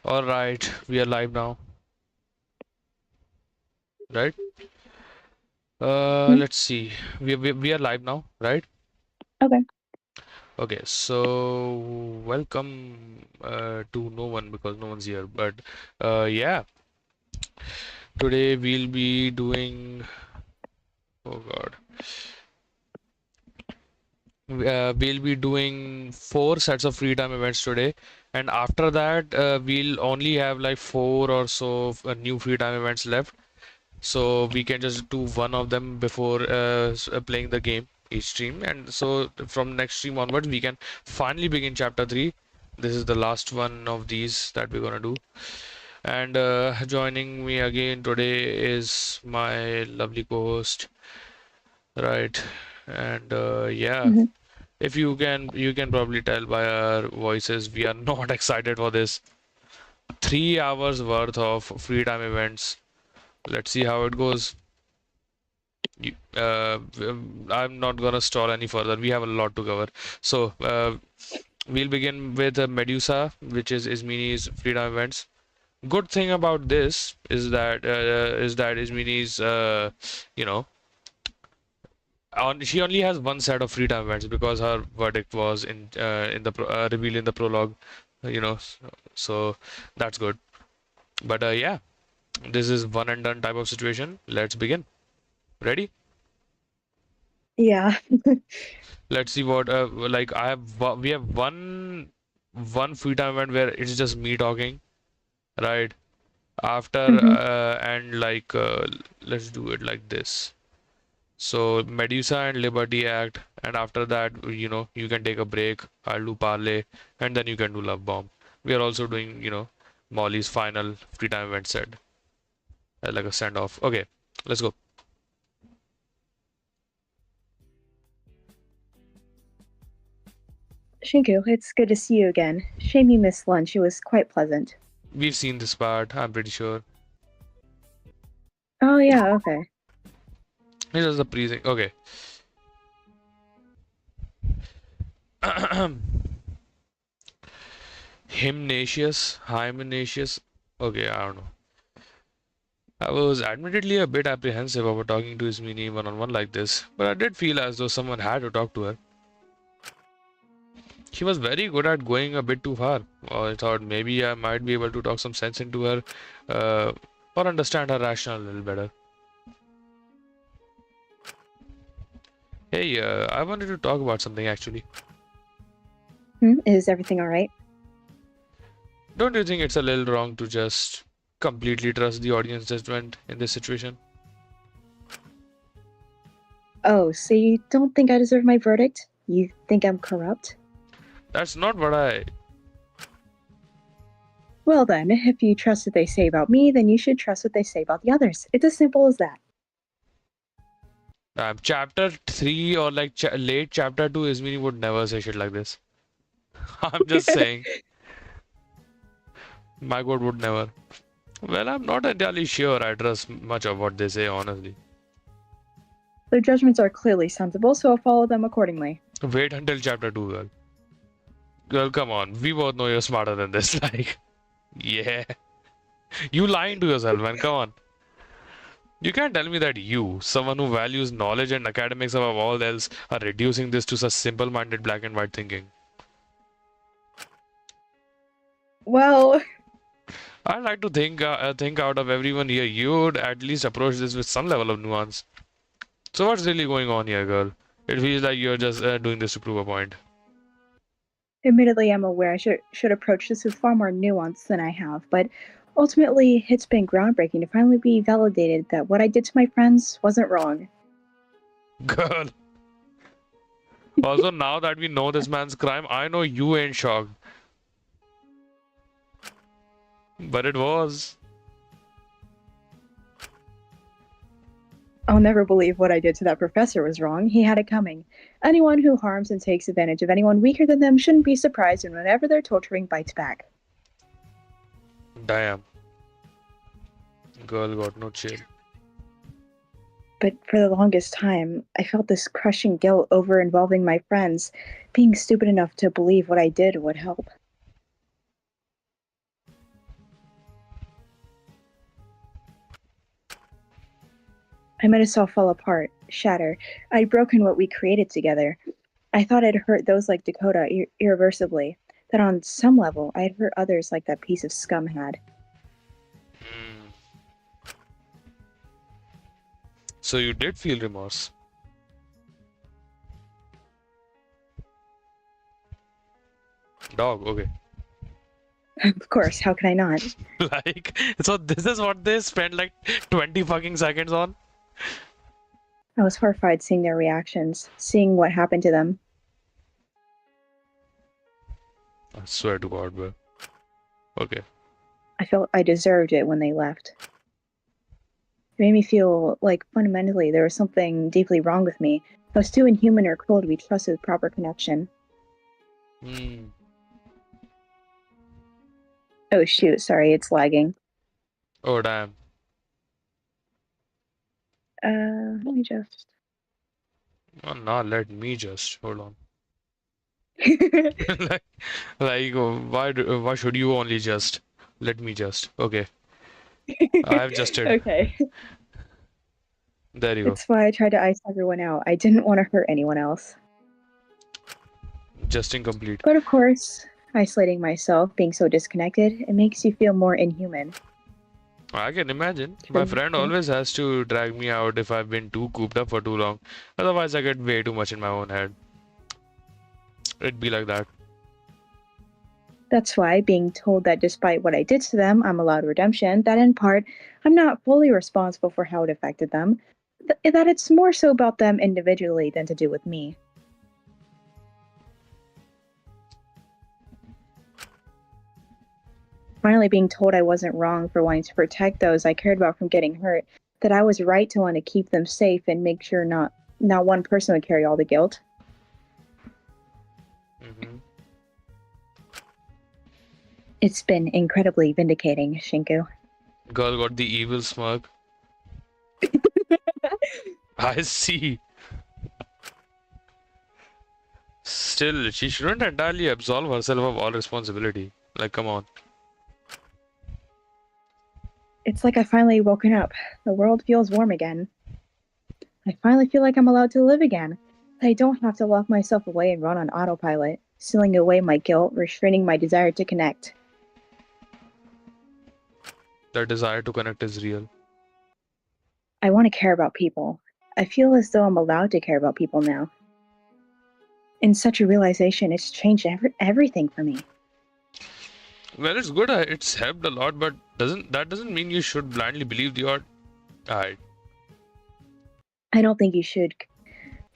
All right, we are live now, right? Hmm? Let's see. We are live now, right? Okay. Okay, so welcome to no one because no one's here. But yeah, today we'll be doing. Oh God, we'll be doing four sets of free time events today, and after that, we'll only have like four or so new free time events left. So we can just do one of them before playing the game each stream, and so from next stream onwards we can finally begin chapter 3. This is the last one of these that we're gonna do, and joining me again today is my lovely co-host, right? And yeah, Hmm. if you can probably tell by our voices we are not excited for this 3 hours worth of free time events. Let's see how it goes. I'm not gonna stall any further. We have a lot to cover. So we'll begin with Medusa, which is Ismini's freedom events. Good thing about this is that Ismini's you know she only has one set of freedom events because her verdict was in the revealed in the prologue. You know, so that's good. But yeah, this is one and done type of situation. Let's begin. Ready? Yeah. Let's see what like we have one free time event where it's just me talking, right? After Hmm. and like let's do it like this. So Medusa and Liberty Act, and after that, you can take a break. I'll do Parlay, and then you can do Love Bomb. We are also doing, Molly's final free time event set, like a send off. Okay, let's go. Shinku, it's good to see you again. Shame you missed lunch. It was quite pleasant. We've seen this part, I'm pretty sure. Oh, yeah, okay. This is the precinct. Okay. Hymnasius. Okay, I don't know. I was admittedly a bit apprehensive about talking to Ismini one on one like this, but I did feel as though someone had to talk to her. She was very good at going a bit too far. I thought maybe I might be able to talk some sense into her, uh, or understand her rationale a little better. Hey, I wanted to talk about something actually. Is everything all right? Don't you think it's a little wrong to just completely trust the audience judgment in this situation? Oh, so you don't think I deserve my verdict? You think I'm corrupt? That's not what I. Well, then, if you trust what they say about me, then you should trust what they say about the others. It's as simple as that. Chapter 3 or like late chapter 2, Ismini would never say shit like this. I'm just saying, my god would never. Well, I'm not entirely sure I trust much of what they say, honestly. Their judgments are clearly sensible, so I'll follow them accordingly. Wait until chapter 2, girl. Girl, come on. We both know you're smarter than this. Like, yeah. You lying to yourself, man. Come on. You can't tell me that you, someone who values knowledge and academics above all else, are reducing this to such simple minded black and white thinking. Well, I'd like to think out of everyone here, you would at least approach this with some level of nuance. So what's really going on here, girl? It feels like you're just doing this to prove a point. admittedly, I'm aware I should approach this with far more nuance than I have, but ultimately, it's been groundbreaking to finally be validated that what I did to my friends wasn't wrong. Girl. Also, now that we know this man's crime, I know you ain't shocked. But it was. I'll never believe what I did to that professor was wrong. He had it coming. Anyone who harms and takes advantage of anyone weaker than them shouldn't be surprised when whenever their torturing bites back. Damn. Girl got no chill. But for the longest time, I felt this crushing guilt over involving my friends. Being stupid enough to believe what I did would help. I might as well fall apart, shatter. I'd broken what we created together. I thought I'd hurt those like Dakota irreversibly. That on some level, I'd hurt others like that piece of scum had. Hmm. So you did feel remorse. Dog, okay. Of course, how could I not? Like, so this is what they spent like 20 fucking seconds on? I was horrified seeing their reactions, seeing what happened to them. I swear to God, bro. Okay. I felt I deserved it when they left. It made me feel like fundamentally there was something deeply wrong with me. I was too inhuman or cruel to be trusted with proper connection. Hmm. Oh shoot, sorry, it's lagging. Oh, damn. Let me just. Oh, nah, let me just hold on. like, why should you only just let me just? Okay, I have justed. Okay. There you go. It's why I tried to ice everyone out. I didn't want to hurt anyone else. Just incomplete. But of course, isolating myself, being so disconnected, it makes you feel more inhuman. I can imagine. My friend always has to drag me out if I've been too cooped up for too long. Otherwise, I get way too much in my own head. It'd be like that. That's why being told that despite what I did to them, I'm allowed redemption, that in part, I'm not fully responsible for how it affected them, that it's more so about them individually than to do with me. Finally being told I wasn't wrong for wanting to protect those I cared about from getting hurt, that I was right to want to keep them safe and make sure not one person would carry all the guilt. Mm-hmm. It's been incredibly vindicating, Shinku. Girl got the evil smirk. I see. Still, she shouldn't entirely absolve herself of all responsibility. Like, come on. It's like I finally woken up. The world feels warm again. I finally feel like I'm allowed to live again. I don't have to lock myself away and run on autopilot, sealing away my guilt, restraining my desire to connect. The desire to connect is real. I want to care about people. I feel as though I'm allowed to care about people now. In such a realization, it's changed everything for me. Well, it's good. It's helped a lot, but doesn't mean you should blindly believe the odd. Alright. I don't think you should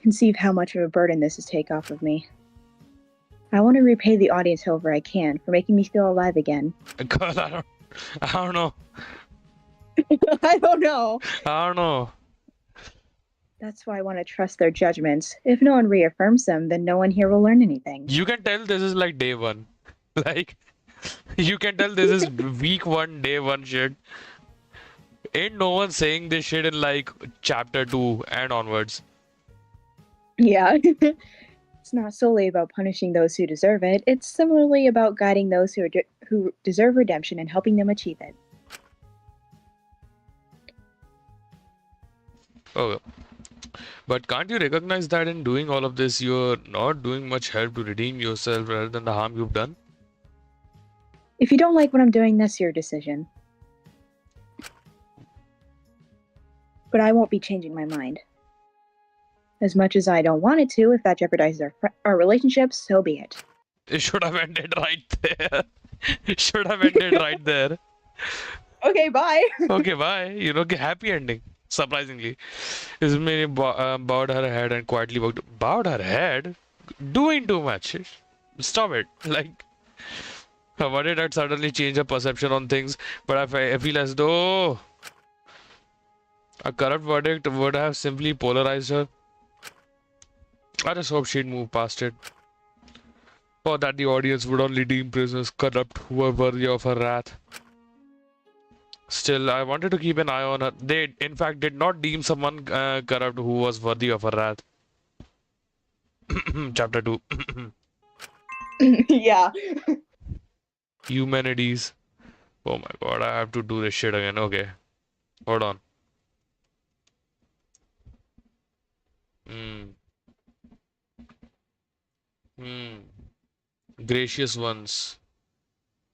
conceive how much of a burden this is take off of me. I want to repay the audience however I can for making me feel alive again. God, I don't know. I don't know. I don't know. That's why I want to trust their judgments. If no one reaffirms them, then no one here will learn anything. You can tell this is like day one. Like, you can tell this is week one, day one shit. Ain't no one saying this shit in like chapter 2 and onwards. Yeah. It's not solely about punishing those who deserve it. It's similarly about guiding those who deserve redemption and helping them achieve it. Oh, but can't you recognize that in doing all of this, you're not doing much help to redeem yourself rather than the harm you've done? If you don't like what I'm doing, that's your decision. But I won't be changing my mind. As much as I don't want it to, if that jeopardizes our relationship, so be it. It should have ended right there. It should have ended right there. Okay, bye. Okay, bye. Happy ending. Surprisingly. Ismini bowed her head and quietly walked. Bowed her head? Doing too much. Stop it. Like, I wanted I'd suddenly change her perception on things, but I feel as though a corrupt verdict would have simply polarized her. I just hope she'd move past it. Or that the audience would only deem prisoners corrupt who were worthy of her wrath. Still, I wanted to keep an eye on her. They, in fact, did not deem someone corrupt who was worthy of her wrath. Chapter 2. Yeah. Humanities. Oh my god, I have to do this shit again. Okay. Hold on. Mm. Mm. Gracious ones.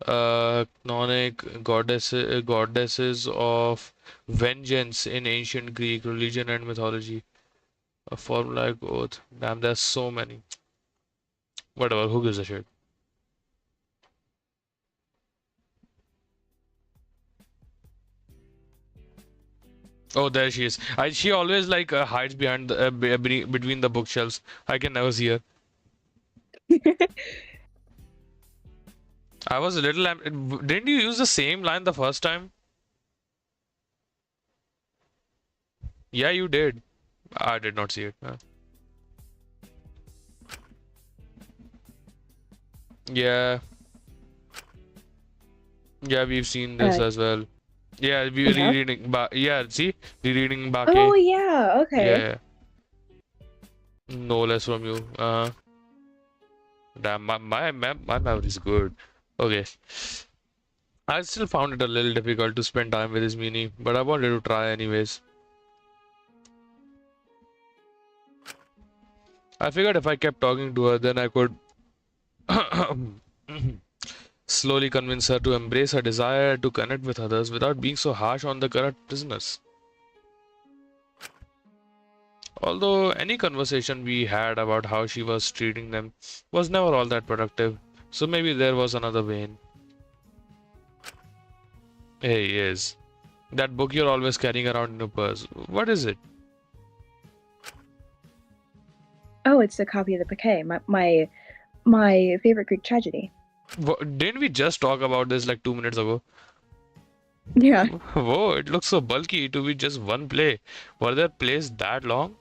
Canonic goddesses of vengeance in ancient Greek religion and mythology. A formulaic oath. Damn, there's so many. Whatever, who gives a shit? Oh, there she is. She always like hides behind the, between the bookshelves. I can never see her. I was a little. Didn't you use the same line the first time? Yeah, you did. I did not see it. Yeah, yeah, we've seen this Uh, as well. Yeah, we we were have? rereading. Yeah, see, rereading Oh Bake. yeah, Yeah, okay. yeah. No less from you. Damn, my memory is good. Okay, I still found it a little difficult to spend time with his Mini, but I wanted to try anyways. I figured if I kept talking to her, then I could slowly convince her to embrace her desire to connect with others without being so harsh on the current prisoners. Although any conversation we had about how she was treating them was never all that productive, so maybe there was another vein. Hey, yes. That book you're always carrying around in your purse. What is it? Oh, it's a copy of the Bouquet, my favorite Greek tragedy. Didn't we just talk about this like 2 minutes ago? Yeah. Whoa, it looks so bulky to be just one play. Were there plays that long?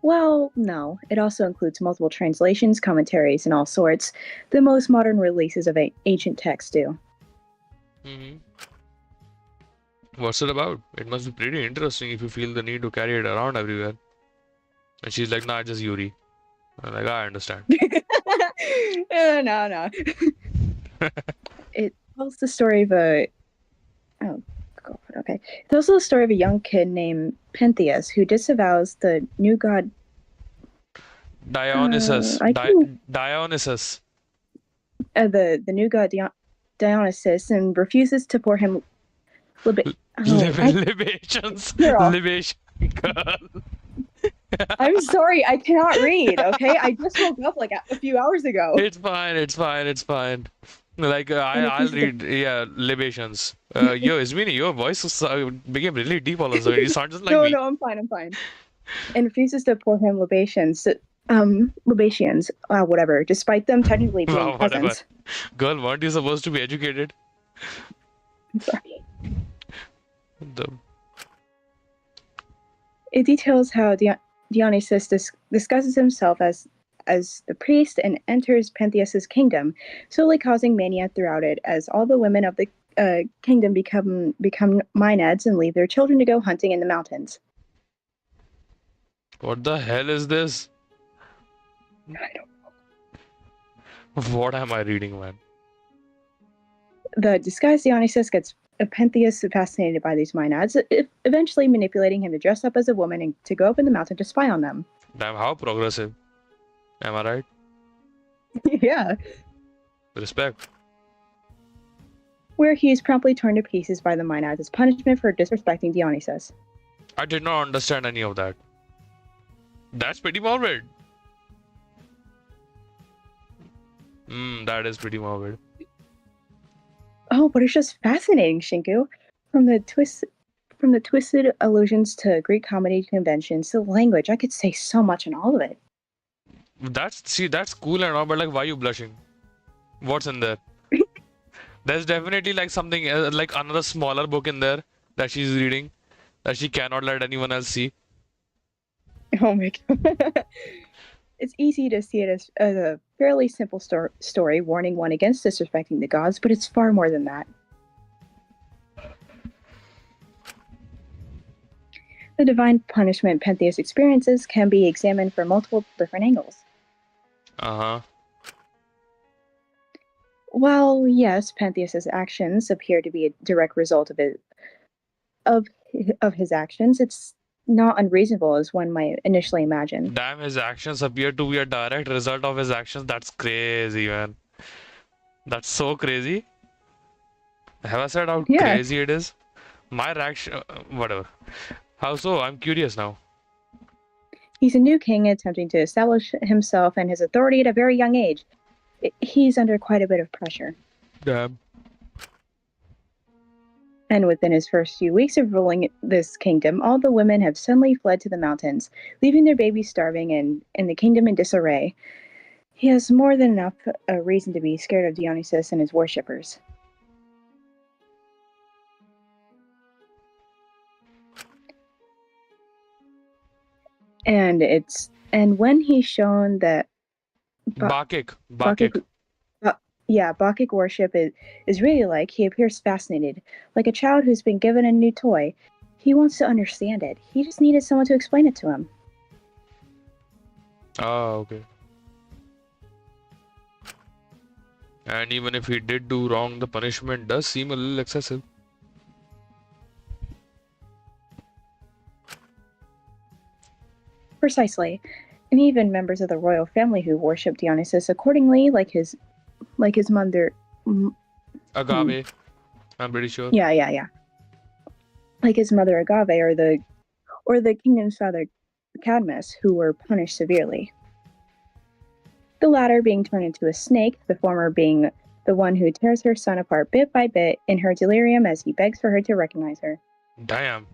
Well, no. It also includes multiple translations, commentaries, and all sorts. The most modern releases of ancient texts do. Hmm. What's it about? It must be pretty interesting if you feel the need to carry it around everywhere. And she's like, nah, just Yuri. I'm like, I understand. No, no. It tells the story of a oh god, okay. It tells the story of a young kid named Pentheus who disavows the new god. Dionysus. I can Dionysus. the new god Dionysus and refuses to pour him libation. Oh, Libations. girl, Libation. Girl. I'm sorry, I cannot read. Okay, I just woke up like a few hours ago It's fine. It's fine. It's fine. Like and I'll refuses to. read. Yeah, libations. Yo, Ismini, your voice became really deep all of a sudden. You sound just like No, me. no, I'm fine. I'm fine. And refuses to pour him libations. Libations, whatever, despite them technically being Wow, whatever. peasants. Girl, weren't you supposed to be educated? I'm sorry. The It details how Dionysus disguises himself as the priest and enters Pentheus's kingdom, slowly causing mania throughout it, as all the women of the kingdom become maenads and leave their children to go hunting in the mountains. what the hell is this? What am I reading, man? The disguised Dionysus gets Pentheus fascinated by these maenads, eventually manipulating him to dress up as a woman and to go up in the mountain to spy on them. Damn, how progressive. Am I right? Yeah. Respect. Where he is promptly torn to pieces by the maenads as punishment for disrespecting Dionysus. I did not understand any of that. That's pretty morbid. That is pretty morbid. Oh, but it's just fascinating, Shinku. From the twisted allusions to Greek comedy conventions to the language, I could say so much in all of it. That's cool and all, but like, why you blushing? What's in there? There's definitely like something like another smaller book in there that she's reading that she cannot let anyone else see. Oh my god. It's easy to see it as a fairly simple story warning one against disrespecting the gods, but it's far more than that. The divine punishment Pentheus experiences can be examined from multiple different angles. Uh-huh. While, yes, Pentheus's actions appear to be a direct result of his actions, not unreasonable as one might initially imagine. Damn, his actions appear to be a direct result of his actions. That's crazy, man. That's so crazy. Have I said how Yeah, crazy it is? My reaction, whatever. How so? I'm curious now. he's a new king attempting to establish himself and his authority at a very young age. He's under quite a bit of pressure. Damn. And within his first few weeks of ruling this kingdom, all the women have suddenly fled to the mountains, leaving their babies starving and the kingdom in disarray. He has more than enough reason to be scared of Dionysus and his worshippers. And when he's shown that Bakik. Bacchic, Bacchic worship is really like, he appears fascinated, like a child who's been given a new toy. He wants to understand it. He just needed someone to explain it to him. Oh, okay. And even if he did do wrong, the punishment does seem a little excessive. Precisely. And even members of the royal family who worship Dionysus accordingly, like his mother. Agave, I'm pretty sure. Yeah. Like his mother Agave or the kingdom's father Cadmus, who were punished severely. The latter being turned into a snake, the former being the one who tears her son apart bit by bit in her delirium as he begs for her to recognize her. Damn.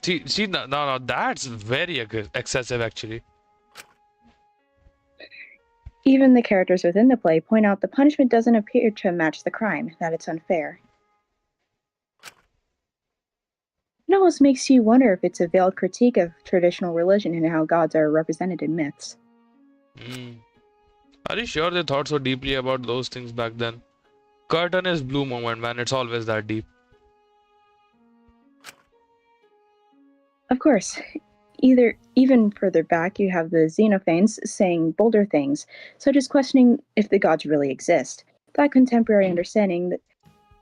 See, no, that's very excessive actually. Even the characters within the play point out the punishment doesn't appear to match the crime, that it's unfair. It almost makes you wonder if it's a veiled critique of traditional religion and how gods are represented in myths. Are you sure they thought so deeply about those things back then? Curtain is blue moment, man. It's always that deep. Of course, even further back, you have the Xenophanes saying bolder things, such as questioning if the gods really exist. That contemporary understanding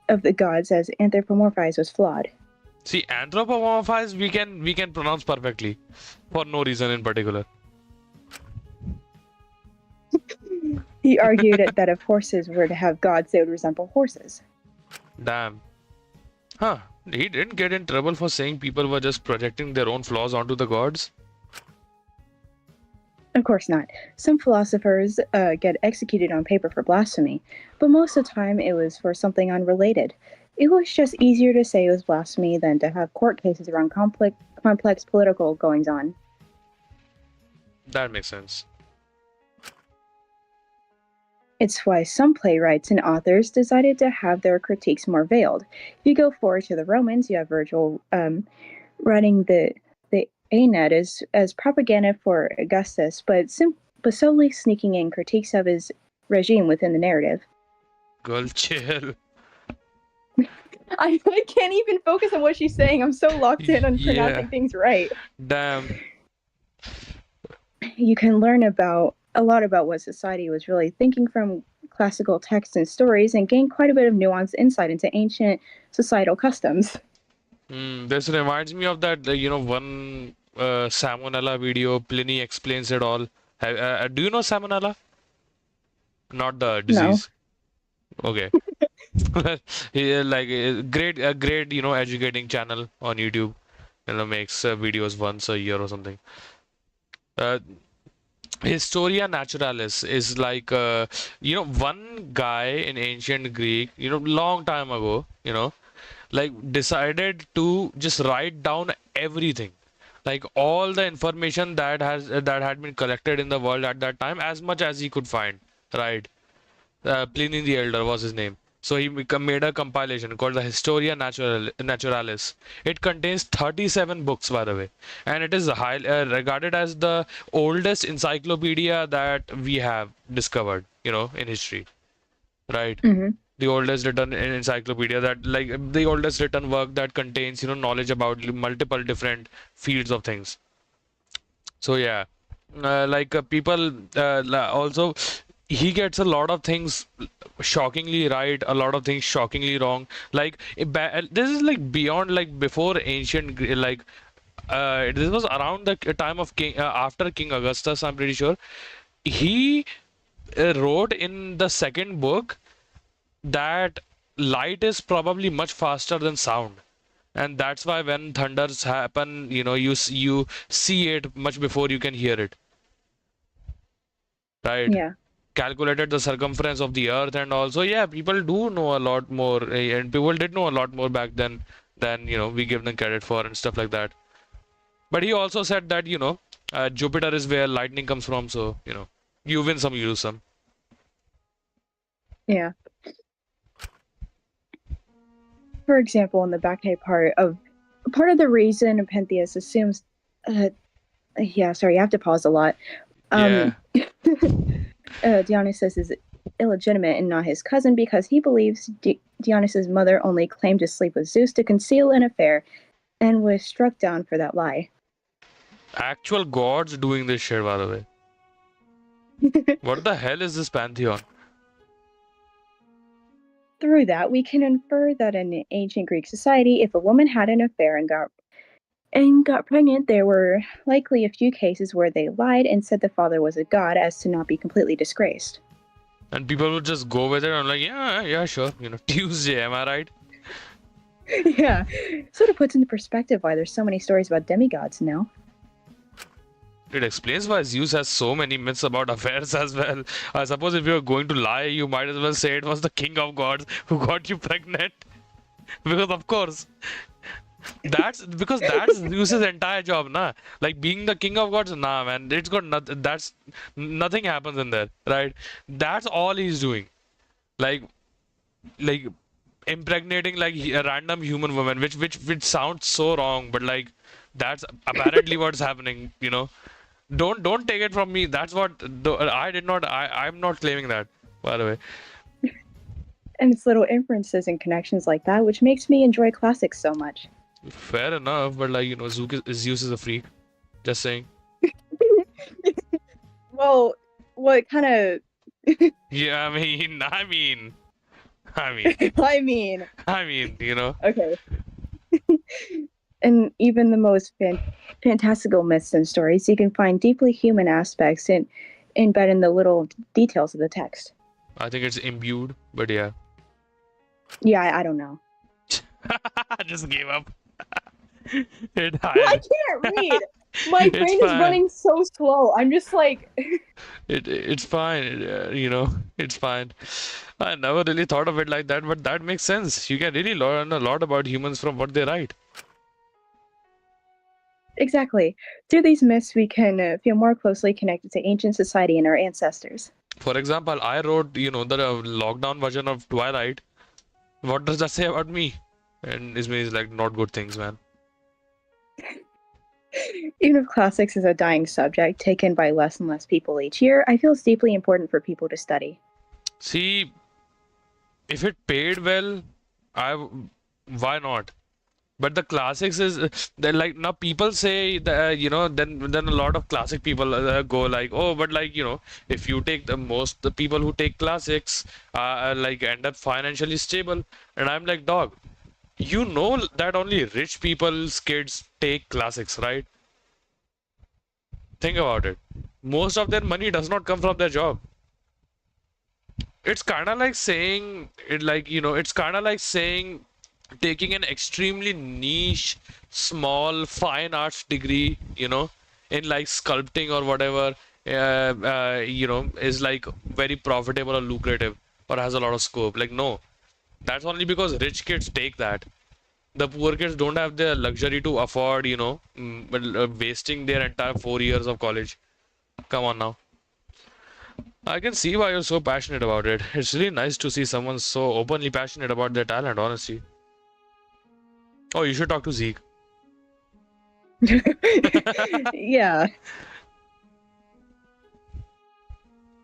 of the gods as anthropomorphized was flawed. See, anthropomorphize we can pronounce perfectly, for no reason in particular. He argued that if horses were to have gods, they would resemble horses. Damn. Huh. He didn't get in trouble for saying people were just projecting their own flaws onto the gods? Of course not. Some philosophers get executed on paper for blasphemy, but most of the time it was for something unrelated. It was just easier to say it was blasphemy than to have court cases around complex political goings-on. That makes sense. It's why some playwrights and authors decided to have their critiques more veiled. If you go forward to the Romans, you have Virgil writing the Aeneid as propaganda for Augustus, but solely sneaking in critiques of his regime within the narrative. Girl, chill. I can't even focus on what she's saying. I'm so locked in on pronouncing things right. Damn. You can learn a lot about what society was really thinking from classical texts and stories and gain quite a bit of nuanced insight into ancient societal customs. This reminds me of that, one Salmonella video. Pliny explains it all. Do you know Salmonella? Not the disease. No. Okay. Like a great, educating channel on YouTube. Makes videos once a year or something. Historia Naturalis is like, one guy in ancient Greek, long time ago, like decided to just write down everything, like all the information that had been collected in the world at that time, as much as he could find, right? Pliny the Elder was his name. So he made a compilation called the Historia Naturalis. It contains 37 books, by the way, and it is regarded as the oldest encyclopedia that we have discovered, in history, right? Mm-hmm. The oldest written encyclopedia the oldest written work that contains, knowledge about multiple different fields of things. So yeah, people also he gets a lot of things shockingly right, a lot of things shockingly wrong. Like this is like beyond like before ancient like this was around the time of King after King Augustus, I'm pretty sure. He wrote in the second book that light is probably much faster than sound, and that's why when thunders happen, you see it much before you can hear it, right? Yeah. Calculated the circumference of the earth, and also, yeah, people do know a lot more, and people did know a lot more back then than we give them credit for and stuff like that. But he also said that Jupiter is where lightning comes from, so you win some, you lose some. Yeah. For example, in the back part of the reason Pentheus assumes, yeah, sorry, you have to pause a lot. Yeah. Dionysus is illegitimate and not his cousin because he believes Dionysus' mother only claimed to sleep with Zeus to conceal an affair and was struck down for that lie. Actual gods doing this shit, by the way. What the hell is this pantheon? Through that, we can infer that in ancient Greek society, if a woman had an affair and got pregnant, there were likely a few cases where they lied and said the father was a god as to not be completely disgraced. And people would just go with it and like, yeah, sure. Tuesday, am I right? Yeah, sort of puts into perspective why there's so many stories about demigods now. It explains why Zeus has so many myths about affairs as well. I suppose if you're going to lie, you might as well say it was the king of gods who got you pregnant. Because of course, that's Zeus's entire job, nah. Like being the king of gods, nah, man. It's got nothing. That's nothing happens in there, right? That's all he's doing. Like, like impregnating like a random human woman, which sounds so wrong, but like that's apparently what's happening. Don't take it from me. That's what I did not. I'm not claiming that, by the way. And it's little inferences and connections like that which makes me enjoy classics so much. Fair enough, but like Zeus is a freak. Just saying. Well, what kind of... Yeah, I mean, I mean, okay. And even the most fantastical myths and stories, you can find deeply human aspects embedded in the little details of the text. I think it's imbued, but yeah. Yeah, I don't know. I just gave up. Well, I can't read. My brain is running so slow. I'm just like... It's fine. It's fine. I never really thought of it like that, but that makes sense. You can really learn a lot about humans from what they write. Exactly. Through these myths, we can feel more closely connected to ancient society and our ancestors. For example, I wrote, the lockdown version of Twilight. What does that say about me? And it means like not good things, man. Even if classics is a dying subject taken by less and less people each year, I feel it's deeply important for people to study. See, if it paid well, why not? But the classics is they're like now people say that then a lot of classic people go like, oh, but like if you take the people who take classics like end up financially stable, and I'm like, dog, that only rich people's kids take classics, right? Think about it. Most of their money does not come from their job. It's kind of like saying taking an extremely niche, small, fine arts degree, in like sculpting or whatever, is like very profitable or lucrative or has a lot of scope. Like, no, that's only because rich kids take that. The poor kids don't have the luxury to afford, wasting their entire 4 years of college. Come on now. I can see why you're so passionate about it. It's really nice to see someone so openly passionate about their talent, honestly. Oh, you should talk to Zeke. Yeah.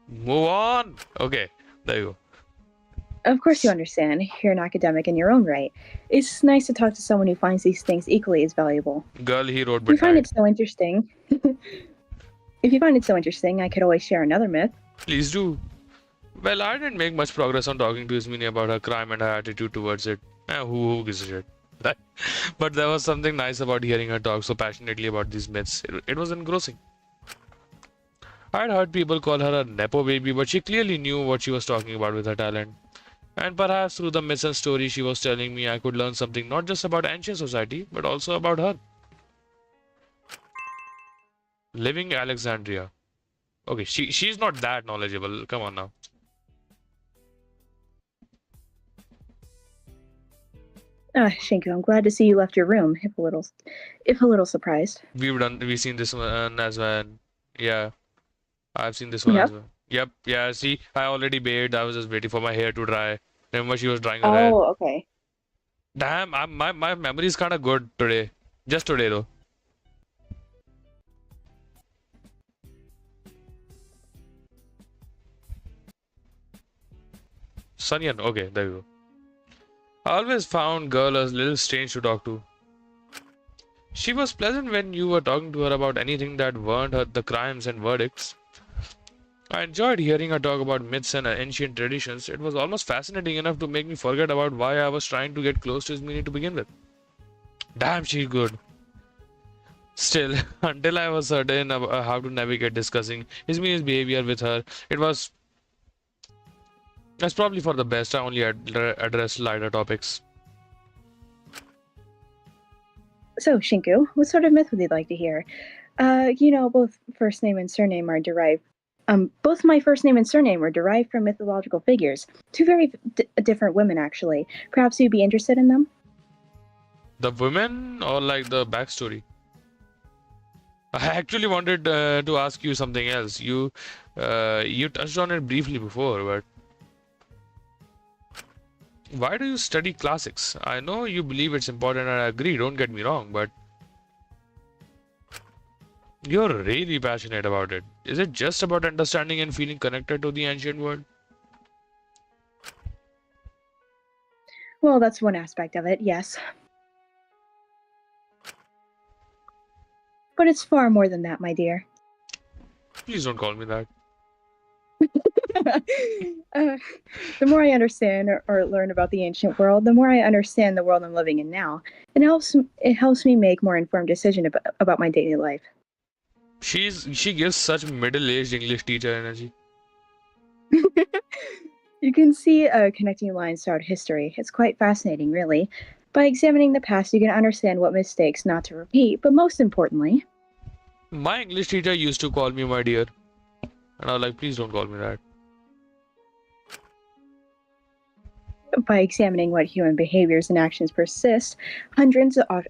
Move on. Okay, there you go. Of course you understand. You're an academic in your own right. It's nice to talk to someone who finds these things equally as valuable. Girl, he wrote If you find died. it so interesting, I could always share another myth. Please do. Well, I didn't make much progress on talking to Ismini about her crime and her attitude towards it. Who gives a shit? That- but there was something nice about hearing her talk so passionately about these myths. It was engrossing. I'd heard people call her a Nepo baby, but she clearly knew what she was talking about with her talent. And perhaps through the myths and stories she was telling me, I could learn something not just about ancient society, but also about her. Living Alexandria. Okay, she's not that knowledgeable. Come on now. Shinku, I'm glad to see you left your room, if a little surprised. We've seen this one as well. Yeah, I've seen this one as Yep. well. Yep, yeah, see, I already bathed. I was just waiting for my hair to dry. Remember she was drying her hair. Oh, okay. Damn, my memory is kind of good today. Just today though. Sunyan, okay, there you go. I always found girl a little strange to talk to. She was pleasant when you were talking to her about anything that weren't the crimes and verdicts. I enjoyed hearing her talk about myths and ancient traditions. It was almost fascinating enough to make me forget about why I was trying to get close to Ismini to begin with. Damn, she's good. Still, until I was certain about how to navigate discussing Ismini's behavior with her, it was that's probably for the best. I only addressed lighter topics. So, Shinku, what sort of myth would you like to hear? Both first name and surname are derived. Both my first name and surname were derived from mythological figures. Two very different women, actually. Perhaps you'd be interested in them? The women or like the backstory? I actually wanted to ask you something else. You touched on it briefly before, but why do you study classics? I know you believe it's important and I agree, don't get me wrong, but you're really passionate about it. Is it just about understanding and feeling connected to the ancient world? Well, that's one aspect of it, yes. But it's far more than that, my dear. Please don't call me that. The more I understand or learn about the ancient world, the more I understand the world I'm living in now. It helps me make more informed decisions about my daily life. She gives such middle-aged English teacher energy. You can see connecting lines throughout history. It's quite fascinating, really. By examining the past, you can understand what mistakes not to repeat, but most importantly, My English teacher used to call me my dear, and I was like, please don't call me that. by examining what human behaviors and actions persist hundreds of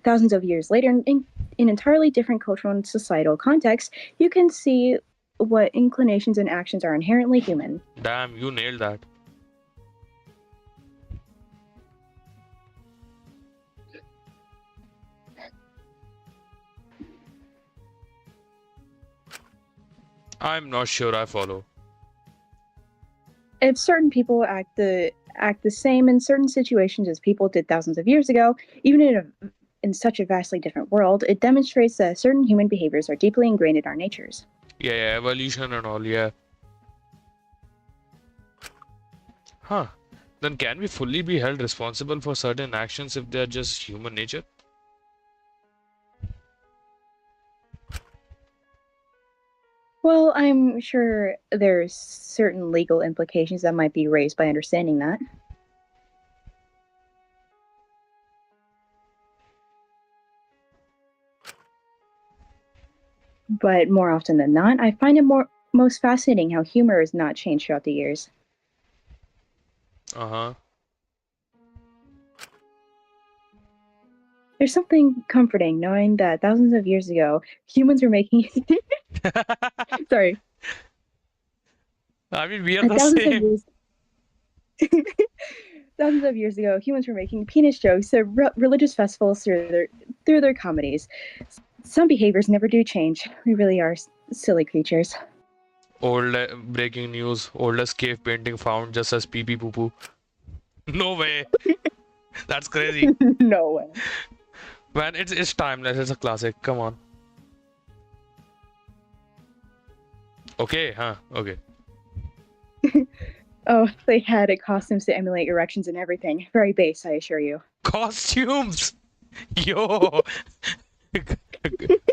thousands of years later in entirely different cultural and societal contexts, you can see what inclinations and actions are inherently human. Damn, you nailed that. I'm not sure I follow. If certain people act the same in certain situations as people did thousands of years ago, even in such a vastly different world, it demonstrates that certain human behaviors are deeply ingrained in our natures. Yeah, evolution and all, yeah. Huh. Then can we fully be held responsible for certain actions if they're just human nature? Well, I'm sure there's certain legal implications that might be raised by understanding that. But more often than not, I find it most fascinating how humor has not changed throughout the years. Uh-huh. There's something comforting knowing that thousands of years ago, humans were making sorry, I mean, we are the thousands of same. years thousands of years ago, humans were making penis jokes at religious festivals through their comedies. Some behaviors never do change. We really are silly creatures. Old breaking news. Oldest cave painting found just as pee pee poo poo. No way. That's crazy. No way. Man, it's timeless. It's a classic. Come on. Okay, huh? Okay. Oh, they had costumes to emulate erections and everything. Very base, I assure you. Costumes! Yo!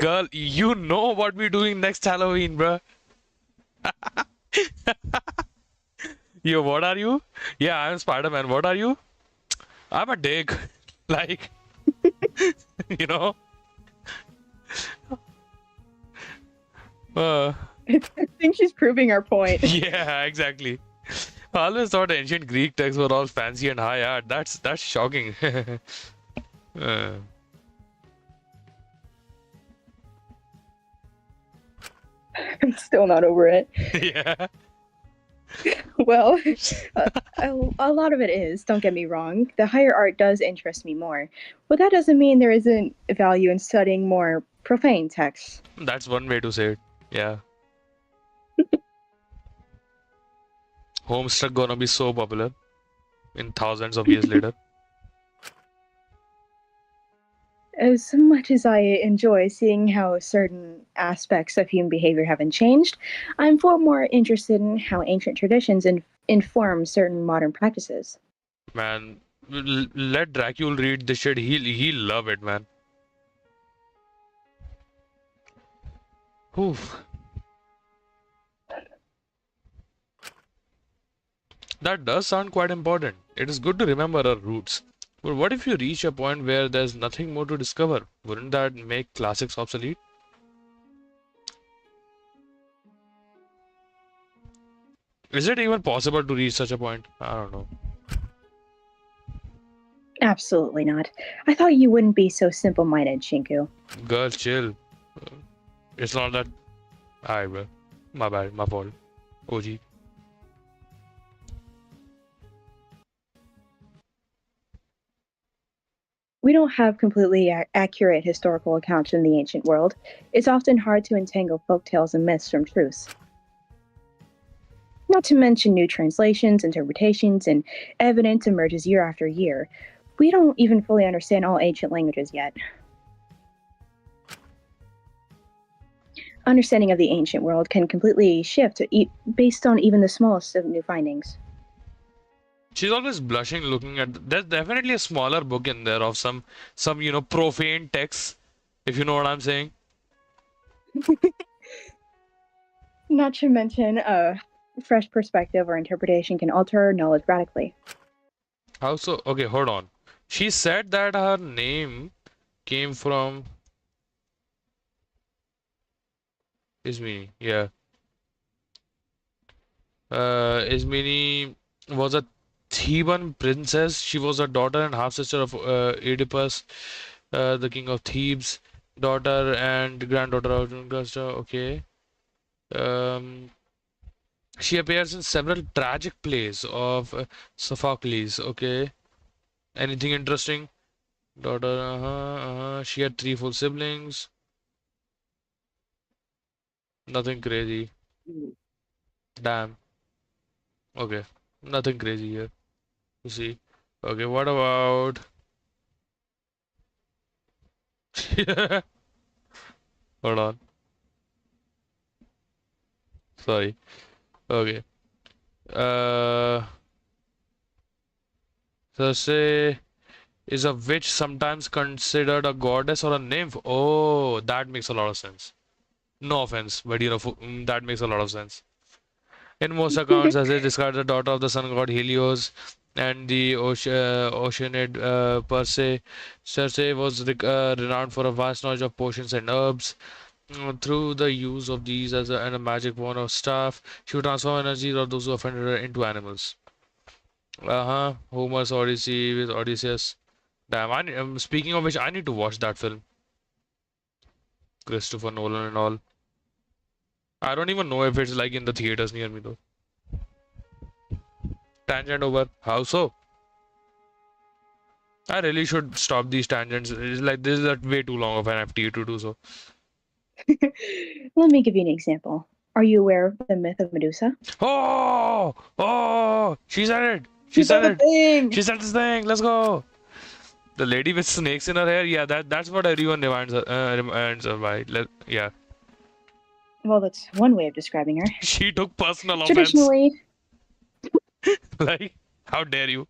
Girl, you know what we're doing next Halloween, bruh. Yo, what are you? Yeah, I'm Spider-Man. What are you? I'm a dick. Like, you know? Uh, I think she's proving our point. yeah, exactly. I always thought ancient Greek texts were all fancy and high art. That's shocking. uh, I'm still not over it. yeah. Well, a lot of it is, don't get me wrong. The higher art does interest me more. But that doesn't mean there isn't value in studying more profane texts. That's one way to say it. Yeah. Homestuck gonna be so popular in thousands of years later. As much as I enjoy seeing how certain aspects of human behavior haven't changed, I'm far more interested in how ancient traditions inform certain modern practices. Man, let Dracula read this shit. He'll love it, man. Oof. That does sound quite important. It is good to remember our roots. But what if you reach a point where there's nothing more to discover? Wouldn't that make classics obsolete? Is it even possible to reach such a point? I don't know. Absolutely not. I thought you wouldn't be so simple minded, Shinku. Girl, chill. It's not that. Alright, bro. My bad, my fault. OG. We don't have completely accurate historical accounts in the ancient world. It's often hard to entangle folktales and myths from truths. Not to mention new translations, interpretations, and evidence emerges year after year. We don't even fully understand all ancient languages yet. Understanding of the ancient world can completely shift based on even the smallest of new findings. She's always blushing looking at. There's definitely a smaller book in there of some profane texts, if you know what I'm saying. Not to mention, a fresh perspective or interpretation can alter knowledge radically. How so? Okay, hold on. She said that her name came from Ismini. Yeah. Ismini was a Theban princess. She was a daughter and half sister of Oedipus, the king of Thebes, daughter and granddaughter of Augusta. Okay. Um, she appears in several tragic plays of Sophocles. Okay. Anything interesting? Daughter, She had three full siblings. Nothing crazy. Damn. Okay. Nothing crazy here. You see. Okay, what about hold on. Sorry. Okay. Uh Thursday is a witch sometimes considered a goddess or a nymph? Oh, that makes a lot of sense. No offense, but that makes a lot of sense. In most accounts, as it describes the daughter of the sun god Helios and the Oceanid Perse, Circe was renowned for a vast knowledge of potions and herbs. Through the use of these and a magic wand or staff, she would transform energies of those who offended her into animals. Homer's Odyssey with Odysseus. Damn, speaking of which, I need to watch that film. Christopher Nolan and all. I don't even know if it's like in the theaters near me though. Tangent over. How so? I really should stop these tangents. It's like this is way too long of an FT to do so. Let me give you an example. Are you aware of the myth of Medusa? Oh, she said it. She said the thing. She said this thing. Let's go. The lady with snakes in her hair. Yeah, that's what everyone reminds her by. Yeah. Well, that's one way of describing her. She took personal offense. Traditionally, Like, how dare you?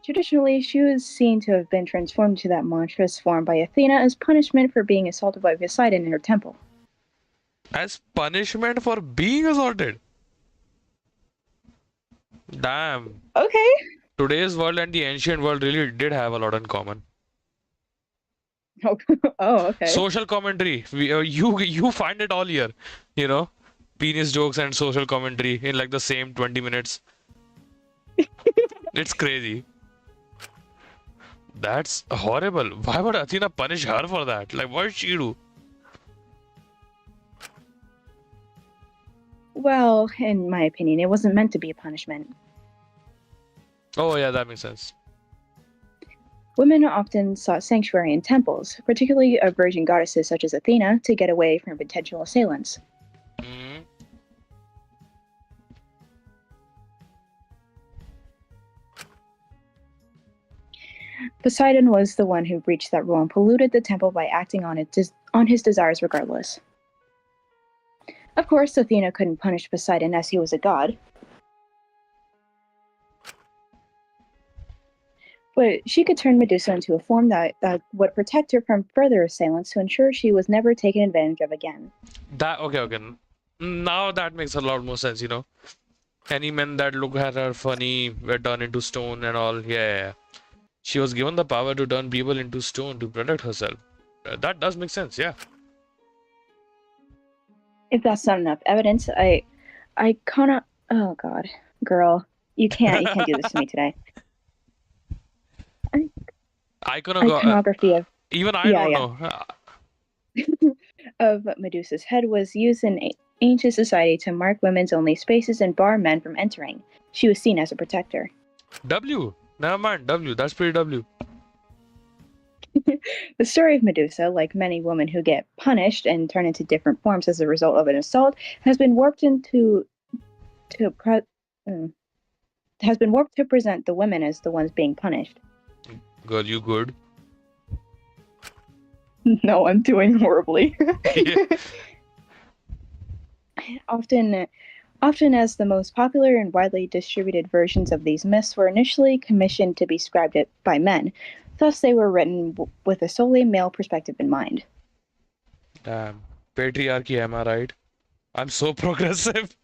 Traditionally, she was seen to have been transformed to that monstrous form by Athena as punishment for being assaulted by Poseidon in her temple. As punishment for being assaulted. Damn. Okay. Today's world and the ancient world really did have a lot in common. Oh, oh okay. Social commentary. You find it all here. You know, penis jokes and social commentary in like the same 20 minutes. It's crazy. That's horrible. Why would Athena punish her for that? Like, what did she do? Well, in my opinion, it wasn't meant to be a punishment. Oh, yeah, that makes sense. Women often sought sanctuary in temples, particularly of virgin goddesses such as Athena, to get away from potential assailants. Mm. Poseidon was the one who breached that rule and polluted the temple by acting on his desires regardless. Of course, Athena couldn't punish Poseidon as he was a god, but she could turn Medusa into a form that would protect her from further assailants to ensure she was never taken advantage of again. That okay. Now that makes a lot more sense, you know. Any men that look at her funny were turned into stone and all. Yeah. She was given the power to turn people into stone to protect herself. That does make sense, yeah. If that's not enough evidence, I cannot. Oh God, girl, you can't do this to me today. Iconography of even I don't know. of Medusa's head was used in ancient society to mark women's only spaces and bar men from entering. She was seen as a protector. W. Never mind. W. That's pretty W. The story of Medusa, like many women who get punished and turn into different forms as a result of an assault, has been warped to present the women as the ones being punished. Girl, you good? No, I'm doing horribly. Often as the most popular and widely distributed versions of these myths were initially commissioned to be scribed by men. Thus, they were written with a solely male perspective in mind. Damn. Patriarchy, am I right? I'm so progressive.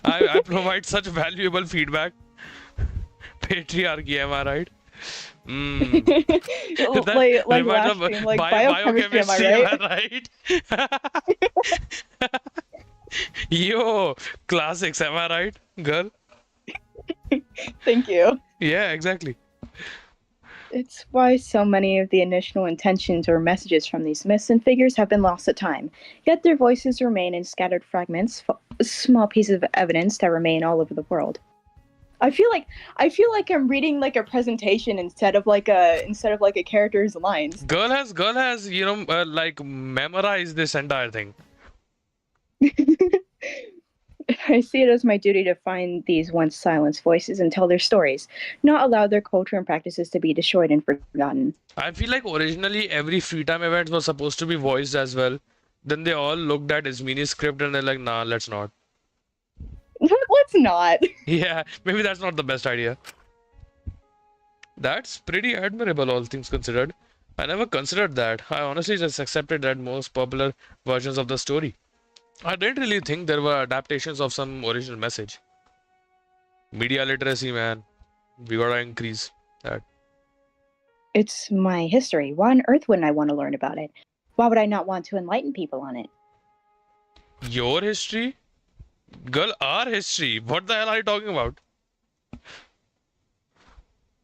I provide such valuable feedback. Patriarchy, am I right? like last stream, like biochemistry, am I right? Yo, classics, am I right, girl? Thank you. Yeah, exactly. It's why so many of the initial intentions or messages from these myths and figures have been lost to time. Yet their voices remain in scattered fragments, small pieces of evidence that remain all over the world. I feel like I'm reading like a presentation instead of like a character's lines. Girl has like memorized this entire thing. I see it as my duty to find these once silenced voices and tell their stories, not allow their culture and practices to be destroyed and forgotten. I feel like originally every free time event was supposed to be voiced as well. Then they all looked at Ismini's script and they're like, nah, let's not. Let's not. Yeah, maybe that's not the best idea. That's pretty admirable, all things considered. I never considered that. I honestly just accepted that most popular versions of the story. I didn't really think there were adaptations of some original message. Media literacy, man. We gotta increase that. It's my history. Why on earth wouldn't I want to learn about it? Why would I not want to enlighten people on it? Your history? Girl, our history. What the hell are you talking about?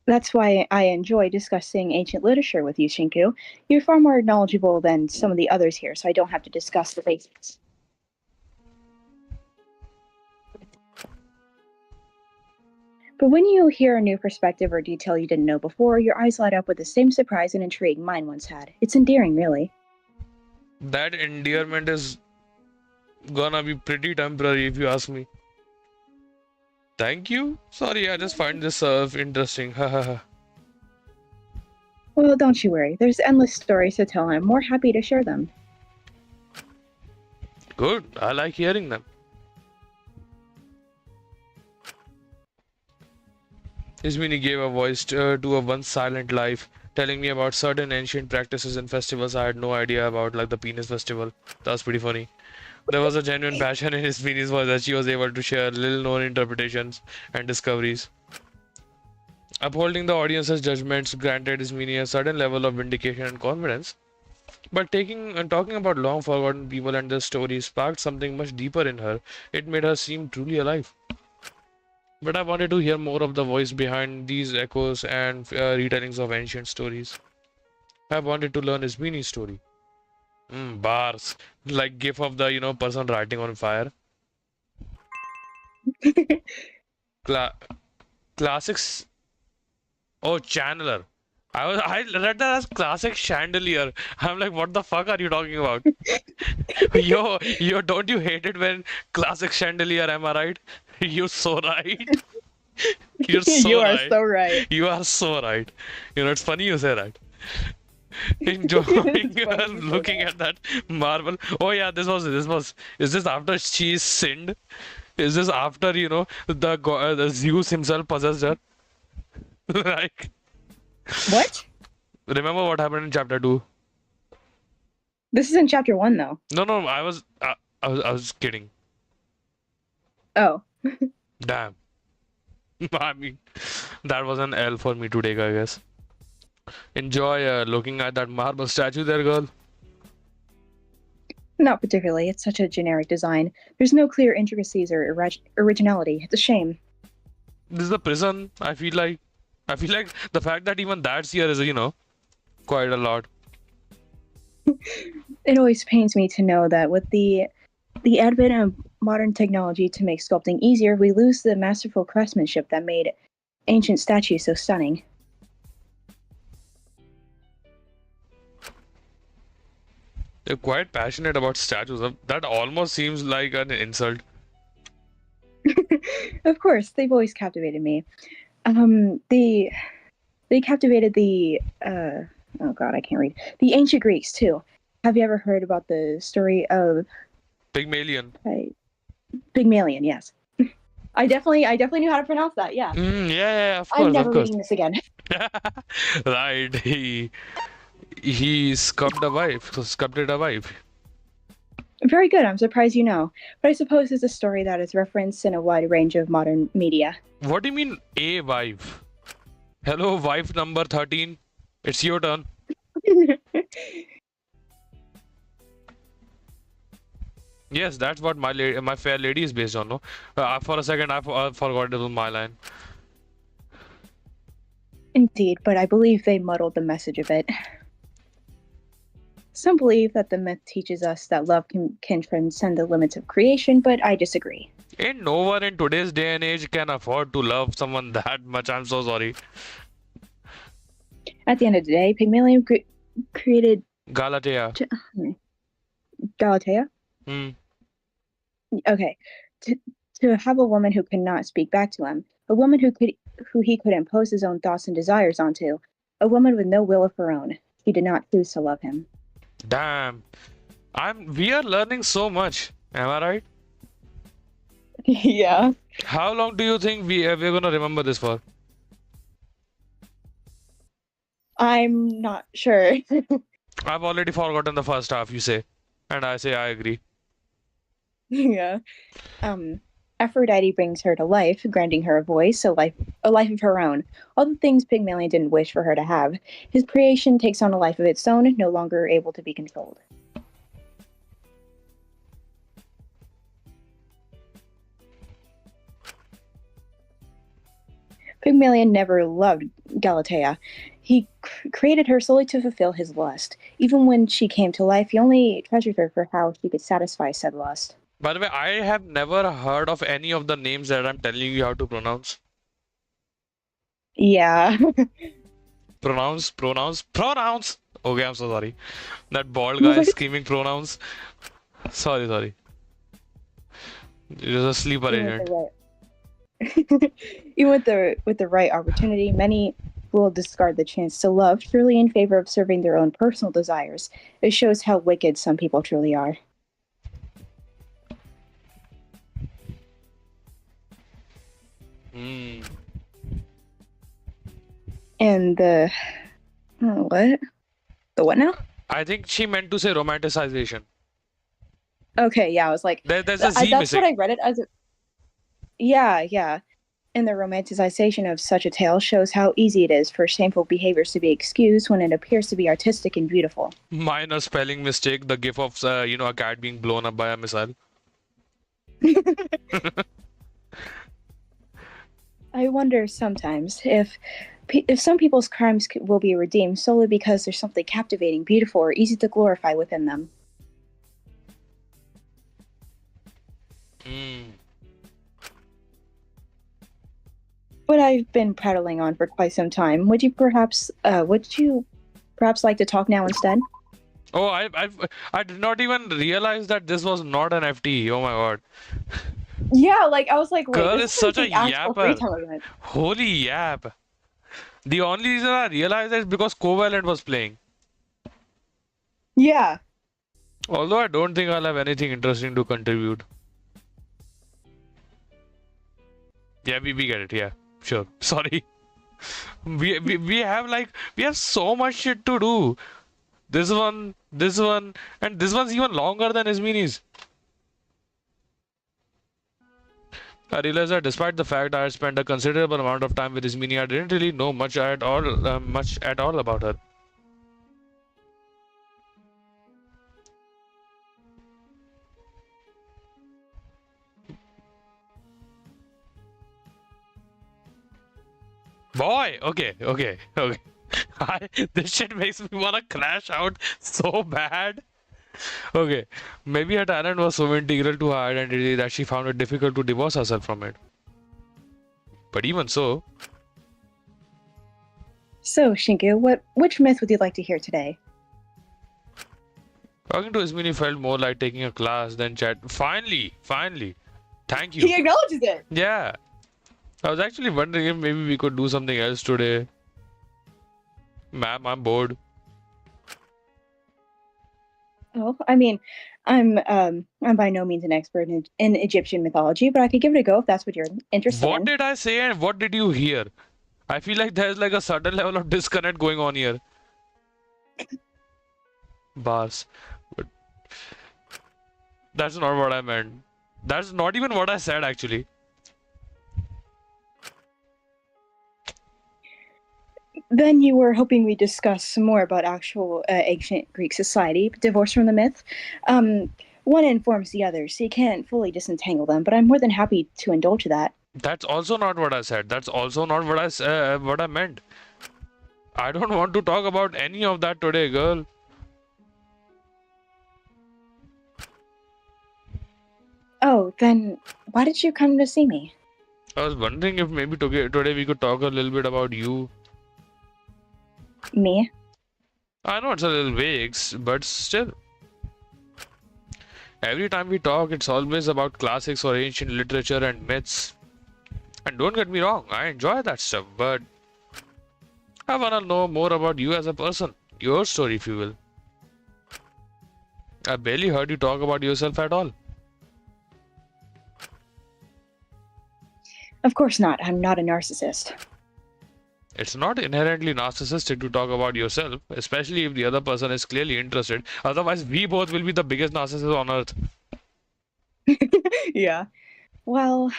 That's why I enjoy discussing ancient literature with you, Shinku. You're far more knowledgeable than some of the others here, so I don't have to discuss the basics. But when you hear a new perspective or detail you didn't know before, your eyes light up with the same surprise and intrigue mine once had. It's endearing, really. That endearment is gonna be pretty temporary if you ask me. Thank you? Sorry, I just find this interesting. Hahaha. Well, don't you worry. There's endless stories to tell, and I'm more happy to share them. Good, I like hearing them. Ismini gave a voice to a once silent life, telling me about certain ancient practices and festivals I had no idea about, like the penis festival. That was pretty funny. There was a genuine passion in Ismini's voice that she was able to share little known interpretations and discoveries. Upholding the audience's judgments granted Ismini a certain level of vindication and confidence. But taking and talking about long forgotten people and their stories sparked something much deeper in her. It made her seem truly alive. But I wanted to hear more of the voice behind these echoes and retellings of ancient stories. I wanted to learn Ismini's story. Bars, like gif of the person writing on fire. Cla- Classics. Oh, channeler. I read that as classic chandelier. I'm like, what the fuck are you talking about? Yo, don't you hate it when classic chandelier? Am I right? You're so right. You're You so are right. so right. You are so right. It's funny you say that. Enjoying her Funny you say looking that. at that marble. Oh yeah, this was. Is this after she sinned? Is this after the Zeus himself possessed her? Like, What? remember what happened in chapter 2? This is in chapter 1, though. No, I was kidding. Oh. Damn. I mean, that was an L for me to take, I guess. Enjoy looking at that marble statue there, girl. Not particularly. It's such a generic design. There's no clear intricacies or originality. It's a shame. This is the prison. I feel like the fact that even that's here is, quite a lot. It always pains me to know that with the advent of modern technology to make sculpting easier, we lose the masterful craftsmanship that made ancient statues so stunning. You're quite passionate about statues. That almost seems like an insult. Of course, they've always captivated me. They captivated the oh god, I can't read. The ancient Greeks too. Have you ever heard about the story of Pygmalion. Pygmalion? Yes. I definitely knew how to pronounce that. Yeah. Yeah, of I'm course, of never course. reading this again. Right, he sculpted a wife. Very good. I'm surprised you know. But I suppose it's a story that is referenced in a wide range of modern media. What do you mean a wife? Hello, wife number 13. It's your turn. Yes, that's what my fair lady is based on. No, for a second I forgot it was my line. Indeed, but I believe they muddled the message a bit. Some believe that the myth teaches us that love can transcend the limits of creation, but I disagree. Ain't no one in today's day and age can afford to love someone that much. I'm so sorry. At the end of the day, Pygmalion created Galatea. Galatea? Hmm. Okay. To have a woman who cannot speak back to him, a woman who he could impose his own thoughts and desires onto, a woman with no will of her own. She did not choose to love him. Damn. We are learning so much. Am I right? Yeah. How long do you think we're gonna remember this for? I'm not sure. I've already forgotten the first half, you say. And I say I agree. Yeah. Aphrodite brings her to life, granting her a voice, a life of her own. All the things Pygmalion didn't wish for her to have. His creation takes on a life of its own, no longer able to be controlled. Pygmalion never loved Galatea. He created her solely to fulfill his lust. Even when she came to life, he only treasured her for how she could satisfy said lust. By the way, I have never heard of any of the names that I'm telling you how to pronounce. Yeah. Pronounce. Okay, I'm so sorry. That bald guy screaming pronouns. Sorry. It is a sleeper agent. Even with the right opportunity, many will discard the chance to love purely in favor of serving their own personal desires. It shows how wicked some people truly are. And what? The what now? I think she meant to say romanticization. Okay, yeah, I was like, There's a Z that's what missing. I read it as. Yeah, yeah. And the romanticization of such a tale shows how easy it is for shameful behaviors to be excused when it appears to be artistic and beautiful. Minor spelling mistake, the gif of a cat being blown up by a missile. I wonder sometimes if some people's crimes will be redeemed solely because there's something captivating, beautiful, or easy to glorify within them. Mm. What I've been prattling on for quite some time. Would you perhaps like to talk now instead? Oh, I did not even realize that this was not an FT. Oh my God. Yeah, like I was like, wait, Girl this is isn't such a the actual free yapper. time event. Holy yap. The only reason I realized is because Covalent was playing. Yeah. Although I don't think I'll have anything interesting to contribute. Yeah, we get it. Yeah, sure. Sorry. We have so much shit to do. This one, and this one's even longer than Ismini's. I realized that despite the fact I had spent a considerable amount of time with Ismini, I didn't really know much at all about her. Boy, okay. This shit makes me wanna crash out so bad. Okay, maybe her talent was so integral to her identity that she found it difficult to divorce herself from it. But even so, So, Shinku, which myth would you like to hear today? talking to Ismini felt more like taking a class than chat. Finally, thank you. He acknowledges it. Yeah, I was actually wondering if maybe we could do something else today. Ma'am, I'm bored. Oh, I mean, I'm by no means an expert in Egyptian mythology, but I could give it a go if that's what you're interested What in. did I say and what did you hear? I feel like there's like a certain level of disconnect going on here. Bars. But that's not what I meant. That's not even what I said actually. Then you were hoping we discuss some more about actual ancient Greek society, divorced from the myth. One informs the other, so you can't fully disentangle them, but I'm more than happy to indulge that. That's also not what I said. That's also not what I meant. I don't want to talk about any of that today, girl. Oh, then why did you come to see me? I was wondering if maybe today we could talk a little bit about you. Me? I know it's a little vague, but still. Every time we talk, it's always about classics or ancient literature and myths. And don't get me wrong, I enjoy that stuff, but I wanna know more about you as a person. Your story, if you will. I barely heard you talk about yourself at all. Of course not. I'm not a narcissist. It's not inherently narcissistic to talk about yourself, especially if the other person is clearly interested. Otherwise, we both will be the biggest narcissists on earth. Yeah. Well,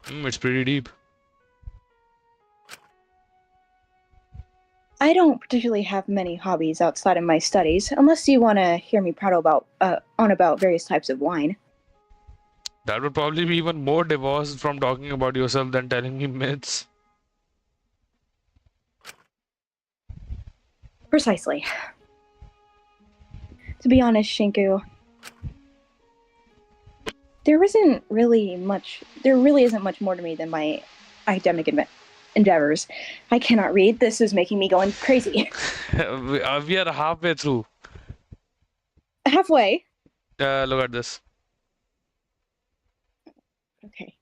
It's pretty deep. I don't particularly have many hobbies outside of my studies, unless you want to hear me prattle about various types of wine. That would probably be even more divorced from talking about yourself than telling me myths. Precisely. To be honest, Shinku, there really isn't much more to me than my academic endeavors. I cannot read. This is making me going crazy. We are halfway through. Halfway. Look at this. Okay.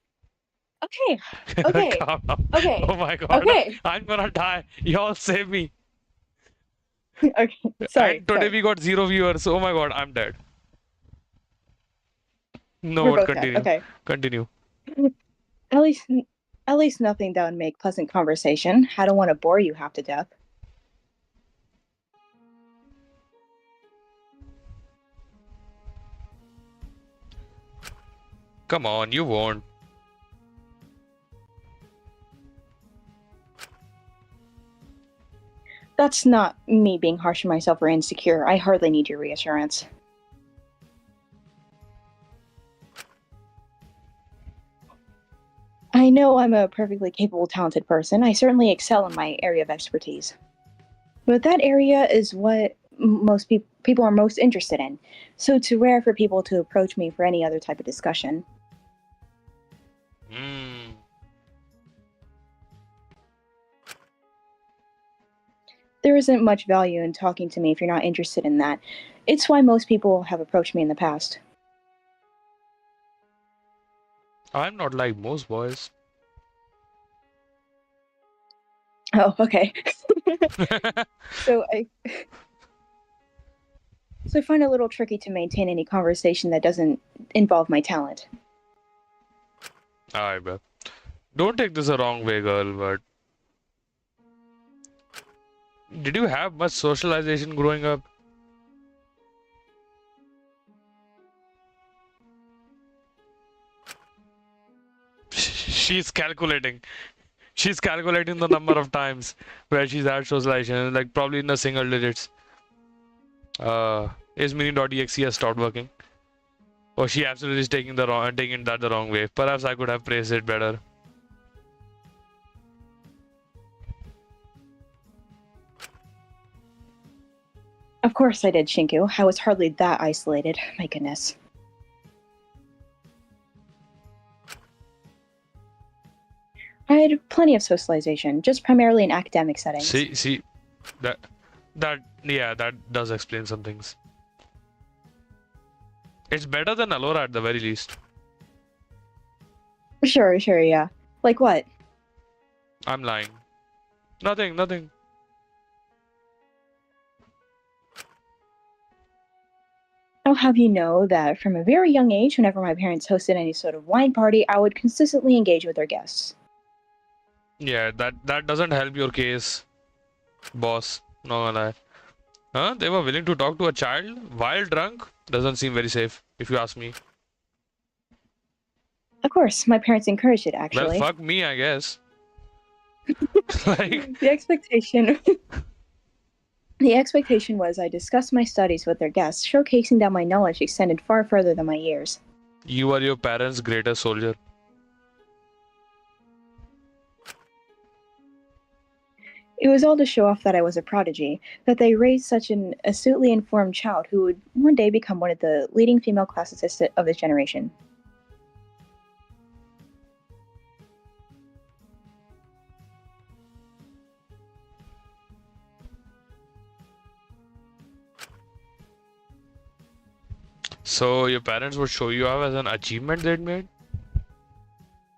Okay. Calm down. Okay. Oh my god. Okay. I'm gonna die. Y'all save me. Okay. Sorry. And today we got 0 viewers. Oh my god, I'm dead. No, We're but both dead. continue. Okay. Continue. At least At least nothing that would make pleasant conversation. I don't want to bore you half to death. Come on, you won't. That's not me being harsh on myself or insecure. I hardly need your reassurance. I know I'm a perfectly capable, talented person. I certainly excel in my area of expertise. But that area is what most people are most interested in. So it's rare for people to approach me for any other type of discussion. Hmm. There isn't much value in talking to me if you're not interested in that. It's why most people have approached me in the past. I'm not like most boys. Oh, okay. so I so I find it a little tricky to maintain any conversation that doesn't involve my talent. Alright, bro. Don't take this the wrong way, girl, but did you have much socialization growing up? She's calculating. She's calculating the number of times where she's had socialization, like probably in the single digits. Is mini.exe has stopped working? Or she absolutely is taking that the wrong way. Perhaps I could have phrased it better. Of course I did, Shinku. I was hardly that isolated. My goodness. I had plenty of socialization, just primarily in academic settings. See, that, yeah, that does explain some things. It's better than Alora at the very least. Sure, yeah. Like what? I'm lying. Nothing. I'll have you know that from a very young age, whenever my parents hosted any sort of wine party, I would consistently engage with their guests. Yeah, that doesn't help your case, boss. No gonna lie. Huh? They were willing to talk to a child while drunk? Doesn't seem very safe, if you ask me. Of course, my parents encouraged it, Well, actually. fuck me, I guess. Like, The expectation the expectation was I discuss my studies with their guests, showcasing that my knowledge extended far further than my years. you are your parents' greatest soldier. It was all to show off that I was a prodigy, that they raised such an astutely informed child who would one day become one of the leading female classicists of this generation. So your parents would show you off as an achievement they'd made?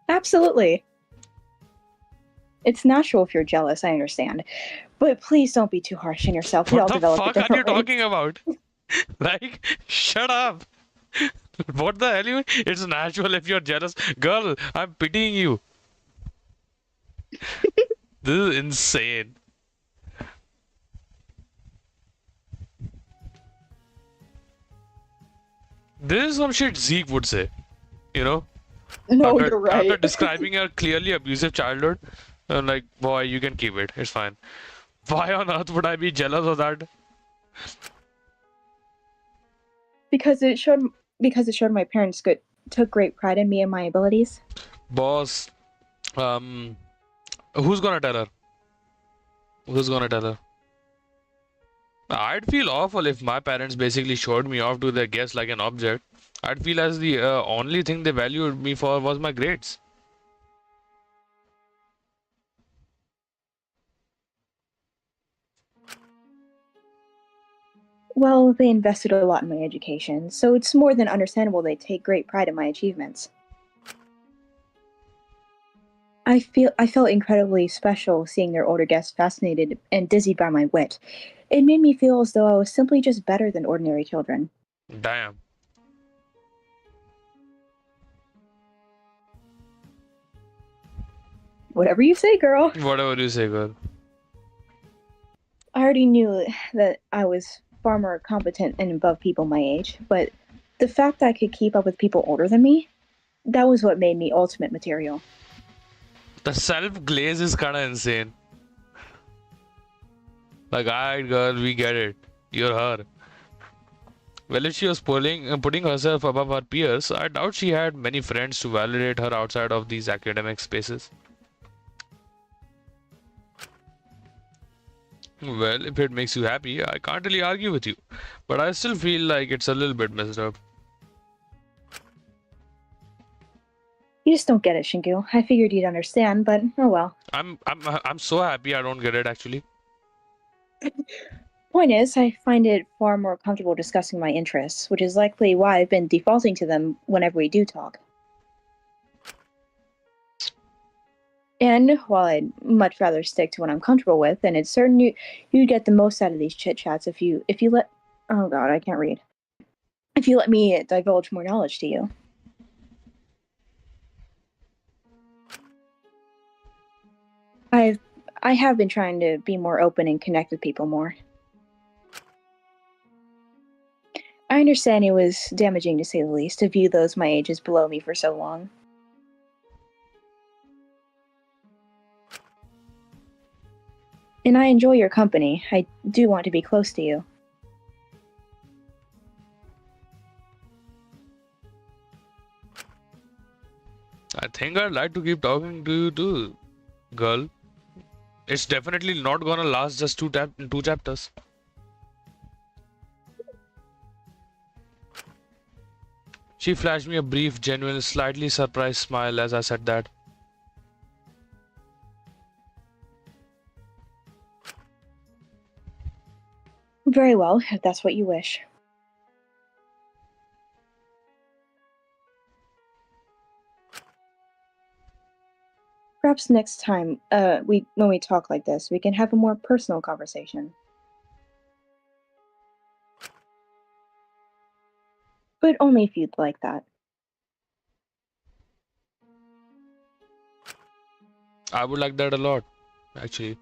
Absolutely. It's natural if you're jealous, I understand. But please don't be too harsh on yourself. We What all the develop it fuck are you differently. talking about? Like, shut up. What the hell you? It's natural if you're jealous. Girl, I'm pitying you. This is insane. This is some shit Zeke would say. You know? No, After you're right. describing a clearly abusive childhood, I'm like, boy, you can keep it. It's fine. Why on earth would I be jealous of that? because it showed my parents took great pride in me and my abilities. Boss, um, who's gonna tell her? Who's gonna tell her? I'd feel awful if my parents basically showed me off to their guests like an object. I'd feel as the only thing they valued me for was my grades. Well, they invested a lot in my education, so it's more than understandable they take great pride in my achievements. I felt incredibly special seeing their older guests fascinated and dizzied by my wit. It made me feel as though I was simply just better than ordinary children. Damn. Whatever you say, girl. Whatever you say, girl. I already knew that I was far more competent and above people my age, but the fact that I could keep up with people older than me, that was what made me ultimate material. The self glaze is kind of insane. Like, alright, girl, we get it. You're her. Well, if she was putting herself above her peers, I doubt she had many friends to validate her outside of these academic spaces. Well, if it makes you happy, I can't really argue with you. But I still feel like it's a little bit messed up. You just don't get it, Shinku. I figured you'd understand, but oh well. I'm so happy I don't get it actually. Point is, I find it far more comfortable discussing my interests, which is likely why I've been defaulting to them whenever we do talk. And while I'd much rather stick to what I'm comfortable with, then it's certain you'd get the most out of these chit chats if you let oh god, I can't read. If you let me divulge more knowledge to you. I have been trying to be more open and connect with people more. I understand it was damaging, to say the least, to view those my age as below me for so long. And I enjoy your company. I do want to be close to you. I think I'd like to keep talking to you too, girl. It's definitely not gonna last just two chapters. She flashed me a brief, genuine, slightly surprised smile as I said that. Very well, if that's what you wish. Perhaps next time, when we talk like this, we can have a more personal conversation. But only if you'd like that. I would like that a lot, actually.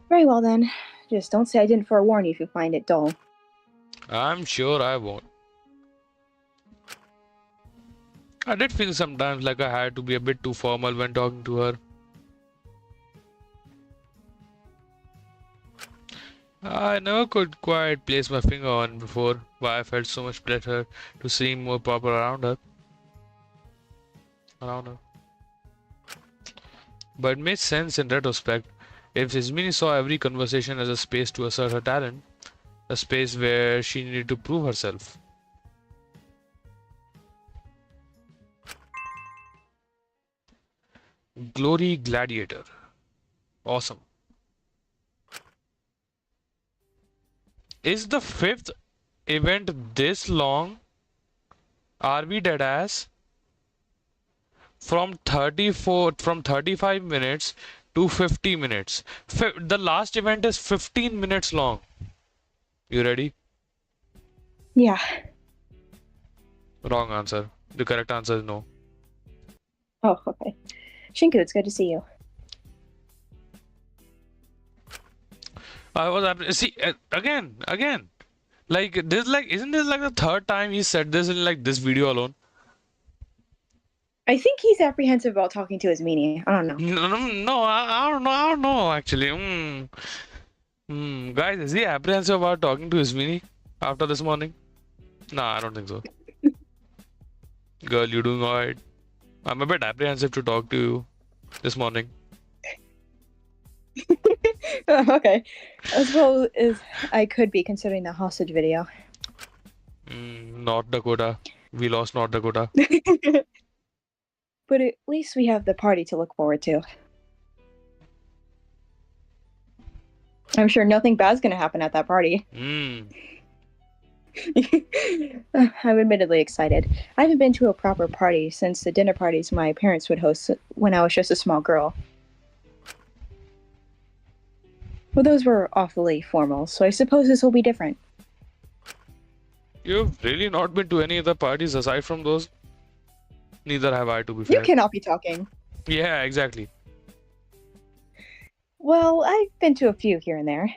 Very well then. Just don't say I didn't forewarn you if you find it dull. I'm sure I won't. I did feel sometimes like I had to be a bit too formal when talking to her. I never could quite place my finger on before why I felt so much pressure to seem more proper around her. But it made sense in retrospect. If Ismini saw every conversation as a space to assert her talent, a space where she needed to prove herself. Glory Gladiator. Awesome. Is the fifth event this long? Are we dead ass? From 35 minutes to 50 minutes. The last event is 15 minutes long. You ready? Yeah. Wrong answer. The correct answer is no. Oh, okay. Shinku, it's good to see you. I was see again. Like this, isn't this like the third time he said this in like this video alone? I think he's apprehensive about talking to his meanie. I don't know. No, I don't know actually. Guys, is he apprehensive about talking to his meanie after this morning? Nah, I don't think so. Girl, you doing alright? I'm a bit apprehensive to talk to you this morning. Okay. As well as I could be considering the hostage video. North Dakota. We lost North Dakota. But at least we have the party to look forward to. I'm sure nothing bad's gonna happen at that party. I'm admittedly excited. I haven't been to a proper party since the dinner parties my parents would host when I was just a small girl. Well, those were awfully formal, so I suppose this will be different. You've really not been to any other parties aside from those? Neither have I, to be You fair. cannot be talking. Yeah, exactly. Well, I've been to a few here and there.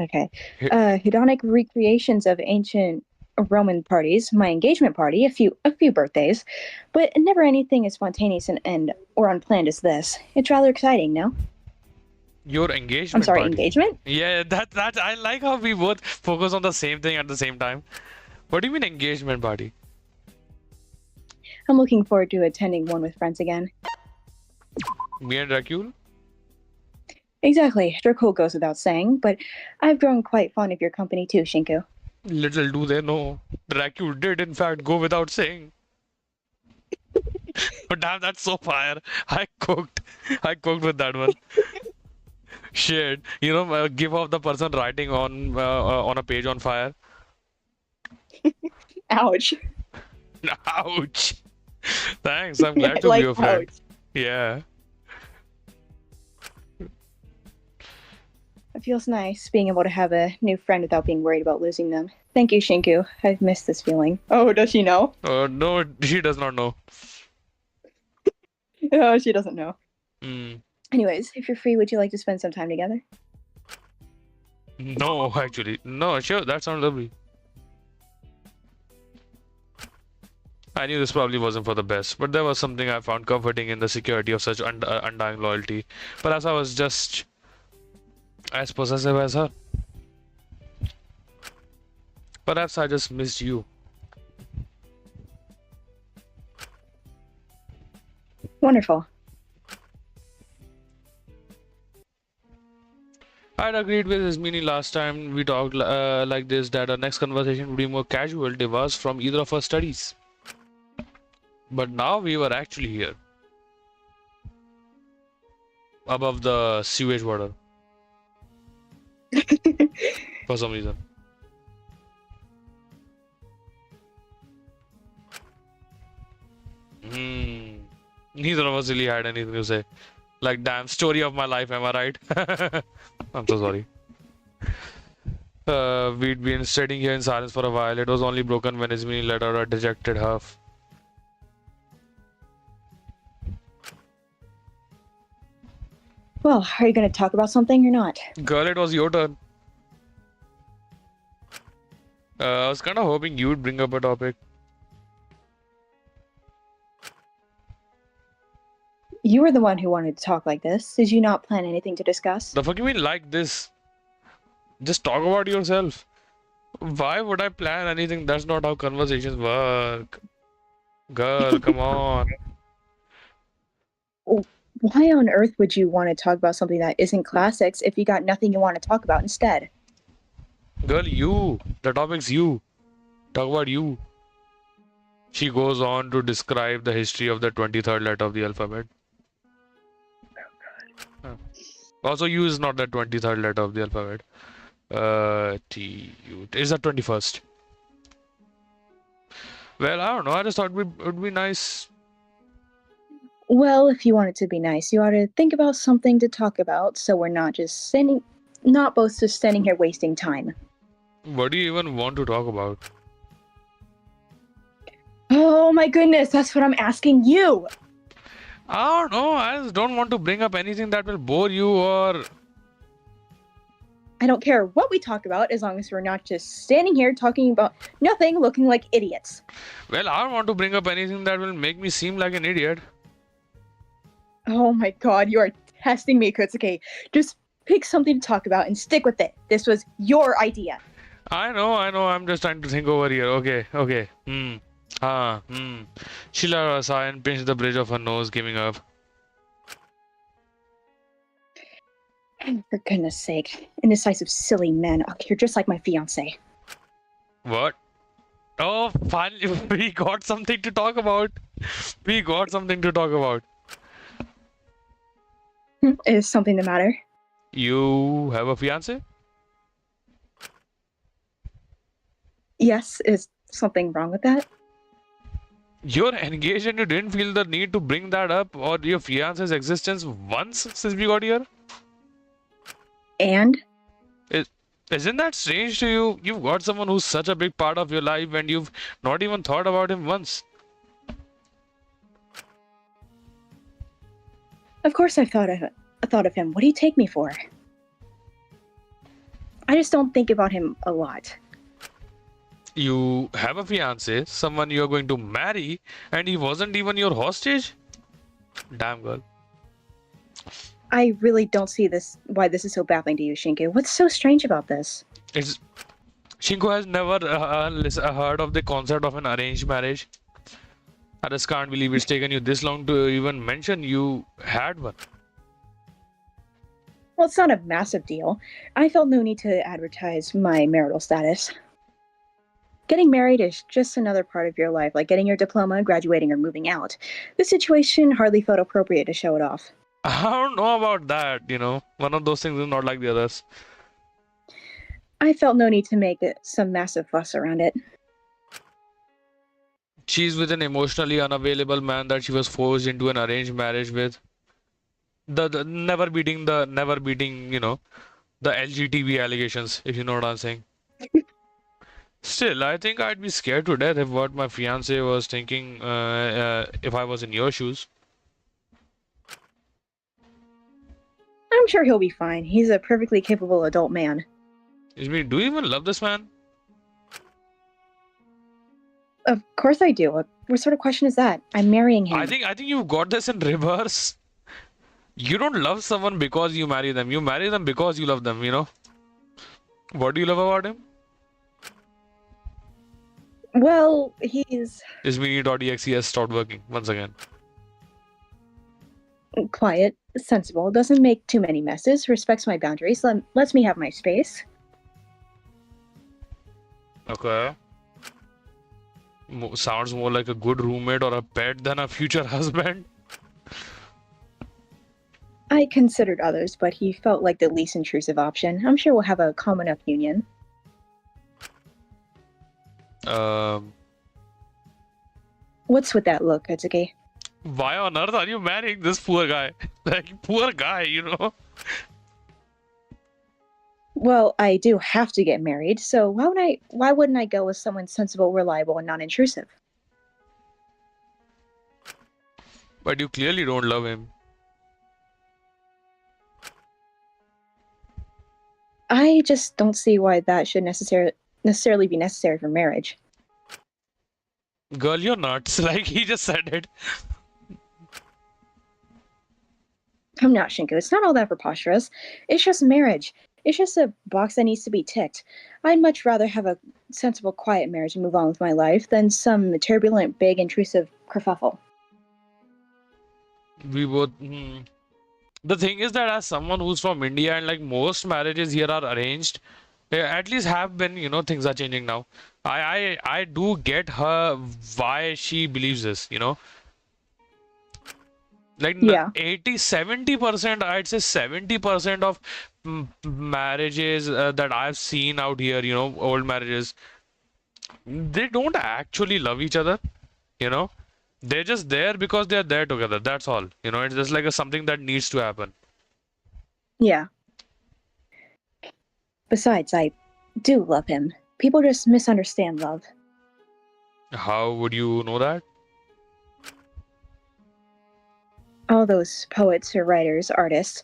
Okay. He- Hedonic recreations of ancient Roman parties, my engagement party, a few birthdays, but never anything as spontaneous and or unplanned as this. It's rather exciting, no? Your I'm engagement sorry, party. engagement? Yeah, that I like how we both focus on the same thing at the same time. What do you mean engagement party? I'm looking forward to attending one with friends again. Me and Dracul? Exactly. Dracul goes without saying, but I've grown quite fond of your company too, Shinku. Little do they know, Dracul did in fact go without saying. But damn, that's so fire. I cooked. I cooked with that one. Shit. Give off the person writing on a page on fire. Ouch. Ouch. Thanks. I'm glad to be Like, your friend. ouch. Yeah. It feels nice being able to have a new friend without being worried about losing them. Thank you, Shinku. I've missed this feeling. Oh, does she know? No, she does not know. Oh, she doesn't know. Mm. Anyways, if you're free, would you like to spend some time together? No, actually. No, sure. That sounds lovely. I knew this probably wasn't for the best, but there was something I found comforting in the security of such undying loyalty. Perhaps I was just as possessive as her. Perhaps I just missed you. Wonderful. I'd agreed with his meaning last time we talked like this that our next conversation would be more casual, divorced from either of our studies. But now we were actually here, above the sewage water, for some reason. Neither of us really had anything to say. Like, damn, story of my life, am I right? I'm so sorry. We'd been sitting here in silence for a while. It was only broken when Ismini let out a dejected huff. Well, are you going to talk about something or not? Girl, it was your turn. I was kind of hoping you'd bring up a topic. You were the one who wanted to talk like this. Did you not plan anything to discuss? The fuck you mean like this? Just talk about yourself. Why would I plan anything? That's not how conversations work. Girl, come on. Why on earth would you want to talk about something that isn't classics if you got nothing you want to talk about instead? Girl, you. The topic's you. Talk about you. She goes on to describe the history of the 23rd letter of the alphabet. Also, U is not the 23rd letter of the alphabet. T, U. Is that 21st? Well, I don't know. I just thought it would be nice. Well, if you want it to be nice, you ought to think about something to talk about so we're not both just standing here wasting time. What do you even want to talk about? Oh my goodness, that's what I'm asking you! I don't know. I just don't want to bring up anything that will bore you or. I don't care what we talk about as long as we're not just standing here talking about nothing, looking like idiots. Well, I don't want to bring up anything that will make me seem like an idiot. Oh my god, you are testing me, Kutsuke. Just pick something to talk about and stick with it. This was your idea. I know. I'm just trying to think over here. Okay. She let out a sigh and pinched the bridge of her nose, giving up. For goodness sake, indecisive, silly men. Oh, you're just like my fiance. What? Oh, finally, we got something to talk about. We got something to talk about. Is something the matter? You have a fiance? Yes, is something wrong with that? You're engaged and you didn't feel the need to bring that up or your fiance's existence once since we got here? And? Isn't that strange to you? You've got someone who's such a big part of your life and you've not even thought about him once. Of course I thought of him. What do you take me for? I just don't think about him a lot. You have a fiance, someone you're going to marry, and he wasn't even your hostage? Damn, girl. I really don't see why this is so baffling to you, Shinku. What's so strange about this? It's Shinko has never heard of the concept of an arranged marriage. I just can't believe it's taken you this long to even mention you had one. Well, it's not a massive deal. I felt no need to advertise my marital status. Getting married is just another part of your life, like getting your diploma, graduating, or moving out. This situation hardly felt appropriate to show it off. I don't know about that, you know. One of those things is not like the others. I felt no need to make some massive fuss around it. She's with an emotionally unavailable man that she was forced into an arranged marriage with. The never beating, you know, the LGTB allegations, if you know what I'm saying. Still, I think I'd be scared to death if what my fiance was thinking if I was in your shoes. I'm sure he'll be fine. He's a perfectly capable adult man. I mean, do you even love this man? Of course I do. What sort of question is that? I'm marrying him. I think you've got this in reverse. You don't love someone because you marry them. You marry them because you love them, you know? What do you love about him? Well, he's This mini.exe has stopped working once again. quiet, sensible, doesn't make too many messes, respects my boundaries, lets me have my space. Okay. Sounds more like a good roommate or a pet than a future husband. I considered others, but he felt like the least intrusive option. I'm sure we'll have a common enough union. Um, What's with that look, Katsuki? why on earth are you marrying this poor guy? Like, poor guy, you know? Well, I do have to get married, so why wouldn't I go with someone sensible, reliable, and non-intrusive? But you clearly don't love him. I just don't see why that should necessarily be necessary for marriage. Girl, you're nuts. Like, he just said it. I'm not, Shinku. It's not all that preposterous. It's just marriage. It's just a box that needs to be ticked. I'd much rather have a sensible, quiet marriage and move on with my life than some turbulent, big, intrusive kerfuffle. We both. The thing is that as someone who's from India and like most marriages here are arranged, at least have been, you know, things are changing now. I do get her why she believes this, you know. Like Yeah. 80, 70%, I'd say 70% of marriages that I've seen out here, you know, old marriages, they don't actually love each other, you know. They're just there because they're there together. That's all. You know, it's just like something that needs to happen. Yeah. Besides, I do love him. People just misunderstand love. How would you know that? All those poets or writers, artists,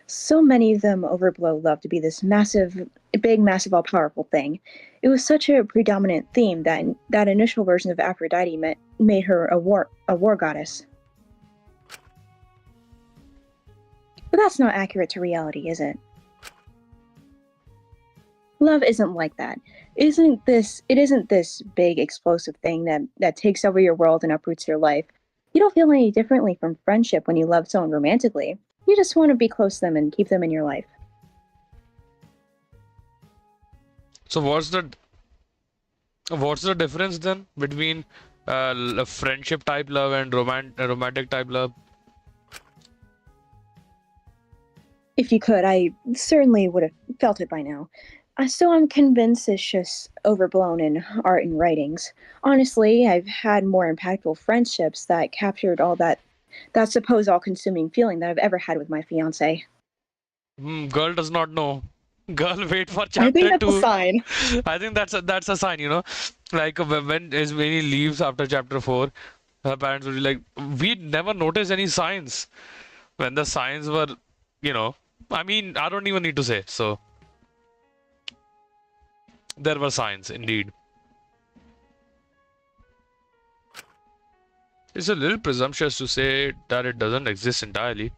so many of them overblow love to be this massive, big, massive, all powerful thing. It was such a predominant theme that that initial version of Aphrodite made her a war goddess. But that's not accurate to reality, is it? Love isn't like that. It isn't this big explosive thing that takes over your world and uproots your life. You don't feel any differently from friendship when you love someone romantically. You just want to be close to them and keep them in your life. So what's the difference then between friendship type love and romantic type love? If you could, I certainly would have felt it by now. So I'm convinced it's just overblown in art and writings. Honestly, I've had more impactful friendships that captured all that supposed all-consuming feeling that I've ever had with my fiance. Girl does not know. Girl, wait for I think chapter that's a 2. sign. I think that's a sign, you know. Like when he leaves after chapter 4, her parents will be like, we never noticed any signs. When the signs were, you know, I mean, I don't even need to say. So there were signs indeed. It's a little presumptuous to say that it doesn't exist entirely.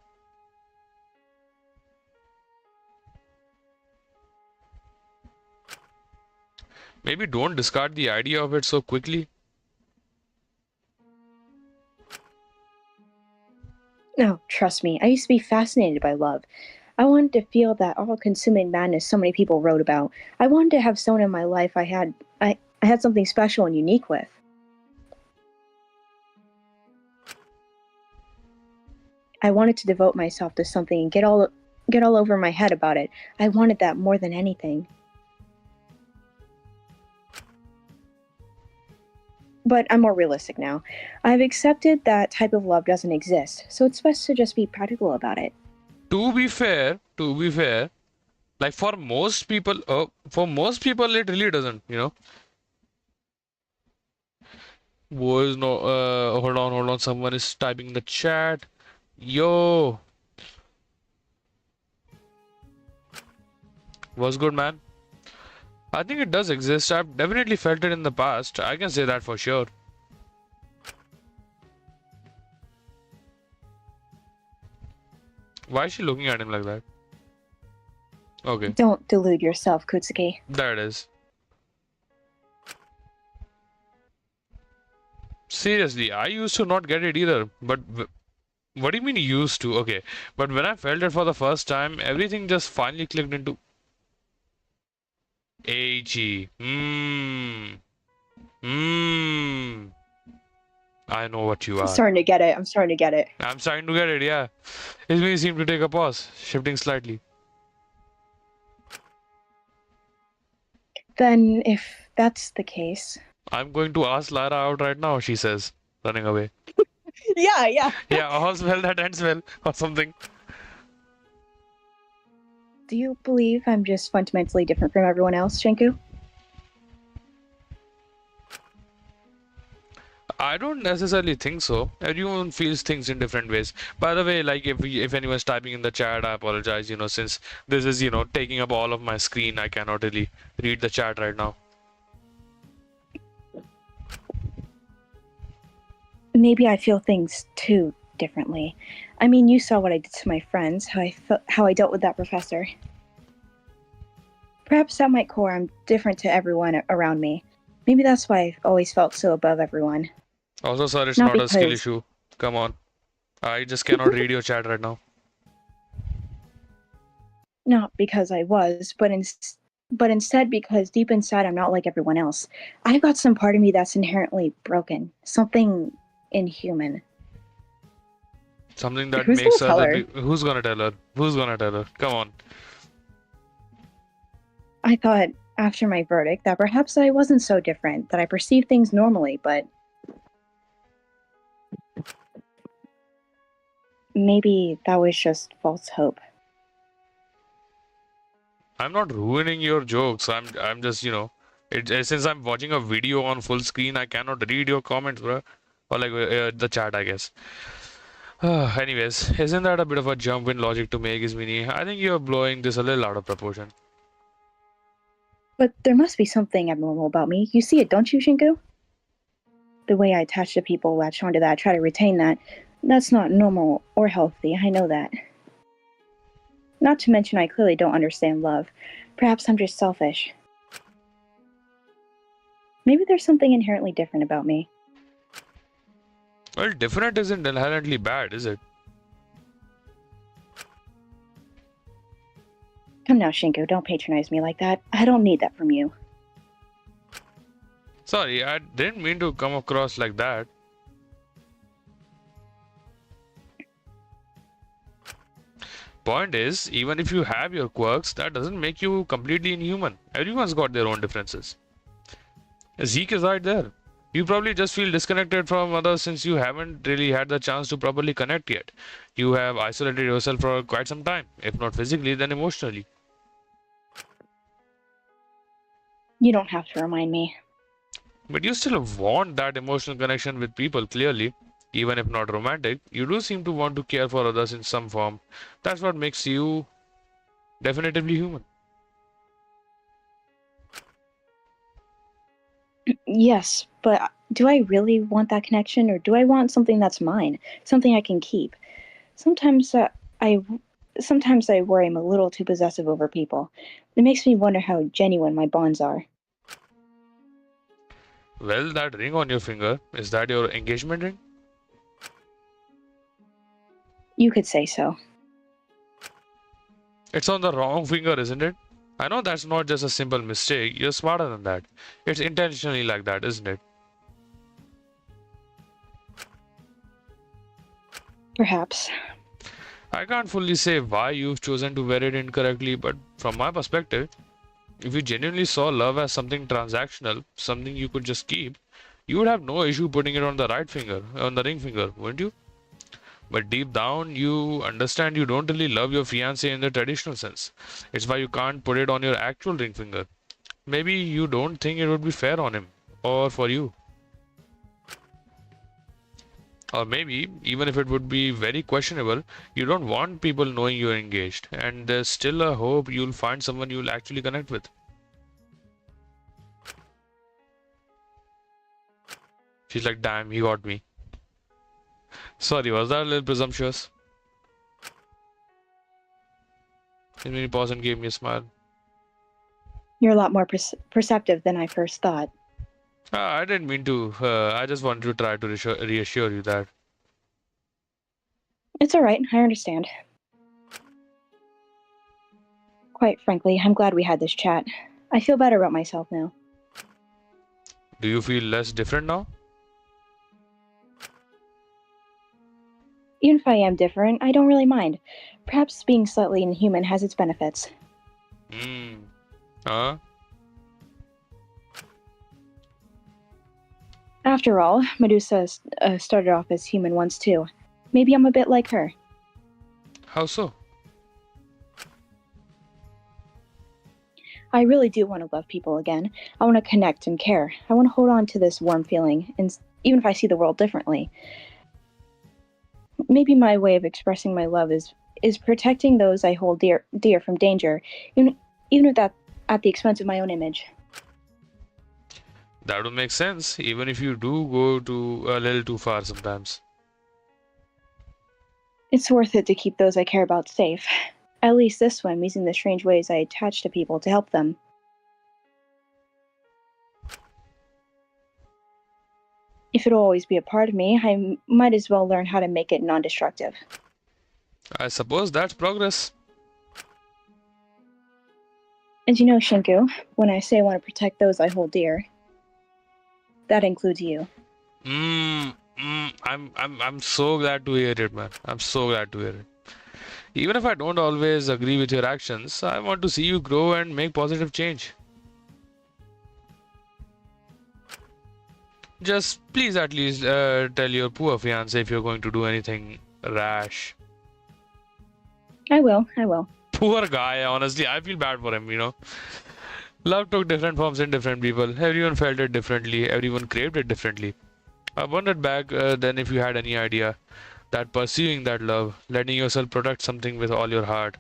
Maybe don't discard the idea of it so quickly. No, trust me, I used to be fascinated by love. I wanted to feel that all-consuming madness so many people wrote about. I wanted to have someone in my life I had something special and unique with. I wanted to devote myself to something and get all over my head about it. I wanted that more than anything. But I'm more realistic now. I've accepted that type of love doesn't exist, so it's best to just be practical about it. To be fair, like for most people, it really doesn't. Boys, no, hold on. Someone is typing in the chat. Yo, what's good, man? I think it does exist. I've definitely felt it in the past. I can say that for sure. Why is she looking at him like that? Okay, Don't delude yourself, Kutsuki. there it is. Seriously, I used to not get it either. But what do you mean you used to? Okay, but when I felt it for the first time, everything just finally clicked into AG. Hmm. I know what you I'm are. starting to get it. I'm starting to get it. I'm starting to get it, yeah. His me seem to take a pause, shifting slightly. Then, if that's the case. I'm going to ask Lara out right now, she says, running away. Yeah. Yeah, all's well that ends well, or something. Do you believe I'm just fundamentally different from everyone else, Shinku? I don't necessarily think so. Everyone feels things in different ways. By the way, like if anyone's typing in the chat, I apologize. Since this is taking up all of my screen, I cannot really read the chat right now. Maybe I feel things too differently. I mean, you saw what I did to my friends, how I dealt with that professor. Perhaps at my core, I'm different to everyone around me. Maybe that's why I've always felt so above everyone. Also, sir, it's Not not a skill because issue. Come on. I just cannot read your chat right now. not because I was, but instead because deep inside I'm not like everyone else. I've got some part of me that's inherently broken, something inhuman. Something that Who's gonna makes tell other her? people. Who's gonna tell her? Who's gonna tell her? Come on. I thought after my verdict that perhaps I wasn't so different, that I perceived things normally, but maybe that was just false hope. I'm not ruining your jokes. I'm just since I'm watching a video on full screen, I cannot read your comments, bro, or like the chat, I guess. Anyways, isn't that a bit of a jump in logic to make, Ismini? I think you're blowing this a little out of proportion. But there must be something abnormal about me. You see it, don't you, Shinku? The way I attach to people, latch onto that, try to retain that, that's not normal or healthy, I know that. Not to mention I clearly don't understand love. Perhaps I'm just selfish. Maybe there's something inherently different about me. Well, different isn't inherently bad, is it? Come now, Shinku, don't patronize me like that. I don't need that from you. Sorry, I didn't mean to come across like that. Point is, even if you have your quirks, that doesn't make you completely inhuman. Everyone's got their own differences. Zeke is right there. You probably just feel disconnected from others since you haven't really had the chance to properly connect yet. You have isolated yourself for quite some time, if not physically, then emotionally. You don't have to remind me. But you still want that emotional connection with people, clearly. Even if not romantic, you do seem to want to care for others in some form. That's what makes you definitively human. Yes, but do I really want that connection, or do I want something that's mine, something I can keep? Sometimes I sometimes I worry I'm a little too possessive over people. It makes me wonder how genuine my bonds are. Well, that ring on your finger, is that your engagement ring? You could say so. It's on the wrong finger, isn't it? I know that's not just a simple mistake, you're smarter than that. It's intentionally like that, isn't it? Perhaps. I can't fully say why you've chosen to wear it incorrectly, but from my perspective, if you genuinely saw love as something transactional, something you could just keep, you would have no issue putting it on the right finger, on the ring finger, wouldn't you? But deep down, you understand you don't really love your fiance in the traditional sense. It's why you can't put it on your actual ring finger. Maybe you don't think it would be fair on him, or for you. Or maybe, even if it would be very questionable, you don't want people knowing you're engaged, and there's still a hope you'll find someone you'll actually connect with. She's like, damn, he got me. Sorry, was that a little presumptuous? And then he paused and gave me a smile. You're a lot more perceptive than I first thought. I didn't mean to. I just wanted to try to reassure you that. It's all right, I understand. Quite frankly, I'm glad we had this chat. I feel better about myself now. Do you feel less different now? Even if I am different, I don't really mind. Perhaps being slightly inhuman has its benefits. Hmm. Huh? After all, Medusa started off as human once too. Maybe I'm a bit like her. How so? I really do want to love people again. I want to connect and care. I want to hold on to this warm feeling, and even if I see the world differently. Maybe my way of expressing my love is protecting those I hold dear from danger, even if that at the expense of my own image. That would make sense, even if you do go to a little too far sometimes. It's worth it to keep those I care about safe. At least this way I'm using the strange ways I attach to people to help them. If it'll always be a part of me, I might as well learn how to make it non-destructive. I suppose that's progress. And you know, Shinku, when I say I want to protect those I hold dear, that includes you. I'm so glad to hear it, man. I'm so glad to hear it. Even if I don't always agree with your actions, I want to see you grow and make positive change. Just please at least tell your poor fiance if you're going to do anything rash. I will. Poor guy, honestly, I feel bad for him. Love took different forms in different people. Everyone felt it differently, everyone craved it differently. I wondered back then if you had any idea that pursuing that love, letting yourself protect something with all your heart,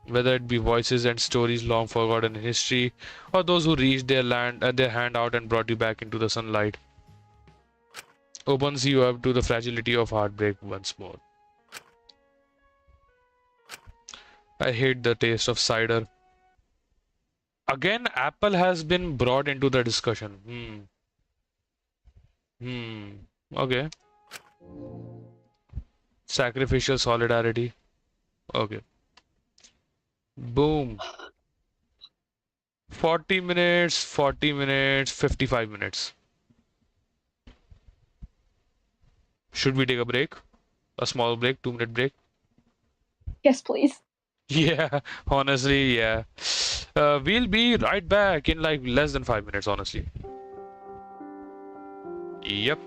whether it be voices and stories long forgotten in history, or those who reached their hand out and brought you back into the sunlight, opens you up to the fragility of heartbreak once more. I hate the taste of cider. Again, apple has been brought into the discussion. Okay. Sacrificial solidarity. Okay. Boom. 40 minutes, 40 minutes, 55 minutes. Should we take a break? A small break, 2 minute break? Yes, please. Yeah, honestly, yeah. We'll be right back in like less than 5 minutes, honestly. Yep.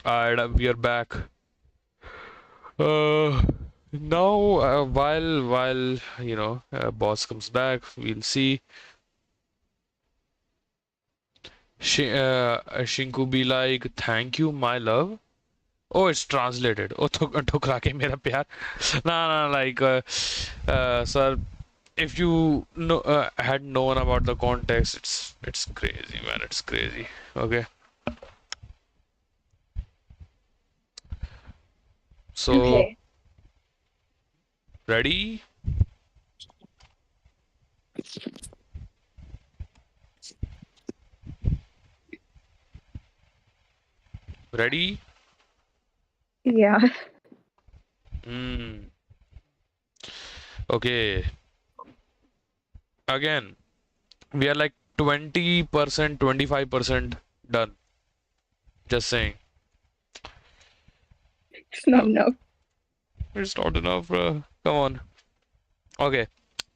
Alright, we are back. Uh, now, while boss comes back, we'll see. Shinku be like, "Thank you, my love." Oh, it's translated. Oh, ठुकरा के मेरा प्यार. Nah, like, sir, if you had known about the context, it's crazy, man. It's crazy. Okay, so Okay. ready? Ready? Yeah. Hmm. Okay. Again, we are like 20%, 25% done. Just saying. It's not enough. It's not enough, bro. Come on. Okay.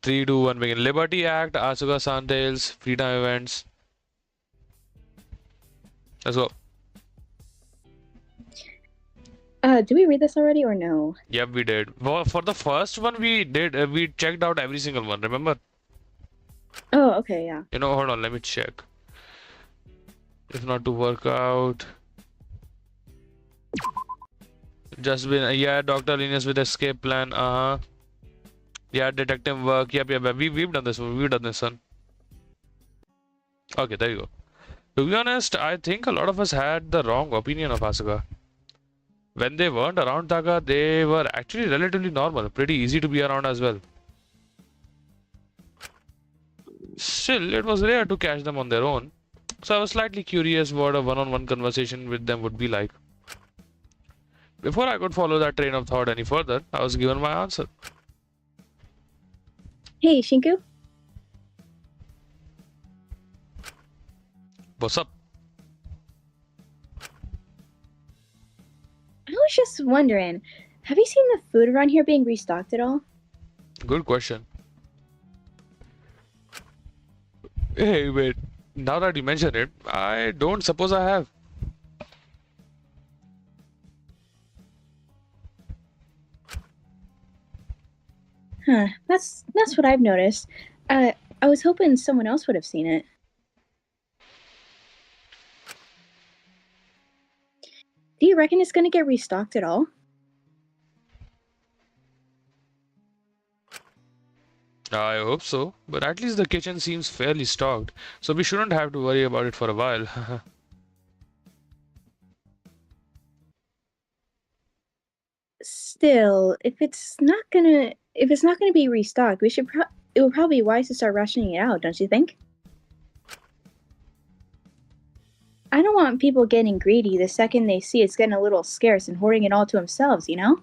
3, 2, 1, begin. Liberty Act, Asuka Sun Tales, Freedom Events. Let's go. Do we read this already or no? Yep, we did. Well, for the first one, we did. We checked out every single one. Remember? Oh, okay, yeah. Hold on. Let me check. If not to work out. Just been. Yeah, Dr. Linus with escape plan. Yeah, detective work. Yep. We've done this one. We've done this one. Okay, there you go. To be honest, I think a lot of us had the wrong opinion of Asuka. When they weren't around Taka, they were actually relatively normal, pretty easy to be around as well. Still, it was rare to catch them on their own, so I was slightly curious what a one-on-one conversation with them would be like. Before I could follow that train of thought any further, I was given my answer. Hey, Shinku? What's up? I was just wondering, have you seen the food around here being restocked at all? Good question. Hey, wait. Now that you mention it, I don't suppose I have. Huh, that's what I've noticed. I was hoping someone else would have seen it. Do you reckon it's gonna get restocked at all? I hope so, but at least the kitchen seems fairly stocked, so we shouldn't have to worry about it for a while. Still, if it's not gonna be restocked, it would probably be wise to start rationing it out, don't you think? I don't want people getting greedy the second they see it's getting a little scarce and hoarding it all to themselves, you know?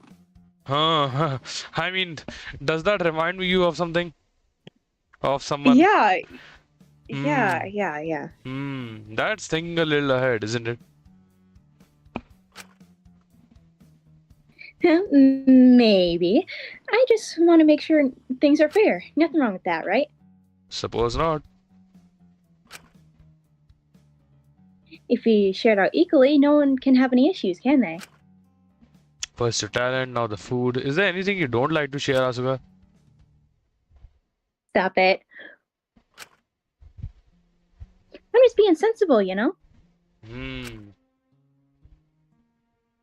I mean, does that remind you of something? Of someone? Yeah, Hmm. yeah. That's thinking a little ahead, isn't it? Maybe. I just want to make sure things are fair. Nothing wrong with that, right? Suppose not. If we share it out equally, no one can have any issues, can they? First your talent, now the food. Is there anything you don't like to share, Asuka? Stop it. I'm just being sensible, you know? Hmm.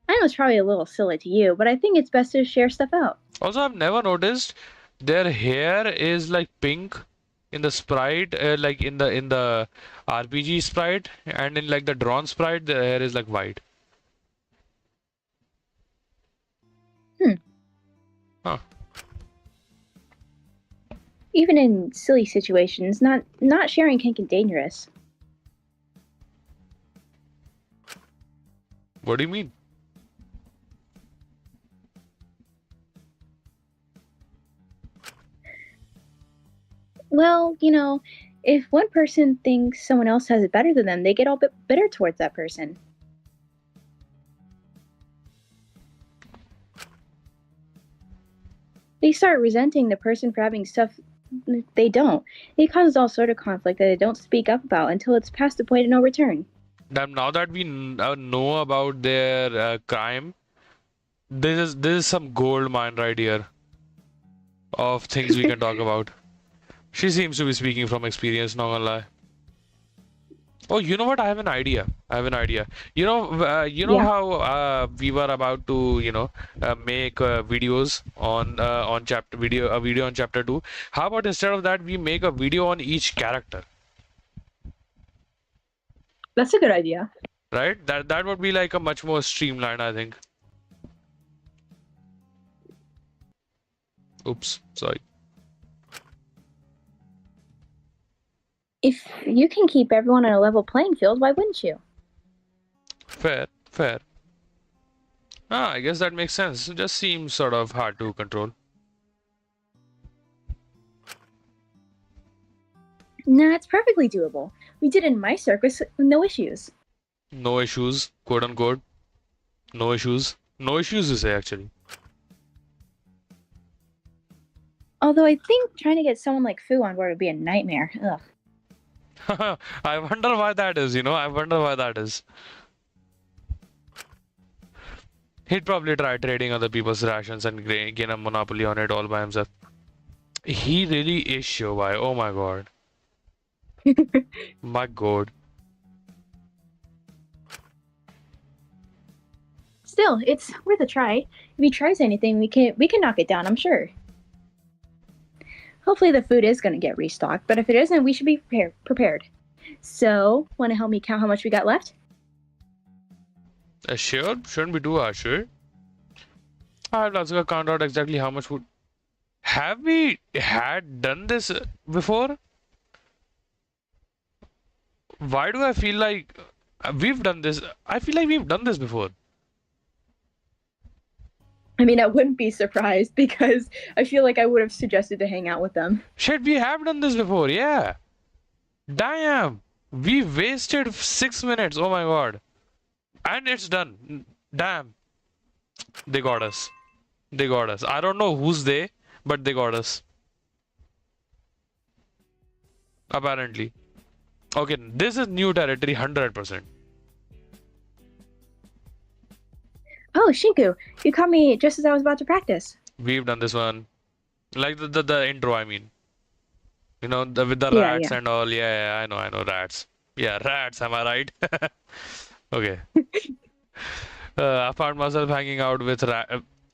I know it's probably a little silly to you, but I think it's best to share stuff out. Also, I've never noticed their hair is like pink in the sprite, like in the RPG sprite, and in like the drawn sprite, their hair is like white. Hmm. Huh. Even in silly situations, not sharing can get dangerous. What do you mean? Well, if one person thinks someone else has it better than them, they get all bit bitter towards that person. They start resenting the person for having stuff they don't. It causes all sort of conflict that they don't speak up about until it's past the point of no return. Damn, now that we know about their crime, this is some gold mine right here of things we can talk about. She seems to be speaking from experience, not gonna lie. Oh, you know what? I have an idea. I have an idea. You know Yeah, how we were about to, make videos on chapter video a video on chapter 2. How about instead of that, we make a video on each character, that's a good idea. right? That would be like a much more streamlined, I think. Oops, sorry. If you can keep everyone on a level playing field, why wouldn't you? Fair, fair. Ah, I guess that makes sense. It just seems sort of hard to control. Nah, it's perfectly doable. We did it in my circus with no issues. No issues, quote unquote. No issues. No issues, you say, actually. Although I think trying to get someone like Fu on board would be a nightmare. Ugh. I wonder why that is, I wonder why that is. He'd probably try trading other people's rations and gain a monopoly on it all by himself. He really is Shobai. Oh my god. My god. Still, it's worth a try. If he tries anything, we can knock it down, I'm sure. Hopefully the food is going to get restocked, but if it isn't, we should be prepared. So, want to help me count how much we got left? Sure, shouldn't be too hard, sure. I'll also count out exactly how much food. Have we had done this before? Why do I feel like we've done this? I feel like we've done this before. I mean, I wouldn't be surprised because I feel like I would have suggested to hang out with them. Shit, we have done this before, yeah. Damn, we wasted 6 minutes. Oh my god. And it's done. Damn. They got us. They got us. I don't know who's they, but they got us. Apparently. Okay, this is new territory 100%. Oh, Shinku, you caught me just as I was about to practice. We've done this one. Like the intro, I mean. With the Yeah, rats yeah. and all. Yeah, I know, rats. Yeah, rats, am I right? Okay. I found myself hanging out with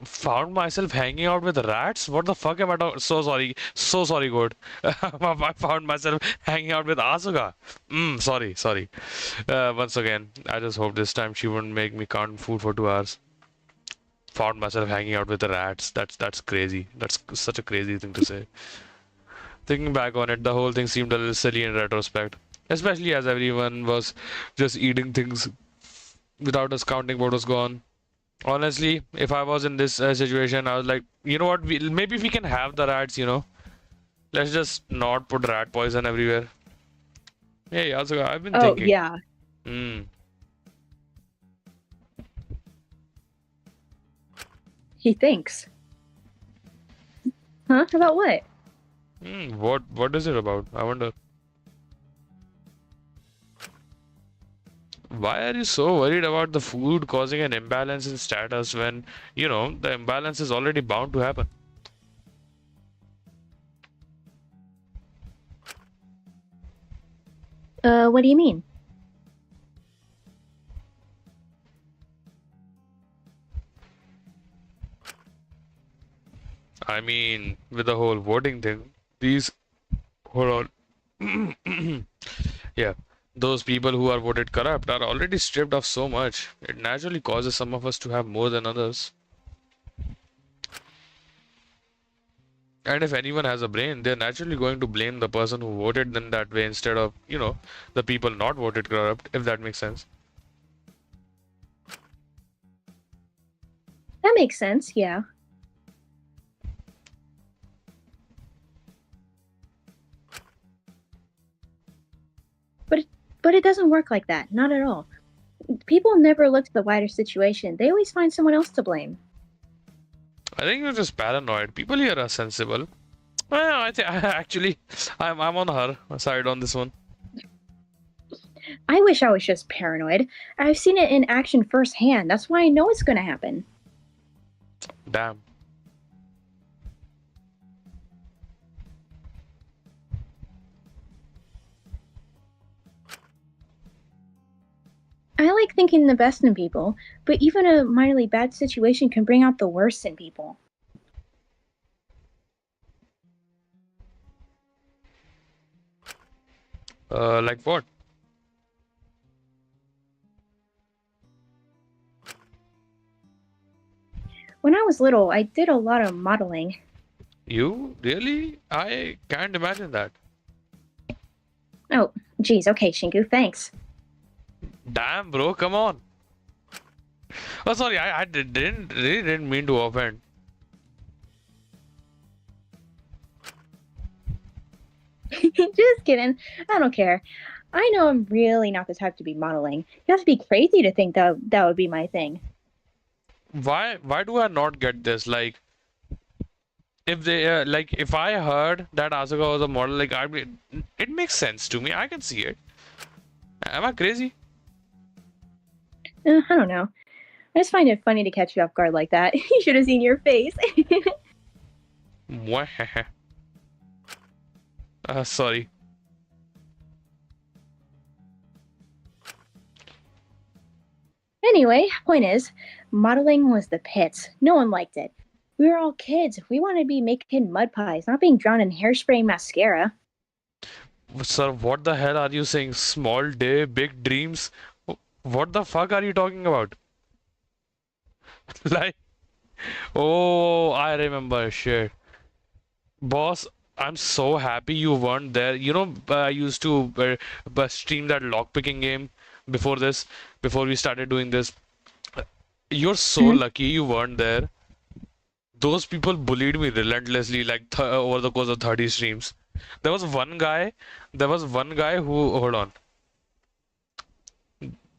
found myself hanging out with rats? What the fuck am I talking? So sorry. So sorry, God. I found myself hanging out with Asuka. Sorry. Once again, I just hope this time she wouldn't make me count food for 2 hours. Found myself hanging out with the rats. That's crazy. That's such a crazy thing to say. Thinking back on it, the whole thing seemed a little silly in retrospect. Especially as everyone was just eating things without us counting what was gone. Honestly, if I was in this situation, I was like, you know what? Maybe we can have the rats. Let's just not put rat poison everywhere. Hey, Asuka, I've been Oh, thinking. yeah. Hmm. He thinks. Huh? About what? What is it about? I wonder. Why are you so worried about the food causing an imbalance in status when, the imbalance is already bound to happen? What do you mean? I mean, with the whole voting thing, hold on. Yeah, those people who are voted corrupt are already stripped of so much. It naturally causes some of us to have more than others. And if anyone has a brain, they're naturally going to blame the person who voted them that way instead of, the people not voted corrupt, if that makes sense. That makes sense, yeah. But it doesn't work like that. Not at all. People never look at the wider situation. They always find someone else to blame. I think you're just paranoid. People here are sensible. Well, I think actually, I'm on her side on this one. I wish I was just paranoid. I've seen it in action firsthand. That's why I know it's gonna happen. Damn. I like thinking the best in people, but even a minorly bad situation can bring out the worst in people. Like what? When I was little, I did a lot of modeling. You? Really? I can't imagine that. Oh, geez, okay, Shinku, thanks. Damn, bro, come on. Oh, sorry, I didn't mean to offend. Just kidding. I don't care. I know I'm really not the type to be modeling. You have to be crazy to think that would be my thing. Why do I not get this? Like, if they like, if I heard that Asuka was a model, like, I mean, it makes sense to me. I can see it. Am I crazy? I don't know. I just find it funny to catch you off guard like that. You should have seen your face. Mwah. Sorry. Anyway, point is, modeling was the pits. No one liked it. We were all kids. We wanted to be making mud pies, not being drowned in hairspray and mascara. Sir, what the hell are you saying? Small day, big dreams? What the fuck are you talking about? Like, oh, I remember. Shit. Boss, I'm so happy you weren't there. You know, I used to stream that lockpicking game before this, before we started doing this. You're so Mhm. lucky you weren't there. Those people bullied me relentlessly, like over the course of 30 streams. There was one guy, there was one guy who, hold on.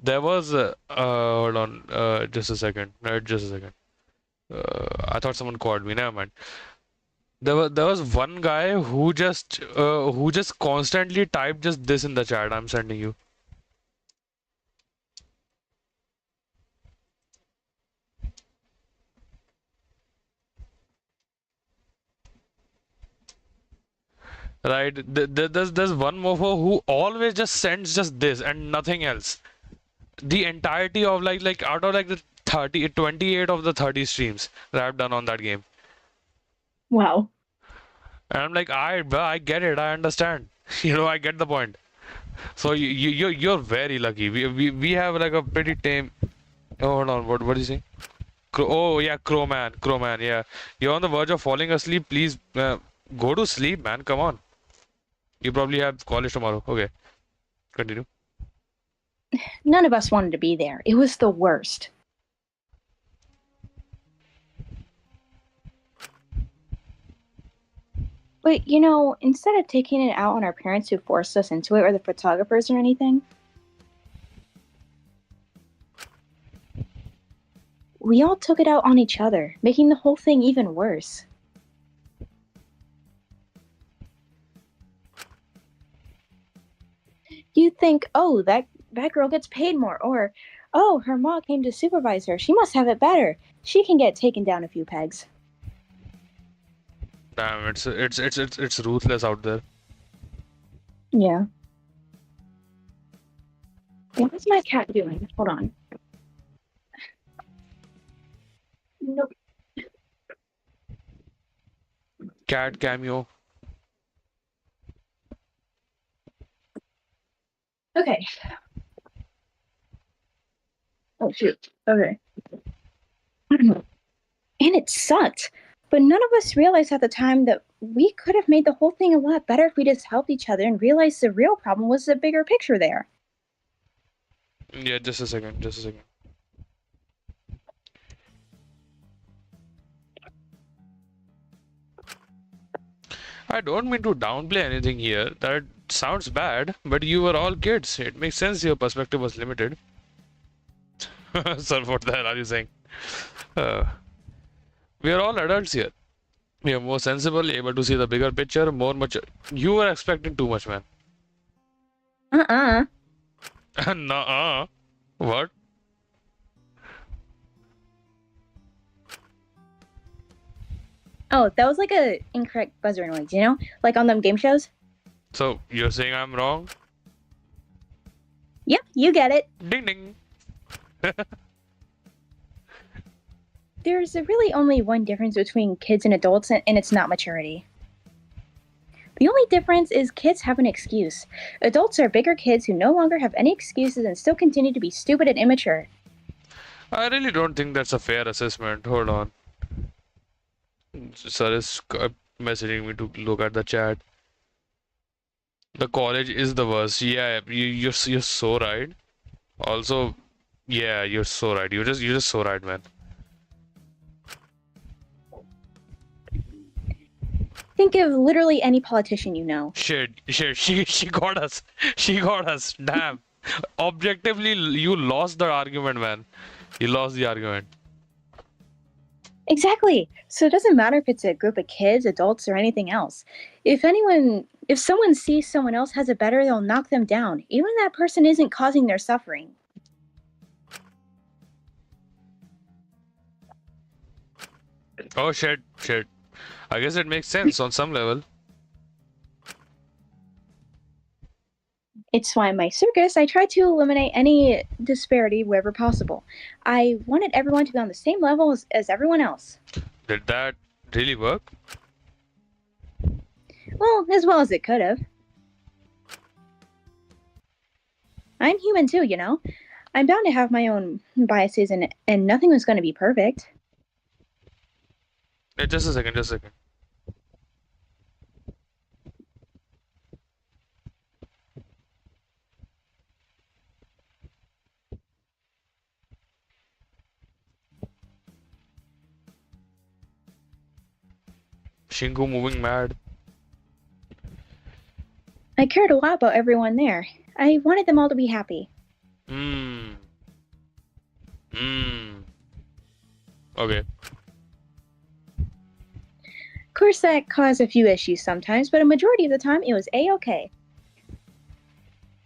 There was, hold on, just a second, just a second. I thought someone called me. Never mind. There was one guy who just constantly typed just this in the chat. I'm sending you. Right? There's one mofo who always just sends just this and nothing else. The entirety of like out of like the 30, 28 of the 30 streams that I've done on that game. Wow. And I'm like, I get it. I understand. You know, I get the point. So you're very lucky. We have like a pretty tame. Oh, hold on. What is he saying? Oh yeah, Crow man. Yeah, you're on the verge of falling asleep. Please go to sleep, man. Come on. You probably have college tomorrow. Okay, continue. None of us wanted to be there. It was the worst. But, instead of taking it out on our parents who forced us into it or the photographers or anything, we all took it out on each other, making the whole thing even worse. You'd think, oh, that girl gets paid more, or, oh, her mom came to supervise her. She must have it better. She can get taken down a few pegs. Damn, it's ruthless out there. Yeah. What's my cat doing? Hold on. Nope. Cat cameo. Okay. Oh, shoot. Okay. And it sucked. But none of us realized at the time that we could have made the whole thing a lot better if we just helped each other and realized the real problem was the bigger picture there. Yeah, just a second. Just a second. I don't mean to downplay anything here. That sounds bad, but you were all kids. It makes sense your perspective was limited. Sir, what the hell are you saying? Uh, we are all adults here. We are more sensible, able to see the bigger picture, more mature. You were expecting too much, man. Uh-uh. Nuh-uh. What? Oh, that was like a incorrect buzzer noise, you know? Like on them game shows? So you're saying I'm wrong? Yep, you get it. Ding ding. There's really only one difference between kids and adults, and it's not maturity. The only difference is kids have an excuse. Adults are bigger kids who no longer have any excuses and still continue to be stupid and immature. I really don't think that's a fair assessment. Hold on. Sir is messaging me to look at the chat. The college is the worst. Yeah, you're so right. Also, yeah, you're so right. You're just so right, man. Think of literally any politician you know. Shit. She got us. She got us. Damn. Objectively, you lost the argument, man. You lost the argument. Exactly. So it doesn't matter if it's a group of kids, adults, or anything else. If someone sees someone else has it better, they'll knock them down, even if that person isn't causing their suffering. Oh shit. I guess it makes sense on some level. It's why in my circus, I try to eliminate any disparity wherever possible. I wanted everyone to be on the same level as everyone else. Did that really work? Well, as well as it could have. I'm human too, you know? I'm bound to have my own biases, and nothing was going to be perfect. Just a second. Shinku moving mad. I cared a lot about everyone there. I wanted them all to be happy. Hmm. Okay. Of course, that caused a few issues sometimes, but a majority of the time, it was A-okay.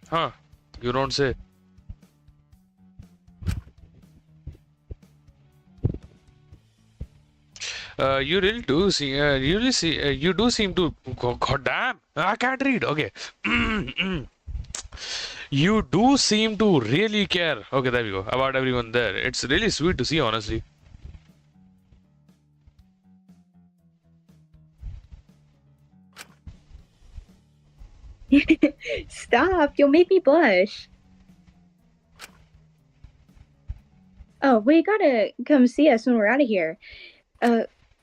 Huh. You don't say. You really do see. You do seem to. God damn! I can't read. Okay. You do seem to really care. Okay, there we go. About everyone there. It's really sweet to see, honestly. Stop, you'll make me blush. Oh, we gotta come see us when we're out of here.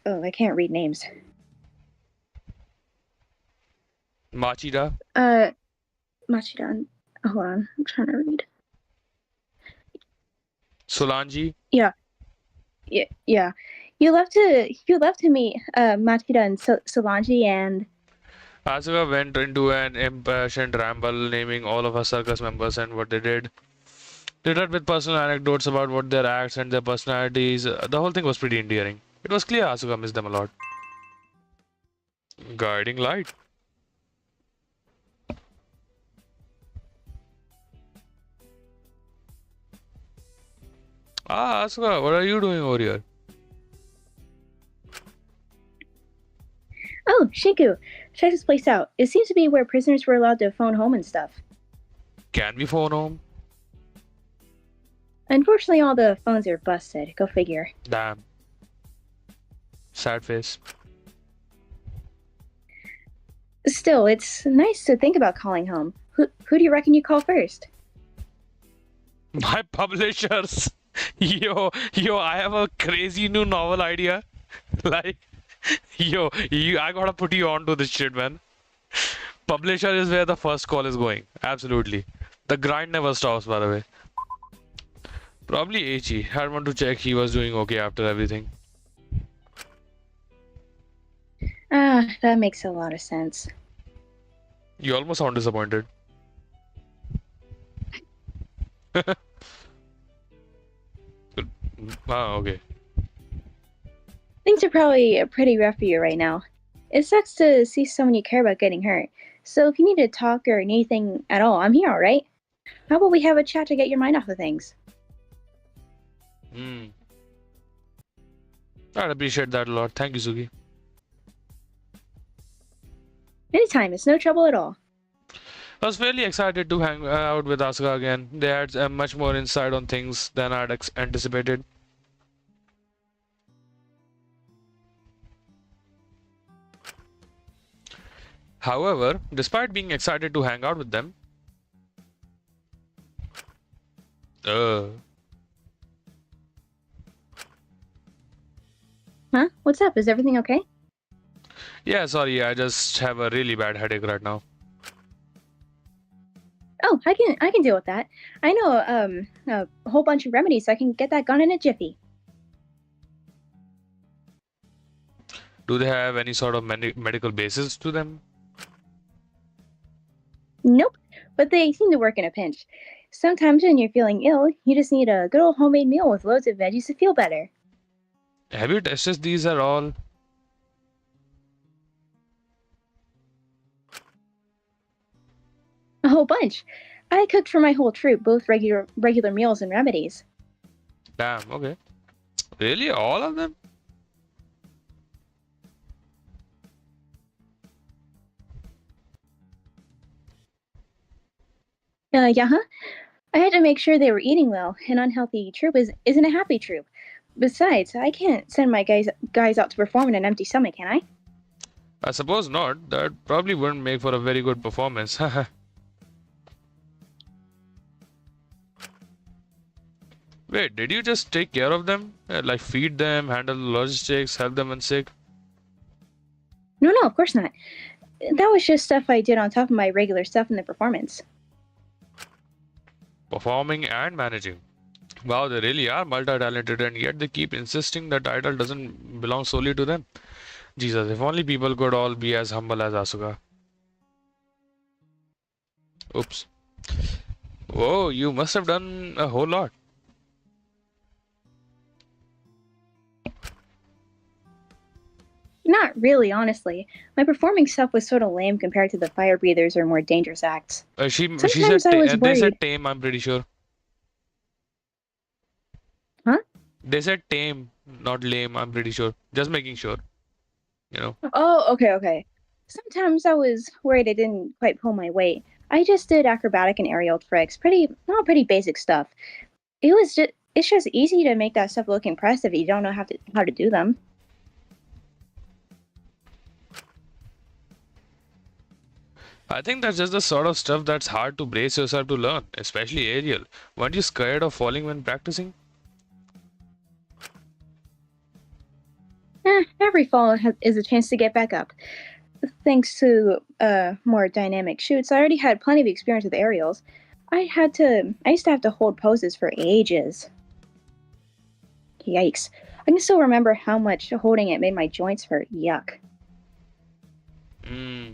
Oh, I can't read names. Machida, Machidan. Hold on, I'm trying to read. Solanji. Yeah. You left to meet Machida and Solange, and Asuka went into an impassioned ramble, naming all of her circus members and what they did. Littered with personal anecdotes about what their acts and their personalities. The whole thing was pretty endearing. It was clear Asuka missed them a lot. Guiding light. Ah, Asuka, what are you doing over here? oh, Shinku, check this place out. It seems to be where prisoners were allowed to phone home and stuff. Can we phone home? Unfortunately, all the phones are busted. Go figure. Damn. Sad face. Still, it's nice to think about calling home. Who do you reckon you call first? My publishers. I have a crazy new novel idea. Like, I gotta put you on to this shit, man. Publisher is where the first call is going. Absolutely. The grind never stops, by the way. Probably Aichi. I want to check he was doing okay after everything. Ah, that makes a lot of sense. You almost sound disappointed. Ah, okay. Things are probably pretty rough for you right now. It sucks to see someone you care about getting hurt. So if you need to talk or need anything at all, I'm here, alright? How about we have a chat to get your mind off of things? Hmm. I'd appreciate that a lot. Thank you, Sugi. Anytime, it's no trouble at all. I was fairly excited to hang out with Asuka again. They had much more insight on things than I'd anticipated. However, despite being excited to hang out with them, uh, Huh? What's up? Is everything okay? yeah, sorry, I just have a really bad headache right now. Oh, I can deal with that. I know a whole bunch of remedies, so I can get that gone in a jiffy. Do they have any sort of medical basis to them? Nope, but they seem to work in a pinch. Sometimes when you're feeling ill, you just need a good old homemade meal with loads of veggies to feel better. Have you tested these at all? A whole bunch. I cooked for my whole troop, both regular meals and remedies. Damn, okay. Really? All of them? Yeah, huh? I had to make sure they were eating well. An unhealthy troop isn't a happy troop. Besides, I can't send my guys out to perform on an empty stomach, can I? I suppose not. That probably wouldn't make for a very good performance. Wait, did you just take care of them? Like feed them, handle the logistics, help them when sick? No, no, of course not. That was just stuff I did on top of my regular stuff in the performance. Performing and managing. Wow, they really are multi-talented and yet they keep insisting the title doesn't belong solely to them. Jesus, if only people could all be as humble as Asuka. Oops. Whoa, you must have done a whole lot. Not really, honestly. My performing stuff was sort of lame compared to the fire breathers or more dangerous acts. She said Sometimes I was they said worried. tame, I'm pretty sure. Huh? They said tame, not lame, I'm pretty sure. Just making sure, you know. Oh, okay, okay. Sometimes I was worried I didn't quite pull my weight. I just did acrobatic and aerial tricks. Pretty basic stuff. It's just easy to make that stuff look impressive if you don't know how to do them. I think that's just the sort of stuff that's hard to brace yourself to learn, especially aerial. Weren't you scared of falling when practicing? Every is a chance to get back up. Thanks to more dynamic shoots, I already had plenty of experience with aerials. I used to have to hold poses for ages. Yikes. I can still remember how much holding it made my joints hurt. Yuck. Hmm.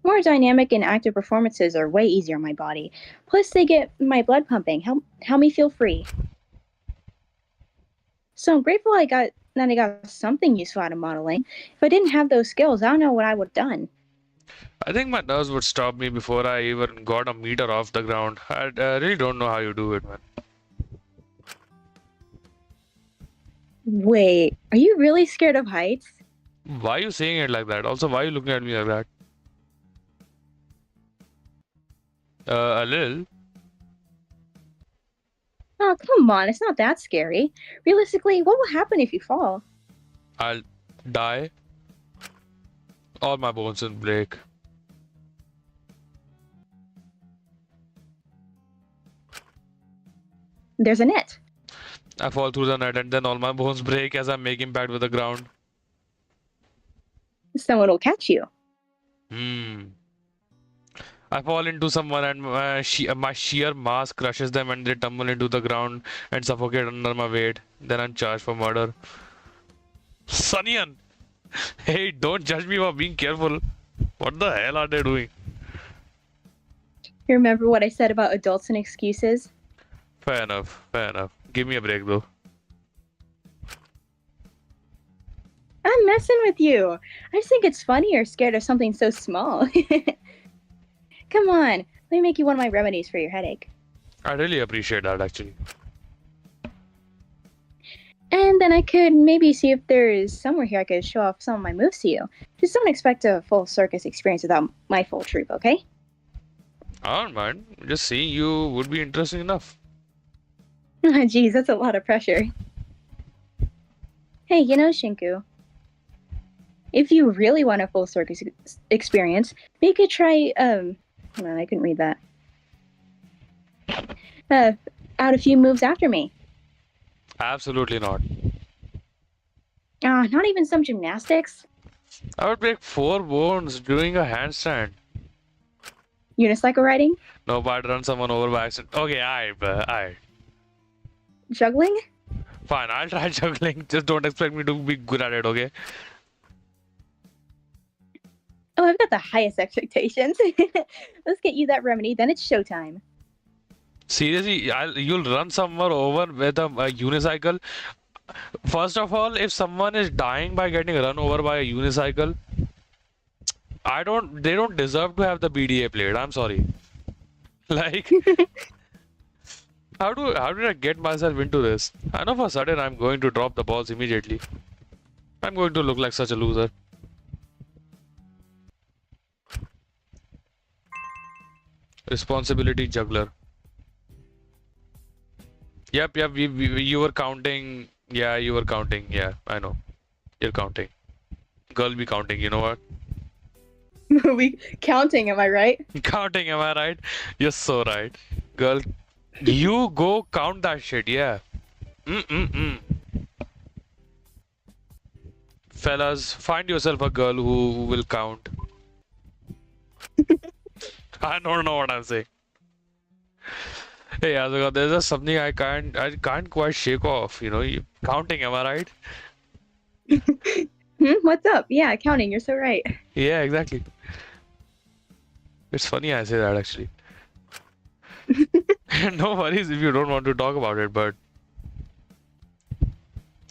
More dynamic and active performances are way easier on my body. Plus, they get my blood pumping, help me feel free. So I'm grateful I got something useful out of modeling. If I didn't have those skills, I don't know what I would have done. I think my nerves would stop me before I even got a meter off the ground. I really don't know how you do it, man. Wait, are you really scared of heights? Why are you saying it like that? Also, why are you looking at me like that? A little. Oh, come on, it's not that scary. Realistically, what will happen if you fall? I'll die. All my bones will break. There's a net. I fall through the net and then all my bones break as I'm making impact with the ground. Someone will catch you. Hmm. I fall into someone and my sheer mass crushes them and they tumble into the ground and suffocate under my weight. Then I'm charged for murder. Sunyan! Hey, don't judge me for being careful. What the hell are they doing? You remember what I said about adults and excuses? Fair enough, fair enough. Give me a break though. I'm messing with you. I just think it's funny you're scared of something so small. Come on, let me make you one of my remedies for your headache. I really appreciate that actually. And then I could maybe see if there is somewhere here I could show off some of my moves to you. Just don't expect a full circus experience without my full troupe, okay? I don't mind. Just seeing you would be interesting enough. Geez, that's a lot of pressure. Hey, Shinku, if you really want a full circus experience, maybe you could try, hold on, I couldn't read that. Out a few moves after me. Absolutely not. Not even some gymnastics? I would break 4 bones doing a handstand. Unicycle riding? No, but I'd run someone over by accident. Okay, alright. Juggling? Fine, I'll try juggling. Just don't expect me to be good at it, okay? Oh, I've got the highest expectations. Let's get you that remedy, then it's showtime. Seriously, you'll run someone over with a unicycle. First of all, if someone is dying by getting run over by a unicycle, they don't deserve to have the BDA played. I'm sorry. Like, how did I get myself into this? I know for certain I'm going to drop the balls immediately. I'm going to look like such a loser. Responsibility juggler. Yep, you were counting. Yeah, you were counting. Yeah, I know. You're counting. Girl be counting, you know what? We counting, am I right? Counting, am I right? You're so right. Girl, you go count that shit, yeah. Mm-mm-mm. Fellas, find yourself a girl who will count. I don't know what I'm saying. Hey, Azuka, there's just something I can't quite shake off, counting, am I right? What's up? Yeah, counting, you're so right. Yeah, exactly. It's funny I say that actually. No worries if you don't want to talk about it, but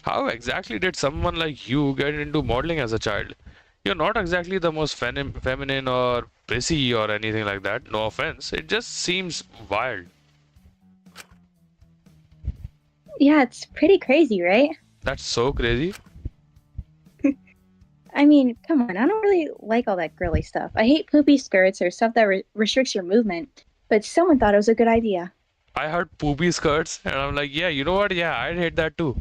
how exactly did someone like you get into modeling as a child? You're not exactly the most feminine or prissy or anything like that. No offense. It just seems wild. Yeah, it's pretty crazy, right? That's so crazy. I mean, come on, I don't really like all that girly stuff. I hate poopy skirts or stuff that restricts your movement, but someone thought it was a good idea. I heard poopy skirts and I'm like, yeah, you know what? Yeah, I'd hate that too.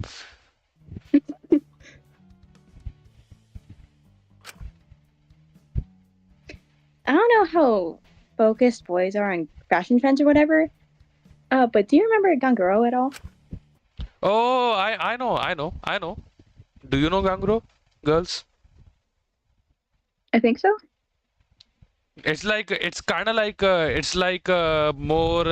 I don't know how focused boys are on fashion trends or whatever, but do you remember Ganguro at all? Oh, I know. Do you know Gangro, girls? I think so. It's kind of like more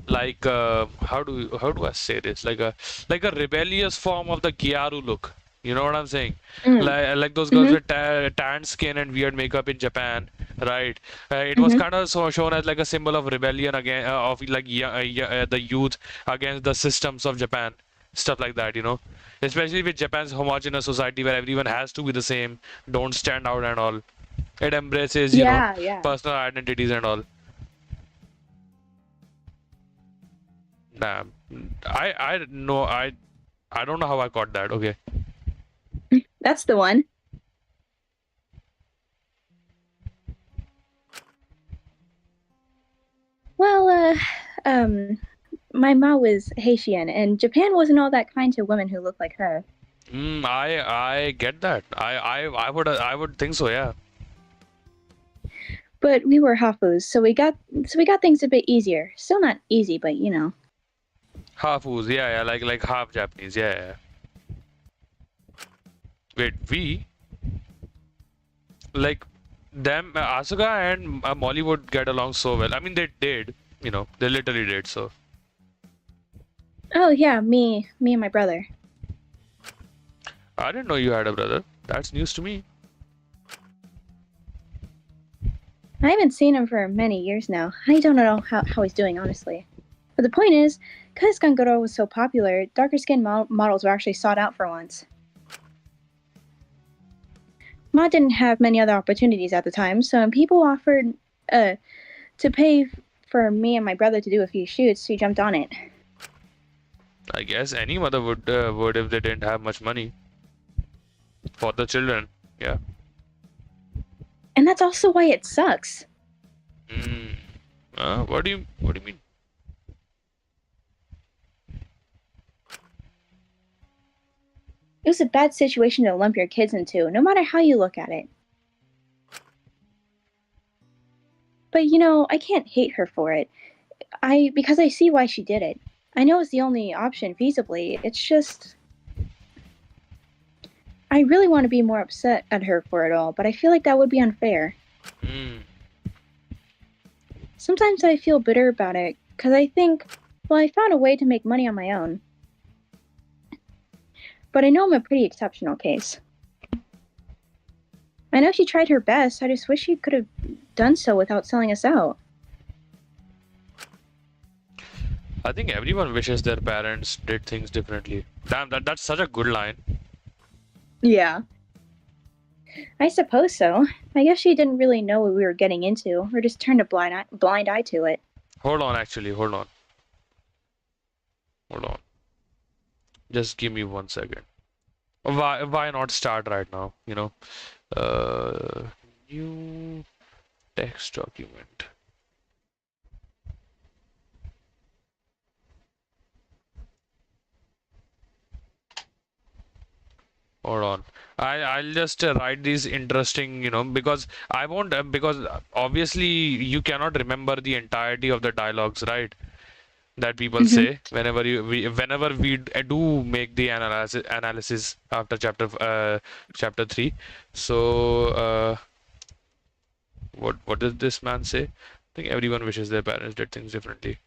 like how do I say this? Like a rebellious form of the Gyaru look. You know what I'm saying? Mm. Like those girls with tanned skin and weird makeup in Japan, right? It was kind of shown as like a symbol of rebellion again of like the youth against the systems of Japan, stuff like that. Especially with Japan's homogeneous society where everyone has to be the same, don't stand out and all. It embraces, Yeah. personal identities and all. Damn. I know I don't know how I caught that. Okay. That's the one. Well, my mom was Haitian, and Japan wasn't all that kind to women who looked like her. I get that. I would think so, yeah. But we were hafus, so we got things a bit easier. Still not easy, but Half Uz, yeah, like half Japanese, yeah. Wait, we like them, Asuka and Molly would get along so well. I mean, they did, they literally did so. Oh yeah, me and my brother. I didn't know you had a brother. That's news to me. I haven't seen him for many years now. I don't know how he's doing, honestly. But the point is, because Ganguro was so popular, darker skinned models were actually sought out for once. Ma didn't have many other opportunities at the time, so when people offered uh, to pay for me and my brother to do a few shoots, we jumped on it. I guess any mother would if they didn't have much money for the children. Yeah. And that's also why it sucks. Mm. What do you mean? It was a bad situation to lump your kids into, no matter how you look at it. But I can't hate her for it. Because I see why she did it. I know it's the only option feasibly. It's just I really want to be more upset at her for it all, but I feel like that would be unfair. Mm. Sometimes I feel bitter about it because I think, well, I found a way to make money on my own. But I know I'm a pretty exceptional case. I know she tried her best. I just wish she could have done so without selling us out. I think everyone wishes their parents did things differently. Damn, that's such a good line. Yeah. I suppose so. I guess she didn't really know what we were getting into, or just turned a blind eye to it. Hold on, actually, hold on. Just give me 1 second. Why not start right now? Uh, new text document. Hold on. I'll just write these interesting, because I won't because obviously you cannot remember the entirety of the dialogues, right? That people Mm-hmm. say whenever we do make the analysis after chapter 3. So what does this man say? I think everyone wishes their parents did things differently.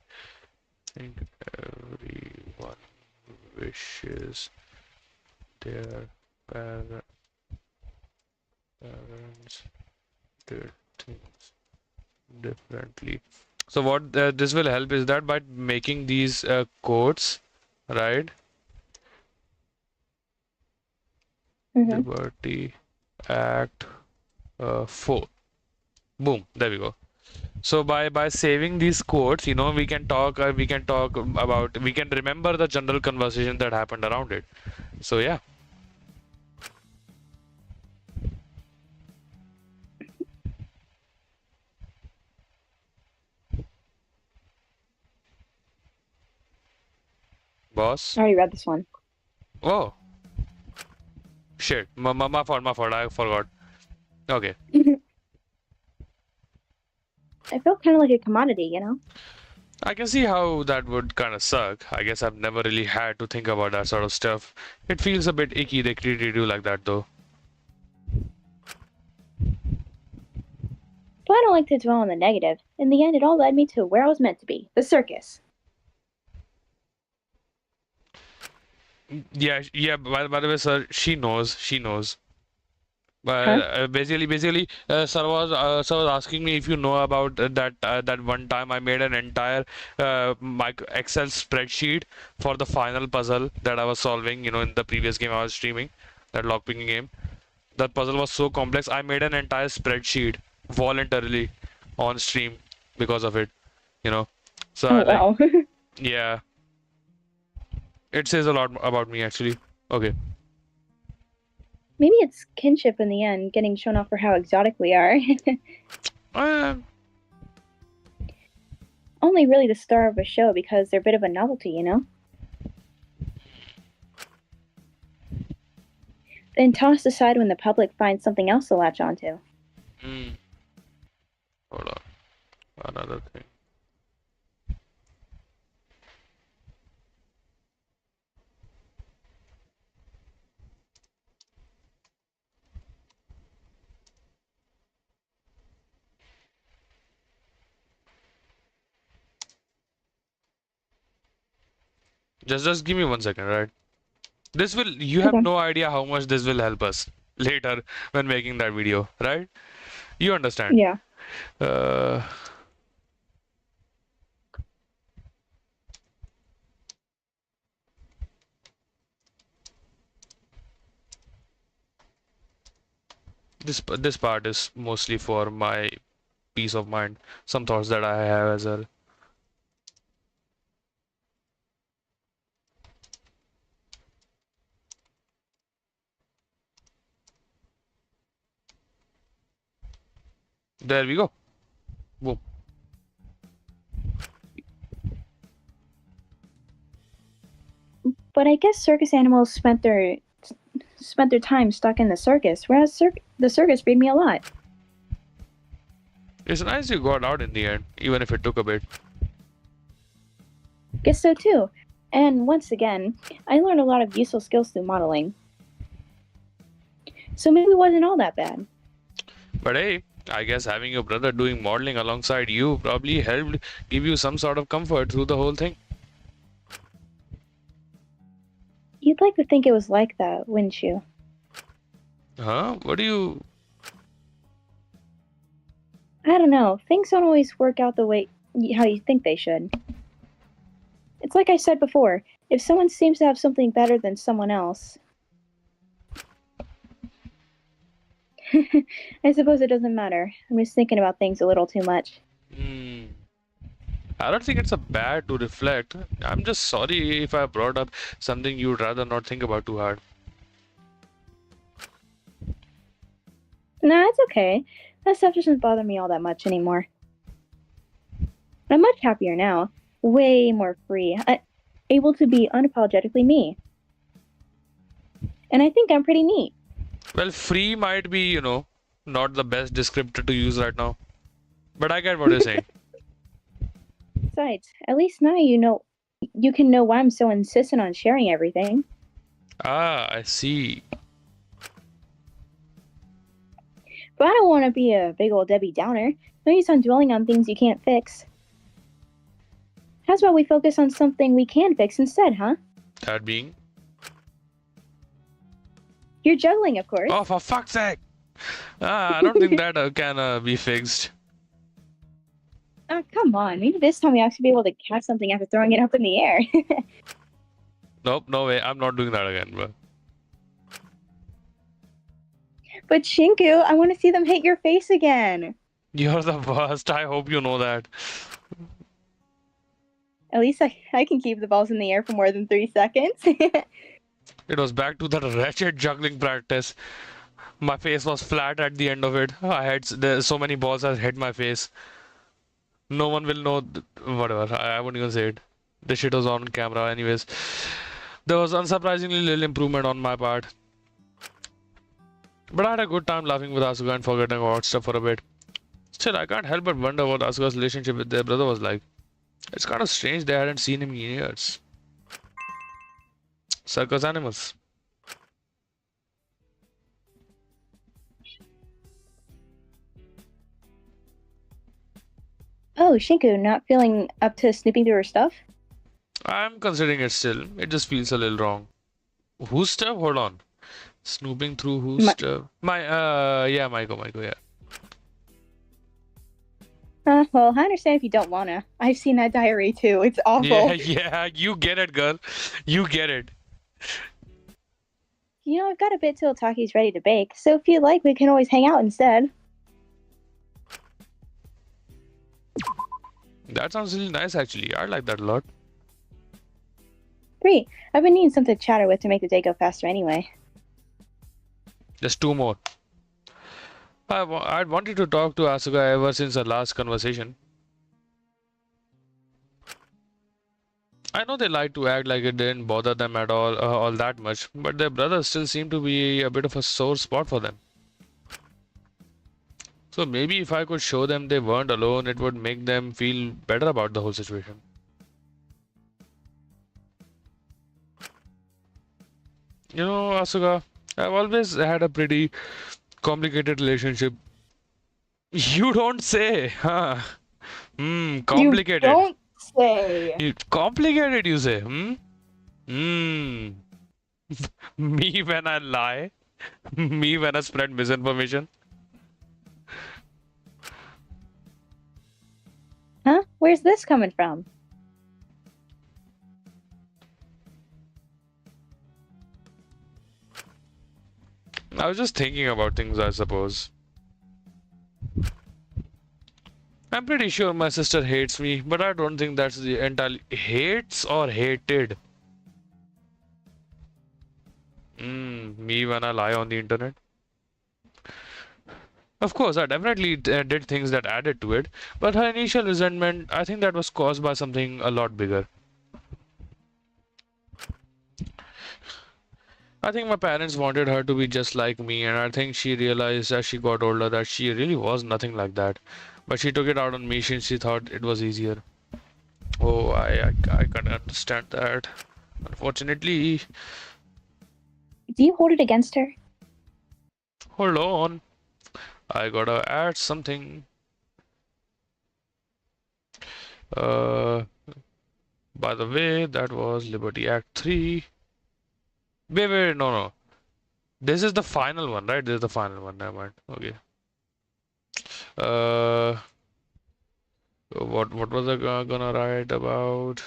I think everyone wishes their par- parents did things differently. So what this will help is that by making these quotes, right? Mm-hmm. Liberty Act 4. Boom, there we go. So by saving these quotes, we can remember the general conversation that happened around it. So yeah, boss. I already read this one. Oh shit, my fault. I forgot. Okay, I felt kind of like a commodity. I can see how that would kind of suck. I guess I've never really had to think about that sort of stuff. It feels a bit icky they treated you like that though. But I don't like to dwell on the negative. In the end, it all led me to where I was meant to be, the circus. Yeah, yeah. By the way, sir, she knows. Huh? Sir was asking me if you know about that one time I made an entire my Excel spreadsheet for the final puzzle that I was solving, in the previous game I was streaming, that lockpicking game. That puzzle was so complex, I made an entire spreadsheet voluntarily on stream because of it, you know. So Oh, I like, wow. yeah, it says a lot about me actually. Okay. Maybe it's kinship in the end, getting shown off for how exotic we are. Uh, Only really the star of a show because they're a bit of a novelty. Then tossed aside when the public finds something else to latch onto. mm, hold on. Another thing. Just give me 1 second, right? This will You have Okay. no idea how much this will help us later when making that video, right? You understand. Yeah. Uh, this part is mostly for my peace of mind. Some thoughts that I have as well. There we go. Boom. But I guess circus animals spent their time stuck in the circus, whereas the circus freed me a lot. It's nice you got out in the end, even if it took a bit. Guess so too. And once again, I learned a lot of useful skills through modeling. So maybe it wasn't all that bad. But hey, I guess having your brother doing modeling alongside you probably helped give you some sort of comfort through the whole thing. You'd like to think it was like that, wouldn't you? Huh? What do you... I don't know. Things don't always work out the way how you think they should. It's like I said before, if someone seems to have something better than someone else, I suppose it doesn't matter. I'm just thinking about things a little too much. Hmm. I don't think it's a bad to reflect. I'm just sorry if I brought up something you'd rather not think about too hard. Nah, it's okay. That stuff doesn't bother me all that much anymore. I'm much happier now. Way more free. Able to be unapologetically me. And I think I'm pretty neat. Well, free might be, not the best descriptor to use right now. But I get what you're saying. Besides, at least now you can know why I'm so insistent on sharing everything. Ah, I see. But I don't want to be a big old Debbie Downer. No use on dwelling on things you can't fix. How's about we focus on something we can fix instead, huh? That being? You're juggling, of course. Oh, for fuck's sake! I don't think that can be fixed. Oh, come on. Maybe this time we actually be able to catch something after throwing it up in the air. Nope, no way. I'm not doing that again, bro. But Shinku, I want to see them hit your face again. You're the worst. I hope you know that. At least I can keep the balls in the air for more than 3 seconds. It was back to that wretched juggling practice. My face was flat at the end of it. I had so many balls that hit my face. No one will know. Whatever. I wouldn't even say it. The shit was on camera, anyways. There was unsurprisingly little improvement on my part. But I had a good time laughing with Asuka and forgetting about stuff for a bit. Still, I can't help but wonder what Asuka's relationship with their brother was like. It's kind of strange they hadn't seen him in years. Circus animals. Oh, Shinku, not feeling up to snooping through her stuff? I'm considering it still. It just feels a little wrong. Whose stuff? Hold on. Snooping through whose stuff? Yeah, Michael, yeah. Well, I understand if you don't wanna. I've seen that diary too. It's awful. Yeah, you get it, girl. You get it. I've got a bit till Taki's ready to bake, so if you'd like, we can always hang out instead. That sounds really nice, actually. I like that a lot. Great. I've been needing something to chatter with to make the day go faster anyway. Just 2 more. I'd wanted to talk to Asuka ever since our last conversation. I know they like to act like it didn't bother them at all that much, but their brother still seemed to be a bit of a sore spot for them. So maybe if I could show them they weren't alone, it would make them feel better about the whole situation. Asuka, I've always had a pretty complicated relationship. You don't say, huh? Complicated. You don't say. Complicated, you say, Me when I lie? Me when I spread misinformation? Huh? Where's this coming from? I was just thinking about things, I suppose. I'm pretty sure my sister hates me, but I don't think that's the entirely hates or hated. Me when I lie on the internet. Of course, I definitely did things that added to it, but her initial resentment, I think that was caused by something a lot bigger. I think my parents wanted her to be just like me, and I think she realized as she got older that she really was nothing like that. But she took it out on me since she thought it was easier. Oh, I can understand that. Unfortunately, Do you hold it against her? hold on, I gotta add something. Uh, by the way, that was Liberty Act 3. Wait, no, no. This is the final one, right? This is the final one. Never mind. Okay. Uh, what was I gonna write about?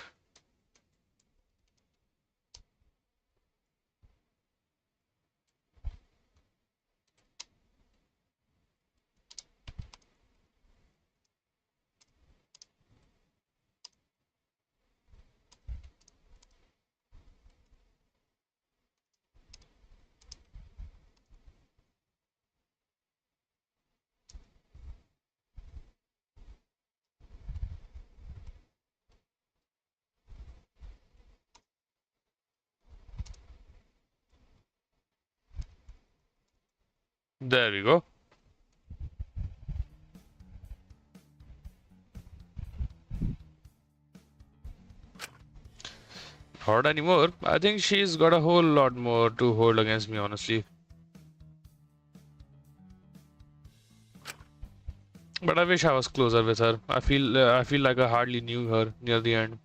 There we go. Not anymore. I think she's got a whole lot more to hold against me, honestly. But I wish I was closer with her. I feel like I hardly knew her near the end.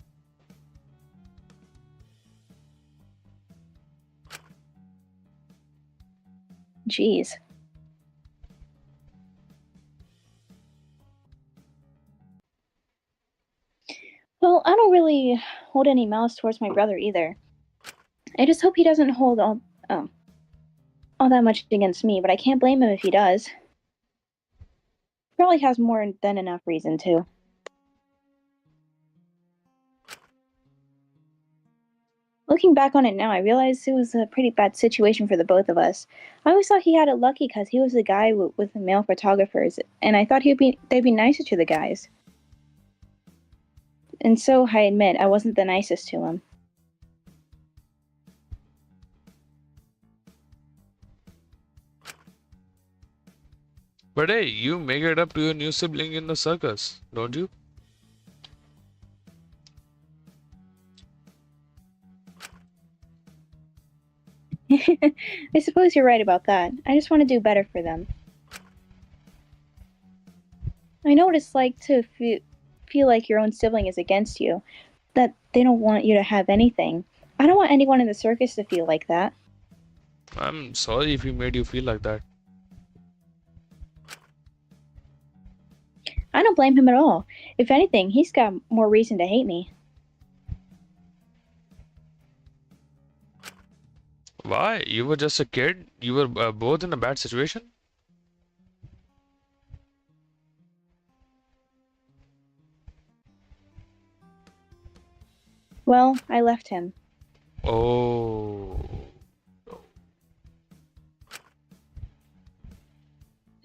Jeez. Well, I don't really hold any malice towards my brother either. I just hope he doesn't hold all that much against me, but I can't blame him if he does. Probably has more than enough reason to. Looking back on it now, I realize it was a pretty bad situation for the both of us. I always thought he had it lucky because he was the guy with the male photographers, and I thought they'd be nicer to the guys. And so I admit I wasn't the nicest to him. But hey, you make it up to your new sibling in the circus, don't you? I suppose you're right about that. I just want to do better for them. I know what it's like to feel like your own sibling is against you, that they don't want you to have anything. I don't want anyone in the circus to feel like that. I'm sorry if he made you feel like that. I don't blame him at all. If anything, he's got more reason to hate me. Why? You were just a kid? You were both in a bad situation? Well, I left him. Oh.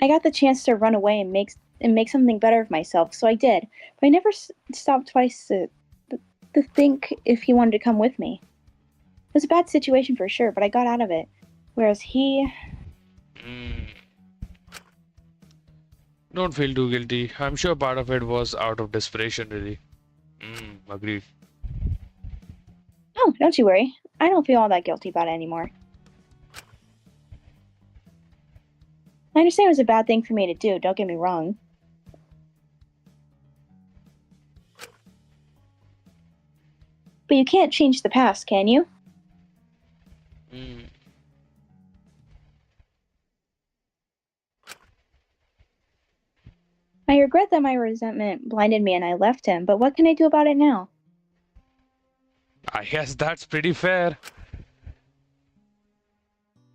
I got the chance to run away and make something better of myself, so I did. But I never stopped twice to think if he wanted to come with me. It was a bad situation for sure, but I got out of it. Whereas he, Mm. Don't feel too guilty. I'm sure part of it was out of desperation, really. Agreed. oh, don't you worry. I don't feel all that guilty about it anymore. I understand it was a bad thing for me to do, don't get me wrong. But you can't change the past, can you? Mm. I regret that my resentment blinded me and I left him, but what can I do about it now? I guess that's pretty fair.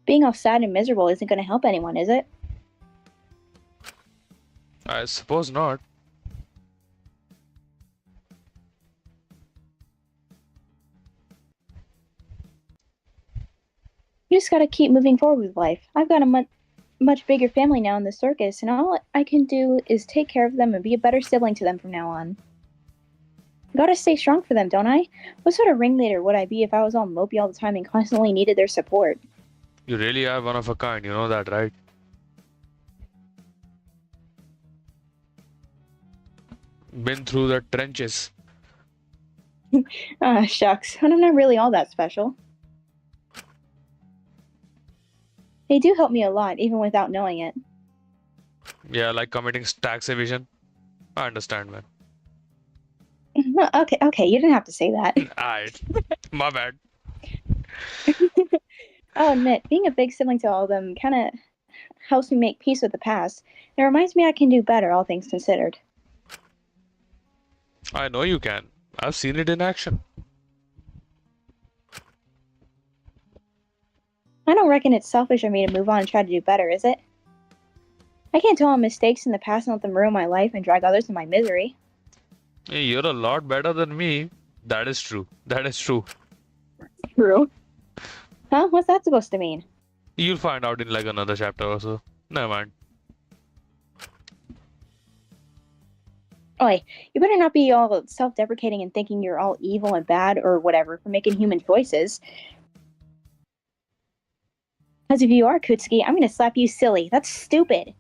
Being all sad and miserable isn't going to help anyone, is it? I suppose not. You just gotta keep moving forward with life. I've got a much bigger family now in the circus, and all I can do is take care of them and be a better sibling to them from now on. Gotta stay strong for them, don't I? What sort of ringleader would I be if I was all mopey all the time and constantly needed their support? You really are one of a kind, you know that, right? Been through the trenches. Ah, shucks, I'm not really all that special. They do help me a lot, even without knowing it. Yeah, like committing tax evasion. I understand, man. Okay, you didn't have to say that. Alright, my bad. I'll admit, being a big sibling to all of them kind of helps me make peace with the past. It reminds me I can do better, all things considered. I know you can. I've seen it in action. I don't reckon it's selfish of me to move on and try to do better, is it? I can't dwell on mistakes in the past and let them ruin my life and drag others to my misery. Hey, you're a lot better than me. That is true. That is true. True. Huh? What's that supposed to mean? You'll find out in like another chapter or so. Never mind. Oi, you better not be all self-deprecating and thinking you're all evil and bad or whatever for making human choices. Because if you are, Kutsuki, I'm gonna slap you silly. That's stupid.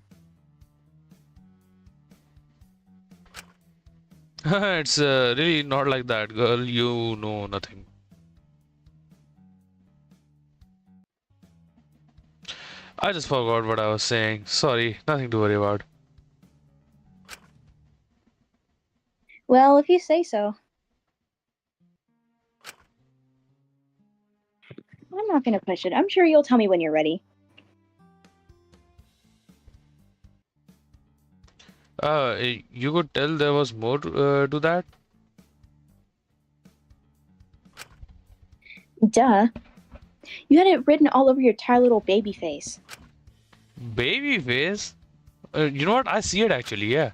It's really not like that, girl. You know nothing. I just forgot what I was saying. Sorry, nothing to worry about. Well, if you say so. I'm not gonna push it. I'm sure you'll tell me when you're ready. You could tell there was more to that. Duh. You had it written all over your tired little baby face. Baby face. You know what? I see it actually. Yeah.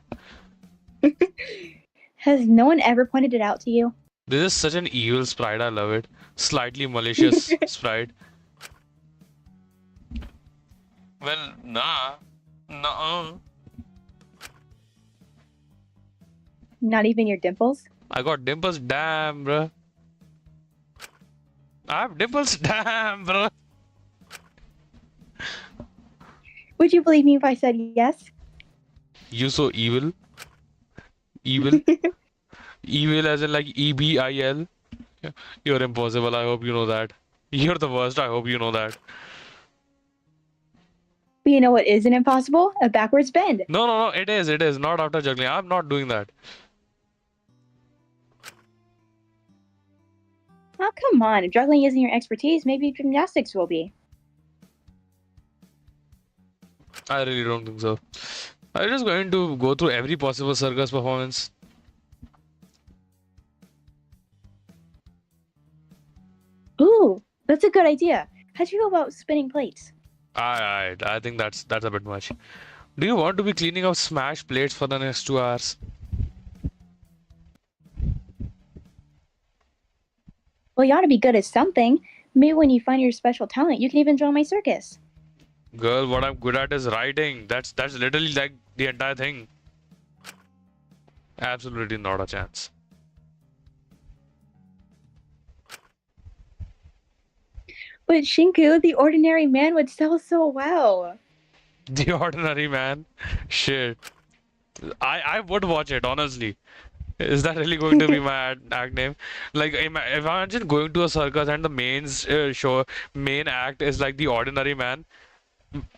Has no one ever pointed it out to you? This is such an evil sprite. I love it. Slightly malicious sprite. Well, nah. Nah. Not even your dimples? I got dimples. Damn, bro. I have dimples. Damn, bro. Would you believe me if I said yes? You so evil. Evil. Evil as in like EBIL. You're impossible. I hope you know that. You're the worst. I hope you know that. But you know what isn't impossible? A backwards bend. No, no, no. It is. It is. Not after juggling. I'm not doing that. Oh, come on. If juggling isn't your expertise, maybe gymnastics will be. I really don't think so. I'm just going to go through every possible circus performance. Ooh, that's a good idea. How'd you feel about spinning plates? I think that's a bit much. Do you want to be cleaning up smashed plates for the next 2 hours? Well, you ought to be good at something. Maybe when you find your special talent, you can even join my circus. Girl, what I'm good at is writing. That's literally like the entire thing. Absolutely not a chance. But Shinku, the ordinary man, would sell so well. The ordinary man. Shit. I would watch it, honestly. Is that really going to be my act name? Like, imagine going to a circus and the main act is like the ordinary man.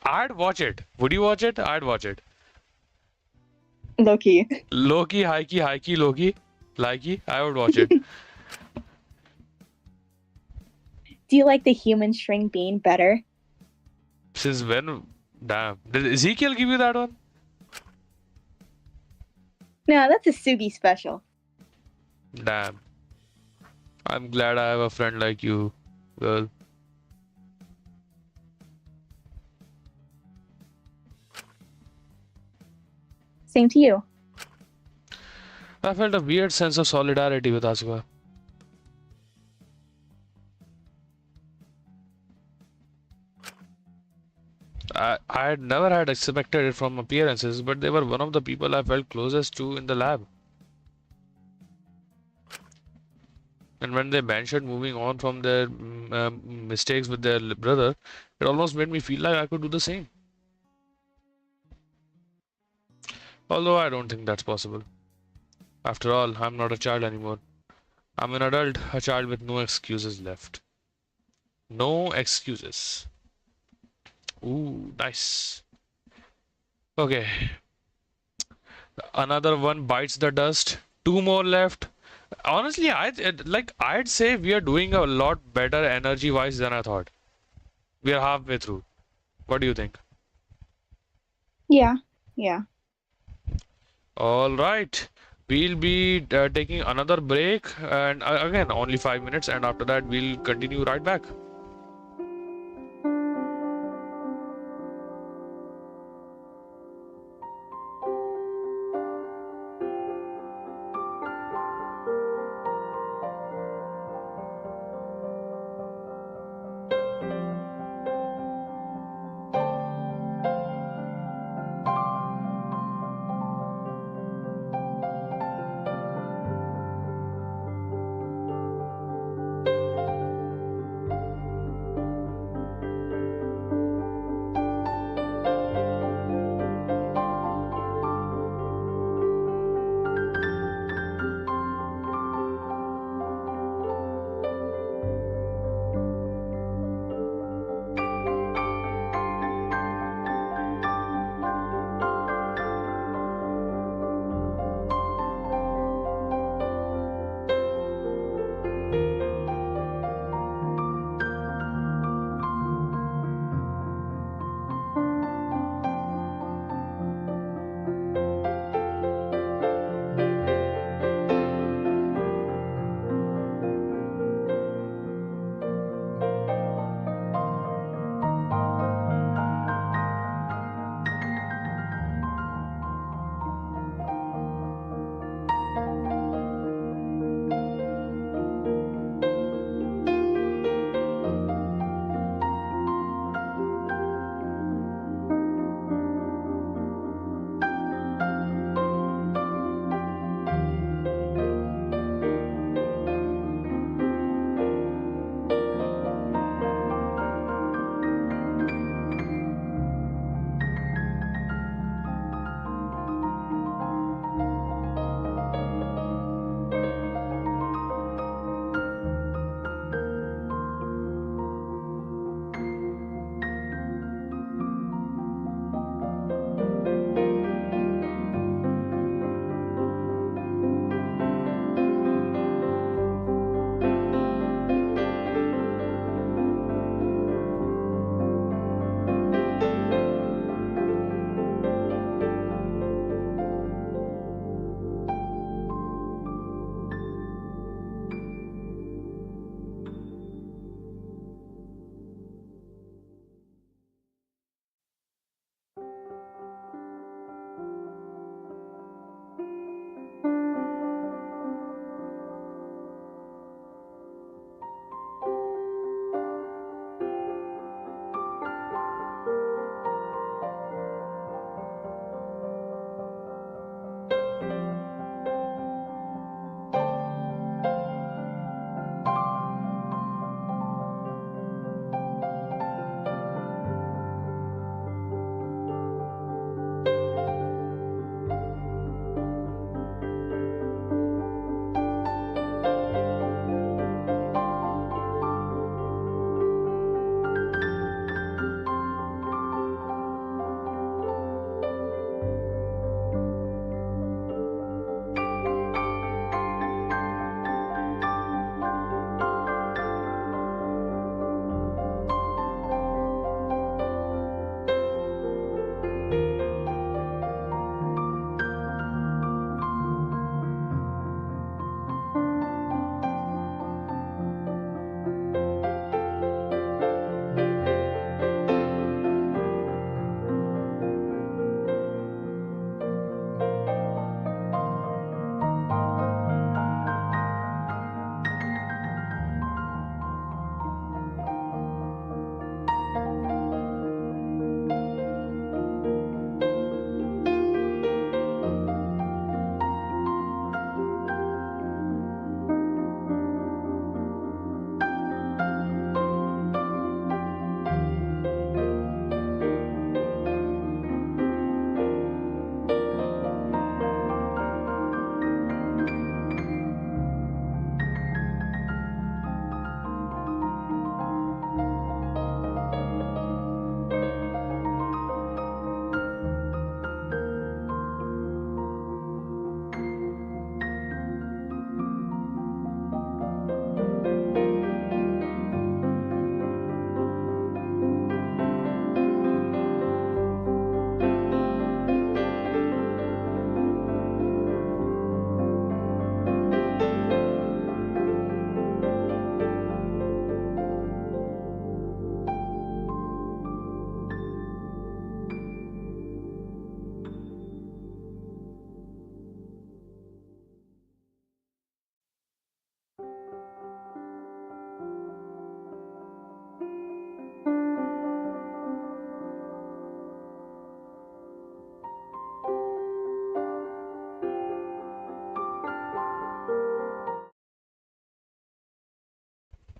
I'd watch it. Would you watch it? I'd watch it. Loki. Loki, high key, Loki, likey. I would watch it. Do you like the human string bean better? Since when? Damn. Did Ezekiel give you that one? No, that's a Sugi special. Damn. I'm glad I have a friend like you, girl. Same to you. I felt a weird sense of solidarity with Asuka. I had never had expected it from appearances, but they were one of the people I felt closest to in the lab. And when they mentioned moving on from their mistakes with their brother, it almost made me feel like I could do the same. Although I don't think that's possible. After all, I'm not a child anymore. I'm an adult, a child with no excuses left. No excuses. Ooh, nice. Okay, another one bites the dust. Two more left. Honestly, I'd say we are doing a lot better energy-wise than I thought. We are halfway through. What do you think? Yeah, yeah. All right. We'll be taking another break, and again, only 5 minutes, and after that, we'll continue right back.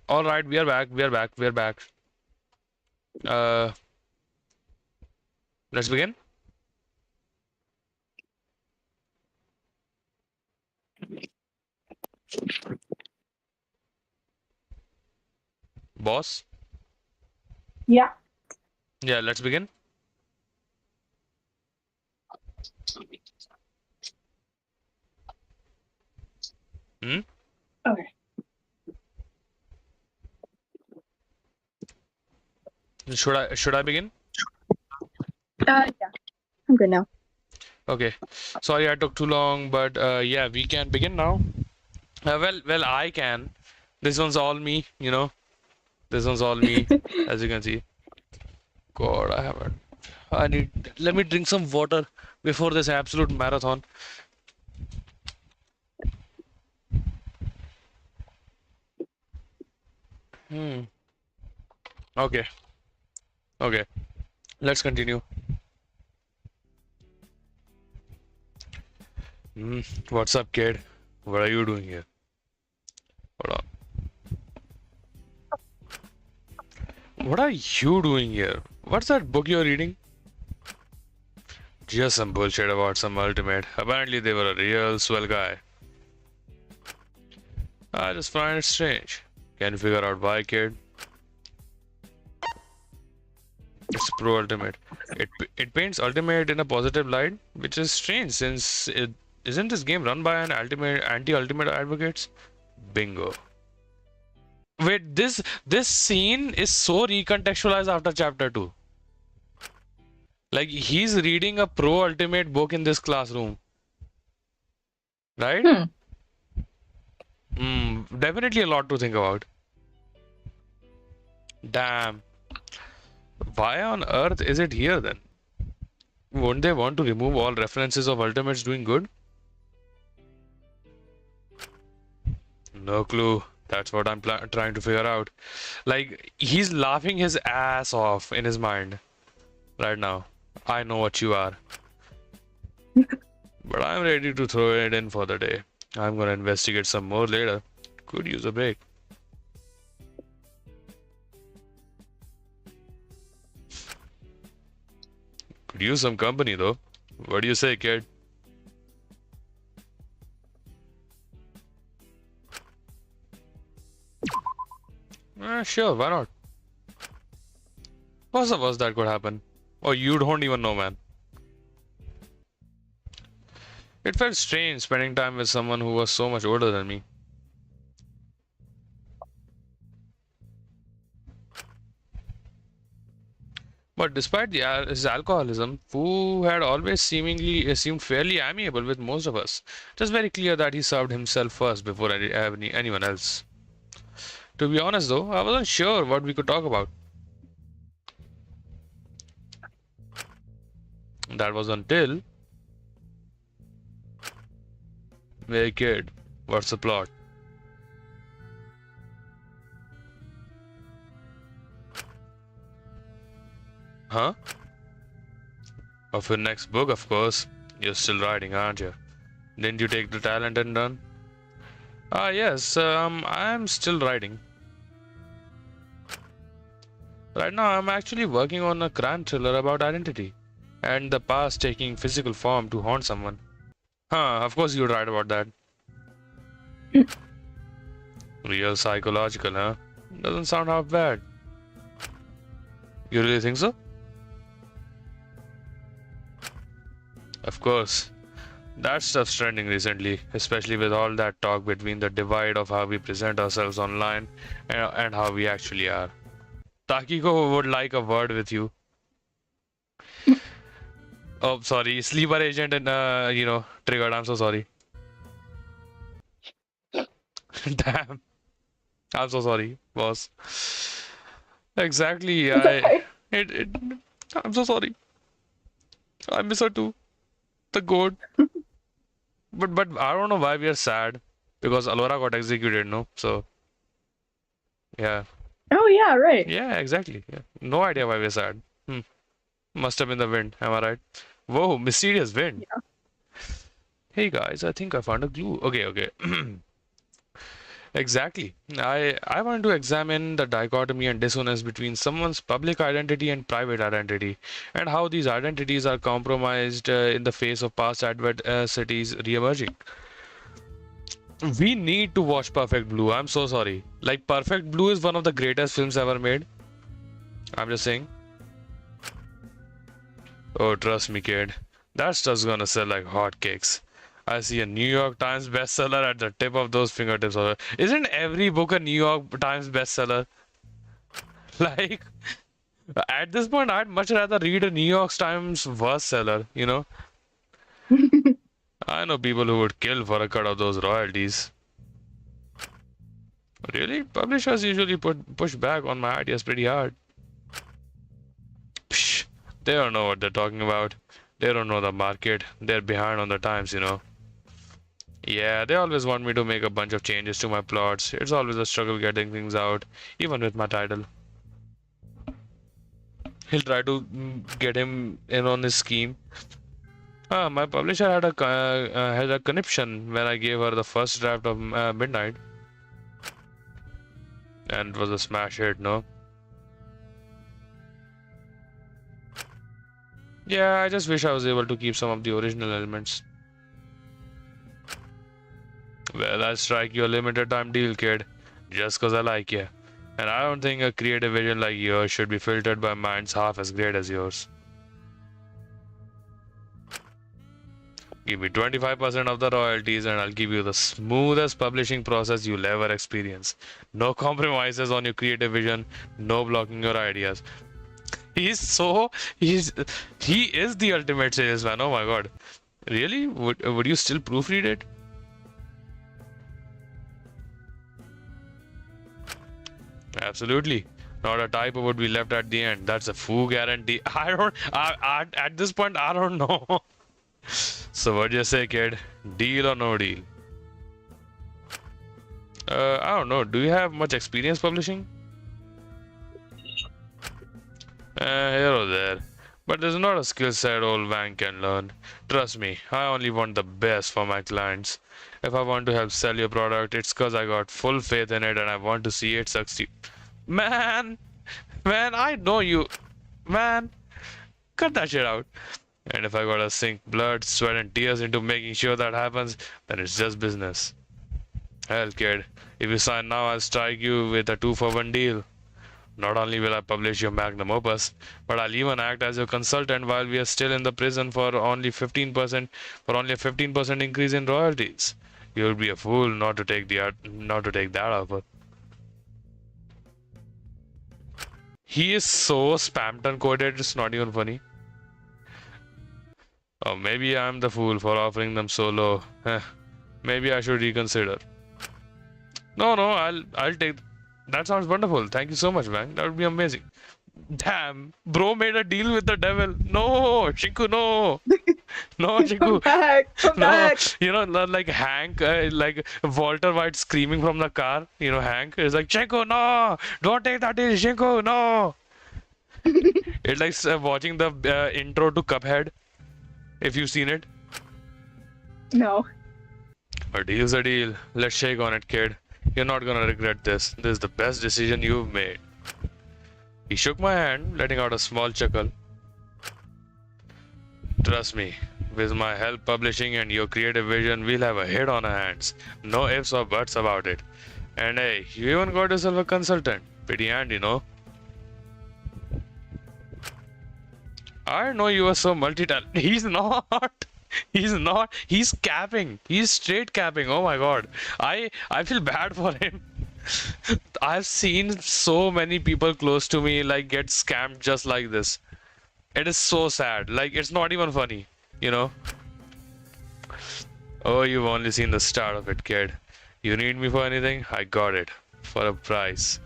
All right, we are back. We are back. We are back. Uh, let's begin. Boss. Yeah. Yeah, let's begin. Hmm? Okay. Should I begin? Yeah. I'm good now. Okay. Sorry I took too long, but yeah, we can begin now. Well, I can. This one's all me, you know. This one's all me, as you can see. God, I haven't. I need. Let me drink some water before this absolute marathon. Hmm. Okay. Okay. Let's continue. Hmm. What's up, kid? What are you doing here? Hold on. What are you doing here? What's that book you're reading? Just some bullshit about some ultimate. Apparently, they were a real swell guy. I just find it strange. Can you figure out why, kid? It's pro ultimate. It paints ultimate in a positive light, which is strange since it isn't this game run by an ultimate anti-ultimate advocates? Bingo. Wait, this scene is so recontextualized after chapter 2. Like he's reading a pro ultimate book in this classroom, right? Hmm. Definitely a lot to think about. Damn. Why on earth is it here then? Won't they want to remove all references of ultimates doing good? No clue. That's what I'm trying to figure out. Like, he's laughing his ass off in his mind right now. I know what you are. But I'm ready to throw it in for the day. I'm gonna investigate some more later. Could use a break. Could use some company though. What do you say, kid? Sure, why not? What's the worst that could happen? Oh, you don't even know, man. It felt strange spending time with someone who was so much older than me. But despite his alcoholism, Fu had always seemingly seemed fairly amiable with most of us. It was very clear that he served himself first before anyone else. To be honest, though, I wasn't sure what we could talk about. That was until, hey kid, what's the plot? Huh? Of your next book, of course. You're still writing, aren't you? Didn't you take the talent and done? Ah, yes, I'm still writing. Right now, I'm actually working on a crime thriller about identity and the past taking physical form to haunt someone. Huh, of course you'd write about that. Real psychological, huh? Doesn't sound half bad. You really think so? Of course. That stuff's trending recently, especially with all that talk between the divide of how we present ourselves online and how we actually are. Takiko would like a word with you. Oh, sorry, sleeper agent and triggered. I'm so sorry. Damn, I'm so sorry, boss. Exactly, It's okay. it. I'm so sorry. I miss her too. The goat. But I don't know why we are sad because Alora got executed, no? So yeah, Oh yeah, right. yeah, exactly. Yeah. No idea why we're sad. Hmm. Must have been the wind. Am I right? Whoa, mysterious wind. Yeah. Hey guys, I think I found a clue. Okay, okay. Exactly. I want to examine the dichotomy and dissonance between someone's public identity and private identity, and how these identities are compromised in the face of past adversities re-emerging. We need to watch Perfect Blue. I'm so sorry. Like, Perfect Blue is one of the greatest films ever made. I'm just saying. Oh, trust me, kid. That stuff's gonna sell like hotcakes. I see a New York Times bestseller at the tip of those fingertips. Isn't every book a New York Times bestseller? Like, at this point, I'd much rather read a New York Times worst seller, you know? I know people who would kill for a cut of those royalties. Really? Publishers usually push back on my ideas pretty hard. Psh, they don't know what they're talking about. They don't know the market. They're behind on the times, you know. Yeah, they always want me to make a bunch of changes to my plots. It's always a struggle getting things out, even with my title. He'll try to get him in on his scheme. My publisher had a conniption when I gave her the first draft of Midnight, and it was a smash hit, no? Yeah, I just wish I was able to keep some of the original elements. Well, I'll strike you a limited time deal, kid, just 'cause I like you. And I don't think a creative vision like yours should be filtered by minds half as great as yours. Give me 25% of the royalties and I'll give you the smoothest publishing process you'll ever experience. No compromises on your creative vision, no blocking your ideas. He's so he's he is the ultimate salesman. Oh my god. Really? Would you still proofread it? Absolutely. Not a typo would be left at the end. That's a full guarantee. At this point I don't know. So what do you say, kid? Deal or no deal? I don't know. Do you have much experience publishing? Here or there. But there's not a skill set old Wang can learn. Trust me, I only want the best for my clients. If I want to help sell your product, it's cause I got full faith in it and I want to see it succeed. Man! Man, I know you. Man, cut that shit out. And if I gotta sink blood, sweat, and tears into making sure that happens, then it's just business. Hell, kid, if you sign now, I'll strike you with a 2-for-1 deal. Not only will I publish your magnum opus, but I'll even act as your consultant while we are still in the prison for only 15% for only a 15% increase in royalties. You'll be a fool not to take that offer. He is so spammed and coded, it's not even funny. Or maybe I'm the fool for offering them so low. Maybe I should reconsider. No, I'll take. That sounds wonderful. Thank you so much, man. That would be amazing. Damn, bro made a deal with the devil. No, Shinku, no. No, Come Shinku. back! Come No, back! you know, like Hank, like Walter White screaming from the car. You know, Hank is like, Shinku, no, don't take that deal, Shinku, no. It's like watching the intro to Cuphead, if you've seen it. No. A deal's a deal. Let's shake on it, kid. You're not gonna regret this. This is the best decision you've made. He shook my hand, letting out a small chuckle. Trust me, with my help publishing and your creative vision, we'll have a hit on our hands. No ifs or buts about it. And hey, you even got yourself a consultant. Pretty handy, no? I know you are so multi-talented. He's not. He's not. He's capping. He's straight capping. Oh my god. I feel bad for him. I've seen so many people close to me like get scammed just like this. It is so sad. Like it's not even funny, you know? Oh, you've only seen the start of it, kid. You need me for anything? I got it. For a price.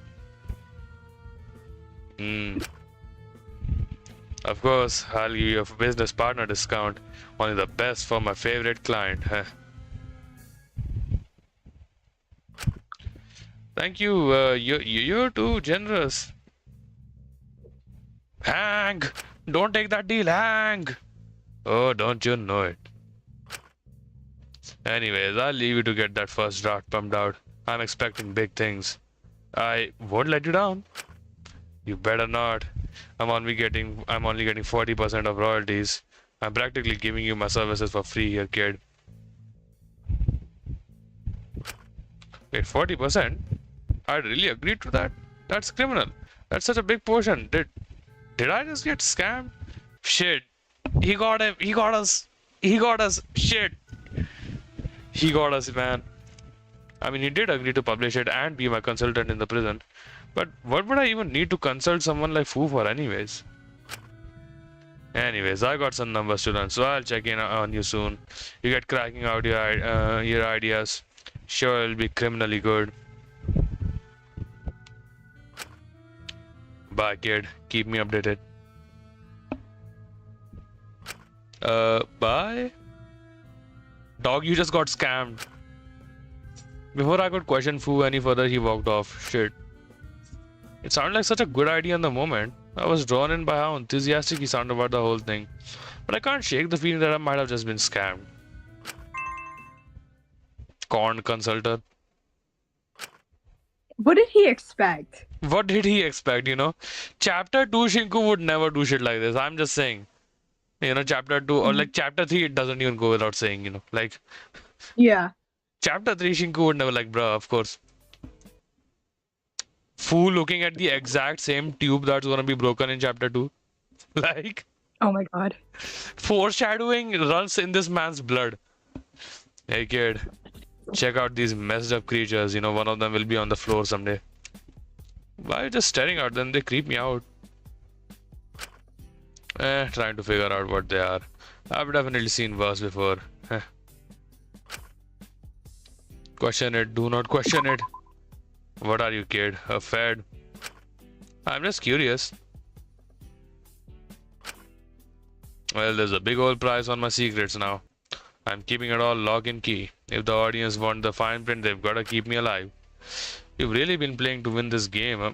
Of course, I'll give you a business partner discount. Only the best for my favorite client. Thank you. You're too generous. Hank! Don't take that deal, Hank! Oh, don't you know it? Anyways, I'll leave you to get that first draft pumped out. I'm expecting big things. I won't let you down. You better not. I'm only getting 40% of royalties. I'm practically giving you my services for free here, kid. Wait, 40%? I'd really agreed to that. That's criminal. That's such a big portion. Did I just get scammed? Shit. He got him. He got us. He got us. Shit. He got us, man. I mean, he did agree to publish it and be my consultant in the prison. But what would I even need to consult someone like Fu for, anyways? Anyways, I got some numbers to run, so I'll check in on you soon. You get cracking out your ideas. Sure, it'll be criminally good. Bye, kid. Keep me updated. Bye? Dog, you just got scammed. Before I could question Fu any further, he walked off. Shit. It sounded like such a good idea in the moment. I was drawn in by how enthusiastic he sounded about the whole thing. But I can't shake the feeling that I might have just been scammed. Corn consultant. What did he expect? What did he expect, you know? Chapter 2 Shinku would never do shit like this. I'm just saying. You know, chapter 2 or like chapter 3, it doesn't even go without saying, you know. Like, Yeah. chapter 3 Shinku would never, like, bruh, of course. Fool looking at the exact same tube that's gonna be broken in chapter 2. Like, Oh my god. foreshadowing runs in this man's blood. Hey kid, check out these messed up creatures. You know, one of them will be on the floor someday. Why are you just staring at them? They creep me out. Trying to figure out what they are. I've definitely seen worse before. Question it, do not question it. What are you, kid? A fed? I'm just curious. Well, there's a big old price on my secrets now. I'm keeping it all lock and key. If the audience want the fine print, they've gotta keep me alive. You've really been playing to win this game, huh?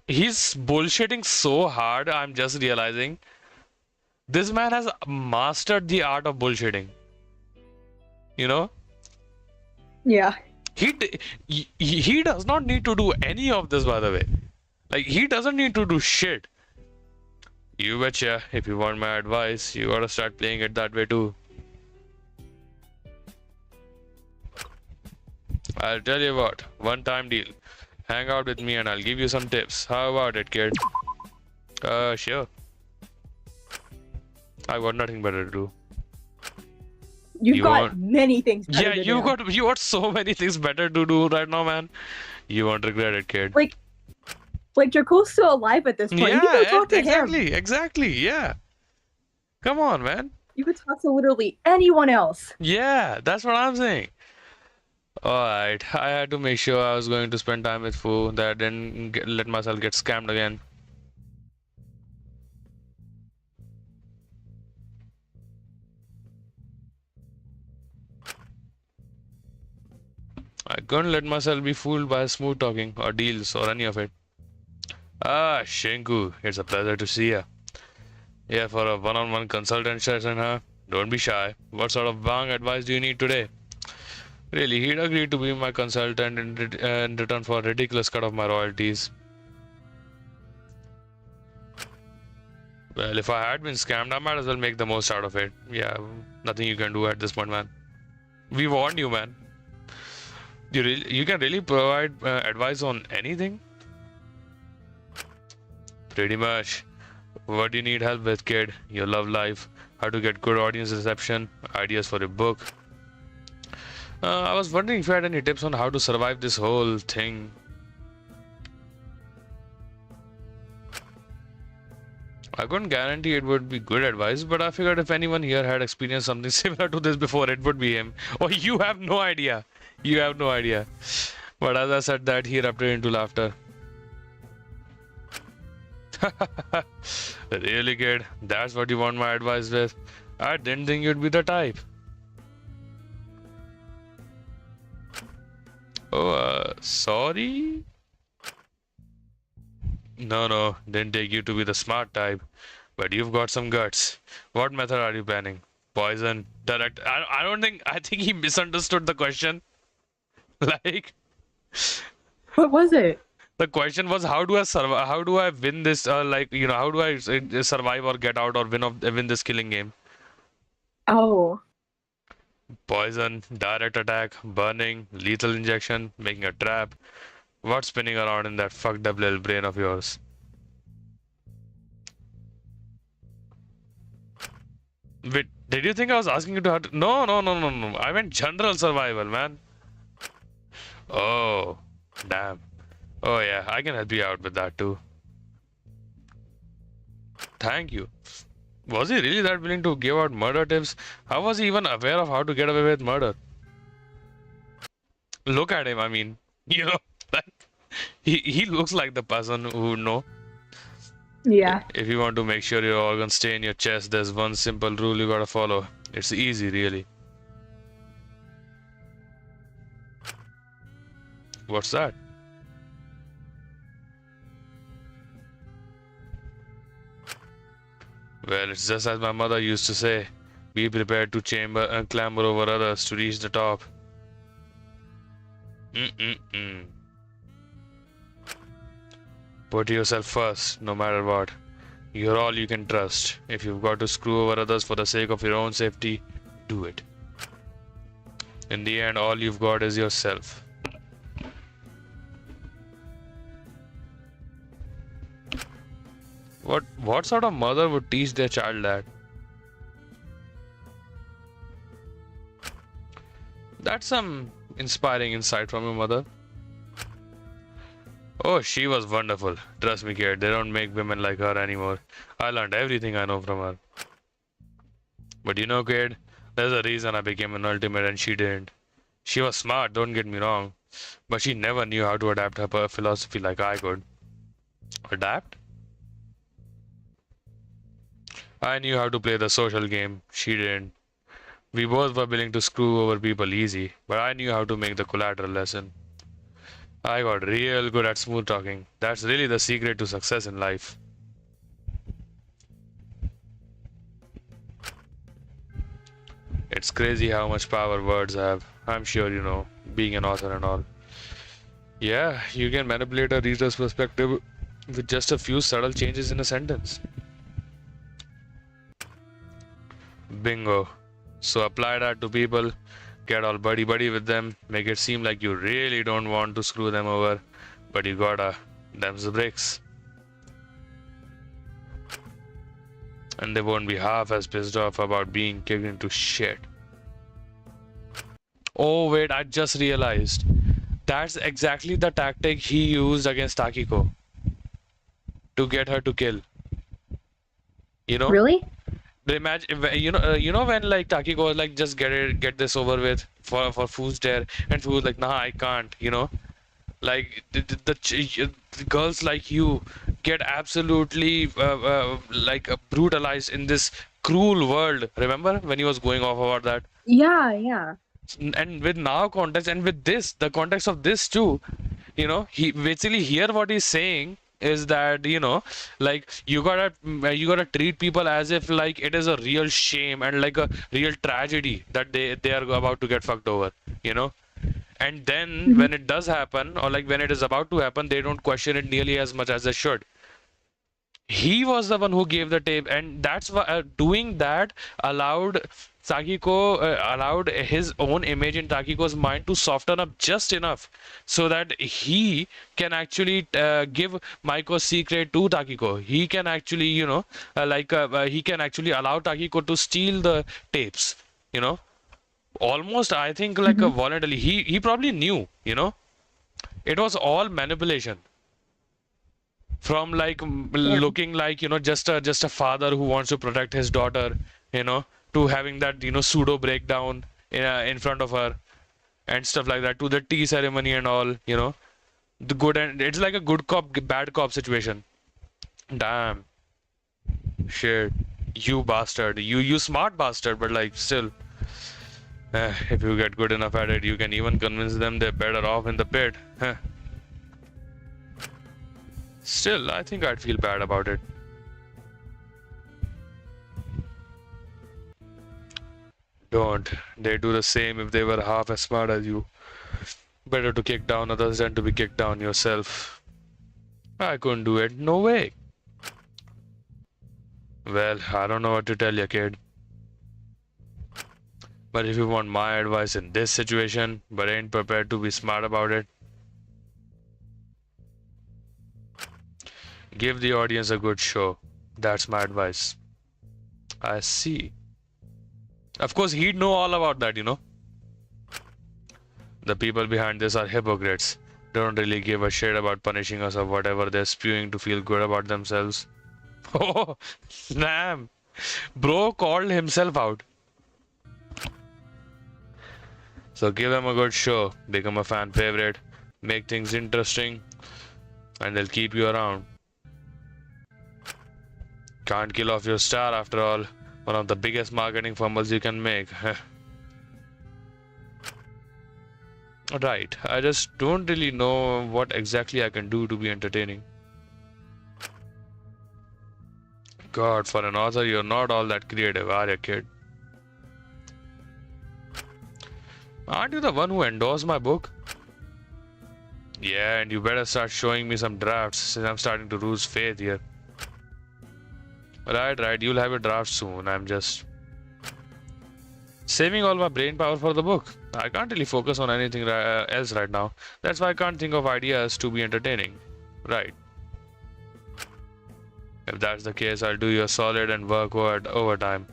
He's bullshitting so hard, I'm just realizing. This man has mastered the art of bullshitting. You know? Yeah. He does not need to do any of this, by the way. Like, he doesn't need to do shit. You betcha. If you want my advice, you gotta start playing it that way too. I'll tell you what, one-time deal. Hang out with me and I'll give you some tips. How about it, kid? Sure. I've got nothing better to do. You've You got want- many things better Yeah, to you do. got so many things better to do right now, man. You won't regret it, kid. Like Dracul's still alive at this point. You can go talk to him. exactly, yeah. Come on, man. You could talk to literally anyone else. Yeah, that's what I'm saying. Alright, I had to make sure I was going to spend time with Fu, that I didn't let myself get scammed again. I couldn't let myself be fooled by smooth talking or deals or any of it. Ah, Shinku, it's a pleasure to see you. Yeah, for a one-on-one consultant session, huh? Don't be shy. What sort of bang advice do you need today? Really, he'd agreed to be my consultant in return for a ridiculous cut of my royalties. Well, if I had been scammed, I might as well make the most out of it. Yeah, nothing you can do at this point, man. We warned you, man. You can really provide advice on anything? Pretty much. What do you need help with, kid? Your love life, how to get good audience reception, ideas for a book. I was wondering if you had any tips on how to survive this whole thing. I couldn't guarantee it would be good advice, but I figured if anyone here had experienced something similar to this before, it would be him. Oh, you have no idea. You have no idea. But as I said that, he erupted into laughter. Really, kid? That's what you want my advice with? I didn't think you'd be the type. Oh, sorry? No, didn't take you to be the smart type. But you've got some guts. What method are you planning? Poison? Direct? I think he misunderstood the question. Like, What was it? the question was, how do I survive? How do I win this? Like, how do I survive or get out or win this killing game? Oh, Poison, direct attack, burning, lethal injection, making a trap. What's spinning around in that fucked up little brain of yours? Wait, did you think I was asking you to how to... No, no, no, no, no. I meant general survival, man. Oh, damn. Oh yeah, I can help you out with that too. Thank you. Was he really that willing to give out murder tips? How was he even aware of how to get away with murder? Look at him, I mean, you know, like he looks like the person who would know. yeah. If you want to make sure your organs stay in your chest, there's one simple rule you gotta follow. It's easy, really. What's that? Well, it's just as my mother used to say, be prepared to chamber and clamber over others to reach the top. Mm-mm-mm. Put yourself first, no matter what. You're all you can trust. If you've got to screw over others for the sake of your own safety, do it. In the end, all you've got is yourself. What sort of mother would teach their child that? That's some inspiring insight from your mother. Oh, she was wonderful. Trust me, kid, they don't make women like her anymore. I learned everything I know from her. But you know, kid, there's a reason I became an ultimate and she didn't. She was smart, don't get me wrong, but she never knew how to adapt her philosophy like I could. Adapt? I knew how to play the social game. She didn't. We both were willing to screw over people easy, but I knew how to make the collateral lesson. I got real good at smooth talking. That's really the secret to success in life. It's crazy how much power words have. I'm sure you know, being an author and all. Yeah, you can manipulate a reader's perspective with just a few subtle changes in a sentence. Bingo. So apply that to people, get all buddy buddy with them, make it seem like you really don't want to screw them over, but you gotta. Them's the bricks. And they won't be half as pissed off about being kicked into shit. Oh wait, I just realized. That's exactly the tactic he used against Takiko to get her to kill. You know? Really? Imagine, you know when like Takiko was like, just get this over with for Foo's there, and Foo's like, nah, I can't. You know, like the girls like you get absolutely brutalized in this cruel world. Remember when he was going off about that? Yeah, yeah. And with now context and with this, the context of this too, he basically here what he's saying is that like you gotta treat people as if like it is a real shame and like a real tragedy that they are about to get fucked over, you know and then Mhm. when it does happen, or like when it is about to happen, they don't question it nearly as much as they should. He was the one who gave the tape, and that's why doing that allowed allowed his own image in Takiko's mind to soften up just enough so that he can actually give Maiko's secret to Takiko. He can actually, he can actually allow Takiko to steal the tapes, you know, almost, I think, like Mhm. voluntarily. He probably knew, it was all manipulation from like Damn. looking like just a father who wants to protect his daughter, you know to having that pseudo breakdown in front of her and stuff like that, to the tea ceremony and all, the good, and it's like a good cop bad cop situation. Damn. Shit. You bastard, you smart bastard, but like still, if you get good enough at it, you can even convince them they're better off in the pit. Still, I think I'd feel bad about it. Don't. They do the same if they were half as smart as you. Better to kick down others than to be kicked down yourself. I couldn't do it. No way. Well, I don't know what to tell you, kid. But if you want my advice in this situation, but ain't prepared to be smart about it, give the audience a good show. That's my advice. I see. Of course, he'd know all about that, you know. The people behind this are hypocrites. They don't really give a shit about punishing us or whatever they're spewing to feel good about themselves. Oh, damn. Bro called himself out. So give them a good show, become a fan favorite, make things interesting, and they'll keep you around. Can't kill off your star after all. One of the biggest marketing fumbles you can make. Right, I just don't really know what exactly I can do to be entertaining. God, for an author, you're not all that creative, are you, kid? Aren't you the one who endorsed my book? Yeah, and you better start showing me some drafts since I'm starting to lose faith here. Right, you'll have a draft soon. I'm just saving all my brain power for the book. I can't really focus on anything else right now. That's why I can't think of ideas to be entertaining. Right. If that's the case, I'll do you a solid and work overtime.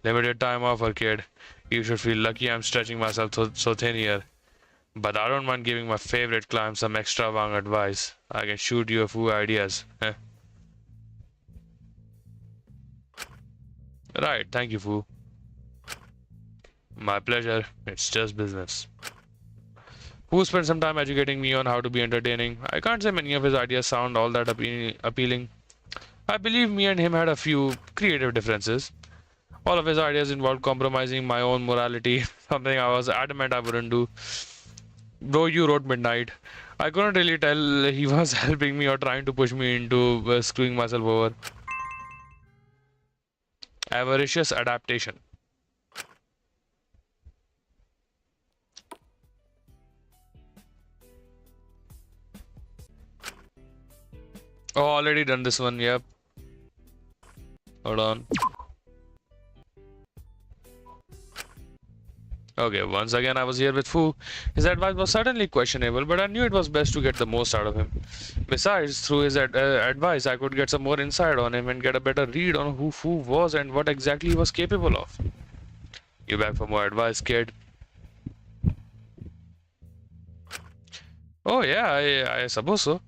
Limited time offer, kid. You should feel lucky I'm stretching myself so thin here. But I don't mind giving my favorite client some extravagant advice. I can shoot you a few ideas. Right, thank you, Fu. My pleasure. It's just business. Fu spent some time educating me on how to be entertaining. I can't say many of his ideas sound all that appealing. I believe me and him had a few creative differences. All of his ideas involved compromising my own morality, something I was adamant I wouldn't do. Bro, you wrote Midnight. I couldn't really tell he was helping me or trying to push me into screwing myself over. Avaricious adaptation. Oh, already done this one, yep. Hold on. Okay, once again I was here with Fu. His advice was certainly questionable, but I knew it was best to get the most out of him. Besides, through his advice, I could get some more insight on him and get a better read on who Fu was and what exactly he was capable of. You back for more advice, kid? Oh yeah, I suppose so.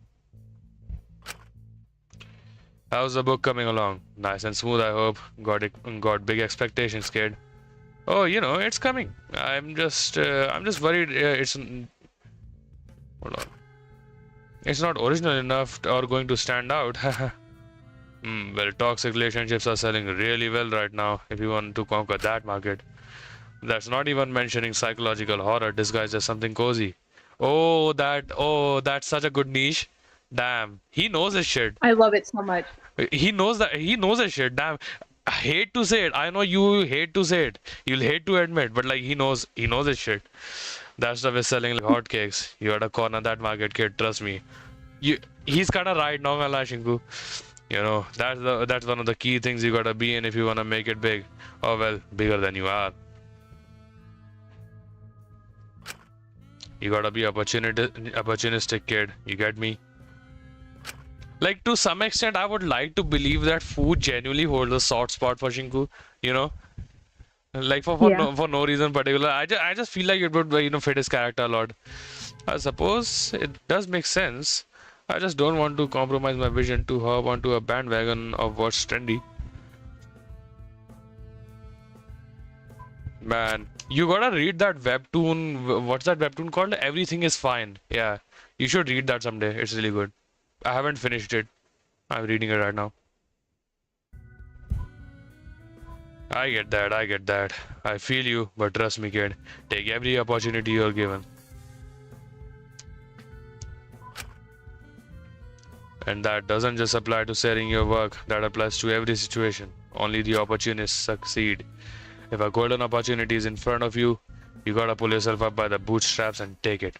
How's the book coming along? Nice and smooth, I hope. Got big expectations, kid. Oh, you know, it's coming. I'm just worried. Hold on. It's not original enough or going to stand out. Well, toxic relationships are selling really well right now. If you want to conquer that market, that's not even mentioning psychological horror disguised as something cozy. That's such a good niche. Damn, he knows his shit. I love it so much. He knows his shit. Damn. I hate to say it. I know you hate to say it. You'll hate to admit, but like he knows his shit. That stuff is selling like hotcakes. You gotta corner that market, kid. Trust me. He's kinda right, no gonna lie, Shinku. You know, that's one of the key things you gotta be in if you wanna make it big. Oh well, bigger than you are. You gotta be opportunistic, kid. You get me? Like, to some extent, I would like to believe that food genuinely holds a soft spot for Shinku, you know? Like, Yeah. for no reason particular. I just feel like it would, fit his character a lot. I suppose it does make sense. I just don't want to compromise my vision to hop onto a bandwagon of what's trendy. Man, you gotta read that webtoon. What's that webtoon called? Everything is Fine. Yeah, you should read that someday. It's really good. I haven't finished it. I'm reading it right now. I get that, I get that. I feel you, but trust me, kid. Take every opportunity you're given. And that doesn't just apply to sharing your work, that applies to every situation. Only the opportunists succeed. If a golden opportunity is in front of you, you gotta pull yourself up by the bootstraps and take it.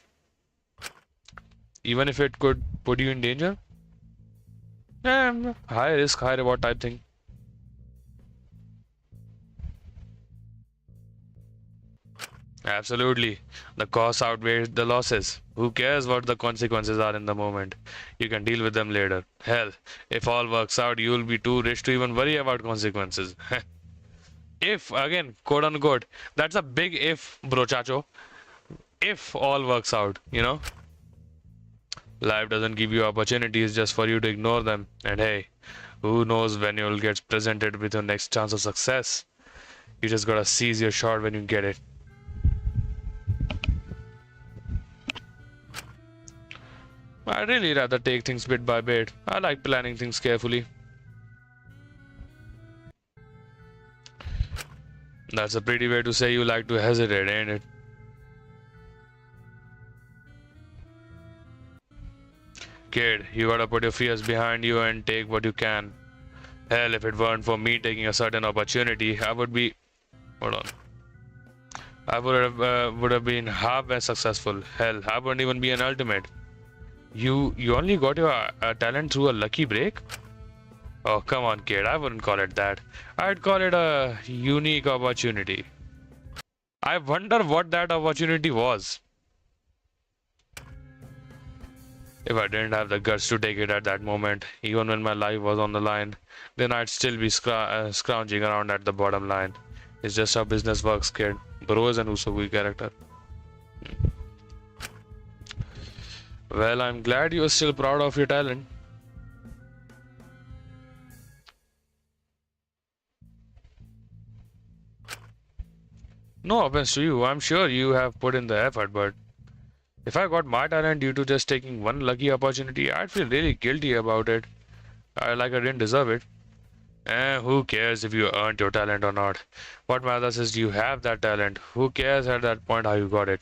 even if it could put you in danger. High risk, high reward type thing. Absolutely. The costs outweigh the losses. Who cares what the consequences are in the moment? You can deal with them later. Hell, if all works out, you'll be too rich to even worry about consequences. If, again, quote unquote, that's a big if, bro chacho. If all works out, you know? Life doesn't give you opportunities just for you to ignore them. And hey, who knows when you'll get presented with your next chance of success? You just gotta seize your shot when you get it. I really rather take things bit by bit. I like planning things carefully. That's a pretty way to say you like to hesitate, ain't it? Kid, you gotta put your fears behind you and take what you can. Hell, if it weren't for me taking a certain opportunity, I would be. Hold on. I would have been half as successful. Hell, I wouldn't even be an ultimate. You only got your talent through a lucky break? Oh, come on, kid. I wouldn't call it that. I'd call it a unique opportunity. I wonder what that opportunity was. If I didn't have the guts to take it at that moment, even when my life was on the line, then I'd still be scrounging around at the bottom line. It's just how business works, kid. Bro is an Usogui character. Well, I'm glad you're still proud of your talent. No offense to you, I'm sure you have put in the effort, but if I got my talent due to just taking one lucky opportunity, I'd feel really guilty about it. Like I didn't deserve it. Who cares if you earned your talent or not? What matters is you have that talent. Who cares at that point how you got it?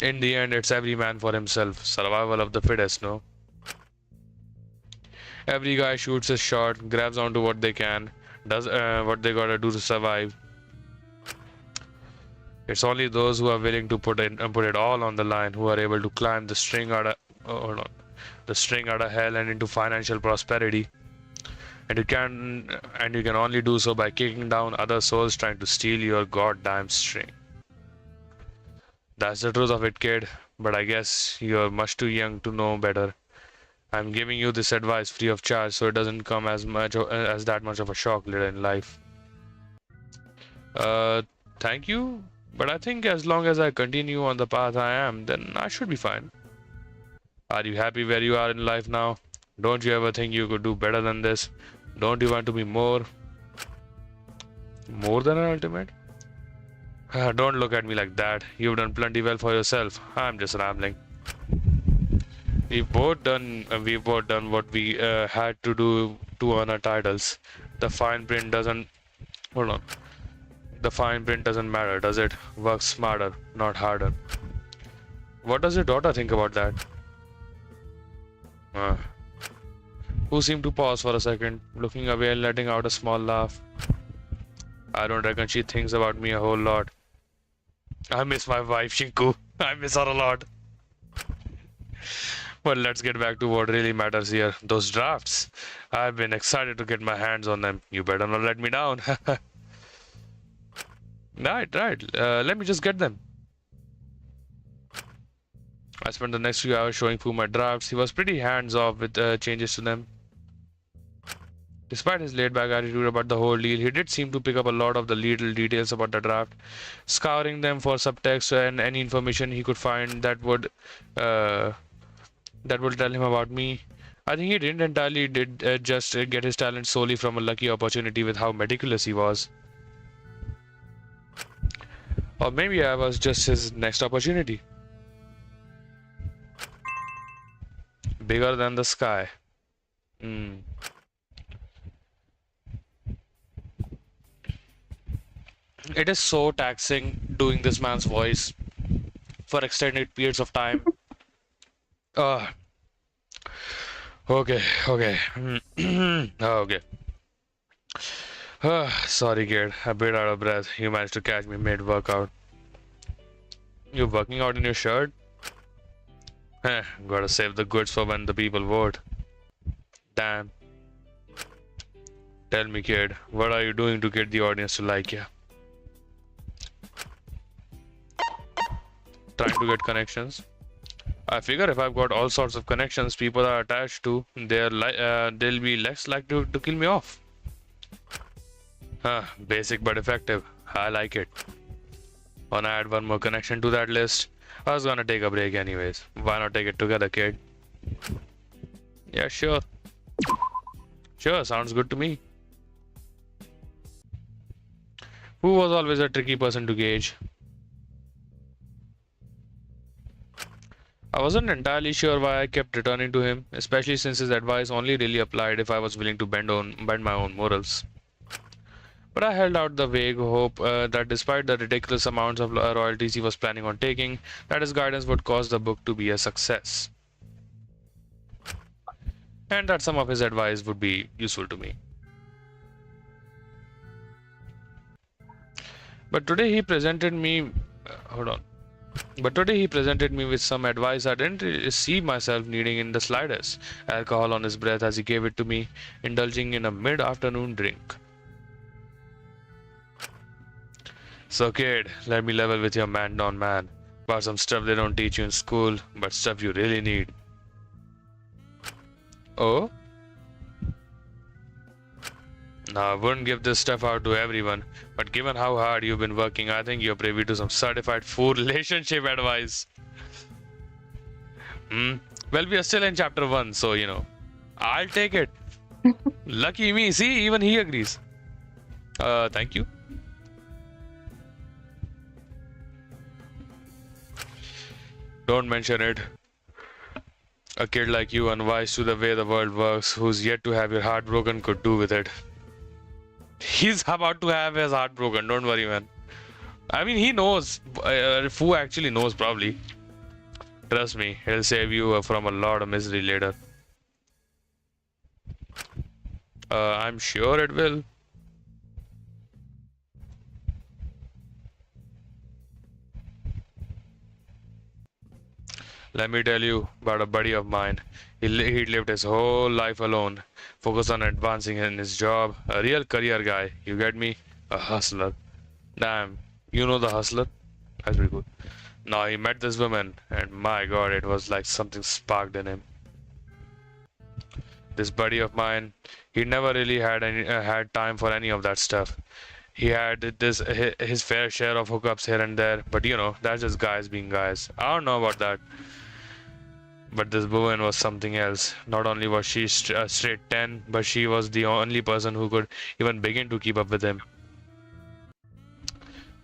In the end, it's every man for himself. Survival of the fittest, no? Every guy shoots his shot, grabs onto what they can, does what they gotta do to survive. It's only those who are willing to put it all on the line who are able to climb the string out of hold on, the string out of hell and into financial prosperity. And you can only do so by kicking down other souls trying to steal your goddamn string. That's the truth of it, kid. But I guess you're much too young to know better. I'm giving you this advice free of charge, so it doesn't come as that much of a shock later in life. Uh, Thank you. But I think as long as I continue on the path I am, then I should be fine. Are you happy where you are in life now? Don't you ever think you could do better than this? Don't you want to be more than an ultimate? Don't look at me like that. You've done plenty well for yourself. I'm just rambling. We've both done what we had to do to earn our titles. The fine print doesn't. Hold on. The fine print doesn't matter, does it? Work smarter, not harder. What does your daughter think about that? Uh, who seemed to pause for a second, looking away and letting out a small laugh. I don't reckon she thinks about me a whole lot. I miss my wife, Shinku. I miss her a lot. Well, let's get back to what really matters here. Those drafts. I've been excited to get my hands on them. You better not let me down. Right. Let me just get them. I spent the next few hours showing Fu my drafts. He was pretty hands-off with changes to them. Despite his laid-back attitude about the whole deal, he did seem to pick up a lot of the little details about the draft, scouring them for subtext and any information he could find that would tell him about me. I think he didn't entirely just get his talent solely from a lucky opportunity with how meticulous he was. Or maybe I was just his next opportunity. Bigger than the sky. It is so taxing doing this man's voice for extended periods of time. Uh, okay. Okay. Sorry, kid. A bit out of breath. You managed to catch me mid-workout. You're working out in your shirt? Gotta save the goods for when the people vote. Damn. Tell me, kid, what are you doing to get the audience to like you? Trying to get connections. I figure if I've got all sorts of connections people are attached to, they'll be less likely to kill me off. Basic but effective. I like it. Wanna add one more connection to that list? I was gonna take a break anyways. Why not take it together, kid? Yeah, sure. Sure, sounds good to me. Who was always a tricky person to gauge? I wasn't entirely sure why I kept returning to him, especially since his advice only really applied if I was willing to bend my own morals. But I held out the vague hope that despite the ridiculous amounts of royalties he was planning on taking, that his guidance would cause the book to be a success. And that some of his advice would be useful to me. But today he presented me. Hold on. But today he presented me with some advice I didn't really see myself needing in the slightest. Alcohol on his breath as he gave it to me, indulging in a mid-afternoon drink. So kid, let me level with your man on man. About some stuff they don't teach you in school, but stuff you really need. Oh? Now, I wouldn't give this stuff out to everyone, but given how hard you've been working, I think you're privy to some certified food relationship advice. Well, we are still in chapter 1, so I'll take it. Lucky me, see, even he agrees. Thank you. Don't mention it. A kid like you, unwise to the way the world works, who's yet to have your heart broken, could do with it. He's about to have his heart broken, don't worry, man. I mean, he knows. Fu actually knows, probably. Trust me, he'll save you from a lot of misery later. I'm sure it will. Let me tell you about a buddy of mine. He lived his whole life alone, focused on advancing in his job. A real career guy, you get me? A hustler. Damn, you know the hustler? That's pretty cool. Now he met this woman, and my god, it was like something sparked in him. This buddy of mine, he never really had time for any of that stuff. He had his fair share of hookups here and there, but that's just guys being guys. I don't know about that. But this woman was something else. Not only was she a straight 10, but she was the only person who could even begin to keep up with him.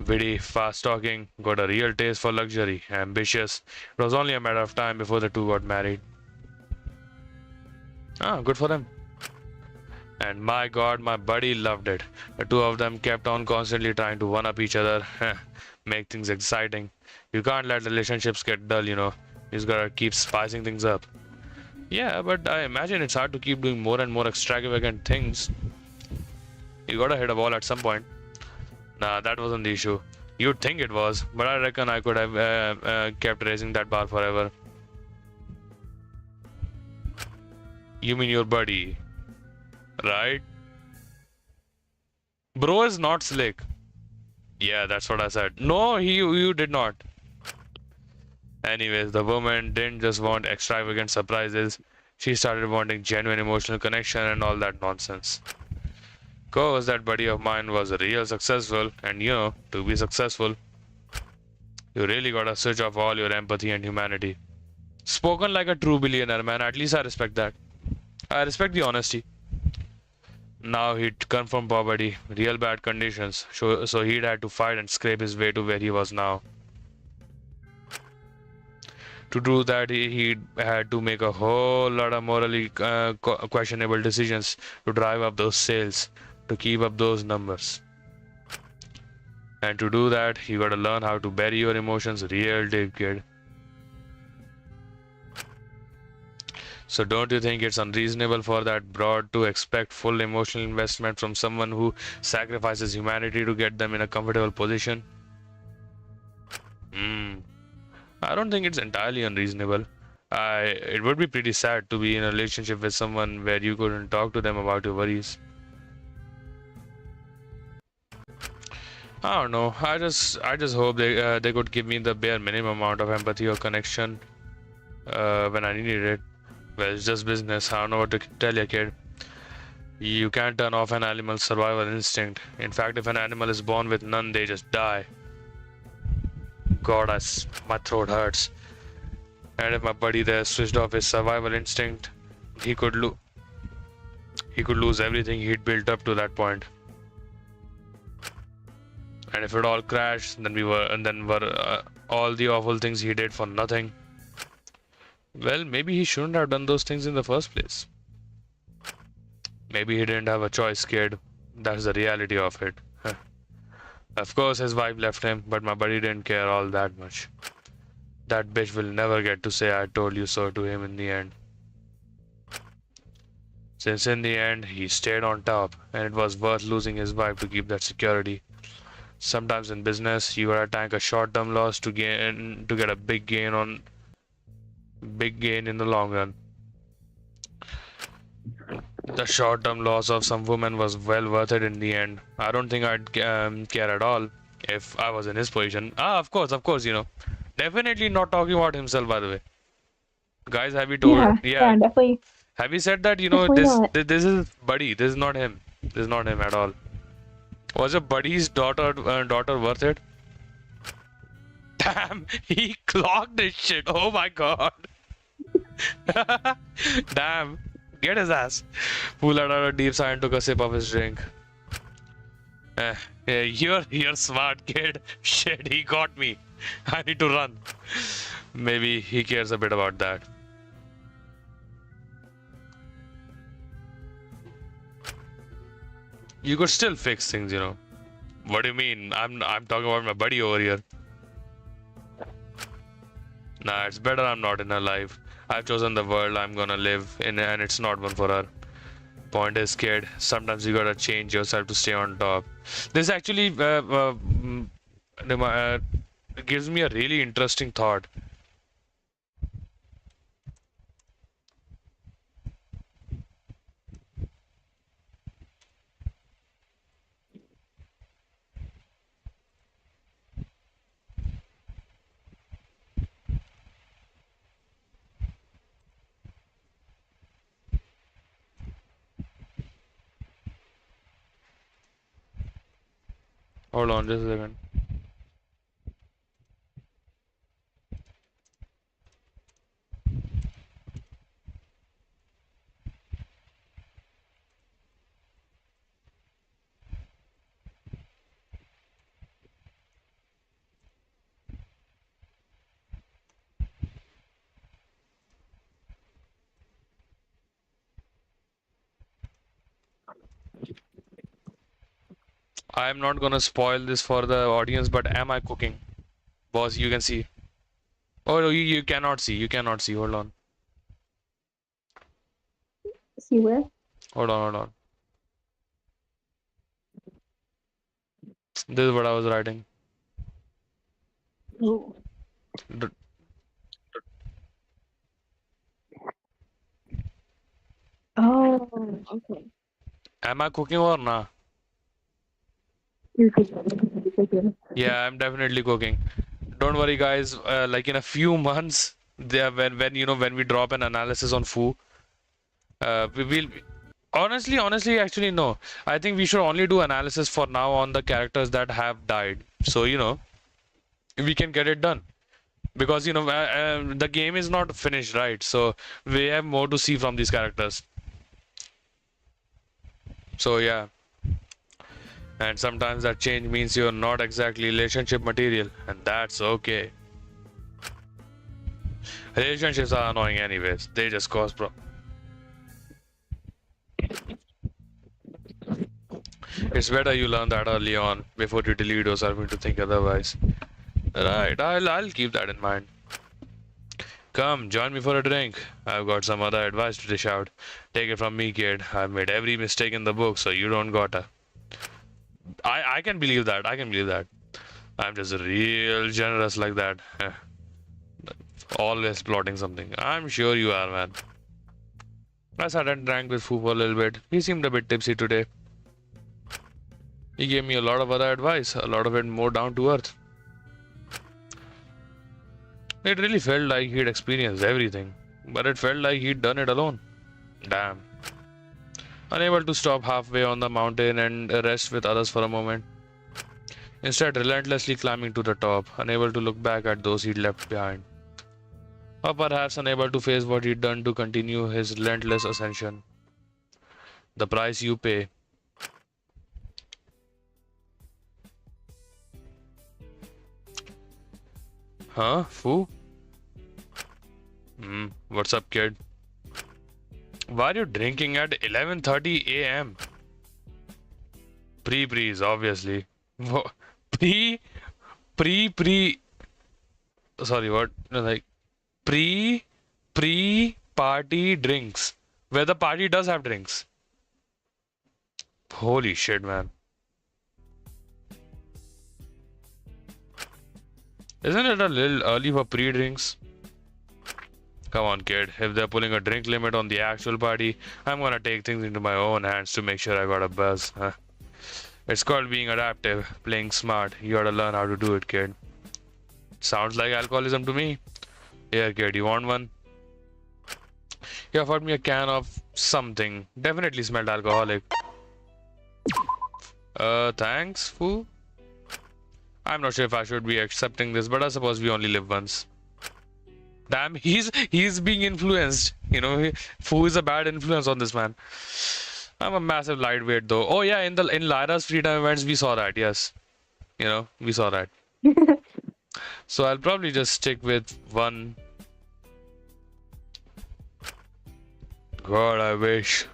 Witty, fast-talking, got a real taste for luxury, ambitious. It was only a matter of time before the two got married. Good for them. And my god, my buddy loved it. The two of them kept on constantly trying to one-up each other, make things exciting. You can't let relationships get dull, You just gotta keep spicing things up. Yeah, but I imagine it's hard to keep doing more and more extravagant things. You gotta hit a wall at some point. Nah, that wasn't the issue. You'd think it was, but I reckon I could have kept raising that bar forever. You mean your buddy, right? Bro is not slick. Yeah, that's what I said. No, you did not. Anyways, the woman didn't just want extravagant surprises. She started wanting genuine emotional connection and all that nonsense. Cause that buddy of mine was real successful, and to be successful, you really gotta switch off all your empathy and humanity. Spoken like a true billionaire, man. At least I respect that. I respect the honesty. Now he'd come from poverty, real bad conditions, so he'd had to fight and scrape his way to where he was now. To do that, he had to make a whole lot of morally questionable decisions to drive up those sales, to keep up those numbers. And to do that, you gotta learn how to bury your emotions real deep, kid. So don't you think it's unreasonable for that broad to expect full emotional investment from someone who sacrifices humanity to get them in a comfortable position? I don't think it's entirely unreasonable. It would be pretty sad to be in a relationship with someone where you couldn't talk to them about your worries. I don't know. I just hope they could give me the bare minimum amount of empathy or connection when I needed it. Well, it's just business. I don't know what to tell you, kid. You can't turn off an animal's survival instinct. In fact, if an animal is born with none, they just die. God, my throat hurts. And if my buddy there switched off his survival instinct, he could lo he could lose everything he'd built up to that point. And if it all crashed, then were all the awful things he did for nothing. Well, maybe he shouldn't have done those things in the first place. Maybe he didn't have a choice, kid. That's the reality of it. Of course, his wife left him, but my buddy didn't care all that much. That bitch will never get to say I told you so to him in the end. Since in the end, he stayed on top, and it was worth losing his wife to keep that security. Sometimes in business, you gotta tank a short-term loss to get a big gain in the long run. The short-term loss of some woman was well worth it in the end. I don't think I'd care at all if I was in his position. Of course, Definitely not talking about himself, by the way. Guys, have you told? Yeah, Yeah, definitely, have you said that, definitely not. this is Buddy, this is not him. This is not him at all. Was your buddy's daughter worth it? Damn, he clocked this shit. Oh my god. Damn, get his ass. Who let out a deep sigh and took a sip of his drink. Yeah, you're smart, kid. Shit, he got me. I need to run. Maybe he cares a bit about that. You could still fix things. What do you mean? I'm talking about my buddy over here. Nah, it's better I'm not in her life. I've chosen the world I'm gonna live in, and it's not one for her. Point is, kid, sometimes you gotta change yourself to stay on top. This actually gives me a really interesting thought. Hold on just a second. I'm not gonna spoil this for the audience, but am I cooking? Boss, you can see. Oh no, you cannot see. You cannot see. Hold on. See where? Hold on. This is what I was writing. Oh. D- Oh, okay. Am I cooking or not? You're cooking. You're cooking. Yeah, I'm definitely cooking. Don't worry, guys. Like in a few months, there when we drop an analysis on Foo, we will. Honestly, actually, no. I think we should only do analysis for now on the characters that have died. So we can get it done because the game is not finished, right? So we have more to see from these characters. So yeah, and sometimes that change means you're not exactly relationship material, and that's okay. Relationships are annoying anyways. They just cause problems. It's better you learn that early on before you delude yourself into think otherwise. Right, I'll keep that in mind. Come, join me for a drink. I've got some other advice to dish out. Take it from me, kid. I've made every mistake in the book, so you don't gotta. I can believe that. I can believe that. I'm just real generous like that. Always plotting something. I'm sure you are, man. I sat and drank with Fu for a little bit. He seemed a bit tipsy today. He gave me a lot of other advice, a lot of it more down to earth. It really felt like he'd experienced everything, but it felt like he'd done it alone. Damn. Unable to stop halfway on the mountain and rest with others for a moment. Instead, relentlessly climbing to the top, unable to look back at those he'd left behind. Or perhaps unable to face what he'd done to continue his relentless ascension. The price you pay. Huh? Fu? What's up, kid? Why are you drinking at 11:30 a.m.? Pre-prees, obviously. Pre, pre. Sorry, what? Like pre-party drinks, where the party does have drinks. Holy shit, man! Isn't it a little early for pre-drinks? Come on, kid. If they're pulling a drink limit on the actual party, I'm gonna take things into my own hands to make sure I got a buzz. Huh? It's called being adaptive, playing smart. You gotta learn how to do it, kid. Sounds like alcoholism to me. Here, kid, you want one? He offered me a can of something. Definitely smelled alcoholic. Thanks, Fu. I'm not sure if I should be accepting this, but I suppose we only live once. Damn, he's being influenced. Fu is a bad influence on this man. I'm a massive lightweight though. Oh yeah, in Lyra's freedom events we saw that. Yes, we saw that. So I'll probably just stick with one. God, I wish.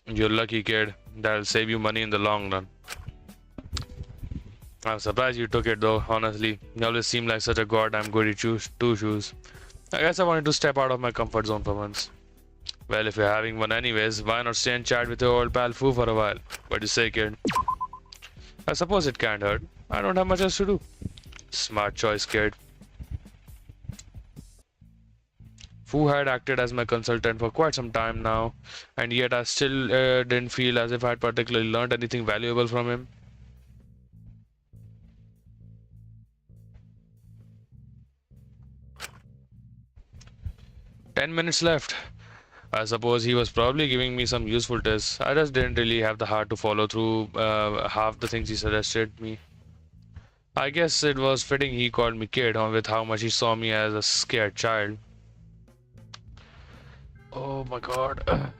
You're lucky, kid. That'll save you money in the long run. I'm surprised you took it though, honestly. You always seem like such a goddamn goody two-shoes. I guess I wanted to step out of my comfort zone for once. Well, if you're having one anyways, why not stay and chat with your old pal Fu for a while? What do you say, kid? I suppose it can't hurt. I don't have much else to do. Smart choice, kid. Fu had acted as my consultant for quite some time now, and yet I still didn't feel as if I had particularly learned anything valuable from him. 10 minutes left. I suppose he was probably giving me some useful tips. I just didn't really have the heart to follow through half the things he suggested me. I guess it was fitting he called me kid with how much he saw me as a scared child. Oh my god.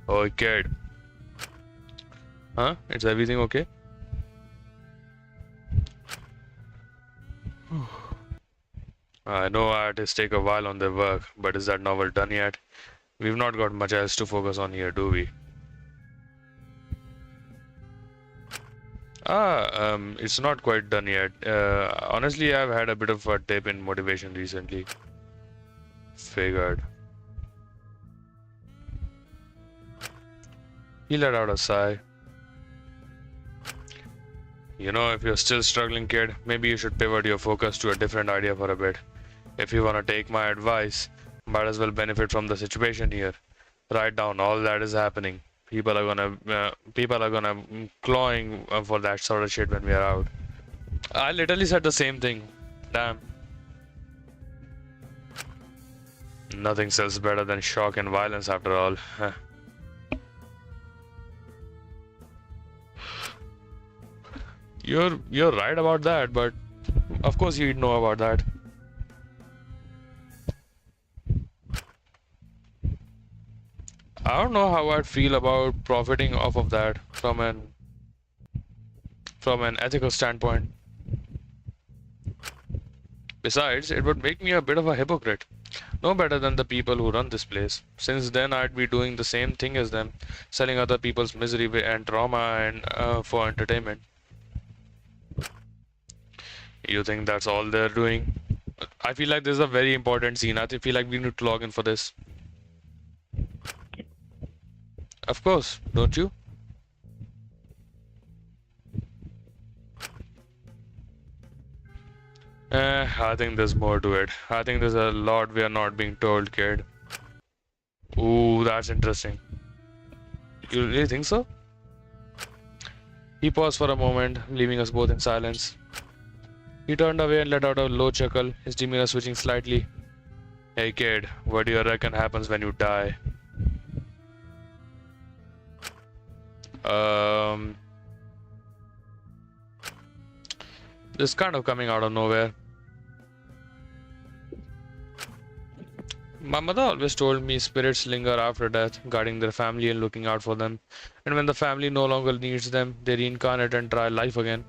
Oh, kid. Huh? Is everything okay? I know artists take a while on their work, but is that novel done yet? We've not got much else to focus on here, do we? It's not quite done yet. Honestly, I've had a bit of a dip in motivation recently. Figured. He let out a sigh. If you're still struggling, kid, maybe you should pivot your focus to a different idea for a bit. If you wanna take my advice, might as well benefit from the situation here. Write down all that is happening. People are gonna clawing for that sort of shit when we are out. I literally said the same thing. Damn. Nothing sells better than shock and violence after all. You're right about that, but of course you'd know about that. I don't know how I'd feel about profiting off of that from an ethical standpoint. Besides, it would make me a bit of a hypocrite. No better than the people who run this place. Since then, I'd be doing the same thing as them, selling other people's misery and trauma and for entertainment. You think that's all they're doing? I feel like this is a very important scene. I feel like we need to log in for this. Of course, don't you? I think there's more to it. I think there's a lot we are not being told, kid. Ooh, that's interesting. You really think so? He paused for a moment, leaving us both in silence. He turned away and let out a low chuckle, his demeanor switching slightly. Hey kid, what do you reckon happens when you die? Um, this kind of coming out of nowhere. My mother always told me spirits linger after death, guarding their family and looking out for them. And when the family no longer needs them, they reincarnate and try life again.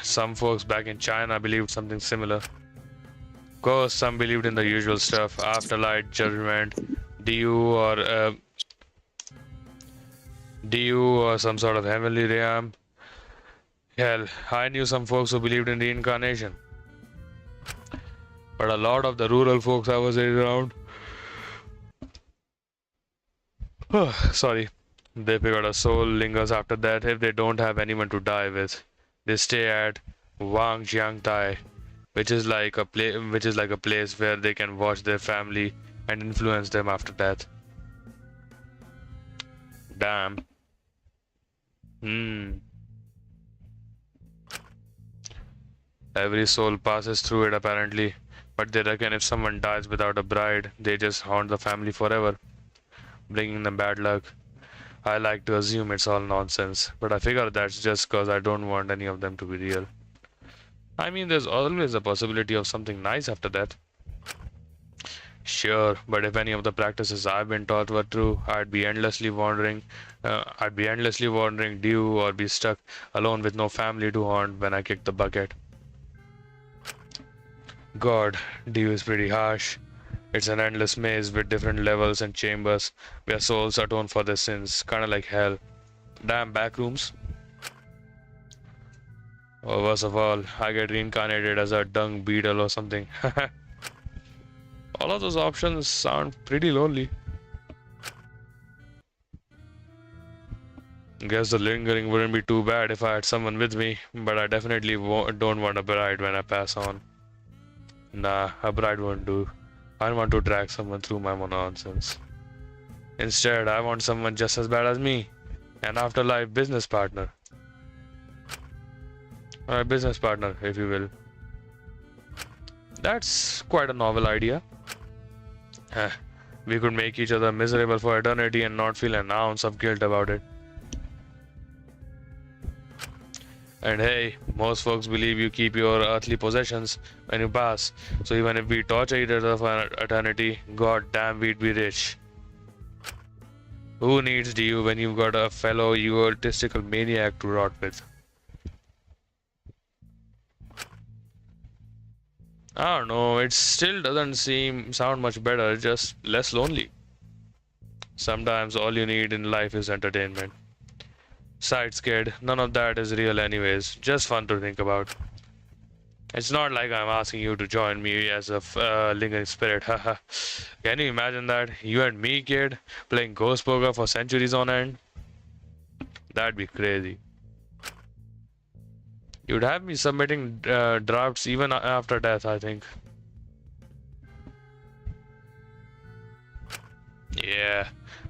Some folks back in China believed something similar. Of course, some believed in the usual stuff, afterlife, judgment, DU or uh, DU or some sort of heavenly realm. Hell, I knew some folks who believed in reincarnation. But a lot of the rural folks I was around, sorry, they figured a soul lingers after that if they don't have anyone to die with. They stay at Wang Jiang Tai, which is like a place where they can watch their family and influence them after death. Damn. Hmm. Every soul passes through it apparently, but they reckon if someone dies without a bride, they just haunt the family forever, bringing them bad luck. I like to assume it's all nonsense, but I figure that's just cause I don't want any of them to be real. I mean, there's always a possibility of something nice after that. Sure, but if any of the practices I've been taught were true, I'd be endlessly wandering due or be stuck alone with no family to haunt when I kick the bucket. God, due is pretty harsh. It's an endless maze with different levels and chambers where souls atone for their sins, kinda like hell. Damn back rooms. Or worst of all, I get reincarnated as a dung beetle or something. All of those options sound pretty lonely. Guess the lingering wouldn't be too bad if I had someone with me, but I definitely don't want a bride when I pass on. Nah, a bride won't do. I want to drag someone through my nonsense. Instead, I want someone just as bad as me, an afterlife business partner. A business partner, if you will. That's quite a novel idea. We could make each other miserable for eternity and not feel an ounce of guilt about it. And hey, most folks believe you keep your earthly possessions when you pass. So even if we torture each other for eternity, god damn we'd be rich. Who needs you when you've got a fellow egotistical maniac to rot with? I don't know, it still doesn't sound much better, just less lonely. Sometimes all you need in life is entertainment. Besides, kid, none of that is real anyways, just fun to think about. It's not like I'm asking you to join me as a lingering spirit, haha. Can you imagine that? You and me, kid, playing ghost poker for centuries on end? That'd be crazy. You'd have me submitting drafts even after death, I think. Yeah,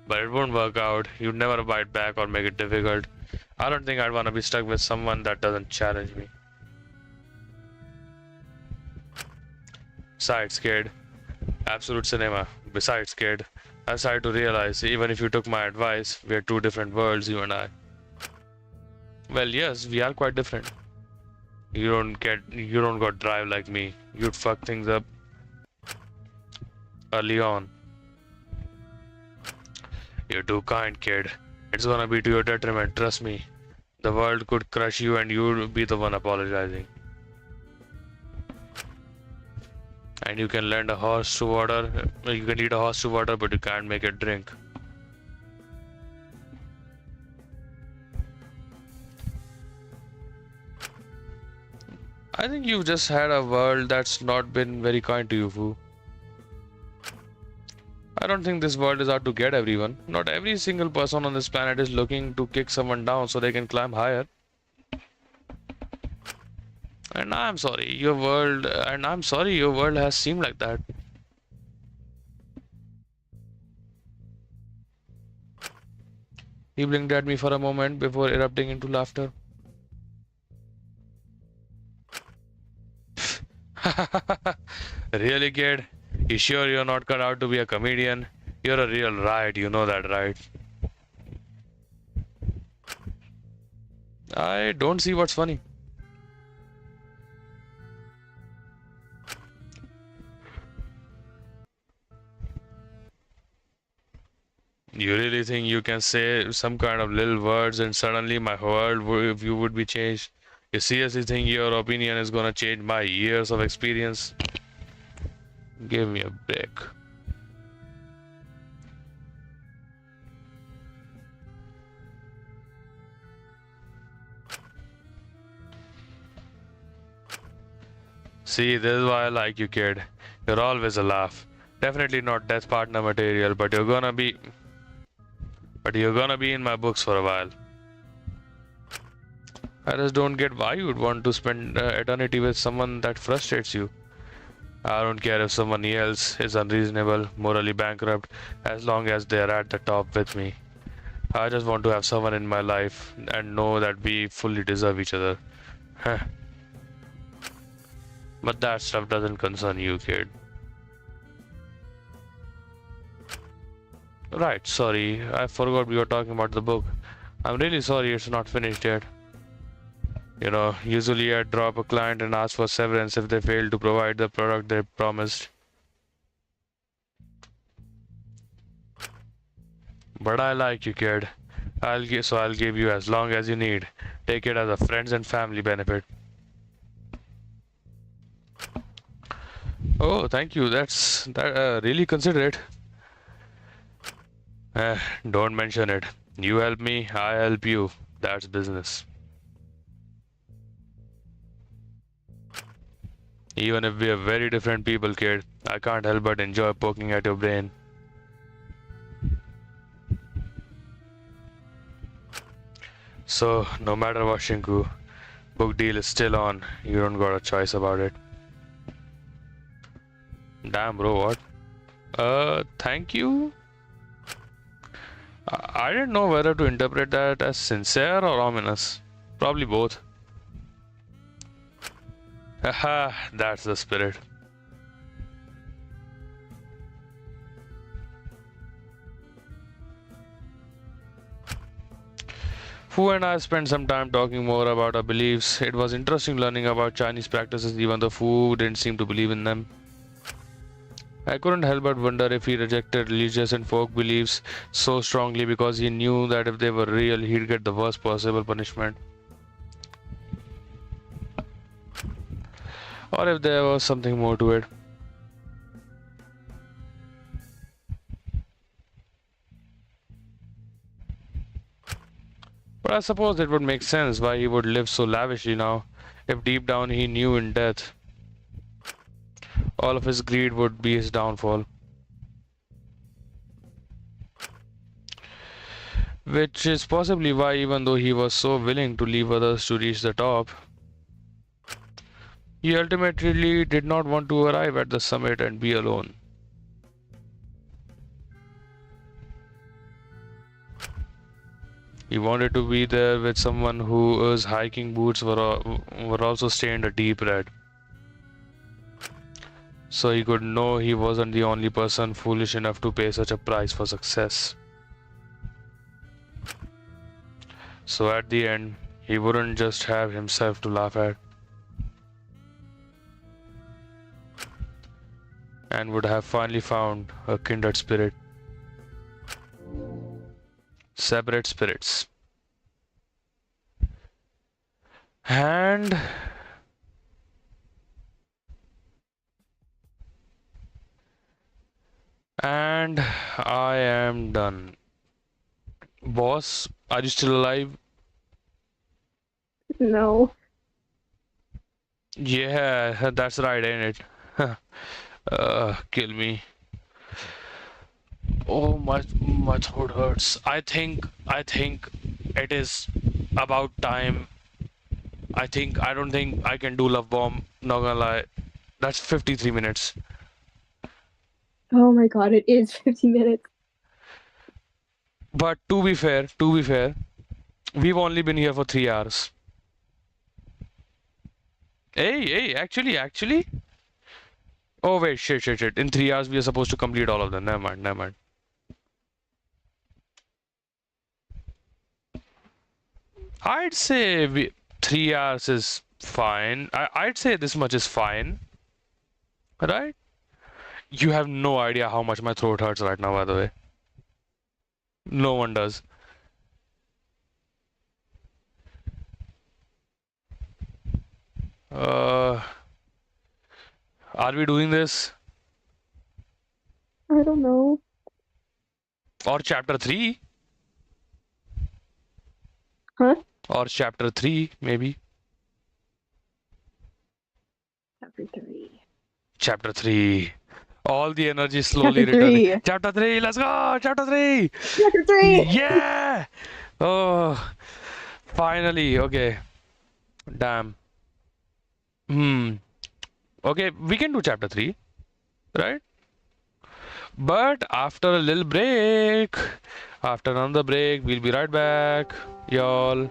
but it won't work out. You'd never bite back or make it difficult. I don't think I'd want to be stuck with someone that doesn't challenge me. Besides, kid, absolute cinema. Besides, kid, I started to realize even if you took my advice, we're two different worlds, you and I. Well, yes, we are quite different. You don't got drive like me. You'd fuck things up early on. You're too kind, kid. It's gonna be to your detriment, trust me. The world could crush you and you'd be the one apologizing. And you can lend a horse to water. You can lead a horse to water, but you can't make it drink. I think you've just had a world that's not been very kind to you, Fu. I don't think this world is out to get everyone. Not every single person on this planet is looking to kick someone down so they can climb higher. And I'm sorry your world has seemed like that. He blinked at me for a moment before erupting into laughter. Really, kid? You sure you're not cut out to be a comedian? You're a real riot, you know that, right? I don't see what's funny. You really think you can say some kind of little words and suddenly my whole view would be changed? You seriously think your opinion is gonna change my years of experience? Give me a break. See, this is why I like you, kid. You're always a laugh. Definitely not death partner material, but you're gonna be in my books for a while. I just don't get why you'd want to spend eternity with someone that frustrates you. I don't care if someone else is unreasonable, morally bankrupt, as long as they're at the top with me. I just want to have someone in my life and know that we fully deserve each other. Huh. But that stuff doesn't concern you, kid. Right, sorry, I forgot we were talking about the book. I'm really sorry it's not finished yet. Usually I drop a client and ask for severance if they fail to provide the product they promised. But I like you, kid. I'll give you as long as you need. Take it as a friends and family benefit. Oh, thank you. That really considerate. Don't mention it. You help me, I help you. That's business. Even if we are very different people, kid, I can't help but enjoy poking at your brain. So, no matter what, Shinku, book deal is still on. You don't got a choice about it. Damn, bro, what? Thank you? I didn't know whether to interpret that as sincere or ominous. Probably both. Haha, that's the spirit. Fu and I spent some time talking more about our beliefs. It was interesting learning about Chinese practices even though Fu didn't seem to believe in them. I couldn't help but wonder if he rejected religious and folk beliefs so strongly because he knew that if they were real, he'd get the worst possible punishment. Or if there was something more to it. But I suppose it would make sense why he would live so lavishly now, if deep down he knew in death all of his greed would be his downfall. Which is possibly why, even though he was so willing to leave others to reach the top, he ultimately did not want to arrive at the summit and be alone. He wanted to be there with someone whose hiking boots were also stained a deep red. So he could know he wasn't the only person foolish enough to pay such a price for success. So at the end, he wouldn't just have himself to laugh at, and would have finally found a kindred spirit. Separate spirits. And I am done. Boss, are you still alive? No. Yeah, that's right, ain't it? Kill me. Oh, my throat hurts. I think it is about time I don't think I can do Love Bomb. Not gonna lie. That's 53 minutes. Oh my god, it is 50 minutes. But to be fair, we've only been here for 3 hours. Hey, actually. Oh wait, shit. In 3 hours, we are supposed to complete all of them. Never mind. I'd say 3 hours is fine. I'd say this much is fine, right? You have no idea how much my throat hurts right now, by the way. No one does. Uh, are we doing this? I don't know. Or chapter 3? Huh? Or chapter 3, maybe? Chapter 3. Chapter 3. All the energy slowly Chapter returning. 3. Chapter 3, let's go! Chapter 3! Chapter 3! Yeah! Oh, finally. Okay. Damn. Hmm. Okay, we can do chapter 3, right? But after a little break, after another break, we'll be right back, y'all.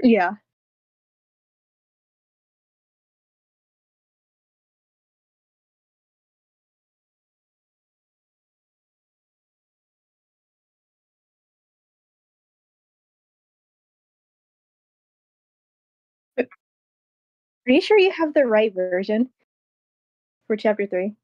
Yeah. Are you sure you have the right version for chapter 3?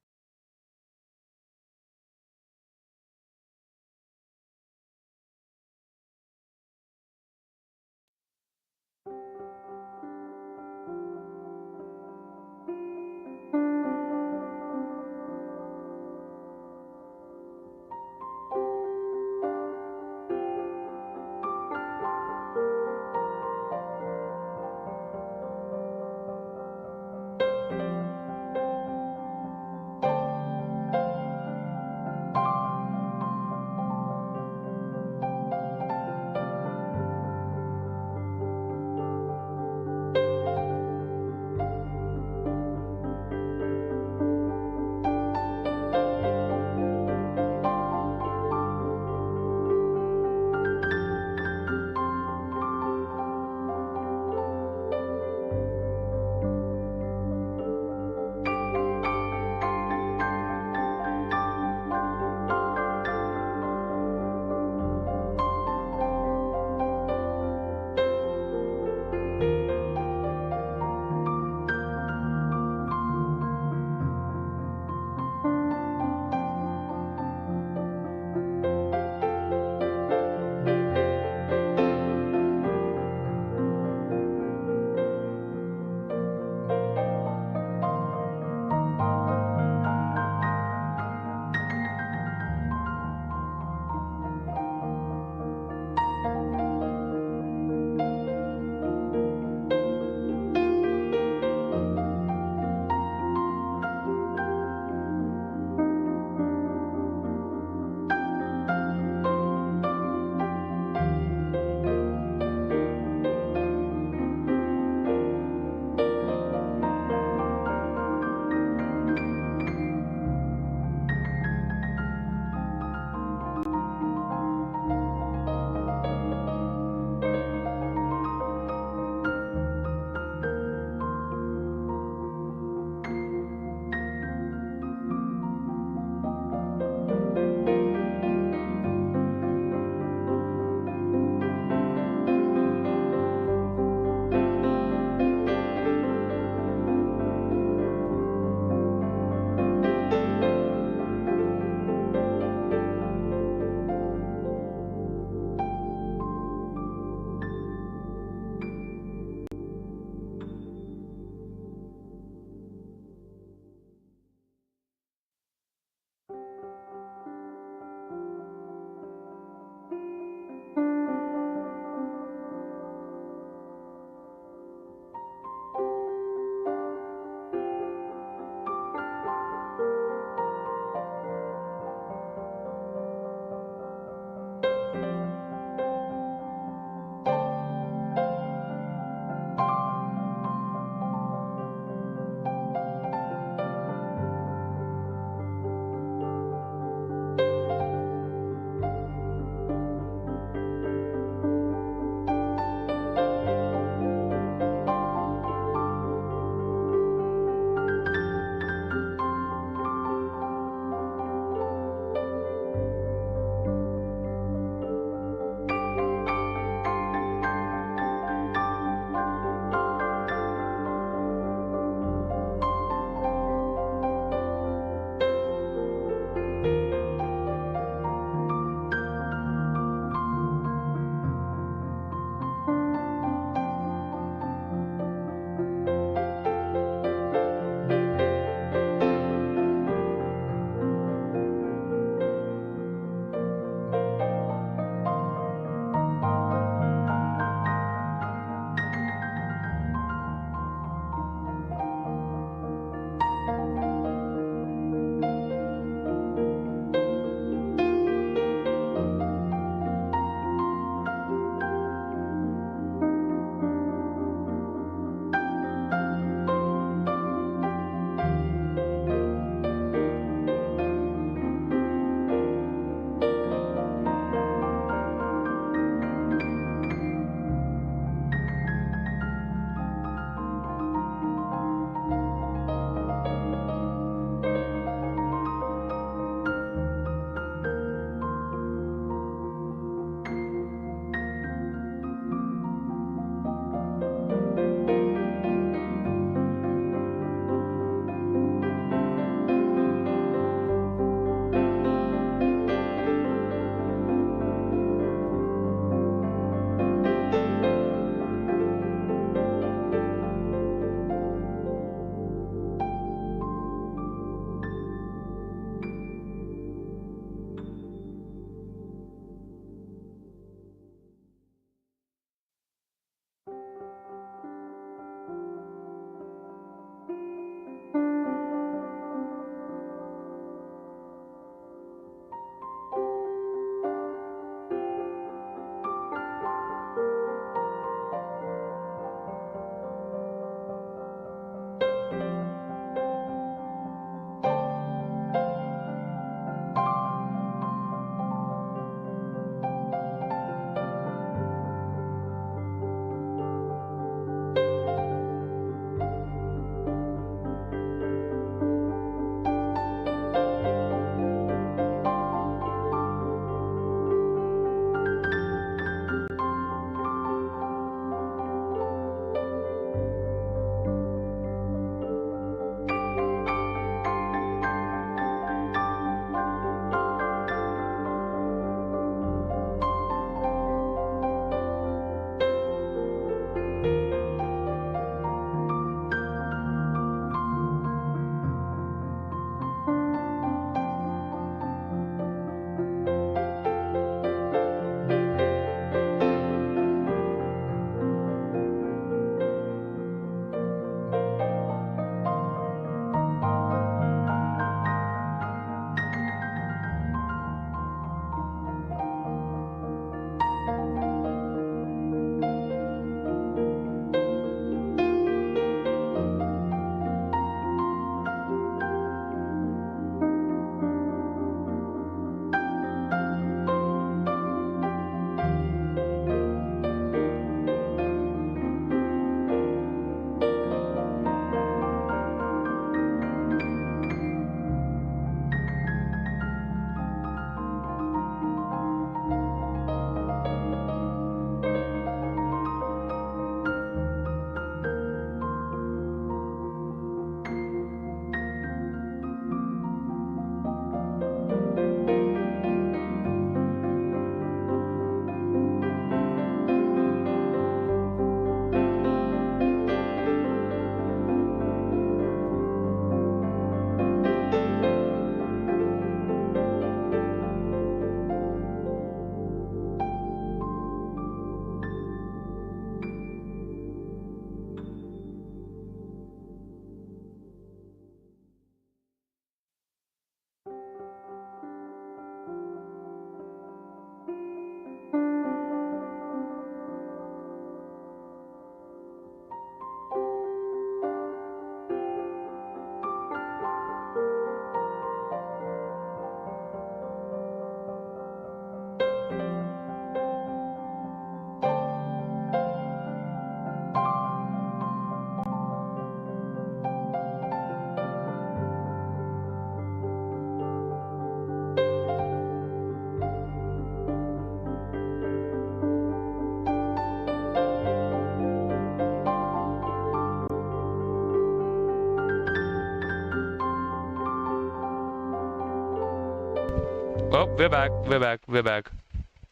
Oh, we're back. We're back. We're back.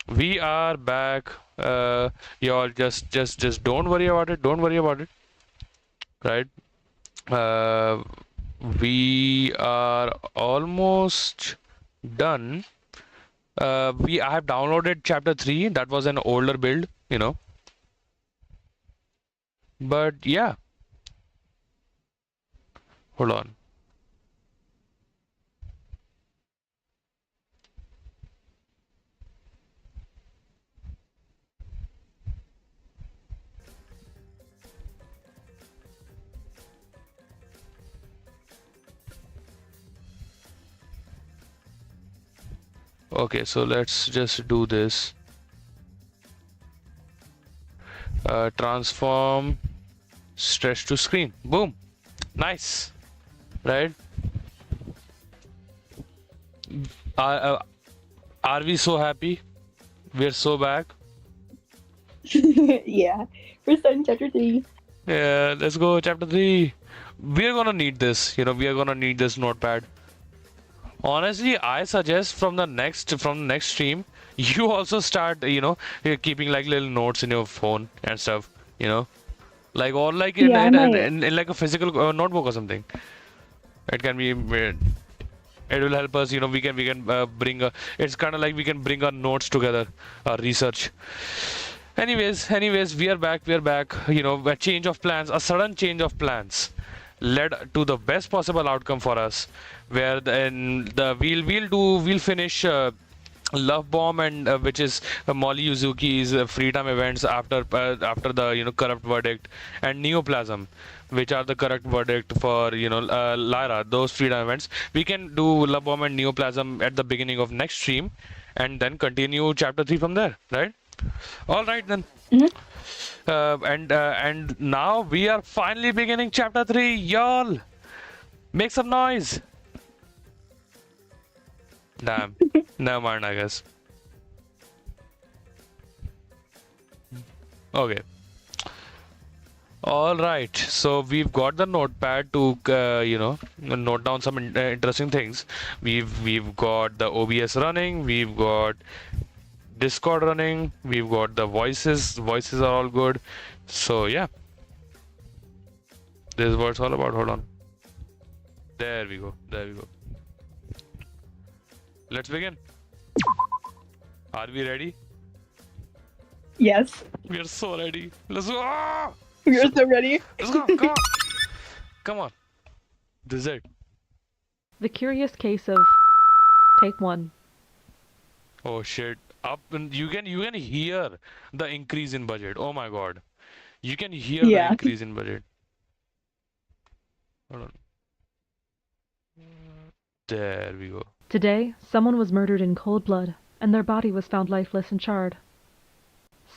We are back. Y'all just don't worry about it. Don't worry about it. Right? Uh, we are almost done. I have downloaded chapter 3. That was an older build, you know. But yeah, hold on. Okay, so let's just do this. Transform stretch to screen. Boom. Nice. Right? Are, uh, are we so happy? We're so back. Yeah, we're starting chapter 3. Yeah, let's go chapter 3. We're gonna need this, you know, we are gonna need this notepad. Honestly, I suggest from the next stream, you also start, you know, keeping like little notes in your phone and stuff, you know, like or like in Yeah, I in, in, might. in, in like a physical notebook or something. It can be, it will help us, you know, we can bring a. It's kind of like we can bring our notes together, our research. Anyways, we are back. We are back. You know, a change of plans, a sudden change of plans, led to the best possible outcome for us. Where we'll finish Love Bomb and which is Molly Yuzuki's free time events after the corrupt verdict, and Neoplasm, which are the correct verdict for Lyra. Those free time events we can do Love Bomb and Neoplasm at the beginning of next stream, and then continue chapter 3 from there. Right? All right then. Mhm. And now we are finally beginning chapter 3, y'all. Make some noise. Damn. Never mind, I guess. Okay. All right. So we've got the notepad to note down some interesting things. We've got the OBS running. We've got Discord running. We've got the voices. Voices are all good. So yeah, this is what it's all about. Hold on. There we go. There we go. Let's begin. Are we ready? Yes, We are so ready. Let's go. Ah! we are so ready. Let's go. Come on. Come on. This is it. The Curious Case of Take 1. Oh shit. Up and you can hear the increase in budget. Oh my god. You can hear the Yeah. increase in budget. Hold on. There we go. Today, someone was murdered in cold blood, and their body was found lifeless and charred.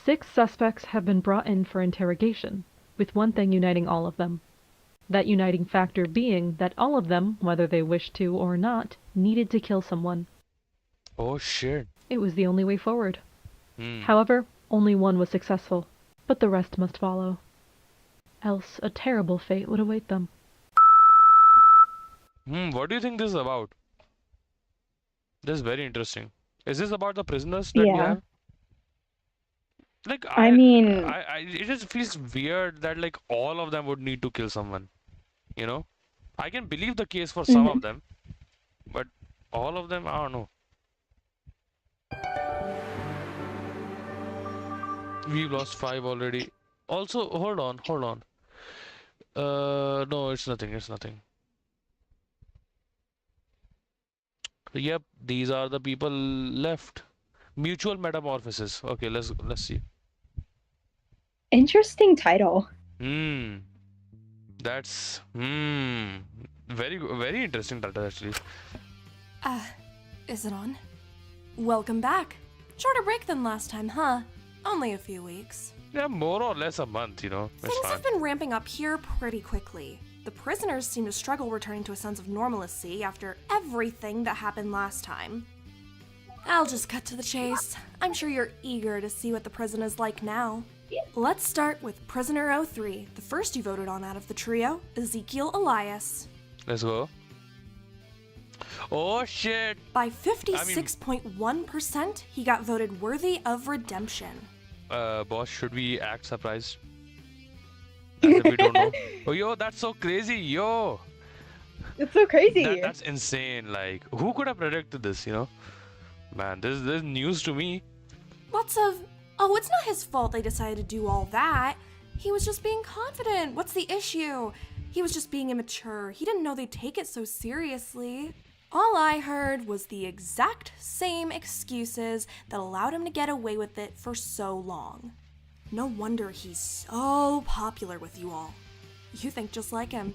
6 suspects have been brought in for interrogation, with one thing uniting all of them. That uniting factor being that all of them, whether they wished to or not, needed to kill someone. Oh shit. It was the only way forward. Hmm. However, only one was successful, but the rest must follow. Else a terrible fate would await them. What do you think this is about? This is very interesting. Is this about the prisoners that we Yeah. have? Like I mean, it just feels weird that like all of them would need to kill someone. You know? I can believe the case for some of them, but all of them, I don't know. We've lost 5 already. Also, hold on. No, it's nothing. It's nothing. Yep, these are the people left. Mutual metamorphosis. Okay, let's see. interesting title. Hmm. That's very interesting title actually. Is it on? Welcome back. Shorter break than last time, huh? Only a few weeks. Yeah, more or less a month, you know. It's Things fine. have been ramping up here pretty quickly. The prisoners seem to struggle returning to a sense of normalcy after everything that happened last time. I'll just cut to the chase. I'm sure you're eager to see what the prison is like now. Let's start with Prisoner 03, the first you voted on out of the trio, Ezekiel Elias. Let's go. Oh shit! By I mean, 56.1%, he got voted worthy of redemption. boss, should we act surprised? As if we don't know. Oh, yo, that's so crazy, yo. It's so crazy. That's insane. Like, who could have predicted this? Man, this is news to me. Lots of, oh, it's not his fault they decided to do all that. He was just being confident. What's the issue? He was just being immature. He didn't know they'd take it so seriously. All I heard was the exact same excuses that allowed him to get away with it for so long. No wonder he's so popular with you all. You think just like him.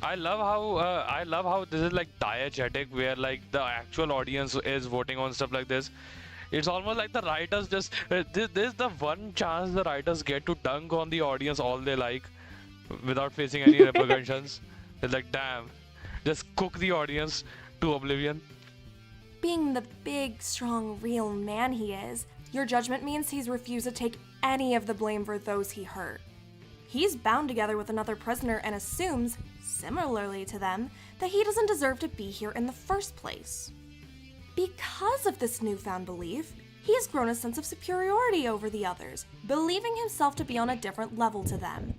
I love how this is like diegetic, where like the actual audience is voting on stuff like this. It's almost like the writers just this is the one chance the writers get to dunk on the audience all they like, without facing any repercussions. It's like, damn, just cook the audience to oblivion. Being the big, strong, real man he is, your judgment means he's refused to take any of the blame for those he hurt. He's bound together with another prisoner and assumes, similarly to them, that he doesn't deserve to be here in the first place. Because of this newfound belief, he's grown a sense of superiority over the others, believing himself to be on a different level to them.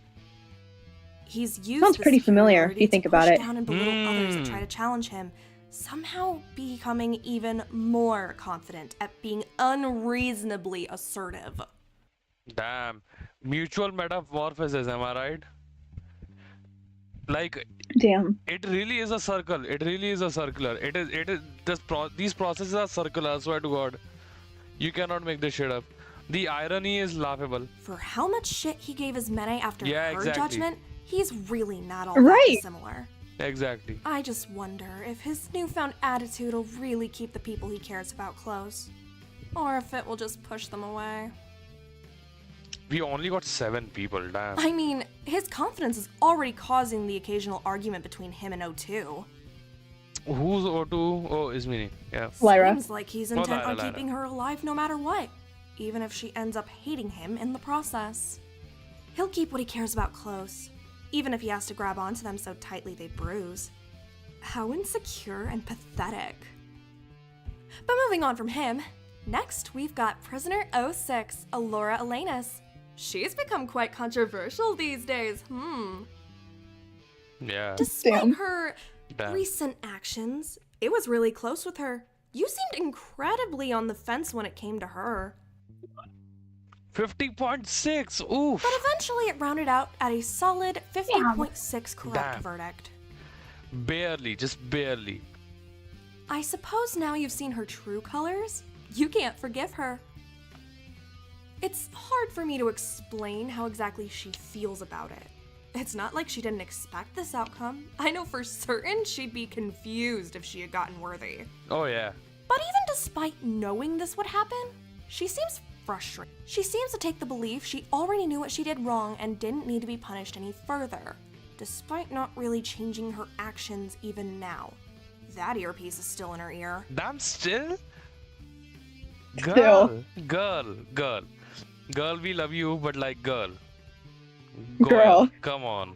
He's used Sounds this pretty familiar, if superiority you to think about push it. down and belittle others that try to challenge him, somehow becoming even more confident at being unreasonably assertive. Damn, mutual metamorphosis. Am I right? Like, Damn. it really is a circle. It really is a circular. It is. These processes are circular. I swear to God, you cannot make this shit up. The irony is laughable. For how much shit he gave his Mene after Yeah, her exactly. judgment, he's really not all Right. that dissimilar. Exactly. I just wonder if his newfound attitude will really keep the people he cares about close. Or if it will just push them away. We only got 7 people. Damn. I mean, his confidence is already causing the occasional argument between him and O2. Who's O2? Oh, Ismini. Yeah. Lyra. Seems like he's Oh, intent on Lyra. keeping her alive no matter what, even if she ends up hating him in the process. He'll keep what he cares about close, even if he has to grab onto them so tightly they bruise. How insecure and pathetic. But moving on from him, next we've got prisoner 06, Alora Elenis. She's become quite controversial these days, Yeah. Despite Damn. her Damn. recent actions, it was really close with her. You seemed incredibly on the fence when it came to her. 50.6. Oof. But eventually it rounded out at a solid 50.6 correct Damn. verdict. Barely. Just barely. I suppose now you've seen her true colors, you can't forgive her. It's hard for me to explain how exactly she feels about it. It's not like she didn't expect this outcome. I know for certain she'd be confused if she had gotten worthy. Oh yeah. But even despite knowing this would happen, she seems frustrated. She seems to take the belief she already knew what she did wrong and didn't need to be punished any further, despite not really changing her actions even now. That earpiece is still in her ear. Damn, still? Still. Girl, we love you, but like, girl. Girl. ahead. Come on.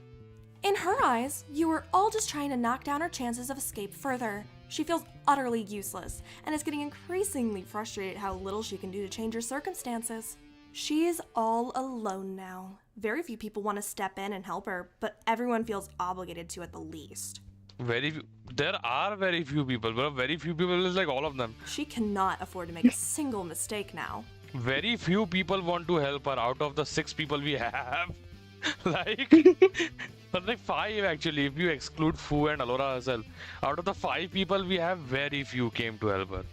In her eyes, you were all just trying to knock down her chances of escape further. She feels utterly useless and is getting increasingly frustrated how little she can do to change her circumstances. She is all alone now. Very few people want to step in and help her, but everyone feels obligated to at the least. There are very few people, but very few people is like all of them. She cannot afford to make a single mistake now. Very few people want to help her out of the 6 people we have. like, but like 5 actually, if you exclude Fu and Alora herself. Out of the 5 people we have, very few came to help her.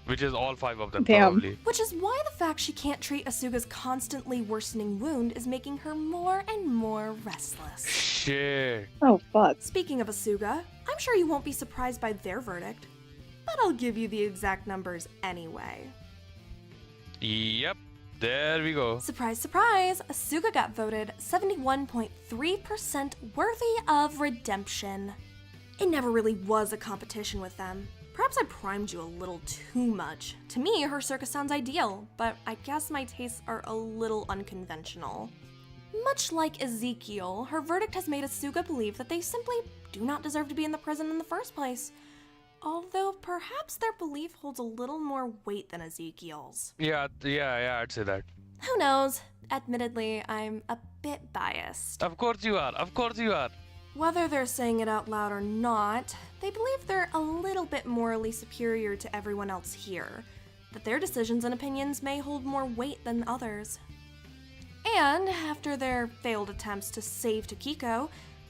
Which is all 5 of them, Damn. probably. Which is why the fact she can't treat Asuga's constantly worsening wound is making her more and more restless. Shit. Oh, fuck. Speaking of Asuga, I'm sure you won't be surprised by their verdict, but I'll give you the exact numbers anyway. Yep. There we go. Surprise, surprise! Asuga got voted 71.3% worthy of redemption. It never really was a competition with them. Perhaps I primed you a little too much. To me, her circus sounds ideal, but I guess my tastes are a little unconventional. Much like Ezekiel, her verdict has made Asuga believe that they simply do not deserve to be in the prison in the first place. Although perhaps their belief holds a little more weight than Ezekiel's. Yeah, I'd say that. Who knows? Admittedly, I'm a bit biased. Of course you are. Of course you are. Whether they're saying it out loud or not, they believe they're a little bit morally superior to everyone else here, that their decisions and opinions may hold more weight than others. And after their failed attempts to save Tokiko,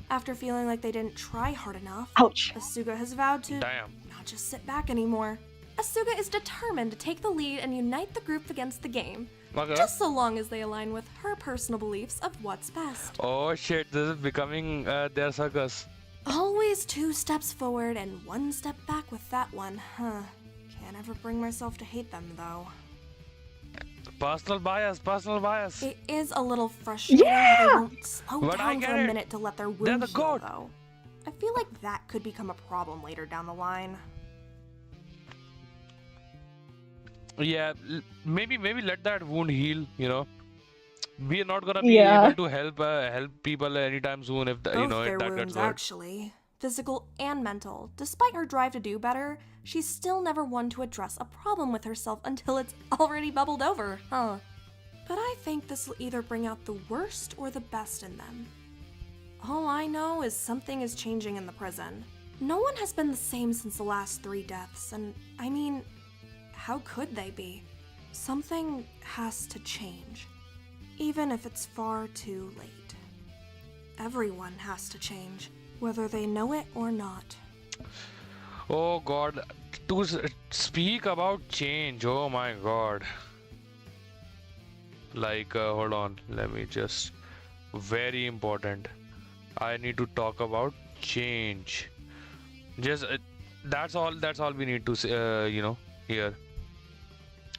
after feeling like they didn't try hard enough, Ouch. Asuka has vowed to Damn. not just sit back anymore. Asuka is determined to take the lead and unite the group against the game, Okay. just so long as they align with her personal beliefs of what's best. Oh shit, this is becoming their circus. Always 2 steps forward and 1 step back with that one, huh? Can't ever bring myself to hate them, though. Personal bias, personal bias. It is a little frustrating how they Yeah! won't slow But I down get for a it. minute to let their They're wound the heal, goat. though. I feel like that could become a problem later down the line. Yeah, maybe let that wound heal. You know, we are not gonna be Yeah. able to help people anytime soon if Both if their that gets wounds, worse. actually. Physical and mental. Despite her drive to do better, she's still never one to address a problem with herself until it's already bubbled over, huh? But I think this will either bring out the worst or the best in them. All I know is something is changing in the prison. No one has been the same since the last 3 deaths, and I mean, how could they be? Something has to change, even if it's far too late. Everyone has to change, whether they know it or not. Oh God, to speak about change. Oh my God. Like, hold on. Let me just. Very important. I need to talk about change. Just that's all. That's all we need to say. Here.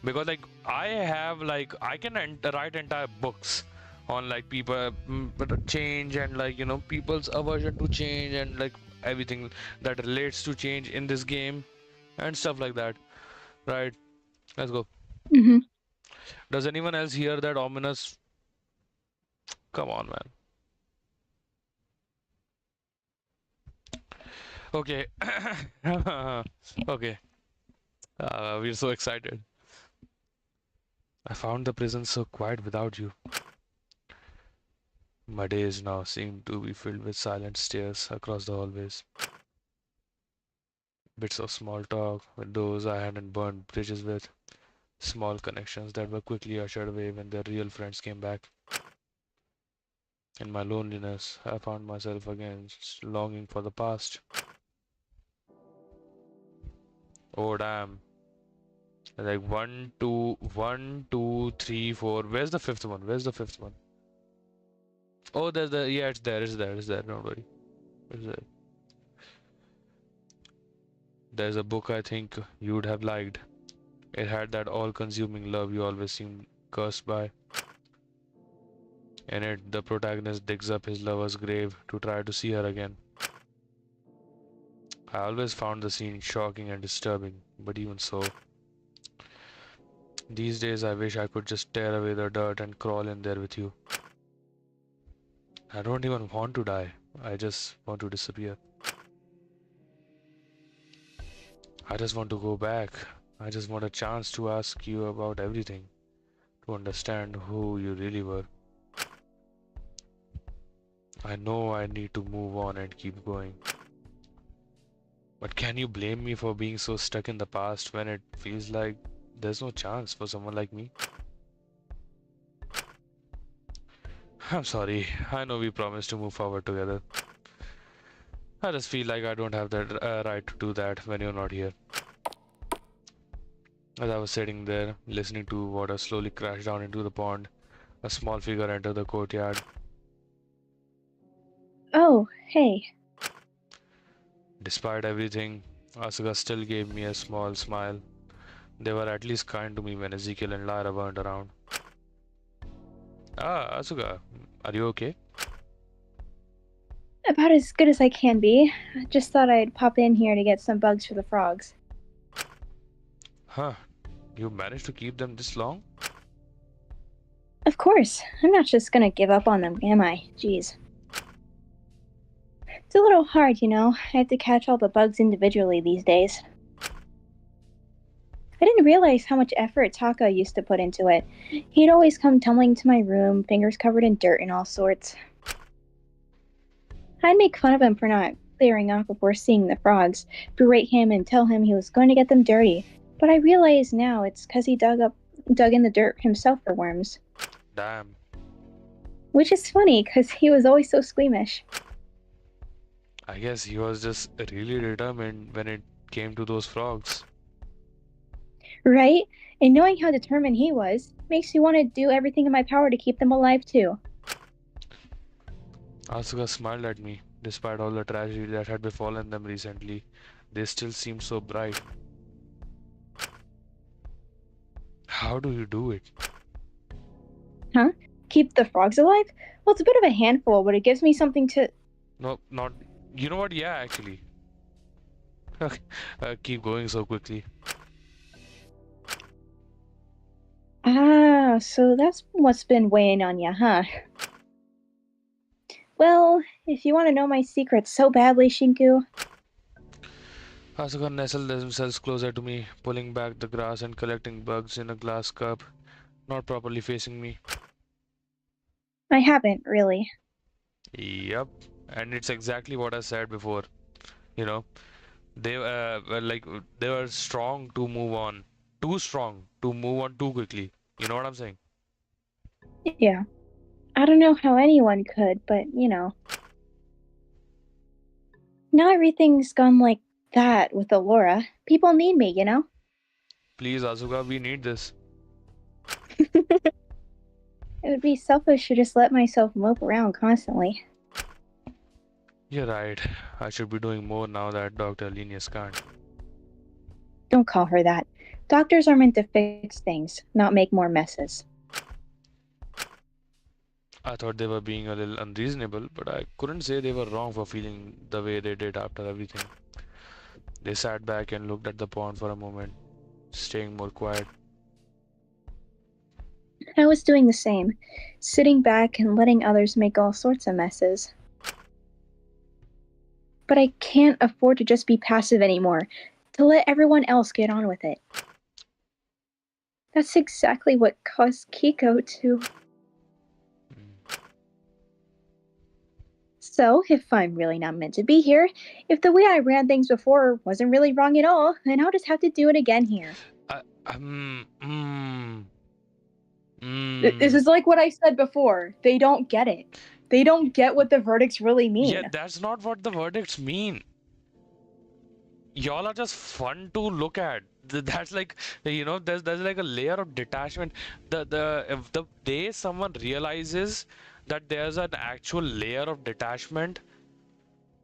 Because like I can write entire books on like people but change and like people's aversion to change and like everything that relates to change in this game and stuff like that. Right? Let's go. Mm-hmm. Does anyone else hear that ominous? Come on, man. Okay. Okay. We're so excited. I found the prison so quiet without you. My days now seem to be filled with silent stares across the hallways. Bits of small talk with those I hadn't burned bridges with. Small connections that were quickly ushered away when their real friends came back. In my loneliness, I found myself again longing for the past. Oh damn. Like 1, 2, 1, 2, 3, 4. Where's the 5th one? Where's the 5th one? Oh, there's the yeah, it's there, it's there. Don't worry, it's there. There's a book I think you'd have liked. It had that all-consuming love you always seem cursed by. In it, the protagonist digs up his lover's grave to try to see her again. I always found the scene shocking and disturbing, but even so, these days I wish I could just tear away the dirt and crawl in there with you. I don't even want to die. I just want to disappear. I just want to go back. I just want a chance to ask you about everything, to understand who you really were. I know I need to move on and keep going. But can you blame me for being so stuck in the past when it feels like there's no chance for someone like me? I'm sorry. I know we promised to move forward together. I just feel like I don't have that right to do that when you're not here. As I was sitting there, listening to water slowly crash down into the pond, a small figure entered the courtyard. Oh, hey. Despite everything, Asuka still gave me a small smile. They were at least kind to me when Ezekiel and Lyra weren't around. Ah, Asuka, are you okay? About as good as I can be. I just thought I'd pop in here to get some bugs for the frogs. Huh, you managed to keep them this long? Of course. I'm not just gonna give up on them, am I? Jeez. It's a little hard, you know. I have to catch all the bugs individually these days. I didn't realize how much effort Taka used to put into it. He'd always come tumbling to my room, fingers covered in dirt and all sorts. I'd make fun of him for not clearing off before seeing the frogs, berate him and tell him he was going to get them dirty. But I realize now it's because he dug in the dirt himself for worms. Damn. Which is funny, because he was always so squeamish. I guess he was just really determined when it came to those frogs. Right? And knowing how determined he was makes me want to do everything in my power to keep them alive too. Asuka smiled at me. Despite all the tragedy that had befallen them recently, they still seemed so bright. How do you do it? Huh? Keep the frogs alive? Well, it's a bit of a handful, but it gives me something to... No, not... You know what? Yeah, actually. Keep going so quickly. Ah, so that's what's been weighing on you, huh? Well, if you want to know my secrets so badly, Shinku, Asuka nestled themselves closer to me, pulling back the grass and collecting bugs in a glass cup, not properly facing me. I haven't, really. Yep, and it's exactly what I said before. You know, they were like they were strong to move on, too strong to move on too quickly. You know what I'm saying? Yeah. I don't know how anyone could, but, you know. Now everything's gone like that with Allura. People need me, you know? Please, Asuka, we need this. It would be selfish to just let myself mope around constantly. You're right. I should be doing more now that Dr. Linus can't. Don't call her that. Doctors are meant to fix things, not make more messes. I thought they were being a little unreasonable, but I couldn't say they were wrong for feeling the way they did after everything. They sat back and looked at the pond for a moment, staying more quiet. I was doing the same, sitting back and letting others make all sorts of messes. But I can't afford to just be passive anymore, to let everyone else get on with it. That's exactly what caused Kiko to... So, if I'm really not meant to be here, if the way I ran things before wasn't really wrong at all, then I'll just have to do it again here. This is like what I said before. They don't get it. They don't get what the verdicts really mean. Yeah, that's not what the verdicts mean. Y'all are just fun to look at. That's like, you know, there's like a layer of detachment. If the day someone realizes that there's an actual layer of detachment,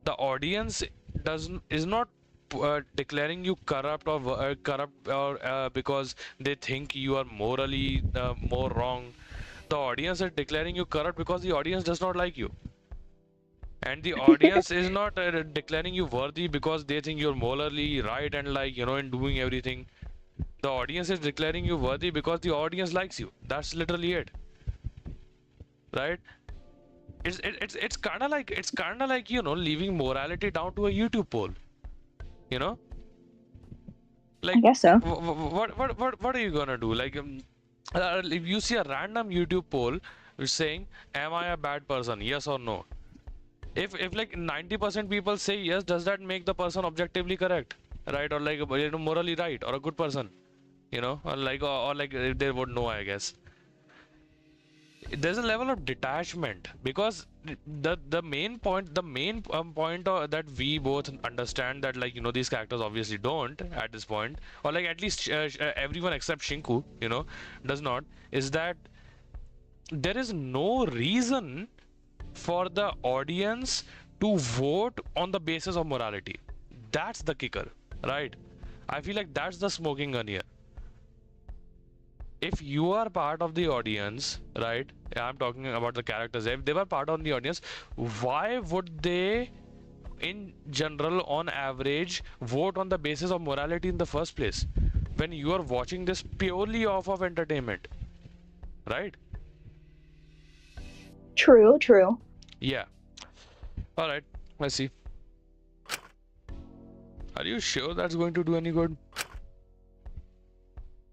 the audience is not declaring you corrupt or because they think you are morally more wrong. The audience is declaring you corrupt because the audience does not like you. And the audience is not declaring you worthy because they think you're morally right and, like, you know, in doing everything. The audience is declaring you worthy because the audience likes you. That's literally it. Right? It's kind of like, you know, leaving morality down to a YouTube poll. You know? Like, I guess so. What are you gonna do? Like, if you see a random YouTube poll saying, "Am I a bad person? Yes or no?" If like 90% people say yes, does that make the person objectively correct, right? Or like, you know, morally right, or a good person, you know, or like they would know, I guess. There's a level of detachment because the main point that we both understand, that, like, you know, these characters obviously don't at this point, or like at least everyone except Shinku, you know, does not, is that there is no reason for the audience to vote on the basis of morality. That's the kicker, right? I feel like that's the smoking gun here. If you are part of the audience, right? I'm talking about the characters. If they were part of the audience, why would they, in general, on average, vote on the basis of morality in the first place? When you are watching this purely off of entertainment, right? True. Yeah. All right. Let's see. Are you sure that's going to do any good?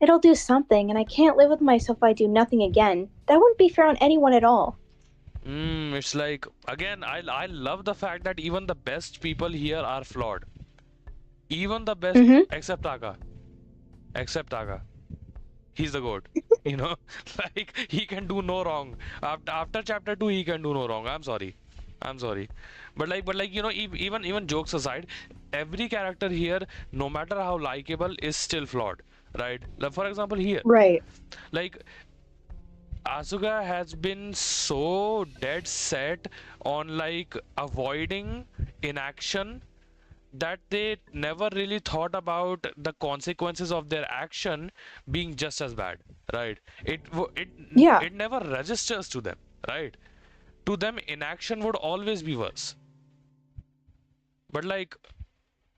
It'll do something, and I can't live with myself if I do nothing again. That wouldn't be fair on anyone at all. It's like, again, I love the fact that even the best people here are flawed. Even the best, except Taka. Except Taka. He's the goat. You know, like he can do no wrong. After chapter 2, he can do no wrong. I'm sorry. I'm sorry. But you know, even jokes aside, every character here, no matter how likable, is still flawed, right? Like, for example, here, Right. like Asuka has been so dead set on like avoiding inaction that they never really thought about the consequences of their action being just as bad, right? Yeah. It never registers to them, right? To them, inaction would always be worse. But like,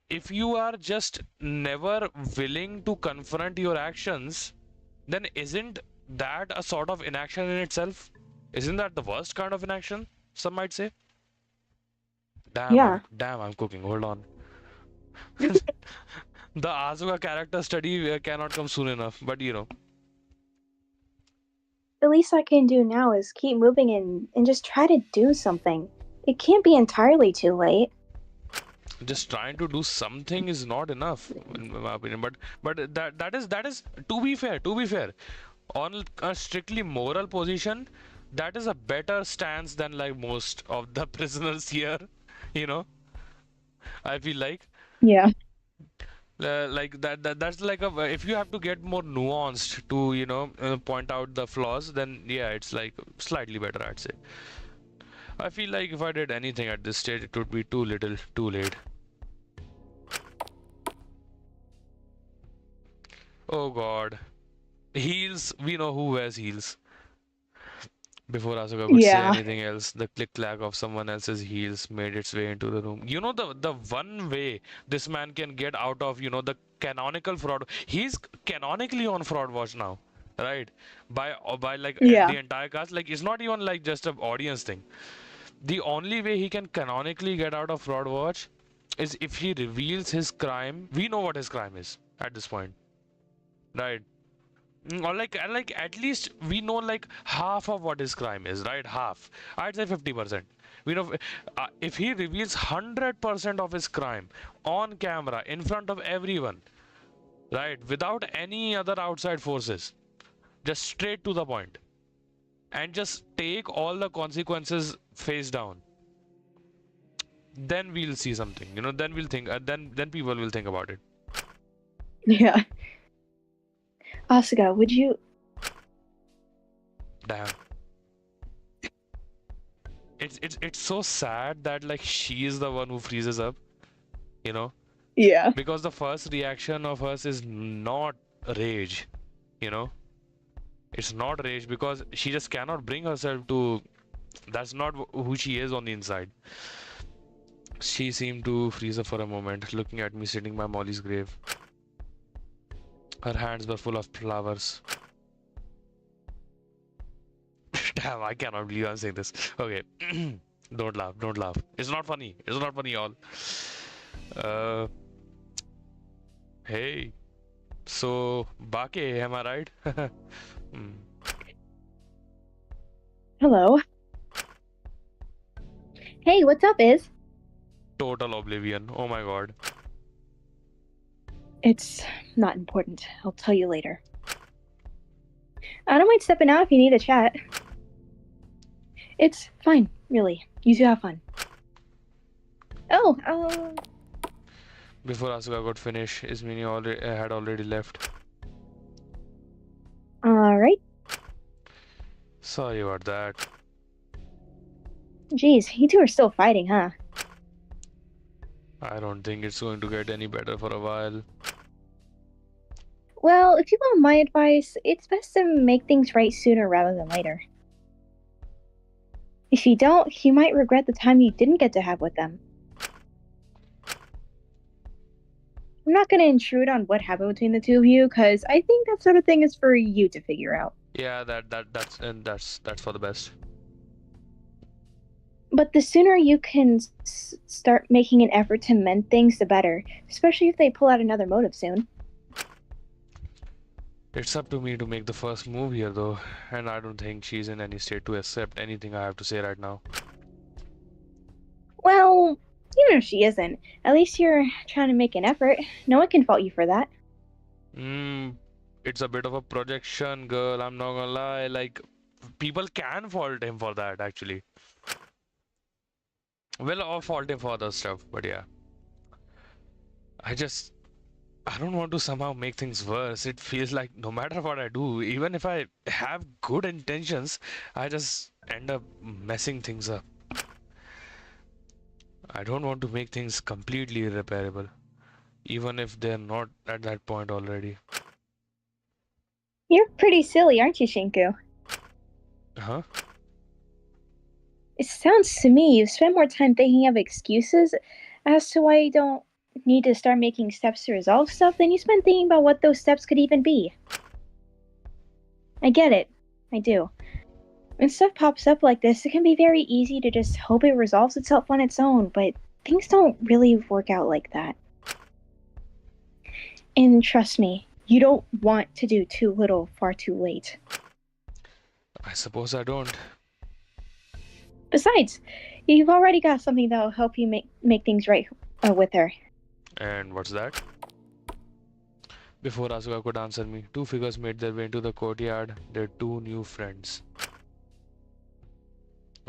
if you are just never willing to confront your actions, then isn't that a sort of inaction in itself? Isn't that the worst kind of inaction? Some might say. Yeah. Damn, I'm cooking. Hold on. The Asuka character study cannot come soon enough, but you know. The least I can do now is keep moving and just try to do something. It can't be entirely too late. Just trying to do something is not enough, in my opinion. But that is to be fair, on a strictly moral position, that is a better stance than like most of the prisoners here. You know, I feel like. Yeah. Like that's like a, if you have to get more nuanced to point out the flaws, then yeah, it's like slightly better, I'd say. I feel like if I did anything at this stage, it would be too little, too late. Oh god. Heels, we know who wears heels. Before Asuka could say Yeah. anything else, the click-clack of someone else's heels made its way into the room. You know, the one way this man can get out of, the canonical fraud. He's canonically on fraud watch now, right? By like Yeah. the entire cast. Like, it's not even like just an audience thing. The only way he can canonically get out of fraud watch is if he reveals his crime. We know what his crime is at this point, right? Or like at least we know like half of what his crime is, right? Half. I'd say 50%. We know if he reveals 100% of his crime on camera in front of everyone, right? Without any other outside forces, just straight to the point, and just take all the consequences face down. Then we'll see something, then we'll think, then people will think about it. Yeah. Asuka, would you... Damn. It's so sad that like she is the one who freezes up, you know? Yeah. Because the first reaction of us is not rage, you know? It's not rage because she just cannot bring herself to... That's not who she is on the inside. She seemed to freeze up for a moment, looking at me sitting by Molly's grave. Her hands were full of flowers. Damn, I cannot believe I'm saying this. Okay. Don't laugh, don't laugh. It's not funny. It's not funny, y'all. Hey. So, Bake, am I right? Hello. Hey, what's up, Iz? Total oblivion. Oh my god. It's not important. I'll tell you later. I don't mind stepping out if you need a chat. It's fine, really. You two have fun. Oh, Before Asuka could finish, Ismini had already left. alright. Sorry about that. Geez, you two are still fighting, huh? I don't think it's going to get any better for a while. Well, if you want my advice, it's best to make things right sooner rather than later. If you don't, you might regret the time you didn't get to have with them. I'm not going to intrude on what happened between the two of you, because I think that sort of thing is for you to figure out. Yeah, that's for the best. But the sooner you can start making an effort to mend things, the better, especially if they pull out another motive soon. It's up to me to make the first move here, though, and I don't think she's in any state to accept anything I have to say right now. Well, even if she isn't, at least you're trying to make an effort. No one can fault you for that. It's a bit of a projection, girl. I'm not gonna lie. Like, people can fault him for that, actually. Well, or fault him for other stuff, but yeah. I just I don't want to somehow make things worse. It feels like no matter what I do, even if I have good intentions, I just end up messing things up. I don't want to make things completely irreparable, even if they're not at that point already. You're pretty silly, aren't you, Shinku? Huh? It sounds to me you've spent more time thinking of excuses as to why you don't need to start making steps to resolve stuff than you spend thinking about what those steps could even be. I get it. I do. When stuff pops up like this, it can be very easy to just hope it resolves itself on its own, but things don't really work out like that. And trust me, you don't want to do too little far too late. I suppose I don't. Besides, you've already got something that'll help you make things right with her. And what's that? Before Asuka could answer me, two figures made their way into the courtyard, their two new friends.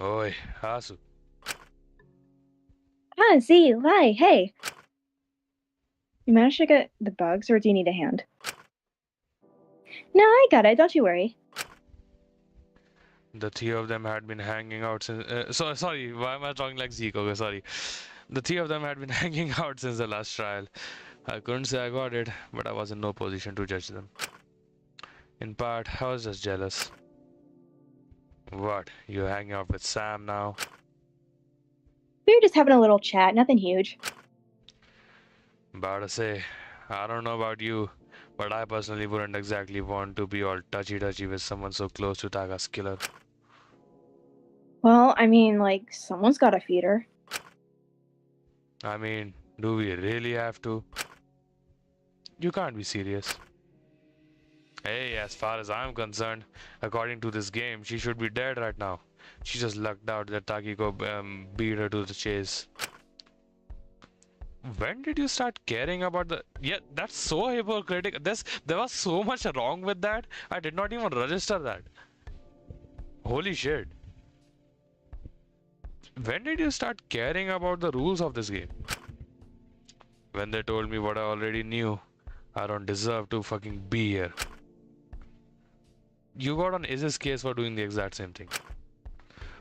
Oi, Asu. Ah, Z, Lai, hey! You managed to get the bugs, or do you need a hand? No, I got it, don't you worry. The three of them had been hanging out since. Sorry, why am I talking like Zeke? Okay, sorry. The three of them had been hanging out since the last trial. I couldn't say I got it, but I was in no position to judge them. In part, I was just jealous. What? You hanging out with Sam now? We were just having a little chat, nothing huge. About to say, I don't know about you, but I personally wouldn't exactly want to be all touchy-touchy with someone so close to Taga's killer. Well, I mean, like, someone's gotta feed her. I mean, do we really have to? You can't be serious. Hey, as far as I'm concerned, according to this game, she should be dead right now. She just lucked out that Takiko beat her to the chase. When did you start caring about the... Yeah, that's so hypocritical. There was so much wrong with that. I did not even register that. Holy shit. When did you start caring about the rules of this game? When they told me what I already knew. I don't deserve to fucking be here. You got on Izzy's case for doing the exact same thing.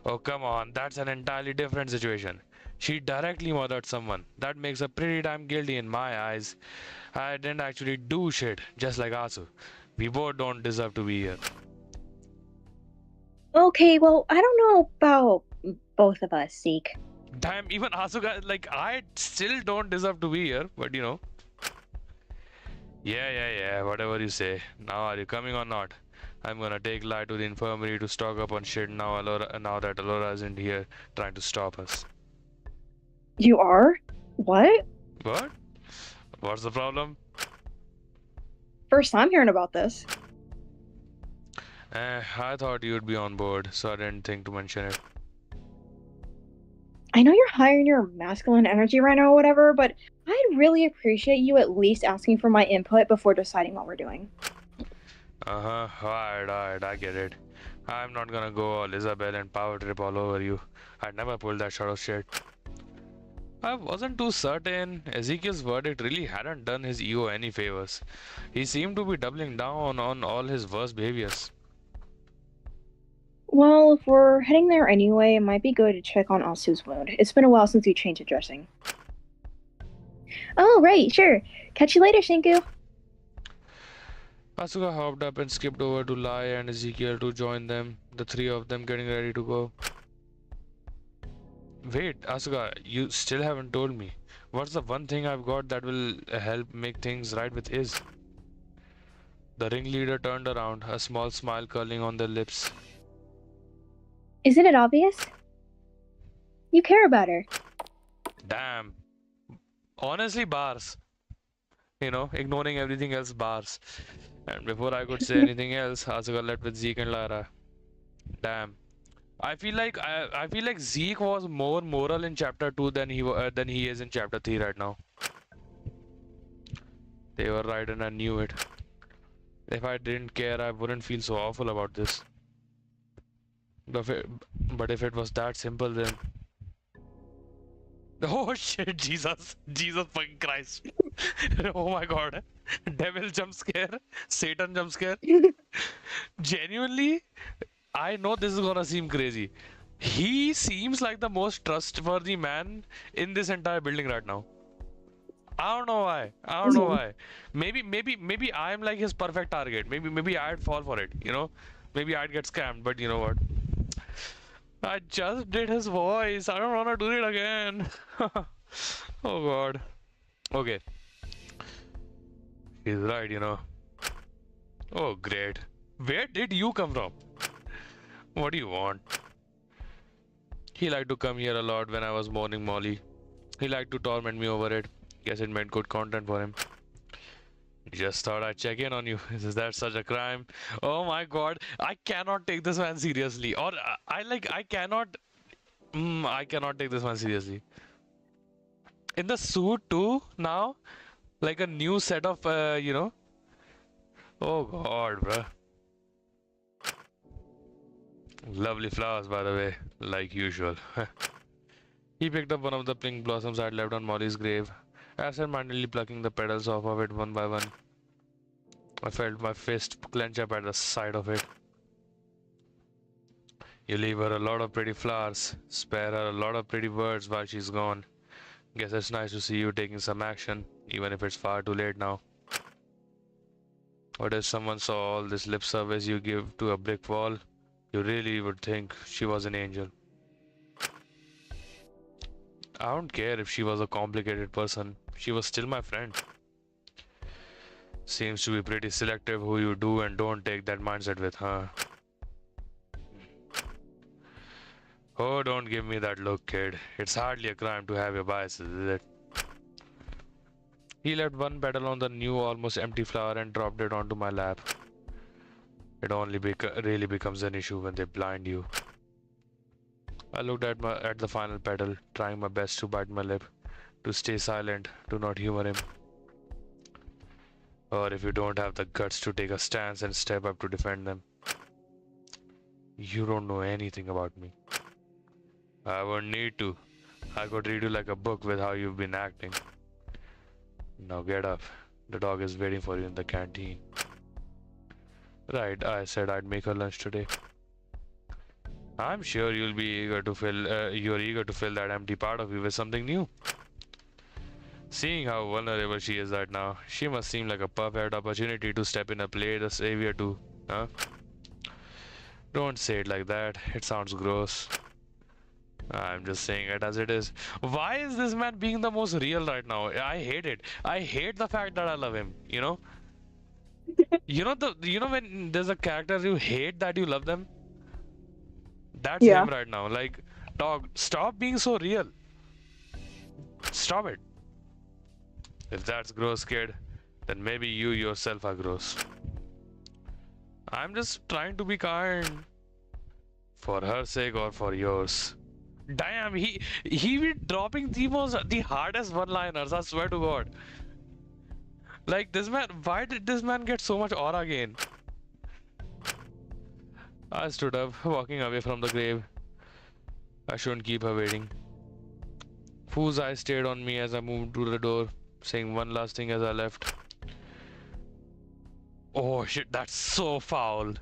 Oh, come on, that's an entirely different situation. She directly murdered someone. That makes her pretty damn guilty in my eyes. I didn't actually do shit, just like Asu. We both don't deserve to be here. Okay, well, I don't know about both of us, Zeke. Damn, even Asuka, like, I still don't deserve to be here, but you know. Yeah, whatever you say. Now, are you coming or not? I'm gonna take Lai to the infirmary to stock up on shit now that Alora isn't here trying to stop us. You are? What? What? What's the problem? First time hearing about this. I thought you'd be on board, so I didn't think to mention it. I know you're high in your masculine energy right now or whatever, but I'd really appreciate you at least asking for my input before deciding what we're doing. Alright, I get it. I'm not gonna go all Isabel and power trip all over you. I'd never pull that sort of shit. I wasn't too certain. Ezekiel's verdict really hadn't done his ego any favors. He seemed to be doubling down on all his worst behaviors. Well, if we're heading there anyway, it might be good to check on Asu's wound. It's been a while since we changed the dressing. Oh, right, sure. Catch you later, Shinku. Asuka hopped up and skipped over to Lai and Ezekiel to join them, the three of them getting ready to go. Wait, Asuka, you still haven't told me. What's the one thing I've got that will help make things right with Iz? The ringleader turned around, a small smile curling on their lips. Isn't it obvious? You care about her. Damn. Honestly, bars. Ignoring everything else, bars. And before I could say anything else, Asuka left with Zeke and Lara. Damn. I feel like Zeke was more moral in chapter 2 than he is in chapter 3 right now. They were right and I knew it. If I didn't care, I wouldn't feel so awful about this. But if it was that simple, then oh shit, Jesus fucking Christ. Oh my god. Devil jump scare, Satan jump scare. Genuinely, I know this is gonna seem crazy. He seems like the most trustworthy man in this entire building right now. I don't know why. I don't know why. Maybe I'm like his perfect target. Maybe I'd fall for it, Maybe I'd get scammed, but you know what? I just did his voice. I don't wanna do it again. Oh god. Okay. He's right, Oh great. Where did you come from? What do you want? He liked to come here a lot when I was mourning Molly. He liked to torment me over it. Guess it meant good content for him. Just thought I'd check in on you. Is that such a crime? Oh my god. I cannot take this man seriously. Or I cannot I cannot take this man seriously. In the suit too now? Like a new set of Oh god, bruh. Lovely flowers, by the way, like usual. He picked up one of the pink blossoms I'd left on Molly's grave, absent-mindedly plucking the petals off of it one by one. I felt my fist clench up at the sight of it. You leave her a lot of pretty flowers, spare her a lot of pretty words while she's gone. Guess it's nice to see you taking some action, even if it's far too late now. What if someone saw all this lip service you give to a brick wall? You really would think she was an angel. I don't care if she was a complicated person. She was still my friend. Seems to be pretty selective who you do and don't take that mindset with, huh? Oh, don't give me that look, kid. It's hardly a crime to have your biases, is it? He left one petal on the new, almost empty flower and dropped it onto my lap. It only really becomes an issue when they blind you. I looked at the final petal, trying my best to bite my lip, to stay silent, to not humor him. Or if you don't have the guts to take a stance and step up to defend them, you don't know anything about me. I won't need to. I could read you like a book with how you've been acting. Now get up. The dog is waiting for you in the canteen. Right, I said I'd make her lunch today. I'm sure you're eager to fill that empty part of you with something new. Seeing how vulnerable she is right now, she must seem like a perfect opportunity to step in a play the savior too, huh? Don't say it like that. It sounds gross. I'm just saying it as it is. Why is this man being the most real right now? I hate it. I hate the fact that I love him, when there's a character you hate that you love them? That's Yeah. him right now. Like, dog, stop being so real. Stop it. If that's gross, kid, then maybe you yourself are gross. I'm just trying to be kind. For her sake or for yours. Damn, he be dropping the hardest one-liners, I swear to God. Like this man, why did this man get so much aura gain? I stood up, walking away from the grave. I shouldn't keep her waiting. Foo's eyes stayed on me as I moved to the door, saying one last thing as I left. Oh shit, that's so foul.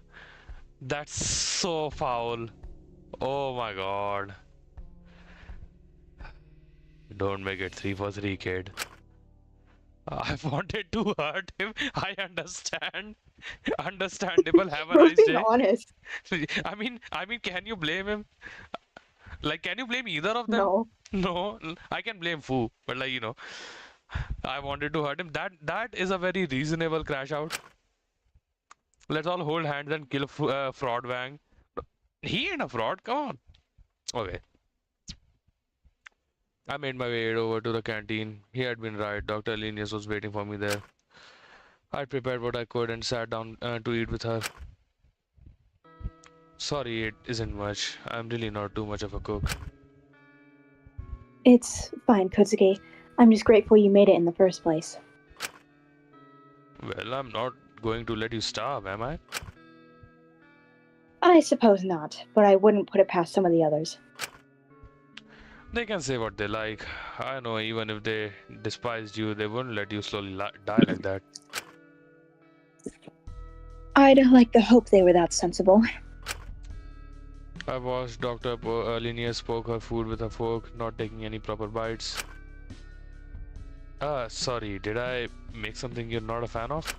That's so foul. Oh my god. Don't make it 3 for 3, kid. I wanted to hurt him. I understand. Understandable. Have a We're nice being day. honest. I mean, can you blame him? Like, can you blame either of them? No. No, I can blame Fu, but I wanted to hurt him. That is a very reasonable crash out. Let's all hold hands and kill Fraud Wang. He ain't a fraud. Come on. Okay. I made my way over to the canteen. He had been right. Dr. Linus was waiting for me there. I prepared what I could and sat down to eat with her. Sorry, it isn't much. I'm really not too much of a cook. It's fine, Kotsuki. I'm just grateful you made it in the first place. Well, I'm not going to let you starve, am I? I suppose not, but I wouldn't put it past some of the others. They can say what they like. I know even if they despised you, they wouldn't let you slowly die like that. I'd like to hope they were that sensible. I watched Linnaeus poke her food with a fork, not taking any proper bites. Sorry, did I make something you're not a fan of?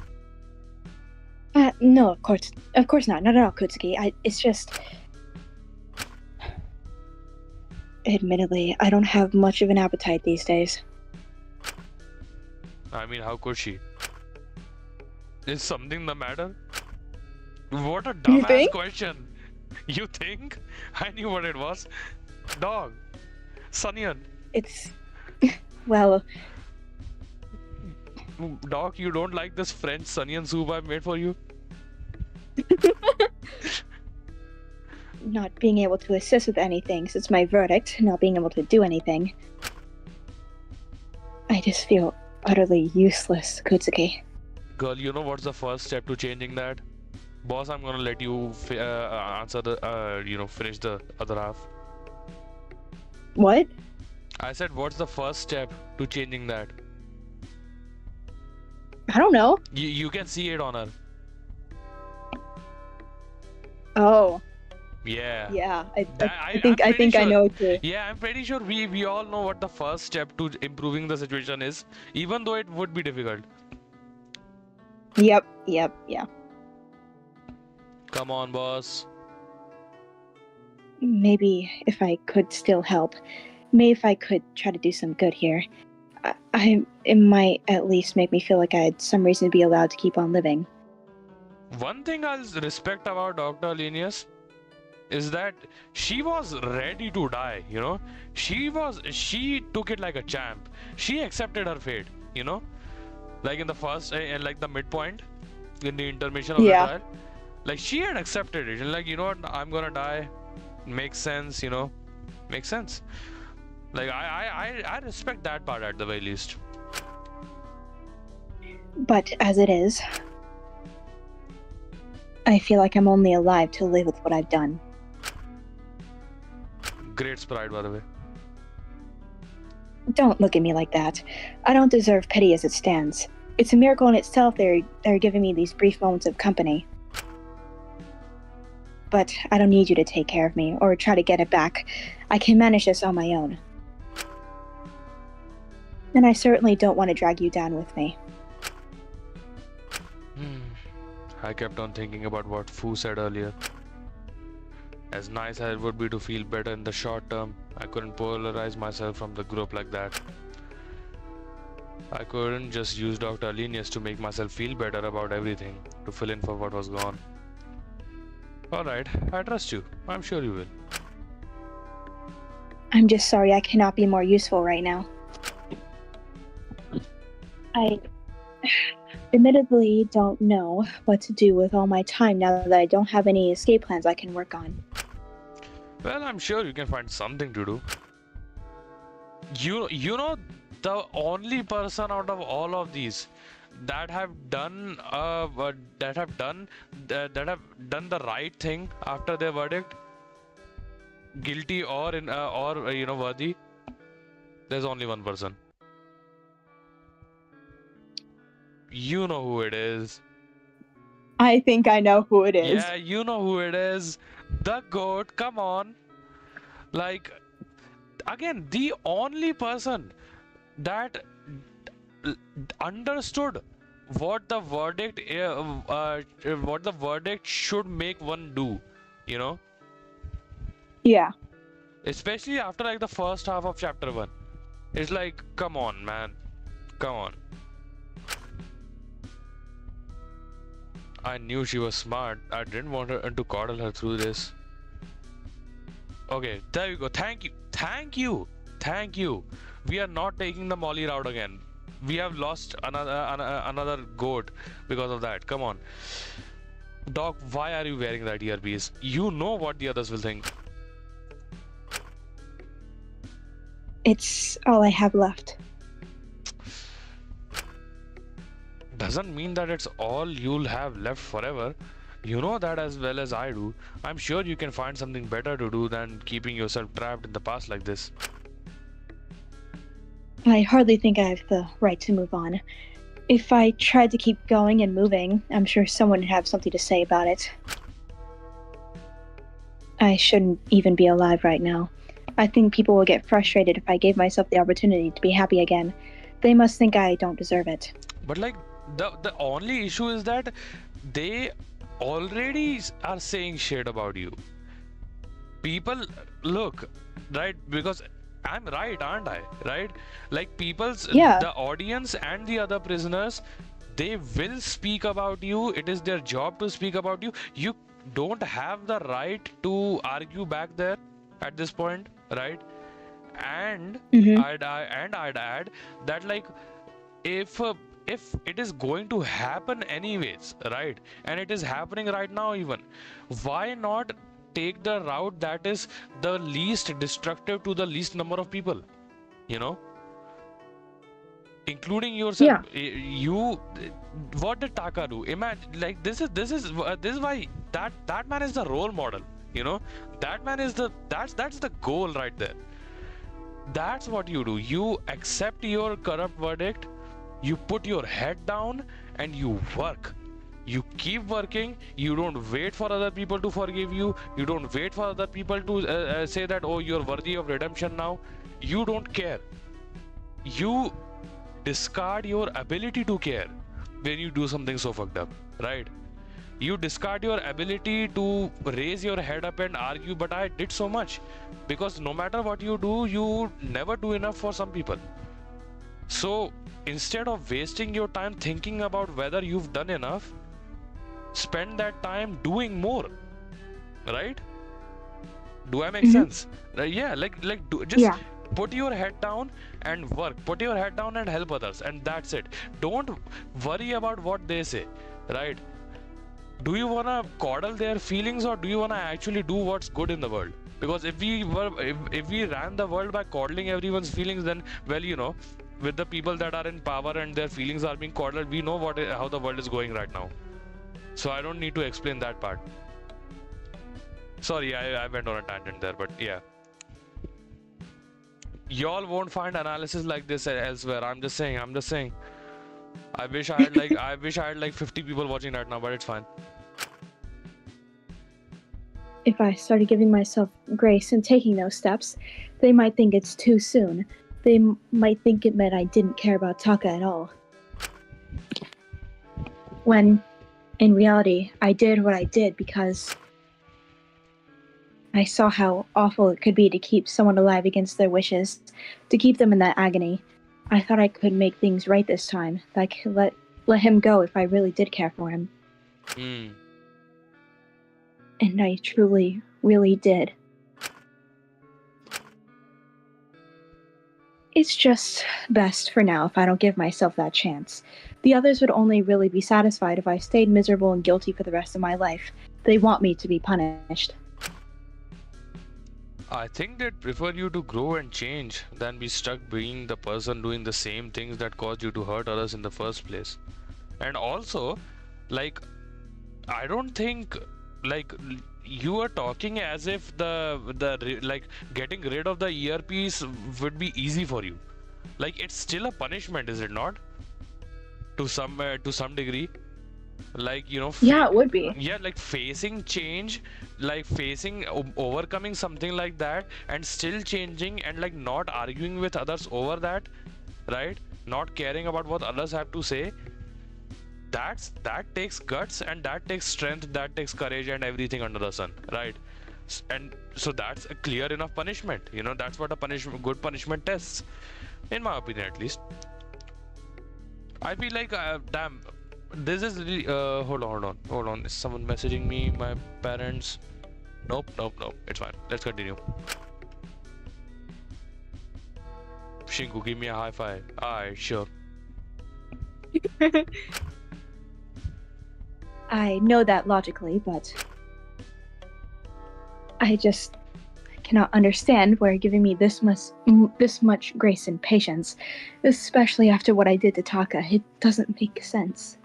No, of course not. Not at all, Kotsuki. It's just... Admittedly, I don't have much of an appetite these days. I mean, how could she? Is something the matter? What a You dumbass think? question. You think? I knew what it was. Dog. Sunyan. It's... well... Dog, you don't like this French Sunyan soup I made for you? Not being able to assist with anything since my verdict, not being able to do anything. I just feel utterly useless, Kotsuki. Girl, you know what's the first step to changing that? Boss, I'm gonna let you answer the, finish the other half. What? I said, what's the first step to changing that? I don't know. You can see it on her. Oh, Yeah. yeah. I I'm think pretty I sure- know too. Yeah, I'm pretty sure we all know what the first step to improving the situation is, even though it would be difficult. Yep. Come on, boss. Maybe if I could still help. Maybe if I could try to do some good here. It might at least make me feel like I had some reason to be allowed to keep on living. One thing I'll respect about Dr. Linnaeus is that she was ready to die, you know? She took it like a champ. She accepted her fate, you know? Like in the first and like the midpoint in the intermission of the Yeah. trial. Like she had accepted it and like, you know what, I'm gonna die. Makes sense, you know? Makes sense. Like I respect that part at the very least. But as it is, I feel like I'm only alive to live with what I've done. Great sprite, by the way. Don't look at me like that. I don't deserve pity as it stands. It's a miracle in itself they're giving me these brief moments of company. But I don't need you to take care of me or try to get it back. I can manage this on my own. And I certainly don't want to drag you down with me. I kept on thinking about what Fu said earlier. As nice as it would be to feel better in the short term, I couldn't polarize myself from the group like that. I couldn't just use Dr. Linnaeus to make myself feel better about everything, to fill in for what was gone. Alright, I trust you. I'm sure you will. I'm just sorry I cannot be more useful right now. I admittedly don't know what to do with all my time now that I don't have any escape plans I can work on. Well, I'm sure you can find something to do. You know, the only person out of all of these that have done the right thing after their verdict, guilty or worthy, there's only one person. You know who it is. I think I know who it is. Yeah, you know who it is. The goat, come on. Like, again, the only person that understood what the verdict should make one do, you know? Yeah. Especially after like the first half of chapter 1. It's like, come on, man. Come on. I knew she was smart. I didn't want her to coddle her through this. Okay, there you go. Thank you. Thank you. We are not taking the Molly route again. We have lost another goat because of that. Come on. Doc, why are you wearing that earpiece? You know what the others will think. It's all I have left. Doesn't mean that it's all you'll have left forever. You know that as well as I do. I'm sure you can find something better to do than keeping yourself trapped in the past like this. I hardly think I have the right to move on. If I tried to keep going and moving, I'm sure someone would have something to say about it. I shouldn't even be alive right now. I think people will get frustrated if I gave myself the opportunity to be happy again. They must think I don't deserve it. But like the only issue is that they already are saying shit about you. People look, right? Because I'm right, aren't I? Right? Like Yeah. the audience and the other prisoners, they will speak about you. It is their job to speak about you. You don't have the right to argue back there at this point, right? And Mhm. I'd add that like if it is going to happen anyways, right? And it is happening right now even. Why not take the route that is the least destructive to the least number of people? You know, including yourself. Yeah. You, what did Taka do? Imagine like this is why that man is the role model. You know, that man is that's the goal right there. That's what you do. You accept your corrupt verdict, you put your head down, and you work. You keep working. You don't wait for other people to forgive you. You don't wait for other people to say that, oh, you're worthy of redemption now. You don't care. You discard your ability to care when you do something so fucked up, right? You discard your ability to raise your head up and argue, but I did so much. Because no matter what you do, you never do enough for some people. So instead of wasting your time thinking about whether you've done enough, spend that time doing more, right? Do I make sense? Yeah, just Yeah. put your head down and work. Put your head down and help others, and that's it. Don't worry about what they say, right? Do you wanna coddle their feelings, or do you wanna actually do what's good in the world? Because if we ran the world by coddling everyone's feelings, then well, you know, with the people that are in power and their feelings are being coddled, we know how the world is going right now. So I don't need to explain that part. Sorry, I went on a tangent there, but yeah. Y'all won't find analysis like this elsewhere. I'm just saying. I wish I had like 50 people watching right now, but it's fine. If I started giving myself grace and taking those steps, they might think it's too soon. They might think it meant I didn't care about Taka at all. When, in reality, I did what I did because I saw how awful it could be to keep someone alive against their wishes, to keep them in that agony. I thought I could make things right this time, that I could let him go if I really did care for him. And I truly, really did. It's just best for now if I don't give myself that chance. The others would only really be satisfied if I stayed miserable and guilty for the rest of my life. They want me to be punished. I think they'd prefer you to grow and change than be stuck being the person doing the same things that caused you to hurt others in the first place. And also, like, I don't think, like, you are talking as if like getting rid of the earpiece would be easy for you. Like, it's still a punishment, is it not? To some degree. Like, you know, Yeah, it would be. yeah, like facing change, like overcoming something like that and still changing, and like not arguing with others over that, right? Not caring about what others have to say. That takes guts, and that takes strength, that takes courage and everything under the sun, right? And so that's a clear enough punishment. You know, that's what a good punishment tests, in my opinion at least. I feel like damn, this is really hold on, is someone messaging me? My parents? Nope, it's fine, let's continue. Shinku, give me a high five. Alright, sure. I know that logically, but I just cannot understand why you're giving me this much grace and patience, especially after what I did to Taka. It doesn't make sense.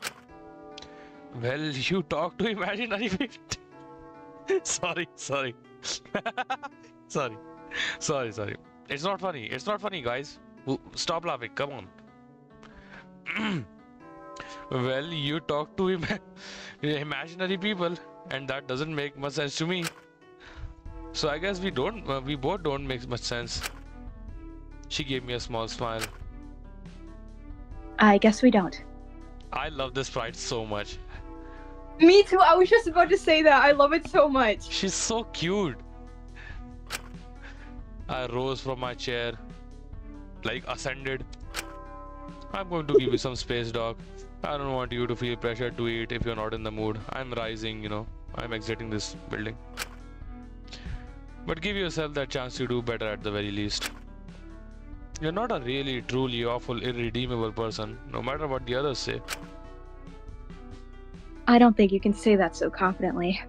Well, you talk to imaginary people. Sorry. Sorry. It's not funny. It's not funny, guys. Stop laughing. Come on. Well, you talk to imaginary people, and that doesn't make much sense to me. So I guess we both don't make much sense. She gave me a small smile. I guess we don't. I love this sprite so much. Me too. I was just about to say that. I love it so much. She's so cute. I rose from my chair, like ascended. I'm going to give you some space, dog. I don't want you to feel pressured to eat if you're not in the mood. I'm rising, I'm exiting this building. But give yourself that chance to do better at the very least. You're not a really, truly awful, irredeemable person, no matter what the others say. I don't think you can say that so confidently.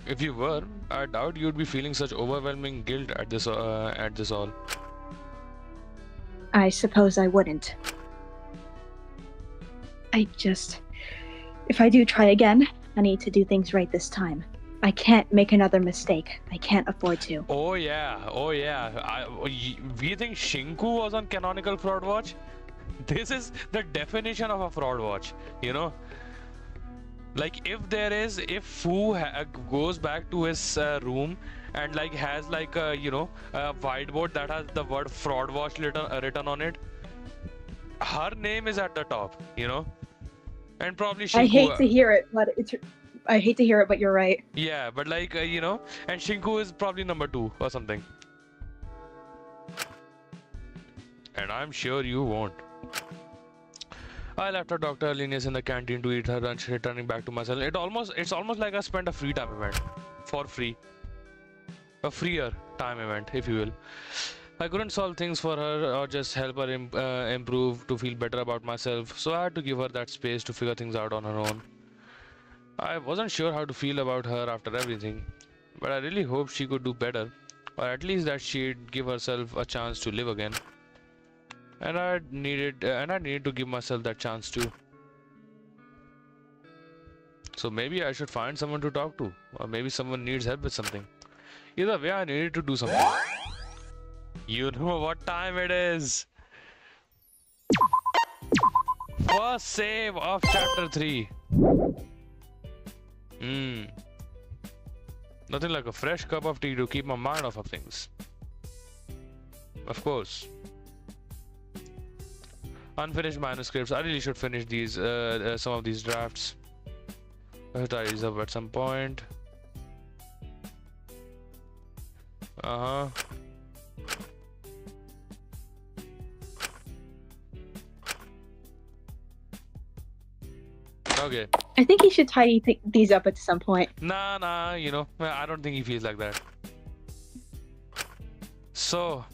If you were, I doubt you'd be feeling such overwhelming guilt at this all. I suppose I wouldn't. If I do try again, I need to do things right this time. I can't make another mistake. I can't afford to. Oh yeah. We think Shinku was on Canonical Fraud Watch? This is the definition of a fraud watch, Like if Fu goes back to his room and has a whiteboard that has the word fraud watch written on it, her name is at the top, and probably Shinku. I hate to hear it, but you're right. Yeah, but and Shinku is probably number 2 or something. And I'm sure you won't. I left her Dr. Linus in the canteen to eat her lunch, returning back to my cell. It's almost like I spent a free time event. For free. A freer time event, if you will. I couldn't solve things for her or just help her improve to feel better about myself, so I had to give her that space to figure things out on her own. I wasn't sure how to feel about her after everything, but I really hoped she could do better, or at least that she'd give herself a chance to live again. And I needed to give myself that chance too. So maybe I should find someone to talk to, or maybe someone needs help with something. Either way, I needed to do something. You know what time it is. First save of chapter 3. Nothing like a fresh cup of tea to keep my mind off of things. Of course. Unfinished manuscripts. I really should finish these some of these drafts. I'll tie these up at some point. Okay. I think he should tidy these up at some point. Nah, I don't think he feels like that. So,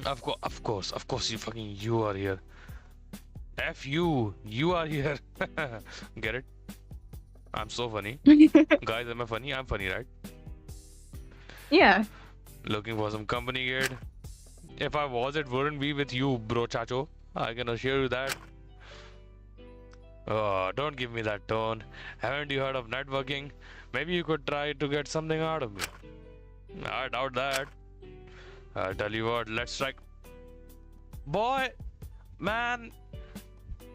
of course, you are here. F you are here. Get it? I'm so funny. Guys, am I funny? I'm funny, right? Yeah. Looking for some company, kid. If I was, it wouldn't be with you, bro chacho. I can assure you that. Oh, don't give me that tone. Haven't you heard of networking? Maybe you could try to get something out of me. I doubt that. I'll tell you what, let's strike. Boy, man,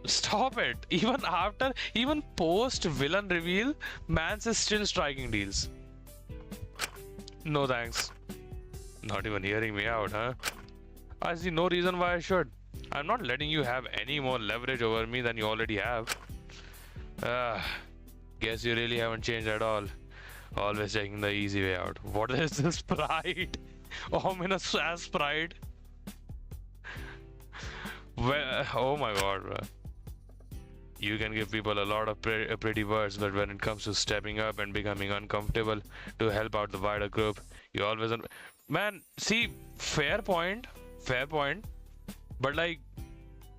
stop it. Even post villain reveal, Mans is still striking deals. No thanks. Not even hearing me out, huh? I see no reason why I should. I'm not letting you have any more leverage over me than you already have. Guess you really haven't changed at all. Always taking the easy way out. What is this pride? Ominous ass pride. Well, oh my god, bro. You can give people a lot of pretty words, but when it comes to stepping up and becoming uncomfortable to help out the wider group, you always... Man, see, fair point. fair point. But like,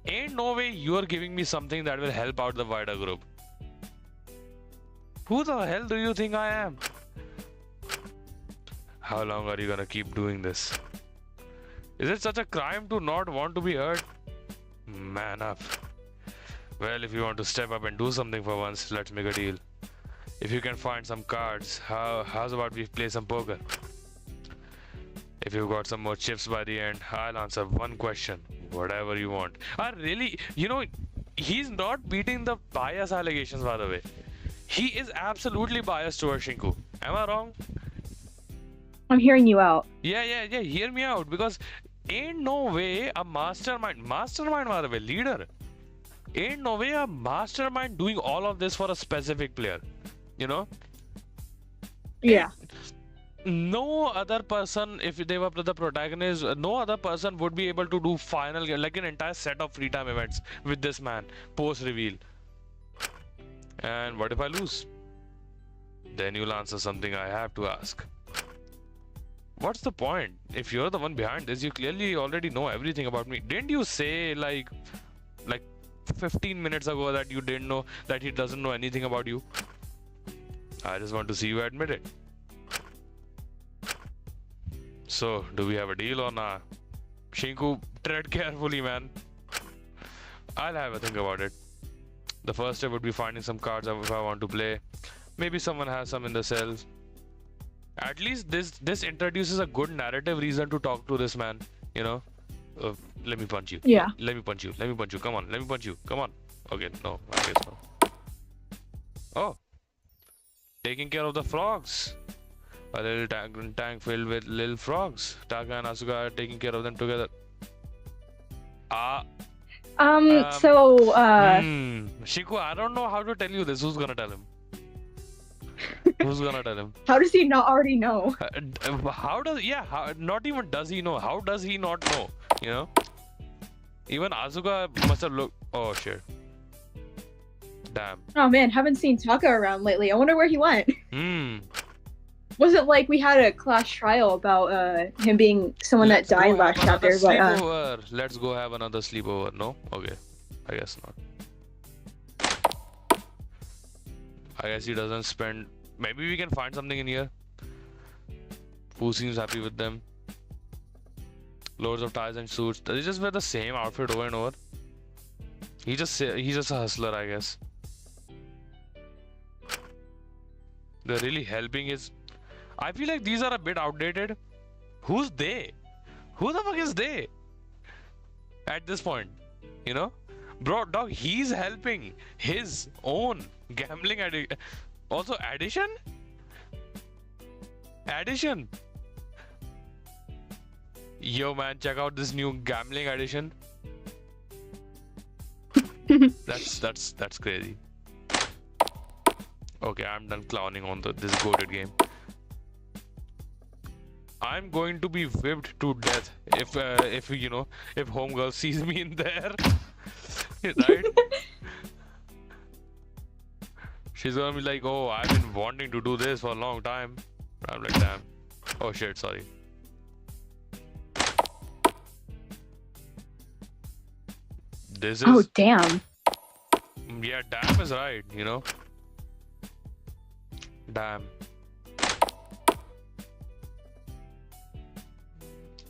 ain't no way you are giving me something that will help out the wider group. Who the hell do you think I am? How long are you gonna keep doing this? Is it such a crime to not want to be hurt? Man up. Well, if you want to step up and do something for once, let's make a deal. If you can find some cards, how's about we play some poker? If you've got some more chips by the end, I'll answer one question. Whatever you want. I really, he's not beating the bias allegations, by the way. He is absolutely biased towards Shinku. Am I wrong? I'm hearing you out. Yeah. Hear me out, because ain't no way a mastermind, by the way, leader. Ain't no way a mastermind doing all of this for a specific player. Yeah. No other person, if they were the protagonist, no other person would be able to do like an entire set of free time events with this man post reveal. And what if I lose? Then you'll answer something I have to ask. What's the point? If you're the one behind this, you clearly already know everything about me. Didn't you say like 15 minutes ago that you didn't know, that he doesn't know anything about you? I just want to see you admit it. So, do we have a deal or not? Shinku, tread carefully, man. I'll have a think about it. The first step would be finding some cards if I want to play. Maybe someone has some in the cells. At least this introduces a good narrative reason to talk to this man. Let me punch you. Yeah. Let me punch you. Come on, let me punch you. Come on. Okay, no, I guess not. Oh. Taking care of the frogs. A little tank filled with little frogs. Taka and Asuka are taking care of them together. Shiku, I don't know how to tell you this. Who's gonna tell him? Who's gonna tell him? How does he not already know? Not even does he know. How does he not know? Even Asuka must have looked. Oh shit. Damn. Oh man, haven't seen Taka around lately. I wonder where he went. Wasn't like we had a class trial about him being someone that died last chapter, but let's go have another sleepover. No? Okay. I guess not. I guess he doesn't spend. Maybe we can find something in here. Who seems happy with them? Loads of ties and suits. Does he just wear the same outfit over and over? He's just a hustler, I guess. They're really helping his. I feel like these are a bit outdated. Who's they? Who the fuck is they? At this point, bro, dog, he's helping his own gambling addiction. Also, addition. Yo, man, check out this new gambling addition. That's crazy. Okay, I'm done clowning on this goated game. I'm going to be whipped to death if homegirl sees me in there. Right? She's gonna be like, oh, I've been wanting to do this for a long time. I'm like, damn. Oh shit, sorry. This is. Oh damn. Yeah, damn is right, Damn.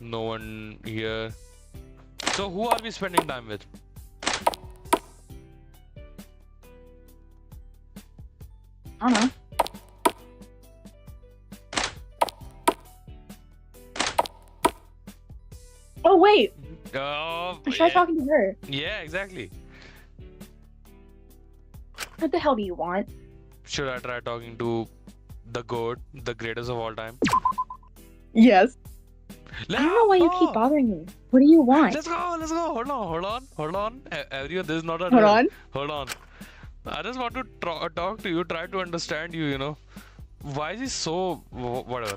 No one here. So who are we spending time with? I don't know. Oh wait. Oh, I tried talking to her. Yeah, exactly. What the hell do you want? Should I try talking to the GOAT, the greatest of all time? Yes. I don't know why you keep bothering me. What do you want? Let's go. Hold on. Everyone, this is not a. Hold on. I just want to talk to you, try to understand you, Why is he so. Whatever.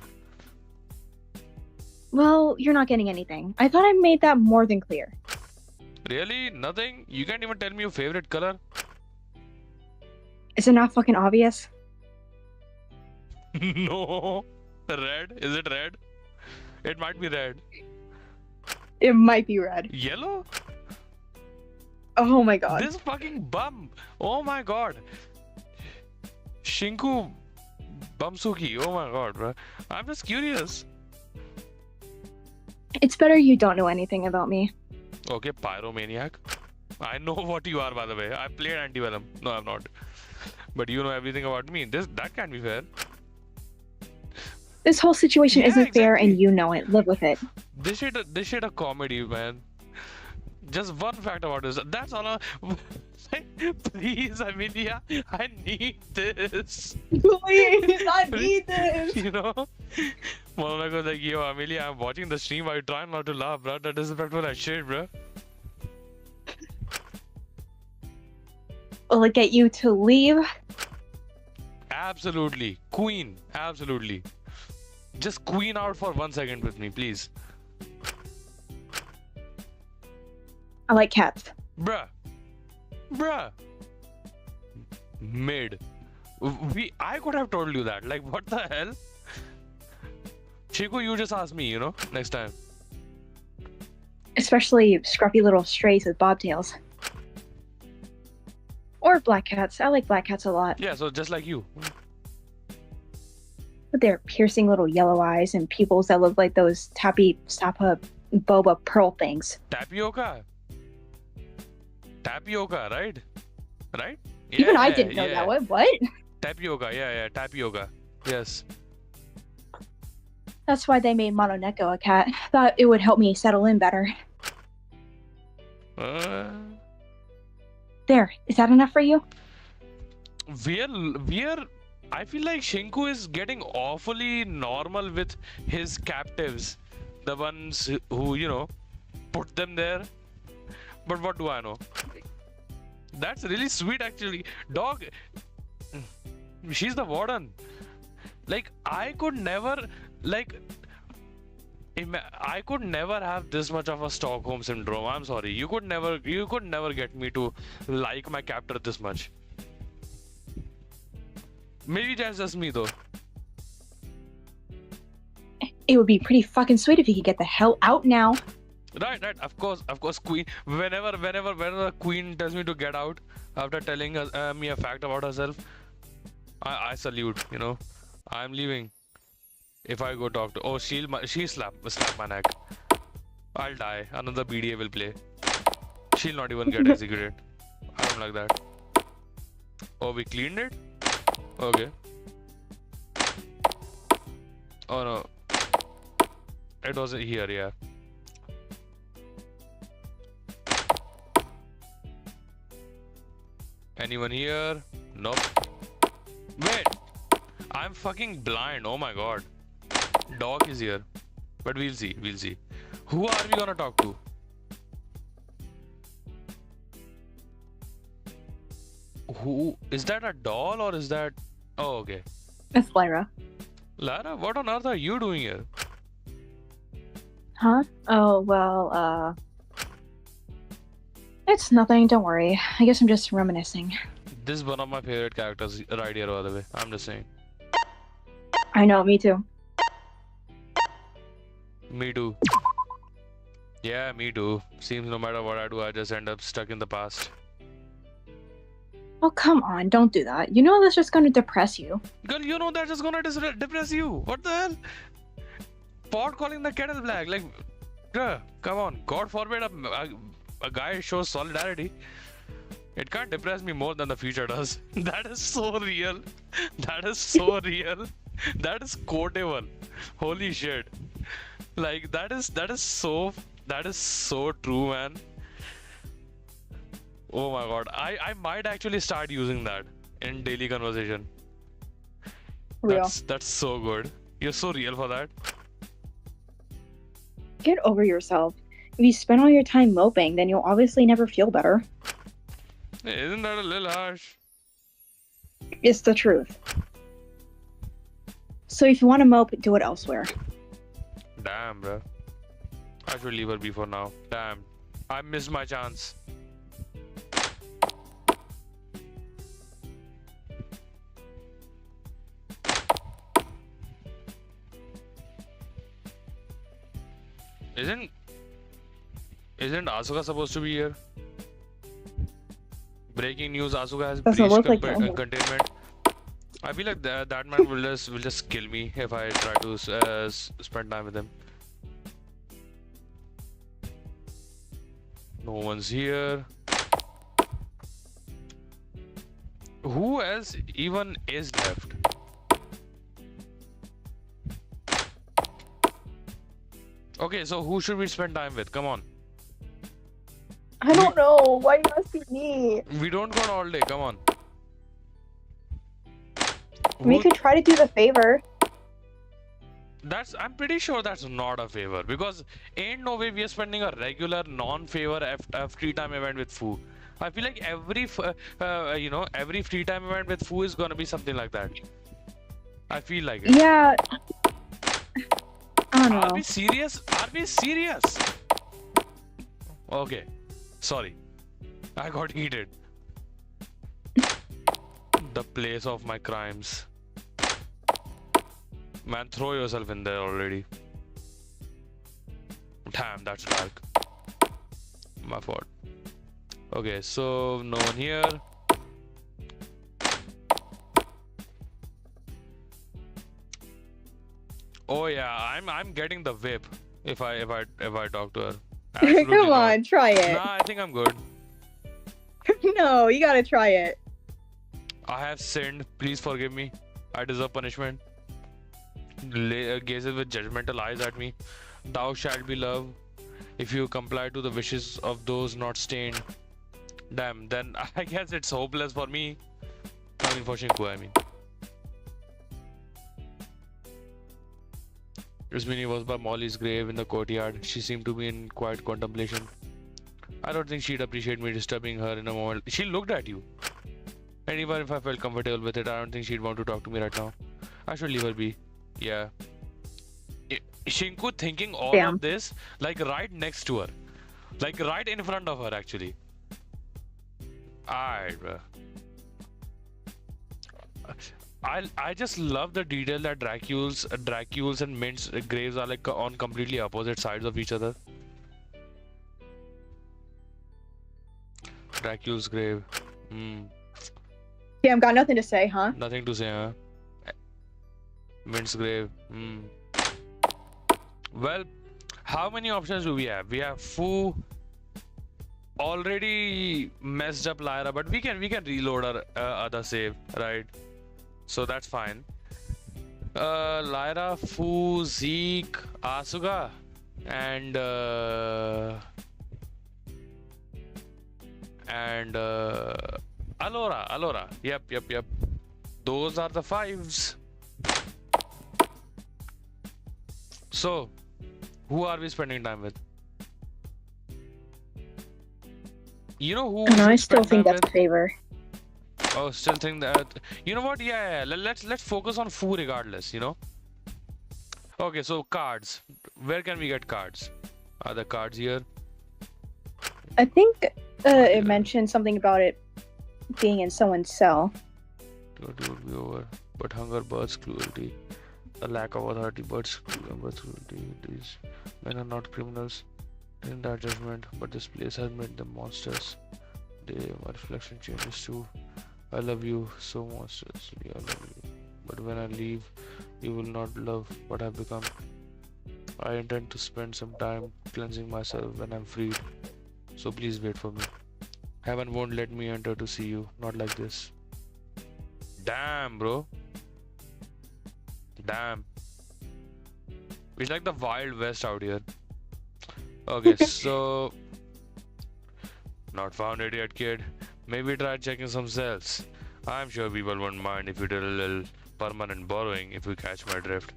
Well, you're not getting anything. I thought I made that more than clear. Really? Nothing? You can't even tell me your favorite color? Is it not fucking obvious? No. Red? Is it red? It might be red. It might be red. Yellow? Oh my god. This fucking bum. Oh my god. Shinku Bumsuki. Oh my god, bro. I'm just curious. It's better you don't know anything about me. Okay, pyromaniac. I know what you are, by the way. I played Antivenom. No, I'm not. But you know everything about me. That can't be fair. This whole situation Yeah, isn't fair, exactly. and you know it. Live with it. This shit a comedy, man. Just one fact about this. That's all. Please, Amelia, I need this. Please, I need this. You know, Mona goes like, "Yo, Amelia, I'm watching the stream. I try not to laugh, bro. That disrespectful as shit, bro." Will it get you to leave? Absolutely, Queen. Absolutely. Just Queen out for 1 second with me, please, I like cats. bruh. Mid. I could have told you that. Like, what the hell? Chico, you just ask me, you know, next time. Especially scruffy little strays with bobtails. Or black cats. I like black cats a lot. Yeah, so just like you. With their piercing little yellow eyes and pupils that look like those Tappy Stapa Boba pearl things. Tapioca. Tapioca, right? Right? Even I Yeah, didn't know yeah. that. What? Tapioca, yeah, tapioca. Yes. That's why they made Mononeko a cat. Thought it would help me settle in better. Uh, There. Is that enough for you? we're I feel like Shinku is getting awfully normal with his captives. The ones who, you know, put them there. But what do I know? That's really sweet, actually. Dog, she's the warden. Like, I could never, like, I could never have this much of a Stockholm syndrome. I'm sorry. You could never get me to like my captor this much. Maybe that's just me though. It would be pretty fucking sweet if you could get the hell out now. Right. Of course, Queen. Whenever Queen tells me to get out after telling me a fact about herself, I salute. You know, I'm leaving. If I go talk to, she'll slap my neck. I'll die. Another BDA will play. She'll not even get executed. I don't like that. Oh, we cleaned it? Okay. Oh no. It wasn't here, yeah. Anyone here? Nope. Wait! I'm fucking blind, oh my god. Dog is here. But we'll see. Who are we gonna talk to? Who is that, a doll or is that? Oh, okay. It's Lyra. Lara, what on earth are you doing here? Huh? Oh, well, it's nothing, don't worry. I guess I'm just reminiscing. This is one of my favorite characters right here, by the way. I'm just saying. I know, me too. Me too. Yeah, me too. Seems no matter what I do, I just end up stuck in the past. Oh, come on, don't do that. You know that's just gonna depress you. Girl, you know that's just gonna depress you. What the hell? Pot calling the kettle black. Like, come on. God forbid a guy shows solidarity. It can't depress me more than the future does. That is so real. That is so real. That is quotable. Holy shit. Like, that is so true, man. Oh my god. I might actually start using that in daily conversation. Real. That's so good. You're so real for that. Get over yourself. If you spend all your time moping, then you'll obviously never feel better. Isn't that a little harsh? It's the truth. So if you want to mope, do it elsewhere. Damn, bro. I should leave her be for now. Damn. I missed my chance. Isn't Asuka supposed to be here? Breaking news: Asuka has Doesn't breached look like them. containment. I feel like that man will just kill me if I try to spend time with him. No one's here. Who else even is left? Okay, so who should we spend time with? Come on. I don't know. Why you asking me? We don't go all day. Come on. We Who- could try to do the favor. I'm pretty sure that's not a favor because ain't no way we are spending a regular non-favor free time event with Fu. I feel like every free time event with Fu is gonna be something like that. I feel like it. Yeah. I don't Are know. we serious? Are we serious? Okay, sorry. I got heated. The place of my crimes. Man, throw yourself in there already. Damn, that's dark. My fault. Okay, so no one here. Oh yeah, I'm getting the whip if I talk to her. Absolutely Come not. on, try it. Nah, I think I'm good. No, you gotta try it. I have sinned. Please forgive me. I deserve punishment. Gazes with judgmental eyes at me. Thou shalt be loved if you comply to the wishes of those not stained. Damn, then I guess it's hopeless for me. I mean, for Shinku, I mean. Rusmini was by Molly's grave in the courtyard. She seemed to be in quiet contemplation. I don't think she'd appreciate me disturbing her in a moment. She looked at you. And even if I felt comfortable with it, I don't think she'd want to talk to me right now. I should leave her be. Yeah. Shinku thinking all Damn. of this, like right next to her. Like right in front of her, actually. Alright, bro. I just love the detail that Dracule's and Mint's graves are like on completely opposite sides of each other. Dracule's grave. Damn, got nothing to say, huh? Nothing to say, huh? Mint's grave. Well, how many options do we have? We have Fu, already messed up Lyra, but we can reload our other save, right? So that's fine. Lyra, Fu, Zeke, Asuka, and Alora. Yep. Those are the fives. So, who are we spending time with? You know who? And we I should still spend think time that's a favor. with? Oh, still think that. You know what? Yeah. Let's focus on Fu regardless. You know. Okay, so cards. Where can we get cards? Are the cards here? I think it mentioned something about it being in someone's cell. It would be over. But hunger births cruelty. The lack of authority births cruelty. These men are not criminals in that judgment, but this place has made them monsters. My reflection changes too. I love you so monstrously. I love you. But when I leave, you will not love what I've become. I intend to spend some time cleansing myself when I'm freed. So please wait for me. Heaven won't let me enter to see you. Not like this. Damn, bro. Damn. It's like the Wild West out here. Okay, so... Not found it yet, kid. Maybe try checking some cells. I'm sure people won't mind if you did a little permanent borrowing if you catch my drift.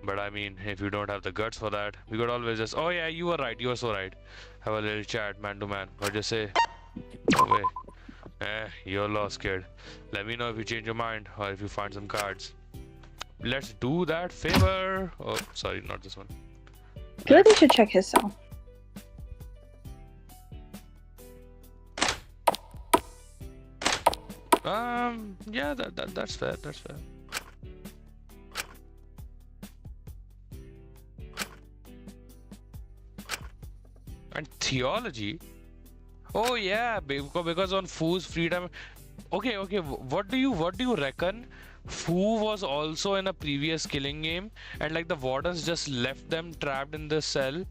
But I mean, if you don't have the guts for that, we could always just... Oh yeah, you were right. You were so right. Have a little chat, man to man. What'd you say? No way. You're lost, kid. Let me know if you change your mind or if you find some cards. Let's do that favor. Oh, sorry, not this one. I feel like we should check his cell. Yeah, that's fair. That's fair. And theology? Oh yeah, because on Foo's freedom. Okay, okay. What do you reckon? Foo was also in a previous killing game, and like the wardens just left them trapped in the cell,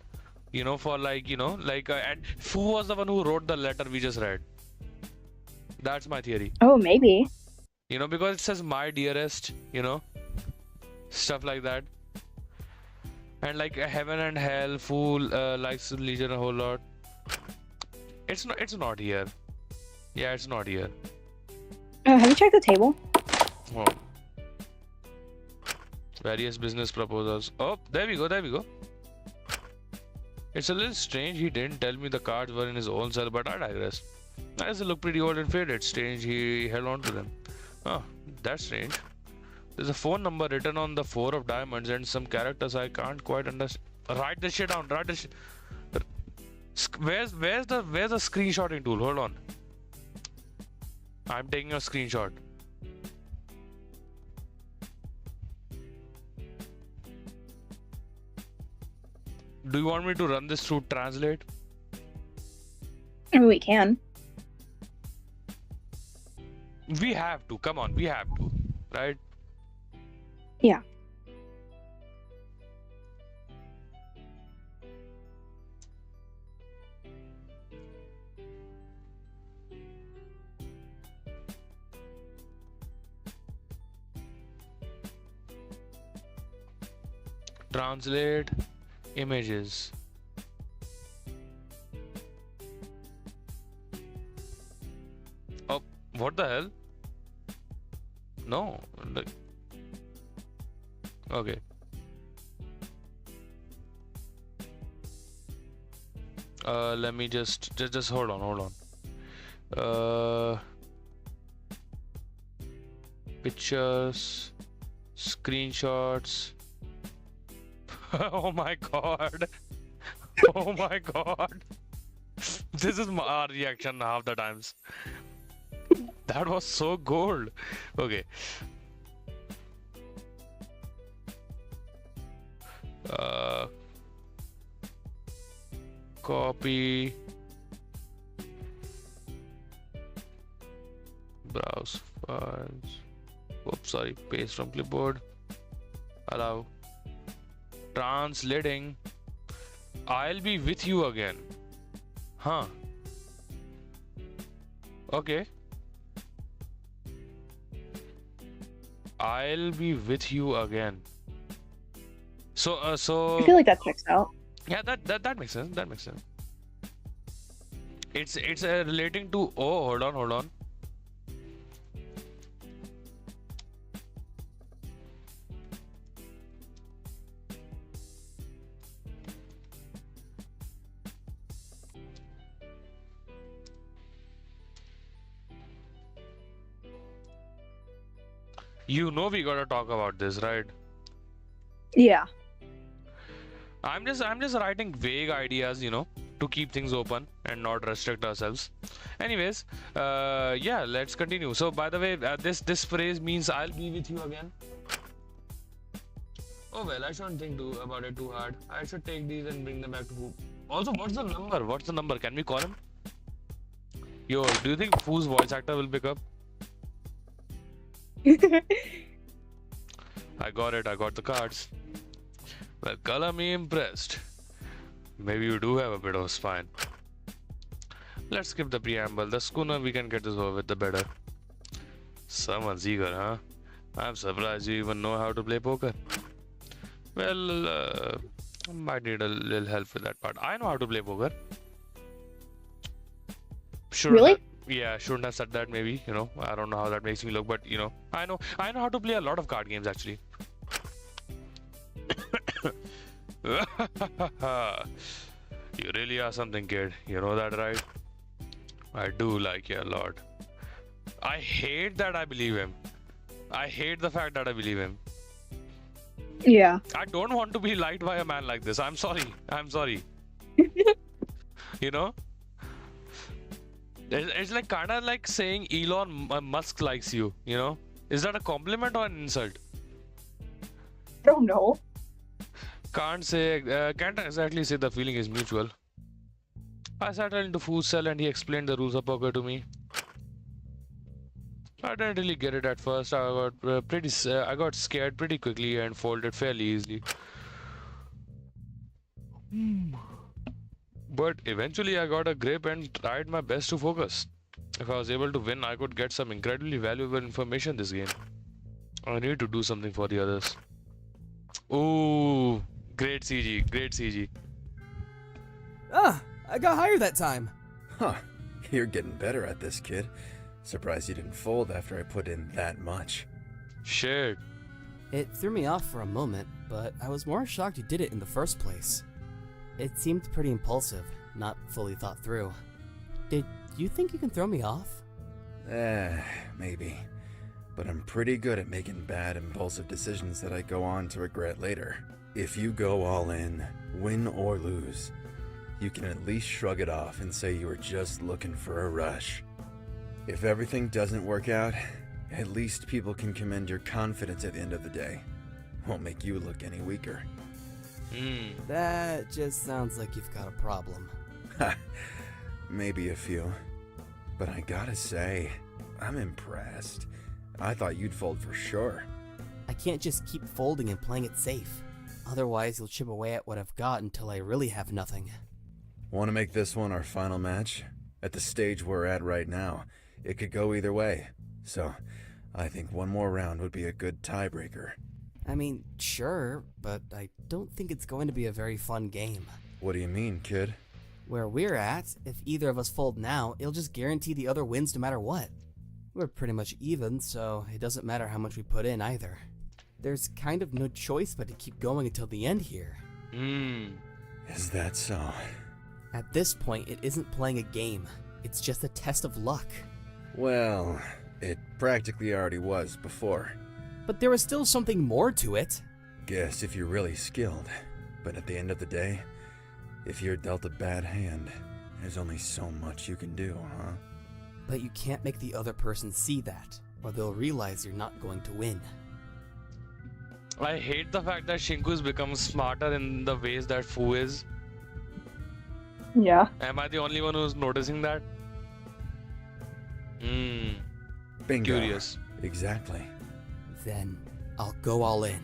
for and Foo was the one who wrote the letter we just read. That's my theory. Oh, maybe. Because it says my dearest, stuff like that. And like heaven and hell, Foo likes Legion a whole lot. It's not here. Yeah, it's not here. Have you checked the table? Oh. Various business proposals. Oh, there we go. It's a little strange he didn't tell me the cards were in his own cell, but I digress. As they look pretty old and faded, strange he held on to them. Oh, that's strange. There's a phone number written on the 4 of diamonds and some characters I can't quite understand. Write this shit down. Write this shit. Where's the screenshotting tool? Hold on. I'm taking a screenshot. Do you want me to run this through Translate? I mean, we can. We have to. Come on, we have to. Right? Yeah. Translate images. Oh, what the hell? No, like, okay. Let me just hold on. Pictures, screenshots. Oh my god. Oh my god. This is our reaction half the times. That was so gold. Okay. Copy. Browse files. Oops, sorry. Paste from clipboard. Allow. Translating. I'll be with you again. Huh. Okay. I'll be with you again. So I feel like that checks out. yeah, that makes sense. That makes sense. It's relating to. Oh, hold on. You know we gotta talk about this, right? Yeah. I'm just writing vague ideas, to keep things open and not restrict ourselves. Anyways, yeah, let's continue. So, by the way, this phrase means I'll be with you again. Oh well, I shouldn't think about it too hard. I should take these and bring them back to Foo. Also, what's the number? What's the number? Can we call him? Yo, do you think Foo's voice actor will pick up? I got it. I got the cards. Well, color me impressed. Maybe you do have a bit of spine. Let's skip the preamble. The sooner we can get this over with, the better. Someone's eager, huh? I'm surprised you even know how to play poker. Well, might need a little help with that part. I know how to play poker. Really? Shouldn't have said that maybe, I don't know how that makes me look, but I know how to play a lot of card games actually. You really are something, kid. You know that, right? I do like you a lot. I hate that I believe him. I hate the fact that I believe him. Yeah. I don't want to be liked by a man like this. I'm sorry. It's like kind of like saying Elon Musk likes you, Is that a compliment or an insult? I don't know. Can't exactly say the feeling is mutual. I settled into food cell and he explained the rules of poker to me. I didn't really get it at first. I got scared pretty quickly and folded fairly easily. But eventually I got a grip and tried my best to focus. If I was able to win, I could get some incredibly valuable information this game. I need to do something for the others. Ooh, great CG, great CG. Ah, I got higher that time. Huh, you're getting better at this, kid. Surprised you didn't fold after I put in that much. Shit. It threw me off for a moment, but I was more shocked you did it in the first place. It seemed pretty impulsive, not fully thought through. Did you think you can throw me off? Maybe. But I'm pretty good at making bad, impulsive decisions that I go on to regret later. If you go all in, win or lose, you can at least shrug it off and say you were just looking for a rush. If everything doesn't work out, at least people can commend your confidence at the end of the day. Won't make you look any weaker. That just sounds like you've got a problem. Ha, maybe a few. But I gotta say, I'm impressed. I thought you'd fold for sure. I can't just keep folding and playing it safe. Otherwise, you'll chip away at what I've got until I really have nothing. Want to make this one our final match? At the stage we're at right now, it could go either way. So, I think one more round would be a good tiebreaker. I mean, sure, but I don't think it's going to be a very fun game. What do you mean, kid? Where we're at, if either of us fold now, it'll just guarantee the other wins no matter what. We're pretty much even, so it doesn't matter how much we put in either. There's kind of no choice but to keep going until the end here. Is that so? At this point, it isn't playing a game. It's just a test of luck. Well, it practically already was before. But there was still something more to it. Guess if you're really skilled. But at the end of the day, if you're dealt a bad hand, there's only so much you can do, huh? But you can't make the other person see that, or they'll realize you're not going to win. I hate the fact that Shinku's become smarter in the ways that Fu is. Yeah. Am I the only one who's noticing that? Bingo. Curious. Exactly. Then I'll go all in.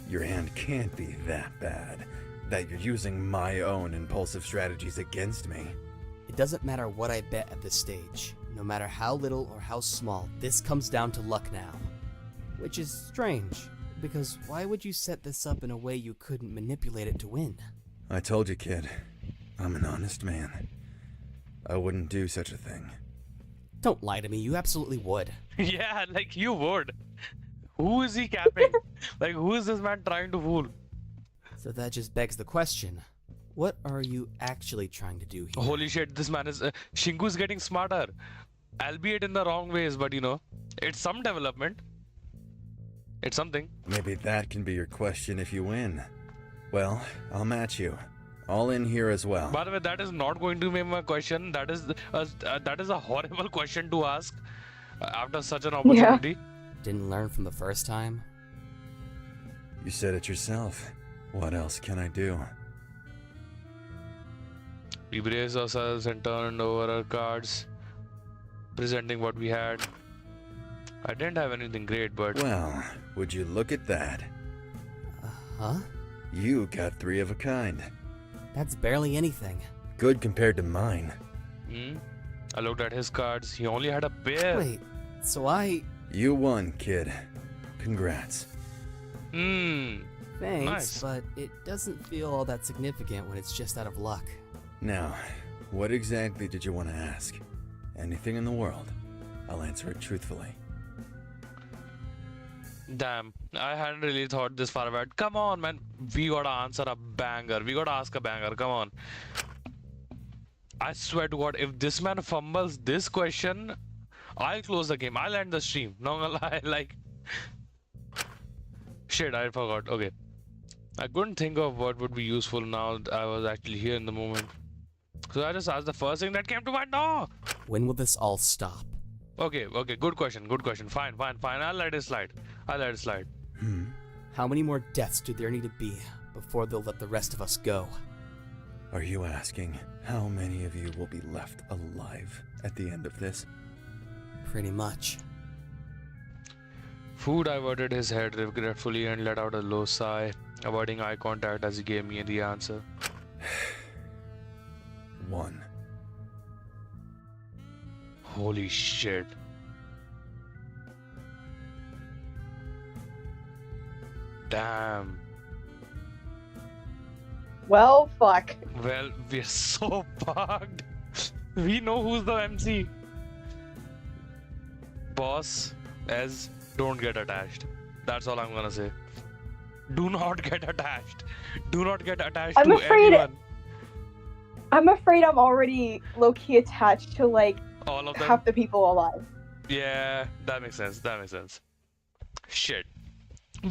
Your hand can't be that bad that you're using my own impulsive strategies against me. It doesn't matter what I bet at this stage. No matter how little or how small, this comes down to luck now. Which is strange, because why would you set this up in a way you couldn't manipulate it to win? I told you, kid. I'm an honest man. I wouldn't do such a thing. Don't lie to me, you absolutely would. Yeah, like you would. Who is he capping? Like, who is this man trying to fool? So that just begs the question. What are you actually trying to do here? Holy shit, this man is... Shinku's getting smarter. Albeit in the wrong ways, but you know, it's some development. It's something. Maybe that can be your question if you win. Well, I'll match you. All in here as well. By the way, that is not going to be my question. That is a horrible question to ask after such an opportunity. Didn't learn from the first time? You said it yourself. What else can I do? We braced ourselves and turned over our cards, presenting what we had. I didn't have anything great, but... Well, would you look at that? Huh? You got 3 of a kind. That's barely anything. Good compared to mine. I looked at his cards. He only had a pair. Wait, so I... You won, kid. Congrats. Thanks, Nice. but it doesn't feel all that significant when it's just out of luck. Now, what exactly did you want to ask? Anything in the world. I'll answer it truthfully. Damn, I hadn't really thought this far ahead. Come on, man. We gotta answer a banger. We gotta ask a banger. Come on. I swear to God, if this man fumbles this question, I'll close the game. I'll end the stream. Not gonna lie, like... Shit, I forgot. Okay. I couldn't think of what would be useful now that I was actually here in the moment. So I just asked the first thing that came to mind. No! When will this all stop? Okay, good question. Fine. I'll let it slide. How many more deaths do there need to be before they'll let the rest of us go? Are you asking how many of you will be left alive at the end of this? Pretty much. Fu diverted his head regretfully and let out a low sigh, avoiding eye contact as he gave me the answer. 1. Holy shit. Damn. Well, fuck. Well, we're so fucked. We know who's the MC. Boss, as don't get attached. That's all I'm gonna say. Do not get attached. Do not get attached I'm to afraid- anyone. I'm afraid I'm already low-key attached to, like, All of them. half the people alive. Yeah, that makes sense. That makes sense. Shit.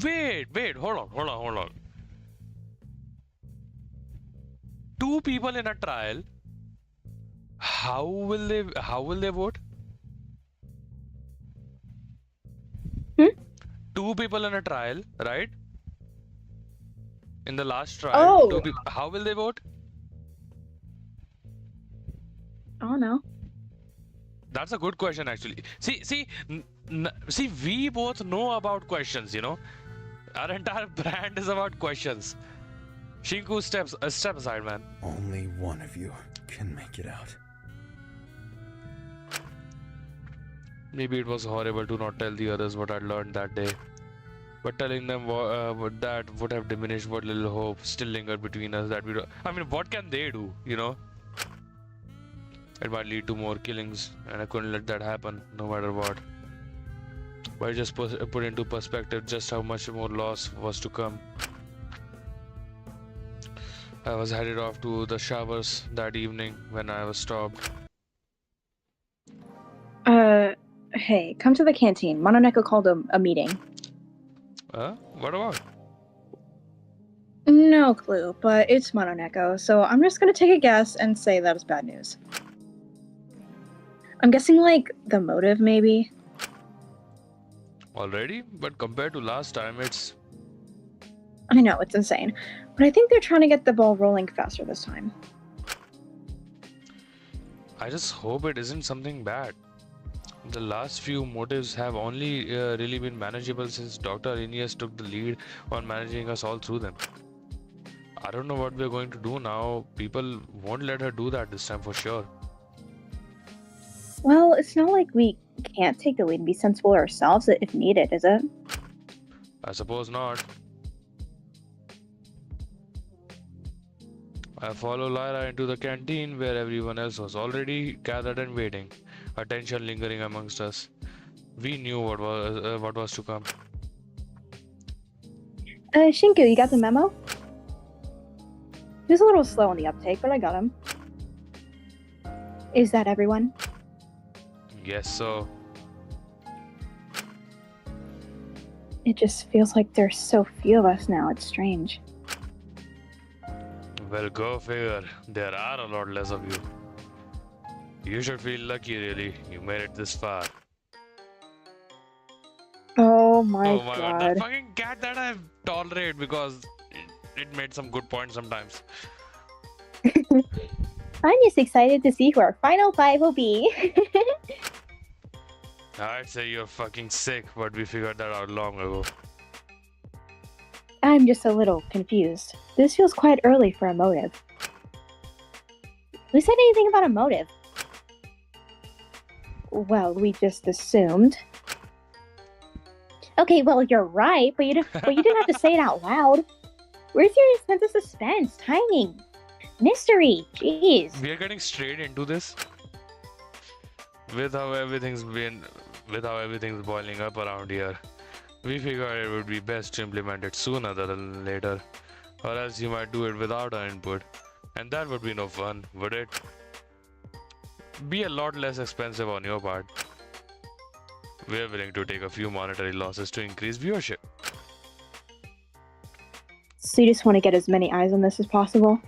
Wait. Hold on. 2 people in a trial. How will they vote? 2 people in a trial, right? In the last trial, Oh. 2 people. How will they vote? I don't know. That's a good question, actually. See, we both know about questions. You know, our entire brand is about questions. Shinku, step aside, man. Only one of you can make it out. Maybe it was horrible to not tell the others what I'd learned that day. But telling them that would have diminished what little hope still lingered between us. That we do. I mean, what can they do, you know? It might lead to more killings, and I couldn't let that happen, no matter what. But it just put into perspective just how much more loss was to come. I was headed off to the showers that evening when I was stopped. Hey, come to the canteen. Mononeko called a meeting. What about? No clue, but it's Mononeko, so I'm just gonna take a guess and say that is bad news. I'm guessing, like, the motive, maybe? Already? But compared to last time, it's... I know, it's insane. But I think they're trying to get the ball rolling faster this time. I just hope it isn't something bad. The last few motives have only really been manageable since Dr. Arrhenius took the lead on managing us all through them. I don't know what we're going to do now. People won't let her do that this time for sure. Well, it's not like we can't take the lead and be sensible ourselves if needed, is it? I suppose not. I follow Lyra into the canteen where everyone else was already gathered and waiting, attention lingering amongst us. We knew what was to come. Shinku, you got the memo? He was a little slow on the uptake, but I got him. Is that everyone? Yes, so It just feels like there's so few of us now. It's strange. well, go figure. There are a lot less of you. You should feel lucky, really. You made it this far. Oh my Oh my god, that god. fucking cat that I tolerate because it made some good points sometimes. I'm just excited to see who our final 5 will be. I'd say you're fucking sick, but we figured that out long ago. I'm just a little confused. This feels quite early for a motive. Who said anything about a motive? Well, we just assumed. Okay, well, you're right, but you didn't have to say it out loud. Where's your sense of suspense, timing, mystery? Jeez. We are getting straight into this. With how everything's boiling up around here, we figured it would be best to implement it sooner than later, or else you might do it without our input, and that would be no fun, would it? Be a lot less expensive on your part. We're willing to take a few monetary losses to increase viewership. So you just want to get as many eyes on this as possible?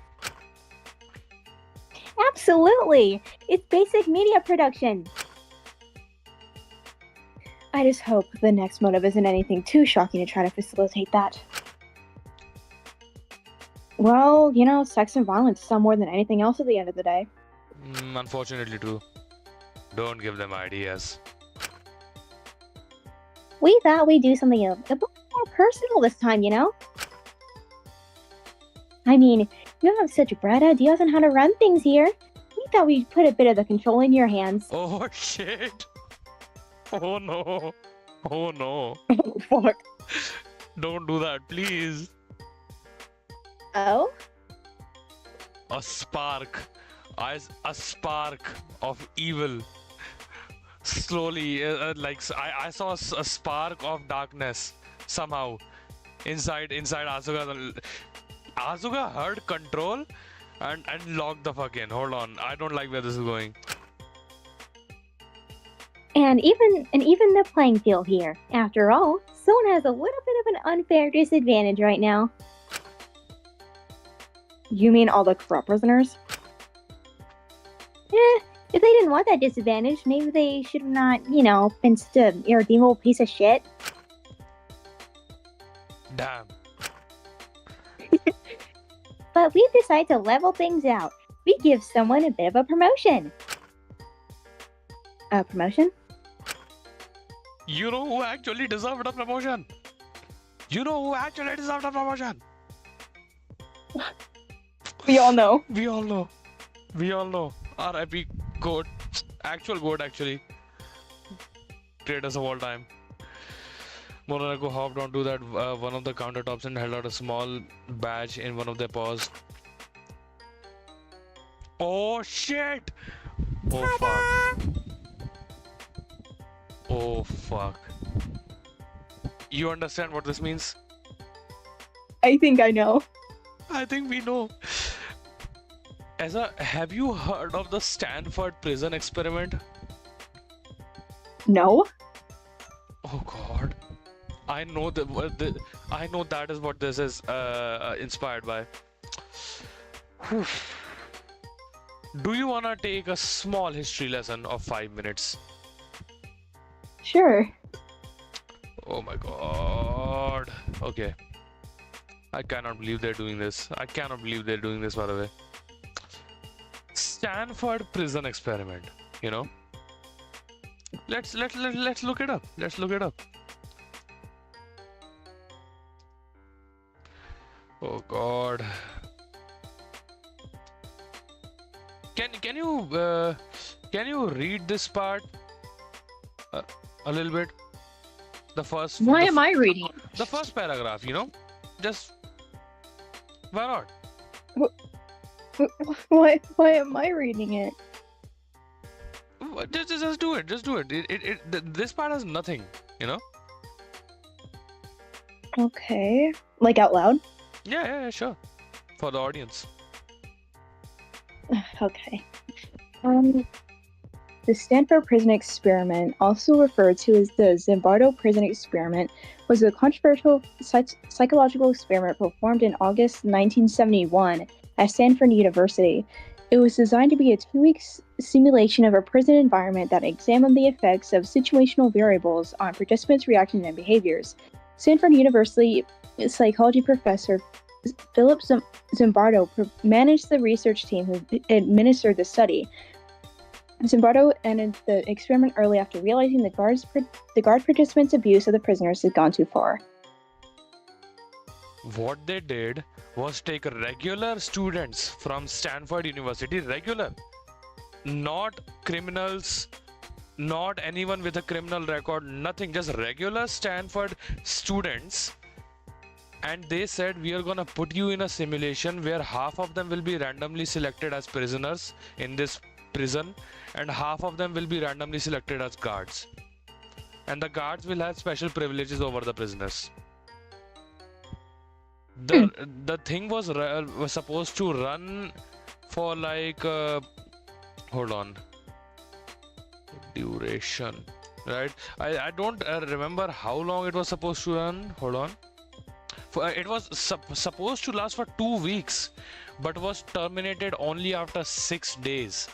Absolutely! It's basic media production! I just hope the next motive isn't anything too shocking to try to facilitate that. Well, you know, sex and violence sell more than anything else at the end of the day. Unfortunately true. Don't give them ideas. We thought we'd do something a bit more personal this time, you know? I mean, you have such bright ideas on how to run things here. We thought we'd put a bit of the control in your hands. Oh shit! Oh no! Oh no! Oh, fuck. Don't do that, please. Oh? A spark. A spark of evil. Slowly, I saw a spark of darkness somehow inside Asuka. Asuka heard control and locked the fuck in. Hold on, I don't like where this is going. And even the playing field here. After all, someone has a little bit of an unfair disadvantage right now. You mean all the corrupt prisoners? If they didn't want that disadvantage, maybe they should have not, you know, been such an irredeemable piece of shit. Damn. But we've decided to level things out. We give someone a bit of a promotion. A promotion? You know who actually deserved a promotion? You know who actually deserved a promotion? We all know. We all know. We all know. R.I.P. GOAT. Actual GOAT, actually. Greatest of all time. Monaco hopped onto that one of the countertops and held out a small badge in one of their paws. Oh shit! Oh fuck. Oh fuck. You understand what this means? I think I know. I think we know. Have you heard of the Stanford prison experiment? No? Oh god. I know I know that is what this is inspired by. Do you wanna take a small history lesson of 5 minutes? Sure. Oh my god. Okay. I cannot believe they're doing this. I cannot believe they're doing this, by the way. Stanford prison experiment, you know? Let's look it up. Let's look it up. Oh god. Can you read this part a little bit? The first. Why am I reading it? The first paragraph, you know? Just why not? Why am I reading it? Just do it. Just do it. This part has nothing, you know? Okay. Like out loud? Yeah, sure. For the audience. Okay. The Stanford prison experiment, also referred to as the Zimbardo prison experiment, was a controversial psychological experiment performed in August 1971 at Stanford University. It was designed to be a 2-week simulation of a prison environment that examined the effects of situational variables on participants' reactions and behaviors. Stanford University psychology professor Philip Zimbardo managed the research team who administered the study. Zimbardo ended the experiment early after realizing the guard participants' abuse of the prisoners had gone too far. What they did was take regular students from Stanford University, regular, not criminals, not anyone with a criminal record, nothing, just regular Stanford students, and they said, we are gonna put you in a simulation where half of them will be randomly selected as prisoners in this prison and half of them will be randomly selected as guards, and the guards will have special privileges over the prisoners. The thing was supposed to run for like hold on, duration, right? I don't remember how long it was supposed to run. Hold on. It was supposed to last for 2 weeks, but was terminated only after 6 days.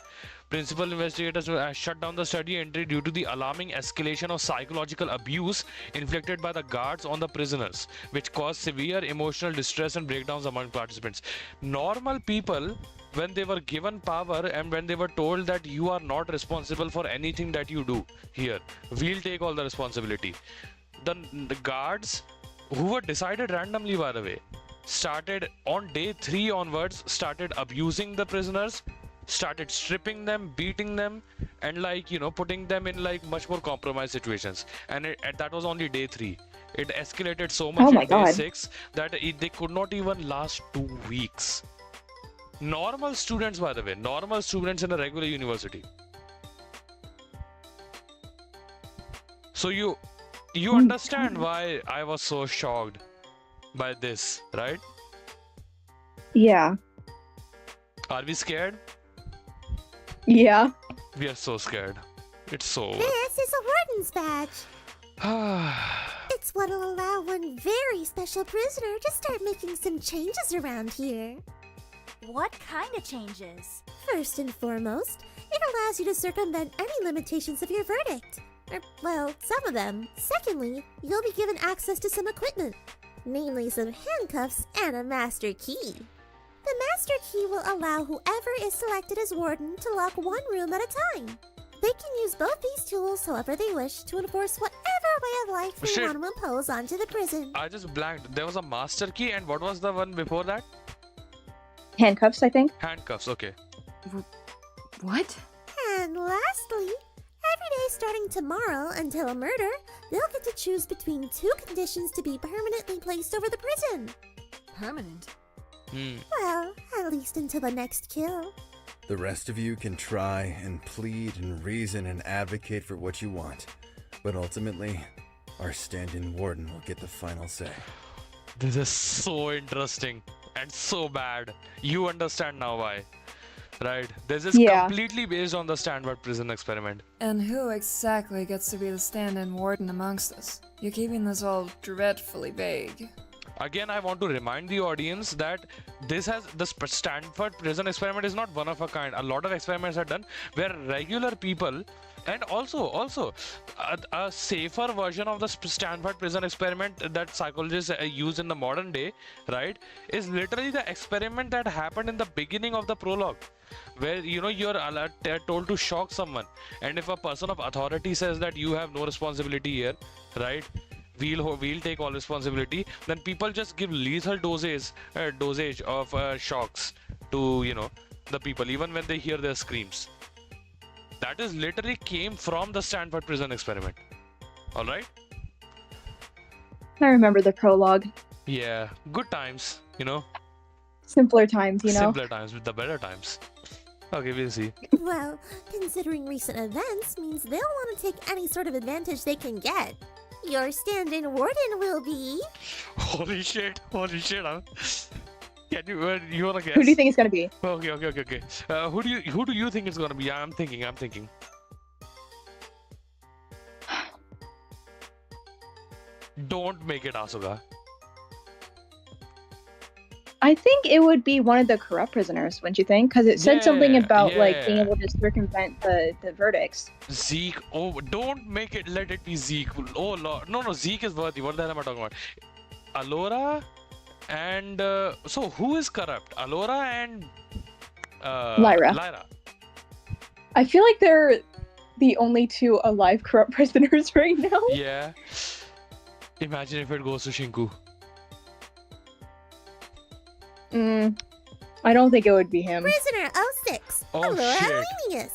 Principal investigators shut down the study entry due to the alarming escalation of psychological abuse inflicted by the guards on the prisoners, which caused severe emotional distress and breakdowns among participants. Normal people, when they were given power and when they were told that you are not responsible for anything that you do here, we'll take all the responsibility. The guards, who were decided randomly by the way, started on day 3 onwards, started abusing the prisoners, started stripping them, beating them, and like, you know, putting them in like much more compromised situations. And that was only day 3. It escalated so much Oh my in day God. 6 that they could not even last 2 weeks. Normal students, by the way, normal students in a regular university. So you understand why I was so shocked by this, right? Yeah. Are we scared? Yeah. We are so scared. It's so This is a warden's badge. It's what'll allow one very special prisoner to start making some changes around here. What kind of changes? First and foremost, it allows you to circumvent any limitations of your verdict. Or, well, some of them. Secondly, you'll be given access to some equipment, namely some handcuffs and a master key. The master key will allow whoever is selected as warden to lock one room at a time. They can use both these tools however they wish to enforce whatever way of life they Shit. want to impose onto the prison. I just blanked. There was a master key, and what was the one before that? Handcuffs, I think. Handcuffs. Okay. What? And lastly, every day starting tomorrow until a murder, they'll get to choose between 2 conditions to be permanently placed over the prison. Permanent? Well, at least until the next kill. The rest of you can try and plead and reason and advocate for what you want, but ultimately, our stand-in warden will get the final say. This is so interesting and so bad. You understand now why, right? This is Yeah. completely based on the Stanford prison experiment. And who exactly gets to be the stand-in warden amongst us? You're keeping this all dreadfully vague. Again, I want to remind the audience that the Stanford prison experiment is not one of a kind. A lot of experiments are done where regular people, and also a safer version of the Stanford prison experiment that psychologists use in the modern day, right, is literally the experiment that happened in the beginning of the prologue, where you're told to shock someone, and if a person of authority says that you have no responsibility here, right, we'll take all responsibility, then people just give lethal dosage of shocks to the people, even when they hear their screams. That is literally came from the Stanford prison experiment. All right. I remember the prologue. Yeah, good times. Simpler times, Simpler times with the better times. Okay, we'll see. Well, considering recent events means they'll want to take any sort of advantage they can get. Your stand-in warden will be... Holy shit! Can you wanna guess? Who do you think it's gonna be? Okay. Who do you think it's gonna be? I'm thinking. Don't make it Asuka. I think it would be one of the corrupt prisoners, wouldn't you think? Because it said something about like being able to circumvent the verdicts. Zeke. Oh, don't make it. Let it be Zeke. Oh lord. No. Zeke is worthy. What the hell am I talking about? Alora and so who is corrupt? Alora and Lyra. I feel like they're the only 2 alive corrupt prisoners right now. Yeah. Imagine if it goes to Shinku. I don't think it would be him. Prisoner 06, Oh, Allura shit. Alenius.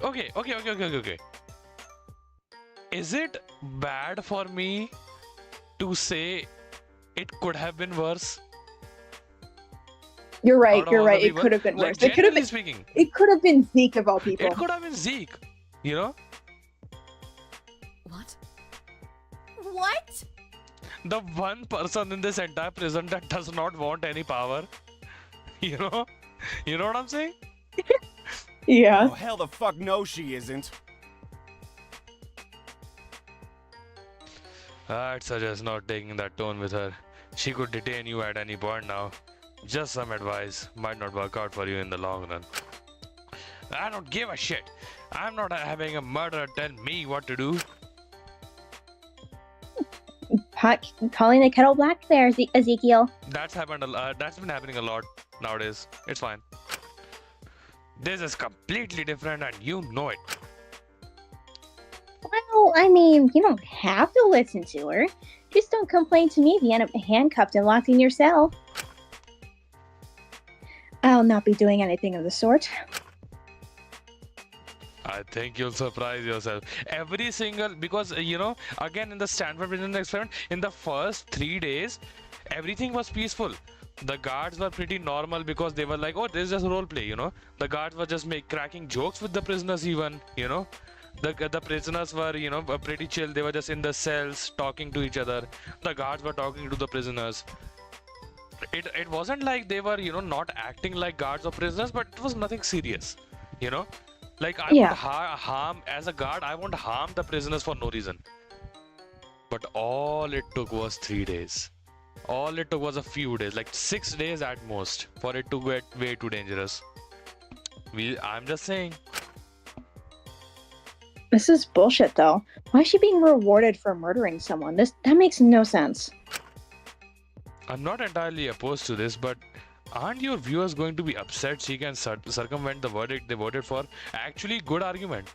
Okay. Is it bad for me to say it could have been worse? You're right. Out of You're all the right. It people? could have been Like, worse. It could have genuinely been. speaking, It could have been Zeke of all people. it could have been Zeke. What? What? The one person in this entire prison that does not want any power. You know what I'm saying? Yeah. Oh, hell the fuck no she isn't. I'd suggest not taking that tone with her. She could detain you at any point now. Just some advice might not work out for you in the long run. I don't give a shit. I'm not having a murderer tell me what to do. Calling the kettle black there, Ezekiel. That's happened. That's been happening a lot nowadays. It's fine. This is completely different, and you know it. Well, I mean, you don't have to listen to her. Just don't complain to me if you end up handcuffed and locked in your cell. I'll not be doing anything of the sort. I think you'll surprise yourself. Every single, because again in the Stanford Prison Experiment, in the first 3 days, everything was peaceful. The guards were pretty normal because they were like, oh, this is just role play, The guards were just cracking jokes with the prisoners even, The prisoners were, pretty chill. They were just in the cells talking to each other. The guards were talking to the prisoners. It wasn't like they were, not acting like guards or prisoners, but it was nothing serious, Like I won't harm, as a guard, I won't harm the prisoners for no reason. But all it took was 3 days. All it took was a few days, like 6 days at most, for it to get way too dangerous. I'm just saying. This is bullshit, though. Why is she being rewarded for murdering someone? That makes no sense. I'm not entirely opposed to this, but aren't your viewers going to be upset she can circumvent the verdict they voted for? Actually, good argument.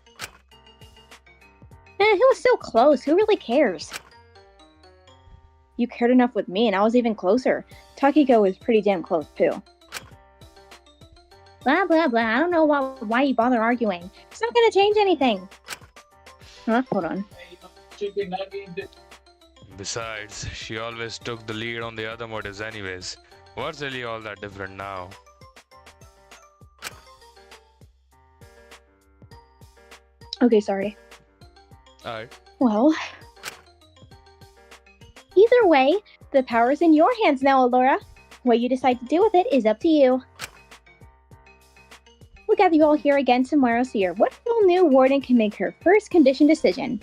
It was so close. Who really cares? You cared enough with me, and I was even closer. Takiko was pretty damn close, too. Blah, blah, blah. I don't know why you bother arguing. It's not gonna change anything. Huh? Hold on. Besides, she always took the lead on the other motives anyways. What's really all that different now? Okay, sorry. Alright. Well, either way, the power's in your hands now, Allura. What you decide to do with it is up to you. We'll gather you all here again tomorrow so your wonderful new warden can make her first condition decision.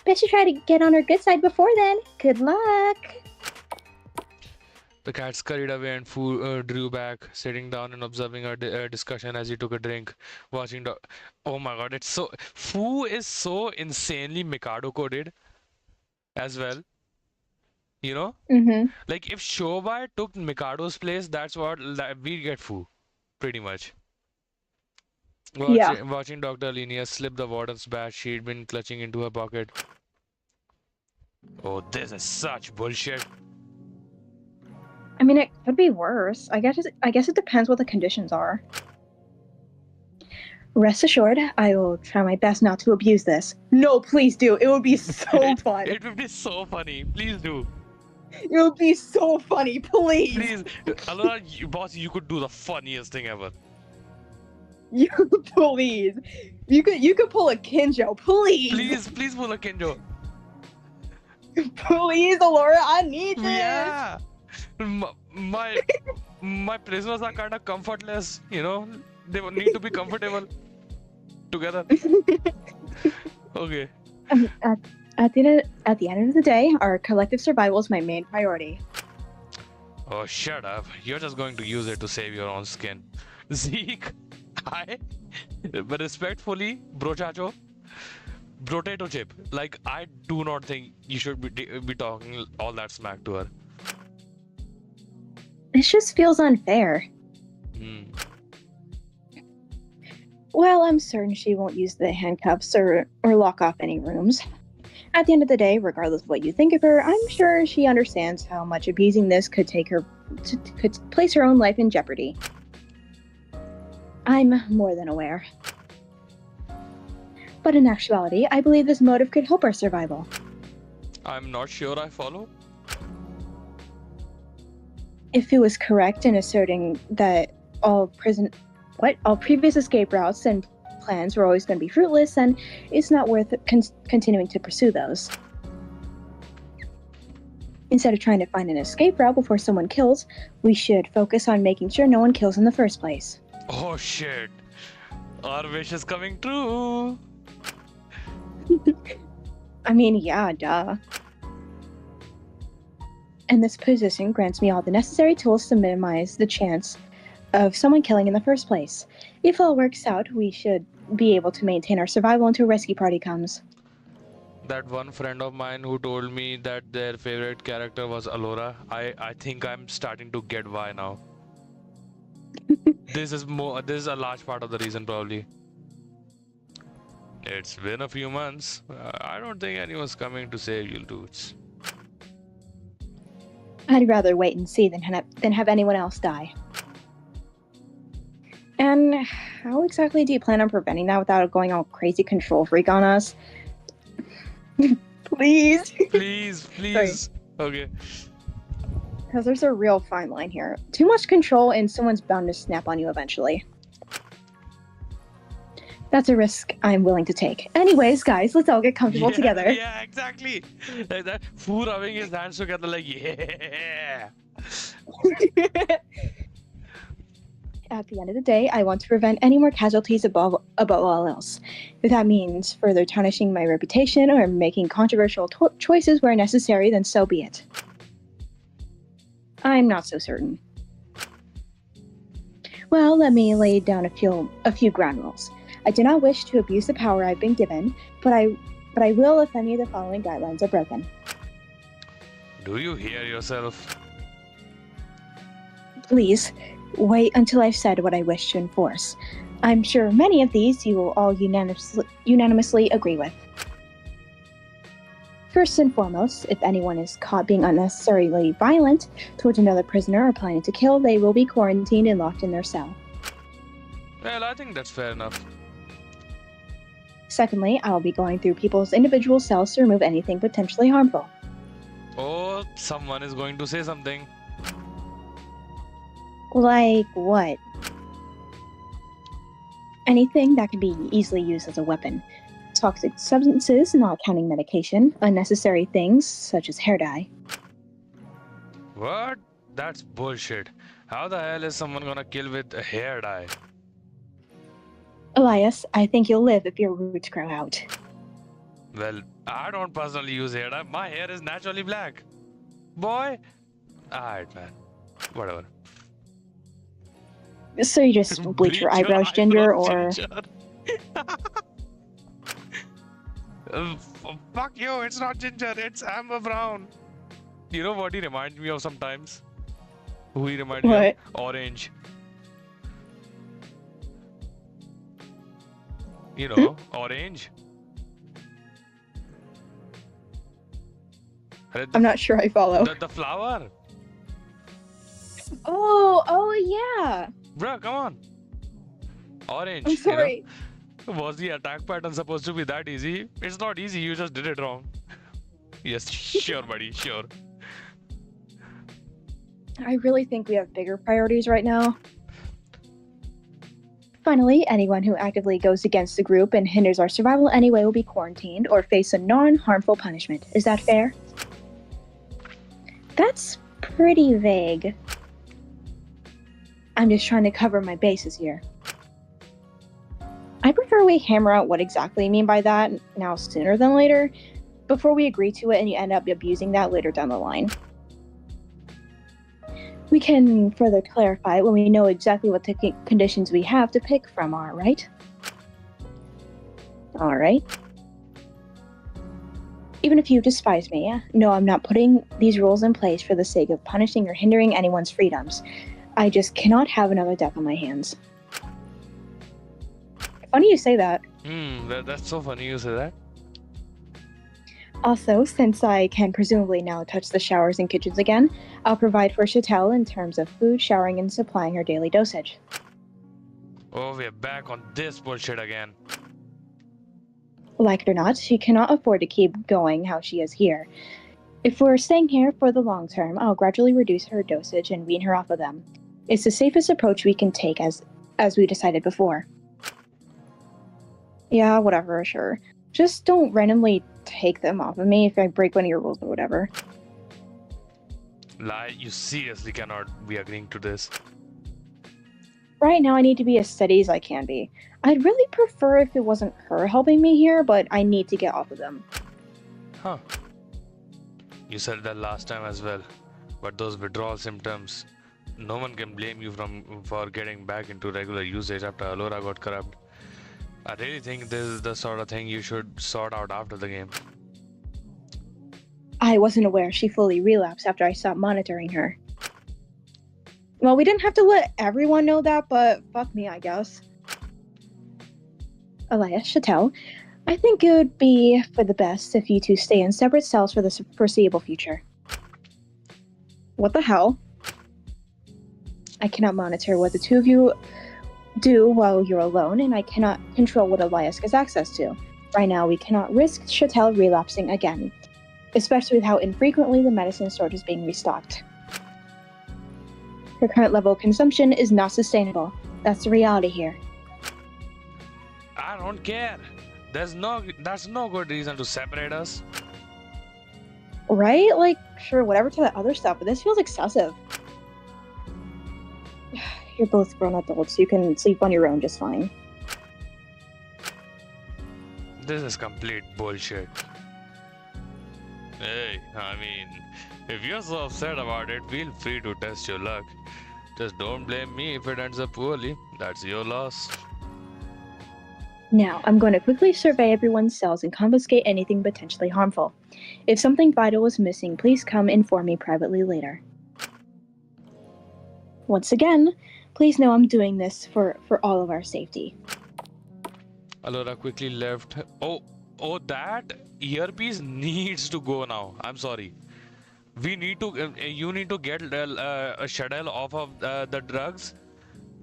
Bet you try to get on her good side before then. Good luck! The cat scurried away and Fu drew back, sitting down and observing our discussion as he took a drink, watching the... Oh my god, it's so... Fu is so insanely Mikado coded as well. Mm-hmm. Like if Shobai took Mikado's place, that's what we get Fu, pretty much. Watching Dr. Linnea slip the warden's badge she'd been clutching into her pocket. Oh, this is such bullshit. I mean, it could be worse. I guess it depends what the conditions are. Rest assured, I will try my best not to abuse this. No, please do. It would be so fun. It would be so funny. Please do. It would be so funny. Please. Please, Alora, boss, you could do the funniest thing ever. You please. You could pull a Kinjo, please. Please pull a Kinjo. Please, Allura, I need this. Yeah. My prisoners are kind of comfortless, They need to be comfortable together. Okay. At the end of the day, our collective survival is my main priority. Oh, shut up. You're just going to use it to save your own skin. Zeke, but respectfully, brochacho, brotato chip. Like, I do not think you should be talking all that smack to her. This just feels unfair. Well, I'm certain she won't use the handcuffs or lock off any rooms. At the end of the day, regardless of what you think of her, I'm sure she understands how much abusing this could could place her own life in jeopardy. I'm more than aware. But in actuality, I believe this motive could help our survival. I'm not sure I follow. If it was correct in asserting that all previous escape routes and plans were always going to be fruitless, then it's not worth continuing to pursue those. Instead of trying to find an escape route before someone kills, we should focus on making sure no one kills in the first place. Oh shit. Our wish is coming true. I mean, yeah, duh. And this position grants me all the necessary tools to minimize the chance of someone killing in the first place. If all works out, we should be able to maintain our survival until a rescue party comes. That one friend of mine who told me that their favorite character was Alora, I think I'm starting to get why now. This is a large part of the reason probably. It's been a few months. I don't think anyone's coming to save you dudes. I'd rather wait and see than have anyone else die. And how exactly do you plan on preventing that without going all crazy control freak on us? Please. Please. Okay. Because there's a real fine line here. Too much control and someone's bound to snap on you eventually. That's a risk I'm willing to take. Anyways, guys, let's all get comfortable together. Yeah, exactly. Like that fool rubbing his hands together like, yeah. At the end of the day, I want to prevent any more casualties above all else. If that means further tarnishing my reputation or making controversial choices where necessary, then so be it. I'm not so certain. Well, let me lay down a few ground rules. I do not wish to abuse the power I've been given, but I will if any of the following guidelines are broken. Do you hear yourself? Please, wait until I've said what I wish to enforce. I'm sure many of these you will all unanimously agree with. First and foremost, if anyone is caught being unnecessarily violent towards another prisoner or planning to kill, they will be quarantined and locked in their cell. Well, I think that's fair enough. Secondly, I will be going through people's individual cells to remove anything potentially harmful. Oh, someone is going to say something. Like what? Anything that can be easily used as a weapon. Toxic substances, not counting medication. Unnecessary things, such as hair dye. What? That's bullshit. How the hell is someone gonna kill with a hair dye? Elias, I think you'll live if your roots grow out. Well, I don't personally use hair dye. My hair is naturally black. Boy. Alright, man. Whatever. So you just bleach your eyebrows ginger, or... Fuck you, it's not ginger, it's amber brown. You know what he reminds me of sometimes? Who he reminds me of? Orange. You know, orange. I'm not sure I follow. The flower. Oh yeah. Bruh, come on. Orange. I'm sorry. You know? Was the attack pattern supposed to be that easy? It's not easy, you just did it wrong. Yes, sure, buddy, sure. I really think we have bigger priorities right now. Finally, anyone who actively goes against the group and hinders our survival anyway will be quarantined or face a non-harmful punishment. Is that fair? That's pretty vague. I'm just trying to cover my bases here. I prefer we hammer out what exactly I mean by that now sooner than later, before we agree to it and you end up abusing that later down the line. We can further clarify when we know exactly what the conditions we have to pick from are, right? Alright. Even if you despise me, no, I'm not putting these rules in place for the sake of punishing or hindering anyone's freedoms. I just cannot have another death on my hands. Funny you say that. That's so funny you say that. Also, since I can presumably now touch the showers and kitchens again, I'll provide for Chatelle in terms of food, showering, and supplying her daily dosage. Oh, we're back on this bullshit again. Like it or not, she cannot afford to keep going how she is here. If we're staying here for the long term, I'll gradually reduce her dosage and wean her off of them. It's the safest approach we can take as we decided before. Yeah, whatever, sure. Just don't randomly take them off of me if I break one of your rules or whatever. Lie, you seriously cannot be agreeing to this. Right now I need to be as steady as I can be. I'd really prefer if it wasn't her helping me here, but I need to get off of them. Huh. You said that last time as well. But those withdrawal symptoms, no one can blame you for getting back into regular usage after Alora got corrupt. I really think this is the sort of thing you should sort out after the game. I wasn't aware she fully relapsed after I stopped monitoring her. Well, we didn't have to let everyone know that, but fuck me, I guess. Elias, Chattel, I think it would be for the best if you two stay in separate cells for the foreseeable future. What the hell? I cannot monitor what the two of you do while you're alone, and I cannot control what Elias gets access to. Right now, we cannot risk Chattel relapsing again, especially with how infrequently the medicine store is being restocked. Her current level of consumption is not sustainable. That's the reality here. I don't care. That's no good reason to separate us. Right? Like, sure, whatever to that other stuff, but this feels excessive. You're both grown adults. You can sleep on your own just fine. This is complete bullshit. Hey, I mean, if you're so upset about it, feel free to test your luck. Just don't blame me if it ends up poorly. That's your loss. Now, I'm going to quickly survey everyone's cells and confiscate anything potentially harmful. If something vital is missing, please come inform me privately later. Once again, please know I'm doing this for all of our safety. Alora quickly left. Oh, that earpiece needs to go now. I'm sorry. We need to. You need to get a Shadel off of the drugs.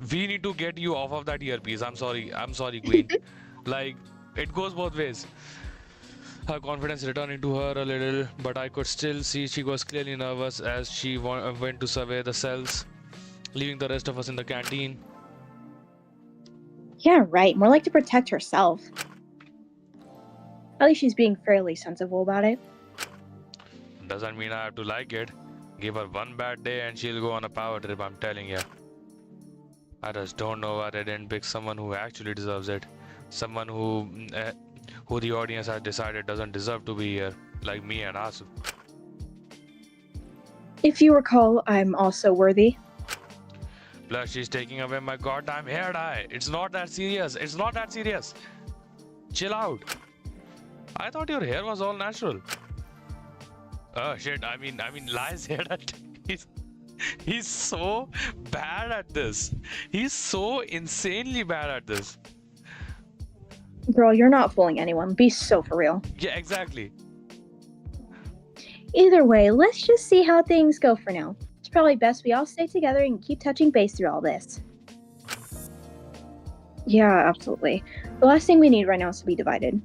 We need to get you off of that earpiece. I'm sorry, Queen. Like, it goes both ways. Her confidence returned into her a little, but I could still see she was clearly nervous as she went to survey the cells, leaving the rest of us in the canteen. Yeah, right. More like to protect herself. At least she's being fairly sensible about it. Doesn't mean I have to like it. Give her one bad day and she'll go on a power trip, I'm telling ya. I just don't know why they didn't pick someone who actually deserves it. Someone who the audience has decided doesn't deserve to be here, like me and Asu. If you recall, I'm also worthy. Plus, she's taking away my goddamn hair dye. It's not that serious. It's not that serious. Chill out. I thought your hair was all natural. Oh shit! I mean, Lai's hair dye. He's so bad at this. He's so insanely bad at this. Girl, you're not fooling anyone. Be so for real. Yeah, exactly. Either way, let's just see how things go for now. It's probably best we all stay together and keep touching base through all this. Yeah, absolutely. The last thing we need right now is to be divided.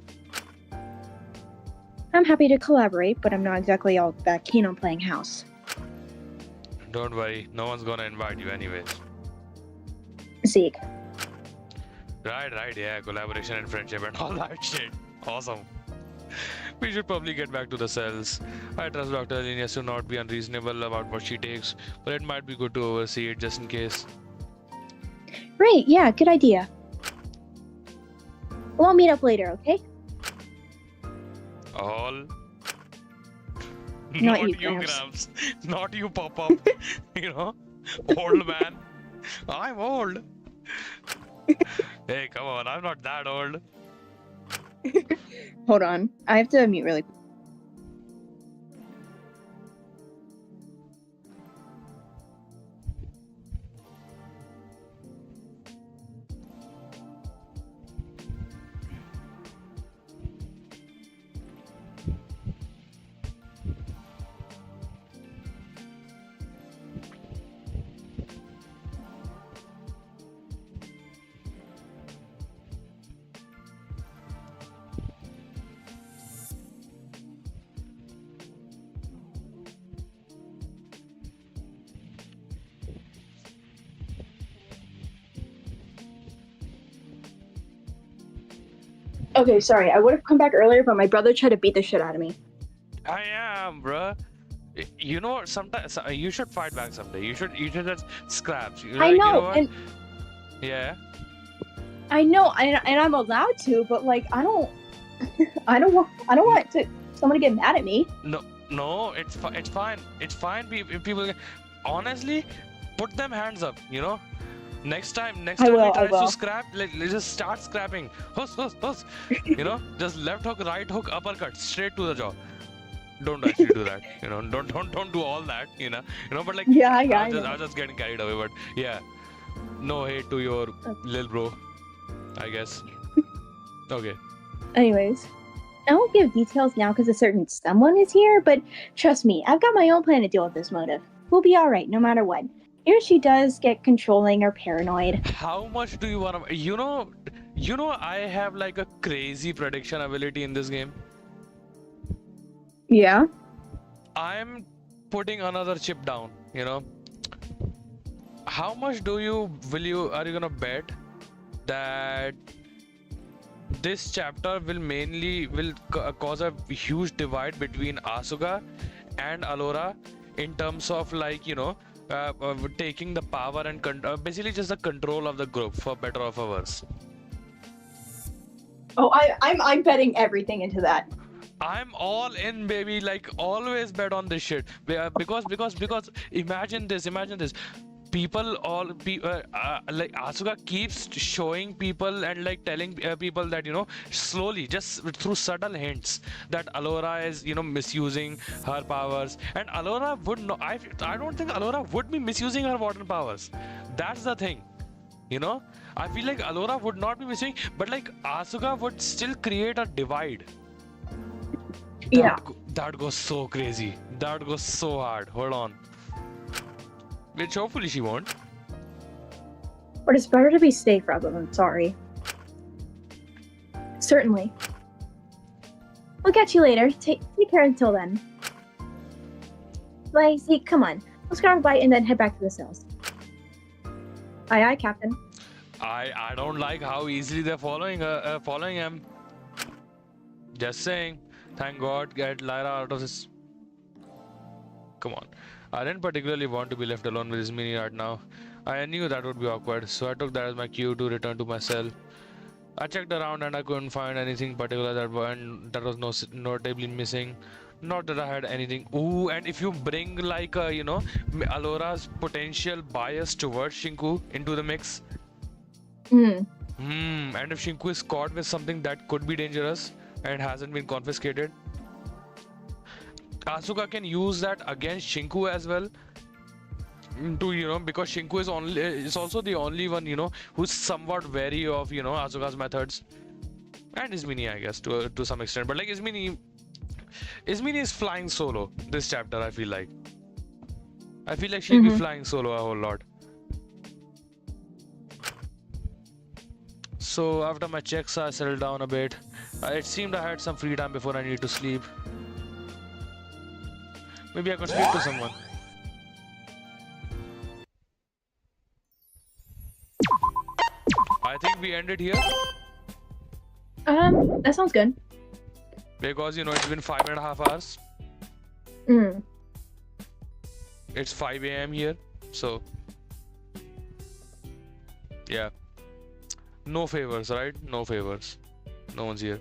I'm happy to collaborate, but I'm not exactly all that keen on playing house. Don't worry, no one's gonna invite you anyways. Zeke. Right, yeah, collaboration and friendship and all that shit. Awesome. We should probably get back to the cells. I trust Dr. Linus to not be unreasonable about what she takes, but it might be good to oversee it just in case. Right, yeah, good idea. We'll meet up later, okay? All? Not you, Gramps. Not you, Pop-Up. You know? Old man. I'm old. Hey, come on, I'm not that old. Hold on. I have to mute really quick. Okay, sorry. I would have come back earlier, but my brother tried to beat the shit out of me. I am, bruh. You know what? Sometimes you should fight back someday. You should just scraps. I know, you know what? and Yeah. I know, and I'm allowed to, but like I don't want someone to get mad at me. No, it's fine. It's fine. People, honestly, put them hands up. Next time he I tries to will. scrap, let's just start scrapping. Hus. Just left hook, right hook, uppercut, straight to the jaw. Don't actually do that. Don't do all that. But like, Yeah, I I was know. just getting carried away. But yeah, no hate to your lil bro, I guess. Okay. Anyways, I won't give details now because a certain someone is here, but trust me, I've got my own plan to deal with this motive. We'll be alright no matter what. Even if she does get controlling or paranoid. How much do you want to? I have like a crazy prediction ability in this game. Yeah? I'm putting another chip down. How much are you gonna bet that this chapter will cause a huge divide between Asuka and Alora in terms of like taking the power and basically just the control of the group, for better or for worse. Oh, I'm betting everything into that. I'm all in, baby. Like, always bet on this shit. Because imagine this. People like Asuka keeps showing people and like telling people that slowly, just through subtle hints, that Alora is misusing her powers, and Alora would not. I don't think Alora would be misusing her water powers. That's the thing. I feel like Alora would not be misusing, but like Asuka would still create a divide. Yeah. That goes so crazy. That goes so hard. Hold on. Which hopefully she won't. But it's better to be safe rather than sorry. Certainly. We'll catch you later. Take care until then. Lacey, come on. Let's grab a bite and then head back to the cells. Aye, Captain. I don't like how easily they're following him. Just saying. Thank God, get Lyra out of this. Come on. I didn't particularly want to be left alone with Ismini right now. I knew that would be awkward, so I took that as my cue to return to my cell. I checked around and I couldn't find anything particular that was notably missing. Not that I had anything. Ooh, and if you bring like Alora's potential bias towards Shinku into the mix. And if Shinku is caught with something that could be dangerous and hasn't been confiscated, Asuka can use that against Shinku as well. Because Shinku is also the only one who's somewhat wary of Asuka's methods, and Ismini, I guess, to some extent. But like Ismini is flying solo this chapter. I feel like she'll be flying solo a whole lot. So after my checks, I settled down a bit. It seemed I had some free time before I need to sleep. Maybe I could speak to someone. I think we end it here. That sounds good. Because it's been 5.5 hours. It's 5 a.m. here, so yeah. No favors, right? No favors. No one's here.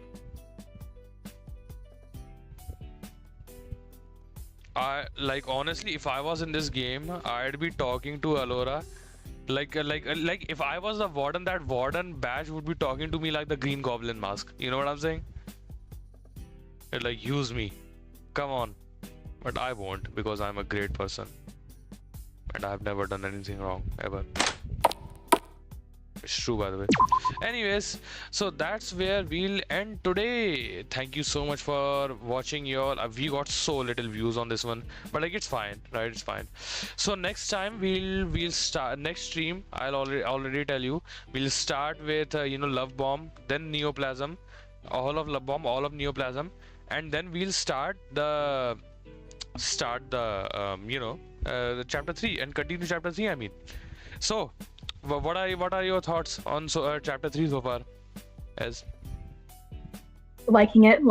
Honestly, if I was in this game, I'd be talking to Alora. Like if I was the warden, that warden badge would be talking to me like the Green Goblin mask. You know what I'm saying? It'd like, use me. Come on. But I won't, because I'm a great person. And I've never done anything wrong, ever. It's true, by the way. Anyways, so that's where we'll end today. Thank you so much for watching, y'all. We got so little views on this one, but like, it's fine, right? It's fine. So next time we'll start next stream. I'll already tell you. We'll start with Love Bomb, then Neoplasm, all of Love Bomb, all of Neoplasm, and then we'll start the chapter 3 and continue chapter 3. I mean, so. What are your thoughts on chapter 3 so far? Liking it.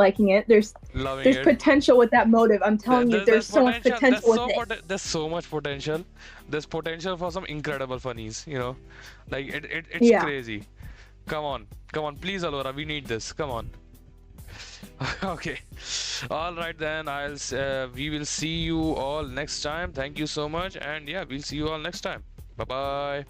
There's it. potential with that motive. I'm telling you, there's so much potential with it. There's so much potential. There's potential for some incredible funnies. Like it's crazy. Come on, please, Alora, we need this. Come on. Okay. All right then. We will see you all next time. Thank you so much, and yeah, we'll see you all next time. Bye bye.